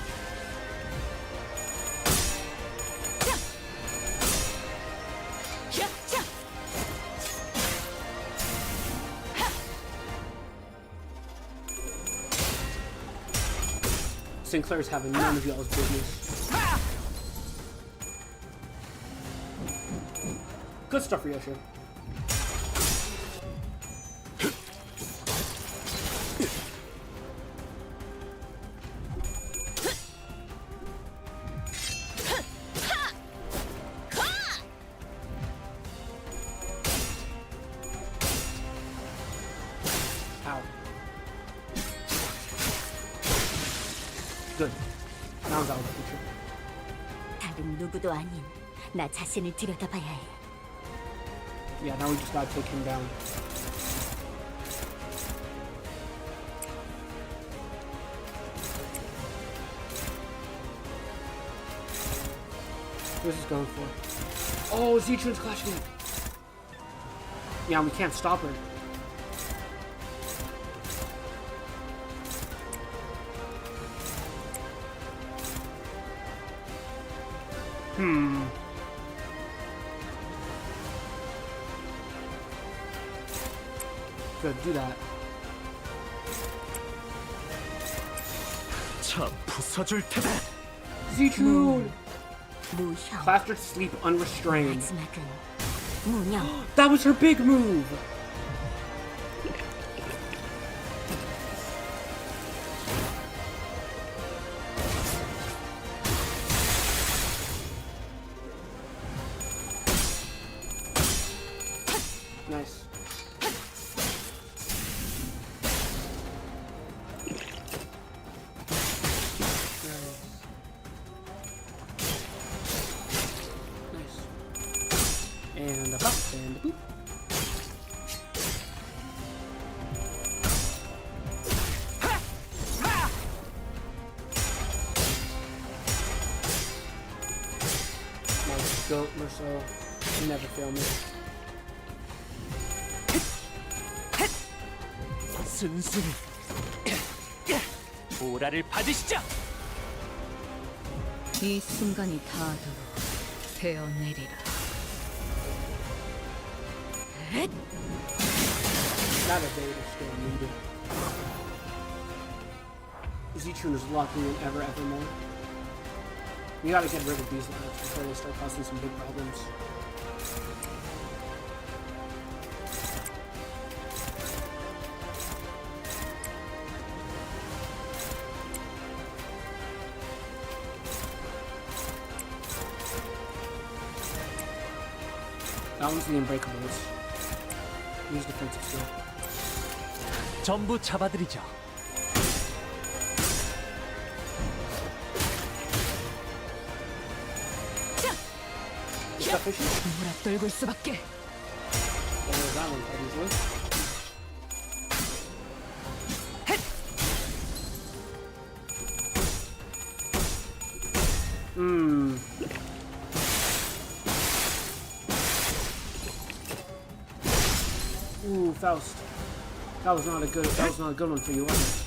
Sinclair's having none of y'all's business. Good stuff, Ryoshu. Ow. good. Now that was the future. 다른 누구도 아닌 나 자신을 들여다봐야 해. Yeah, now we just gotta take him down. What's this going for? Oh, Xichun's clashing it. Yeah, we can't stop her. Good, do that. 자, 부숴줄 테다. Xichun! 무형. Plastered to sleep unrestrained. 마지막은 무념. That was her big move! Nice. And a hop and a boop. Nice go, Meursault. You never fail me. 순순히 보라를 받으시죠. 이 순간이 닿아도록 되어내리라. Not a day to still needed. Xichun is locking in evermore. We gotta get rid of these lives before they start causing some big problems. That one's the Unbreakables. Use defensive skill. 전부 잡아드리죠. 몰아떨굴 수밖에. There's that one quite easily. Ooh, Faust. That was not a good one for you, was it?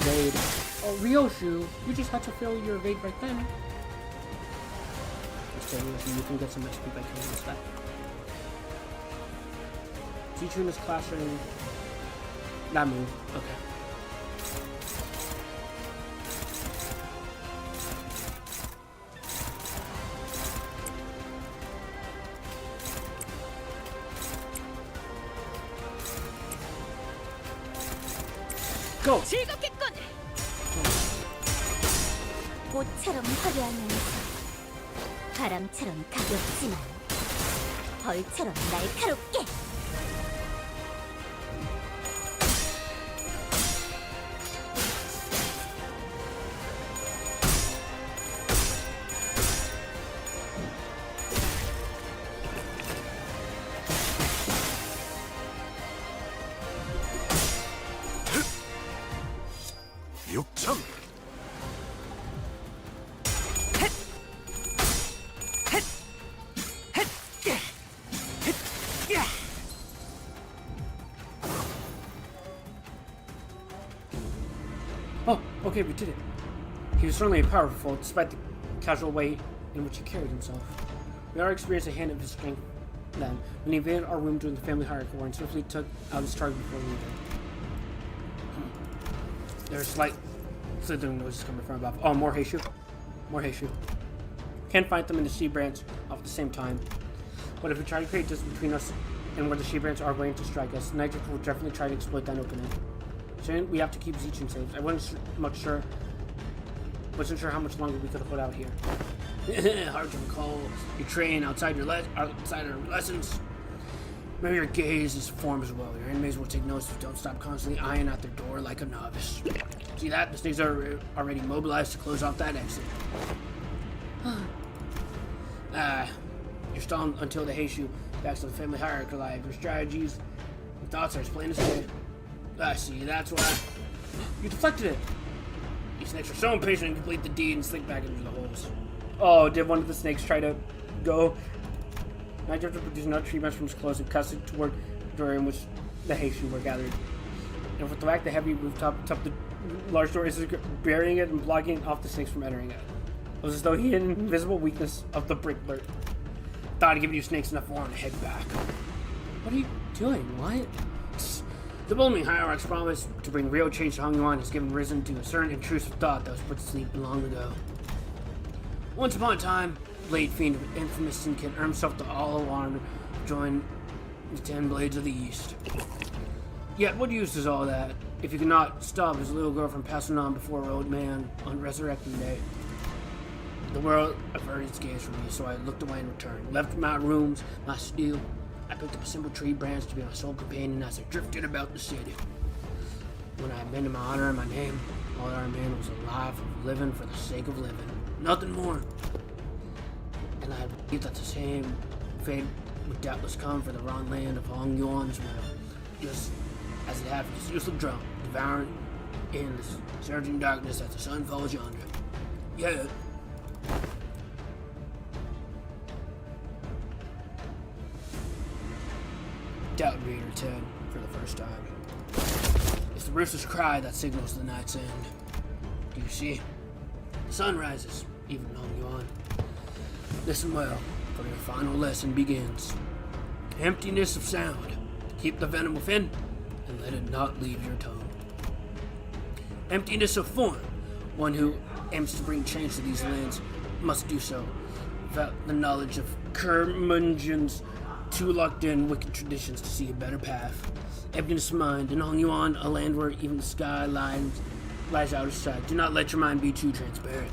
Evade. Oh, Ryoshu, you just had to fail your evade right then. Ryoshu, you can get some XP by killing this guy. Xichun is clashing that move. Okay. Go! 즐겁겠군. 꽃처럼 화려하면서 바람처럼 가볍지만 벌처럼 날카롭게. 육천. Oh, okay, we did it. He was certainly powerful, despite the casual way in which he carried himself. We already experienced a hint of his strength then, when he invaded our room during the Family Hierarch War and swiftly took out his target before leaving. There's slight slithering noises coming from above. Oh, more Heishu. More Heishu. Can't fight them in the sea branch off at the same time. But if we try to create distance between us and where the she branch are waiting to strike us, Nitrix will definitely try to exploit that opening. Shouldn't we have to keep Xichun safe? I wasn't sure how much longer we could hold out here. Hard to recall your train outside our lessons. Maybe your gaze is formed as well. Your enemies will take notice if you don't stop constantly eyeing at their door like a novice. See that? The snakes are already mobilized to close off that exit. You're stalling until the Heishu backs to the Family Hierarch alive. Your strategies and thoughts are as plain as day. I see, that's why. You deflected it! These snakes are so impatient and complete the deed and slink back into the holes. Oh, did one of the snakes try to go? Night Drifter produced another tree branch from his clothes and cuts it toward the door in which the Heishu were gathered. And with the fact the heavy rooftop atop the large door is burying it and blocking off the snakes from entering it. It was as though he had an invisible weakness of the brickler. Thought I'd give you snakes enough warning to head back. What are you doing? What? The blooming hierarch's promise to bring real change to Hong Yuan has given risen to a certain intrusive thought that was put to sleep long ago. Once upon a time, Blade Fiend of infamous Sinclair earned himself the all-alarmed to join the 10 Blades of the East. Yet, what use is all that if you cannot stop his little girl from passing on before her old man on resurrecting day? The world averted its gaze from me, so I looked away and returned. Left my rooms, my steel. I picked up a simple tree branch to be my sole companion as I drifted about the city. When I had been to my honor and my name, all our man was alive and living for the sake of living. Nothing more. And I believed that the same fate would doubtless come for the wrong land of Hong Yuan's will, just as it had for this useless drum, devouring in the surging darkness as the sun falls yonder. Yet, doubt reader 10 for the first time. It's the rooster's cry that signals the night's end. Do you see? The sun rises, even in Hong Yuan. Listen well, for your final lesson begins. Emptiness of sound. Keep the venom within, and let it not leave your tongue. Emptiness of form. One who aims to bring change to these lands must do so without the knowledge of curmudgeons too locked in wicked traditions to see a better path. Emptiness of mind. In Hong Yuan, a land where even the sky lies out of sight. Do not let your mind be too transparent.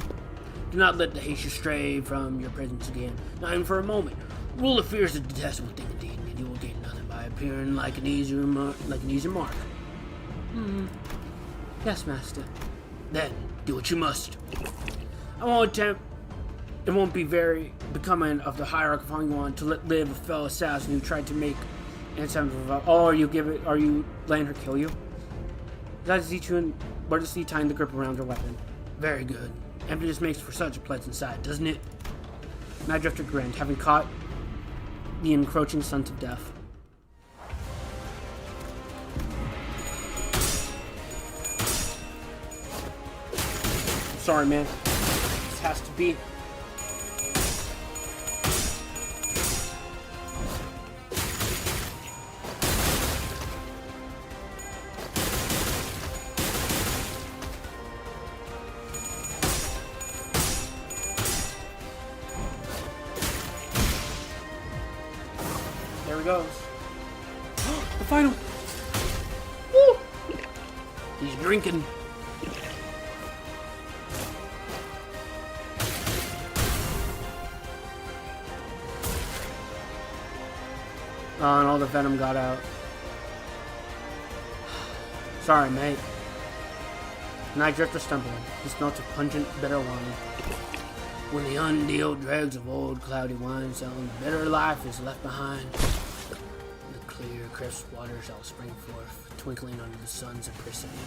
Do not let the Heishu stray from your presence again, not even for a moment. Rule of fear is a detestable thing indeed, and you will gain nothing by appearing like an easy mark. Yes, master. Then, do what you must. I won't attempt. It won't be very becoming of the hierarch of Hong Yuan to let live a fellow assassin who tried to make an attempt of. Oh, are you letting her kill you? That is Xichun modestly tying the grip around her weapon. Very good. Emptiness makes for such a pleasant sight, doesn't it? Mad Drifter grinned, having caught the encroaching scent of death. Sorry, man. This has to be. There he goes. The final. Woo! He's drinking. Oh, and all the venom got out. Sorry, mate. Night Drifter stumbled. He smelt a pungent, bitter wine. When the undealed dregs of old cloudy wine sound, bitter life is left behind. The clear, crisp water shall spring forth, twinkling under the sun's apricity.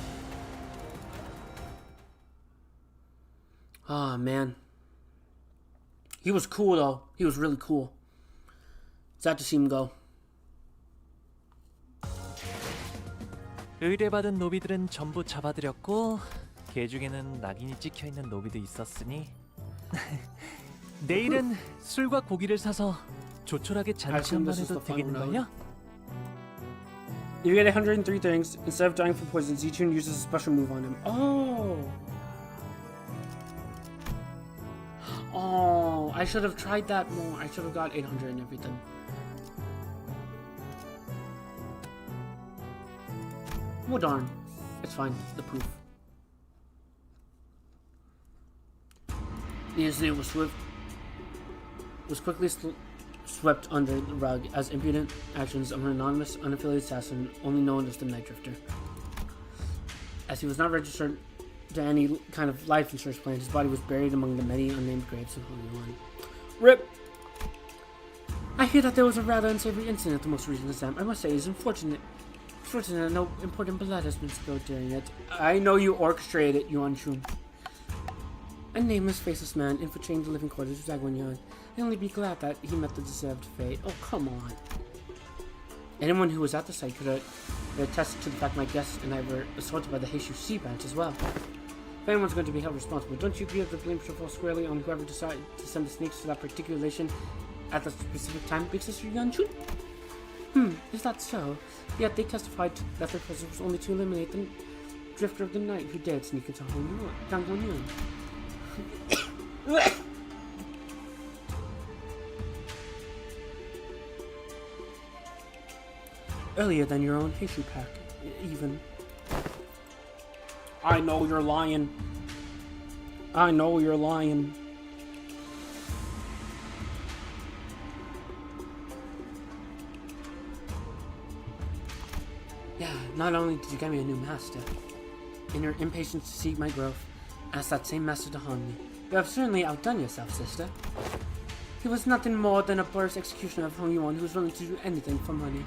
Oh, man. He was cool, though. He was really cool. Sad to see him go. 의뢰받은 노비들은 전부 잡아들였고 개 중에는 낙인이 찍혀있는 노비도 있었으니 내일은 술과 고기를 사서 조촐하게 잔치 한번 해도 되겠는걸요? You get 103 things. Instead of dying from poison, Xichun uses a special move on him. Oh, I should have tried that more. I should have got 800 and everything. Well, darn. It's fine. It's the proof. The incident was quickly swept under the rug as impudent actions of an anonymous, unaffiliated assassin only known as the Night Drifter. As he was not registered to any kind of life insurance plan, his body was buried among the many unnamed graves of Holy One. RIP! I hear that there was a rather unsavory incident at the most recent exam. I must say, it's unfortunate. It's fortunate that no important blood has been spilled during it. I know you orchestrated it, Xichun. A nameless, faceless man infiltrating the living quarters of Dagwanyan. I'd only be glad that he met the deserved fate. Oh, come on. Anyone who was at the site could attest to the fact my guests and I were assaulted by the Heishu Sea branch as well. If anyone's going to be held responsible, don't you agree that the blame should fall squarely on whoever decided to send the snakes to that particular location at that specific time, Big Sister Xichun? Is that so? Yet they testified that their purpose was only to eliminate the Drifter of the Night who dared sneak into Dagwanyan. Earlier than your own Heishu pack, even. I know you're lying. I know you're lying. Yeah, not only did you get me a new master, in your impatience to see my growth, ask that same master to harm me. You have certainly outdone yourself, sister. He was nothing more than a barbarous executioner of Hong Yuan who was willing to do anything for money.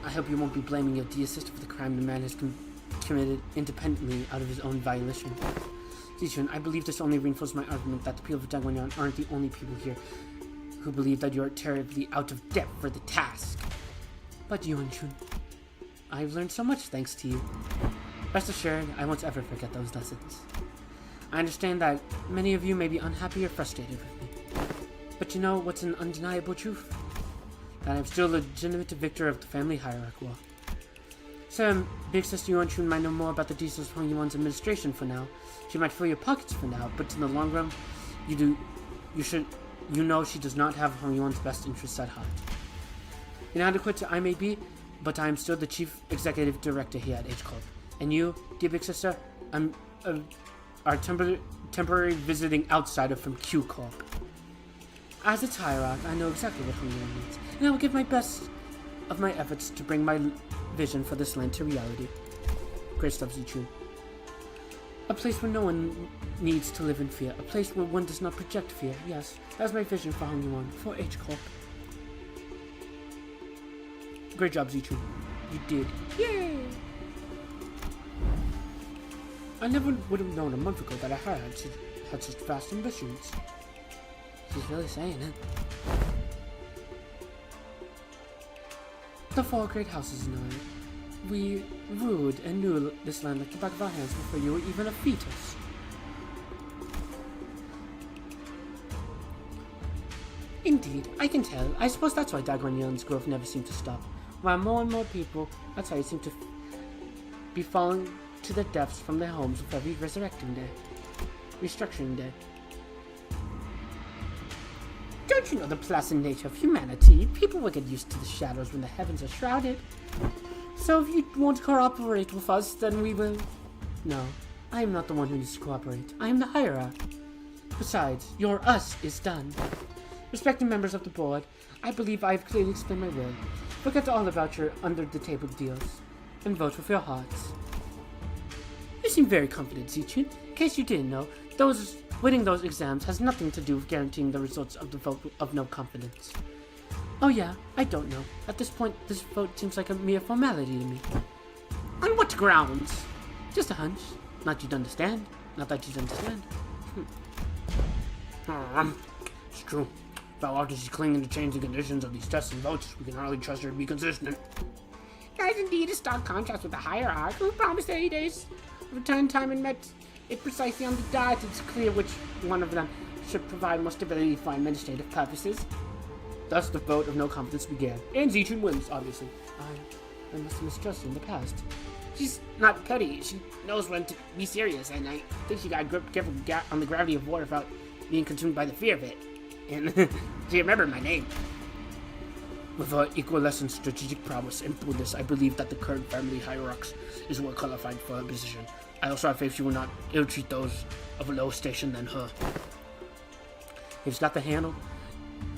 I hope you won't be blaming your dear sister for the crime the man has committed independently out of his own volition. Xichun, I believe this only reinforces my argument that the people of Dagwanyan aren't the only people here who believe that you are terribly out of depth for the task. But Xichun, I've learned so much thanks to you. Rest assured, I won't ever forget those lessons. I understand that many of you may be unhappy or frustrated with me. But you know what's an undeniable truth? That I'm still a legitimate victor of the Family Hierarch WA. So, Big Sister Xichun might know more about the details of Hong Yuan's administration for now. She might fill your pockets for now, but in the long run, you know she does not have Hong Yuan's best interests at heart. Inadequate I may be, but I am still the chief executive director here at H Corp. And you, dear Big Sister, are temporary visiting outsider from Q Corp. As its hierarch, I know exactly what Hong Yuan needs, and I will give my best of my efforts to bring my vision for this land to reality. Great stuff, Xichun. A place where no one needs to live in fear. A place where one does not project fear. Yes, that's my vision for Hong Yuan, for H Corp. Great job, Xichun. You did. Yay! I never would have known a month ago that I had such vast ambitions. She's really saying it. The 4 great houses and I, we ruled and knew this land like the back of our hands before you were even a fetus. Indeed, I can tell. I suppose that's why Dagwanyan's growth never seemed to stop. While more and more people outside seem to be falling to their depths from their homes with every restructuring day. Don't you know the placid nature of humanity? People will get used to the shadows when the heavens are shrouded. So if you won't cooperate with us, then we will... No, I am not the one who needs to cooperate. I am the hierarch. Besides, your us is done. Respecting members of the board, I believe I have clearly explained my will. Forget all about your under-the-table deals, and vote with your hearts. You seem very confident, Xichun. In case you didn't know, winning those exams has nothing to do with guaranteeing the results of the vote of no confidence. Oh yeah, I don't know. At this point, this vote seems like a mere formality to me. On what grounds? Just a hunch. Not that you'd understand. It's true. If our Outis is clinging to change the conditions of these tests and votes, we can hardly trust her to be consistent. That is indeed a stark contrast with the hierarch, who promised 80 days of return time and met it precisely on the dot. It's clear which one of them should provide more stability for administrative purposes. Thus, the vote of no confidence began. And Xichun wins, obviously. I must have mistrusted in the past. She's not petty. She knows when to be serious, and I think she got a grip careful on the gravity of war without being consumed by the fear of it. And she remembered my name. With her equal lesson strategic prowess and boldness, I believe that the current family hierarch is well qualified for her position. I also have faith she will not ill-treat those of a lower station than her. If she's got the handle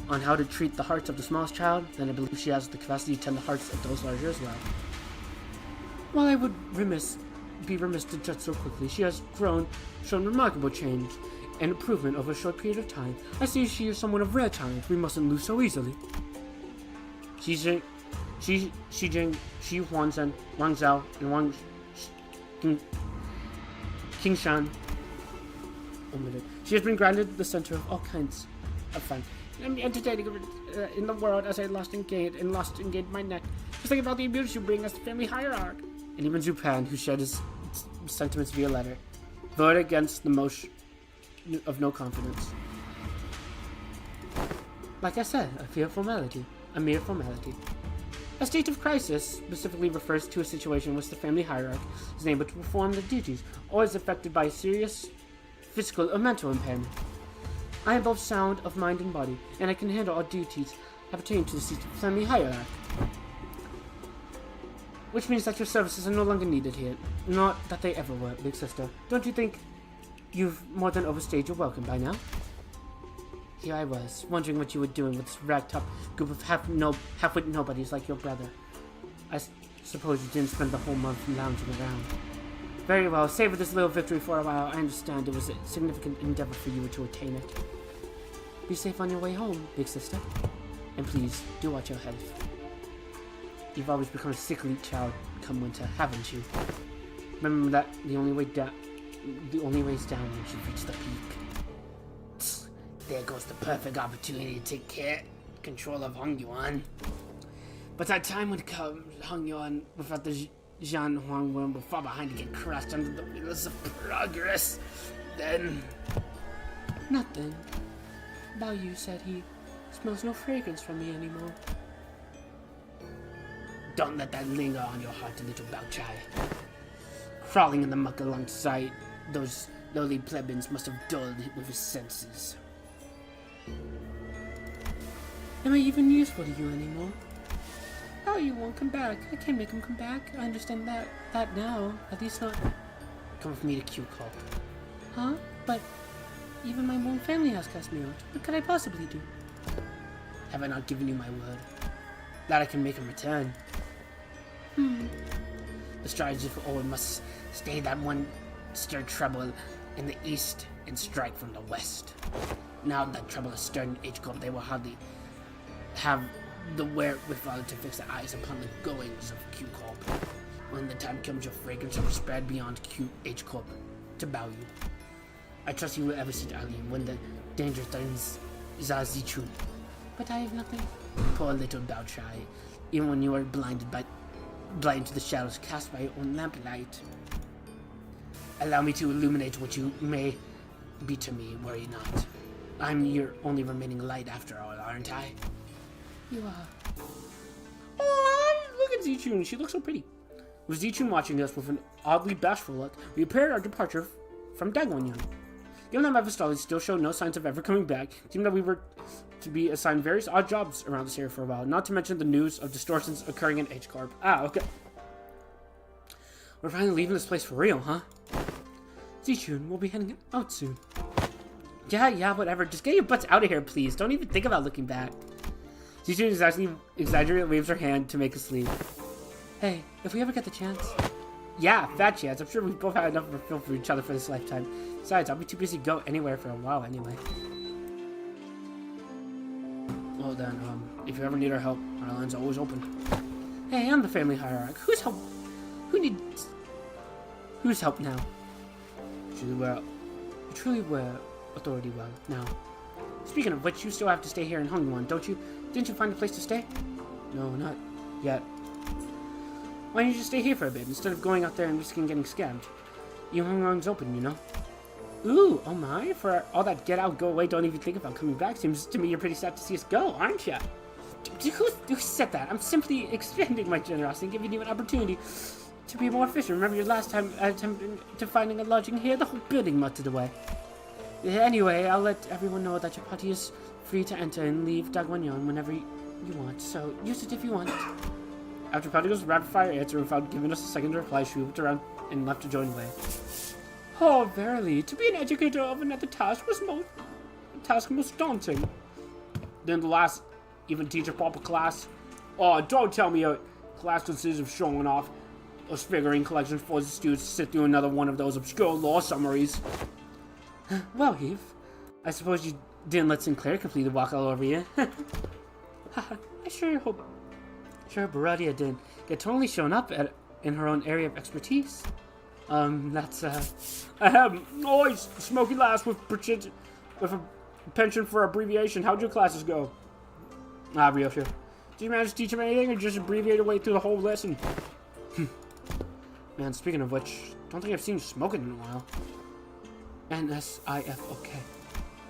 on how to treat the hearts of the smallest child, then I believe she has the capacity to tend the hearts of those larger as well. While I would be remiss to judge so quickly, she has shown remarkable change and improvement over a short period of time. I see she is someone of rare talent we mustn't lose so easily. Xichun, Shi Huanzhen, Wang Zhao, and Wang Qingshan. She has been granted the center of all kinds of fun. I'm entertaining in the world as I lost and gained my neck. Just think about the abuse you bring as the family hierarch. And even Zupan, who shared his sentiments via letter, voted against the motion of no confidence. Like I said, a mere formality. A state of crisis specifically refers to a situation in which the family hierarch is unable to perform their duties or is affected by serious physical or mental impairment. I am both sound of mind and body, and I can handle all duties appertaining to the seat of family hierarch. Which means that your services are no longer needed here. Not that they ever were, big sister. Don't you think you've more than overstayed your welcome by now? Here I was, wondering what you were doing with this ragtop group of half-wit nobodies like your brother. I suppose you didn't spend the whole month lounging around. Very well, savor this little victory for a while. I understand it was a significant endeavor for you to attain it. Be safe on your way home, big sister. And please, do watch your health. You've always become a sickly child come winter, haven't you? Remember that the only way is down once you reach the peak. There goes the perfect opportunity to take control of Hong Yuan. But that time would come, Hong Yuan, without the Zhan Huang worm will fall behind and get crushed under the wheels of progress. Then... Nothing. Bao Yu said he smells no fragrance from me anymore. Don't let that linger on your heart, little Bao Chai. Crawling in the muck alongside those lowly plebeians must have dulled with his senses. Am I even useful to you anymore? Oh, you won't come back. I can't make him come back. I understand that now. At least not... Come with me to Q-Cult. Huh? But even my own family has cast me out. What could I possibly do? Have I not given you my word? That I can make him return. The strategy for Owen must stay that one stir trouble in the east and strike from the west. Now that trouble is stirred in H-Corp, they will hardly have the wherewithal to fix their eyes upon the goings of Q-Corp. When the time comes, your fragrance shall spread beyond H-Corp to Bao Yu. I trust you will ever see Ali when the danger threatens Xichun. But I have nothing. Poor little Bao Chai, even when you are blind to the shadows cast by your own lamplight. Allow me to illuminate what you may be to me, worry not. I'm your only remaining light after all, aren't I? You are. Oh, look at Xichun. She looks so pretty. With Xichun watching us with an oddly bashful look, we prepared our departure from Dagwanyan. Given that my Vestali still showed no signs of ever coming back, it seemed that we were to be assigned various odd jobs around this area for a while, not to mention the news of distortions occurring in H-Corp. Okay. We're finally leaving this place for real, huh? Xichun, we'll be heading out soon. Yeah, whatever. Just get your butts out of here, please. Don't even think about looking back. Xichun exaggeratedly waves her hand to make us leave. Hey, if we ever get the chance... Yeah, fat chance. I'm sure we've both had enough of a feel for each other for this lifetime. Besides, I'll be too busy to go anywhere for a while anyway. Well then, if you ever need our help, our line's always open. Hey, I'm the family hierarch. Who's help now? Truly wear authority well now. Speaking of which, you still have to stay here in Hongyuan, don't you? Didn't you find a place to stay? No, not yet. Why don't you just stay here for a bit, instead of going out there and risking getting scammed? Hongyuan's open, you know? Ooh, oh my, for all that get out, go away, don't even think about coming back, seems to me you're pretty sad to see us go, aren't ya? Who said that? I'm simply expanding my generosity and giving you an opportunity to be more efficient. Remember your last time attempting to finding a lodging here? The whole building melted away. Anyway, I'll let everyone know that your party is free to enter and leave Dagwanyon whenever you want, so use it if you want. After Prodigal's rapid-fire answer, without giving us a second to reply, she moved around and left to join Wei. Oh, verily, to be an educator of another task was most daunting. Then the last even teacher proper class. Oh, don't tell me a class consists of showing off those figurine collections for the students to sit through another one of those obscure law summaries. Well, Heath, I suppose you didn't let Sinclair complete the walk all over you. I sure hope Rodion didn't get totally shown up in her own area of expertise. That's, I have always smoky last with a penchant for abbreviation. How'd your classes go? Ryoshu. Did you manage to teach him anything or just abbreviate away through the whole lesson? Man, speaking of which, don't think I've seen you smoking in a while. N-S-I-F-O-K.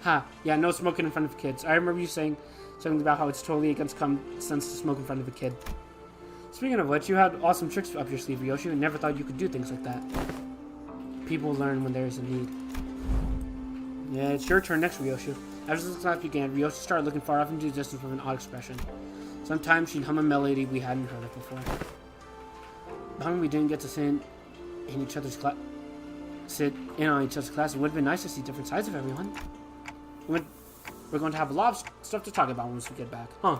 Ha, yeah, no smoking in front of kids. I remember you saying something about how it's totally against common sense to smoke in front of a kid. Speaking of which, you had awesome tricks up your sleeve, Ryoshu, and never thought you could do things like that. People learn when there is a need. Yeah, it's your turn next, Ryoshu. After the class began, Ryoshu started looking far off into the distance with an odd expression. Sometimes she'd hum a melody we hadn't heard of before. When we didn't get to sit in on each other's class, it would have been nice to see different sides of everyone. We're going to have a lot of stuff to talk about once we get back. Huh.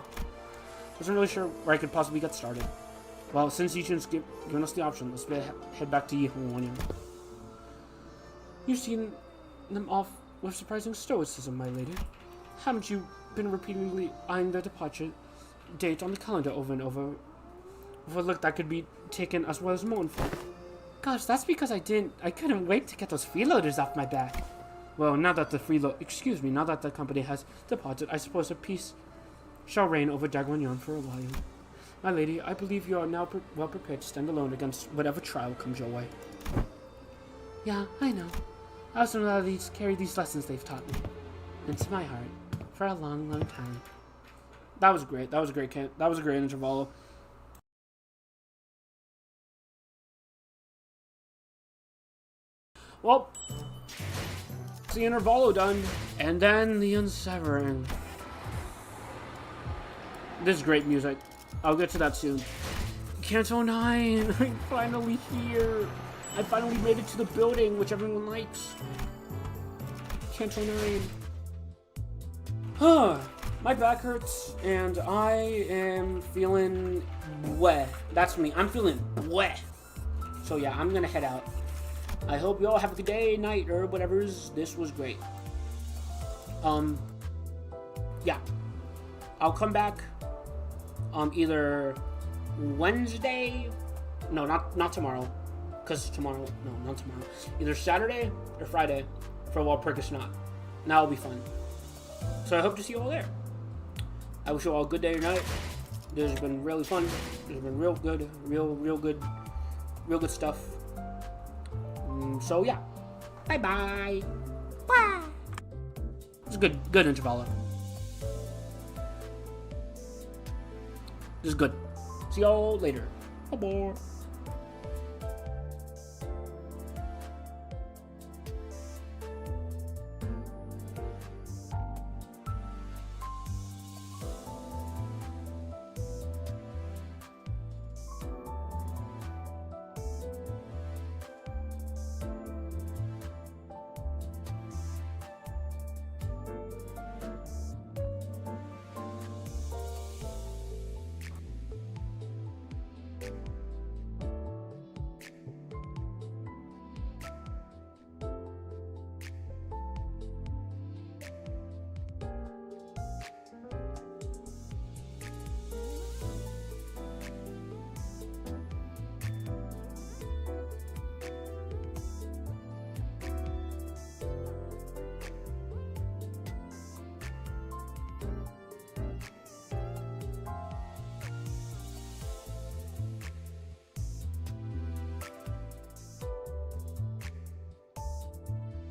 Wasn't really sure where I could possibly get started. Well, since Xichun's given us the option, let's head back to Yihuan. You've seen them off with surprising stoicism, my lady. Haven't you been repeatedly eyeing their departure date on the calendar over and over with a look that could be taken as well as mournful? Gosh, that's because I couldn't wait to get those freeloaders off my back. Well, now that the company has departed, I suppose a peace shall reign over Dagwanyon for a while. My lady, I believe you are now well prepared to stand alone against whatever trial comes your way. Yeah, I know. I also know how to carry these lessons they've taught me into my heart for a long, long time. That was great. That was a great Intervallo. Well, it's the Intervallo done, and then the Unsevering. This is great music. I'll get to that soon. Canto 9, I'm finally here. I finally made it to the building, which everyone likes. Canto 9. My back hurts, and I am feeling wet. That's me. I'm feeling wet. So yeah, I'm gonna head out. I hope you all have a good day, night, or whatever's. This was great. Yeah. I'll come back, either Wednesday. No, not tomorrow. Because tomorrow, no, not tomorrow. Either Saturday or Friday for Walpurgis Knot. That'll be fun. So I hope to see you all there. I wish you all a good day or night. This has been really fun. This has been real good. Real good stuff. So yeah. Bye-bye. Bye. It's a good Intervallo. This is good. See y'all later. Bye-bye.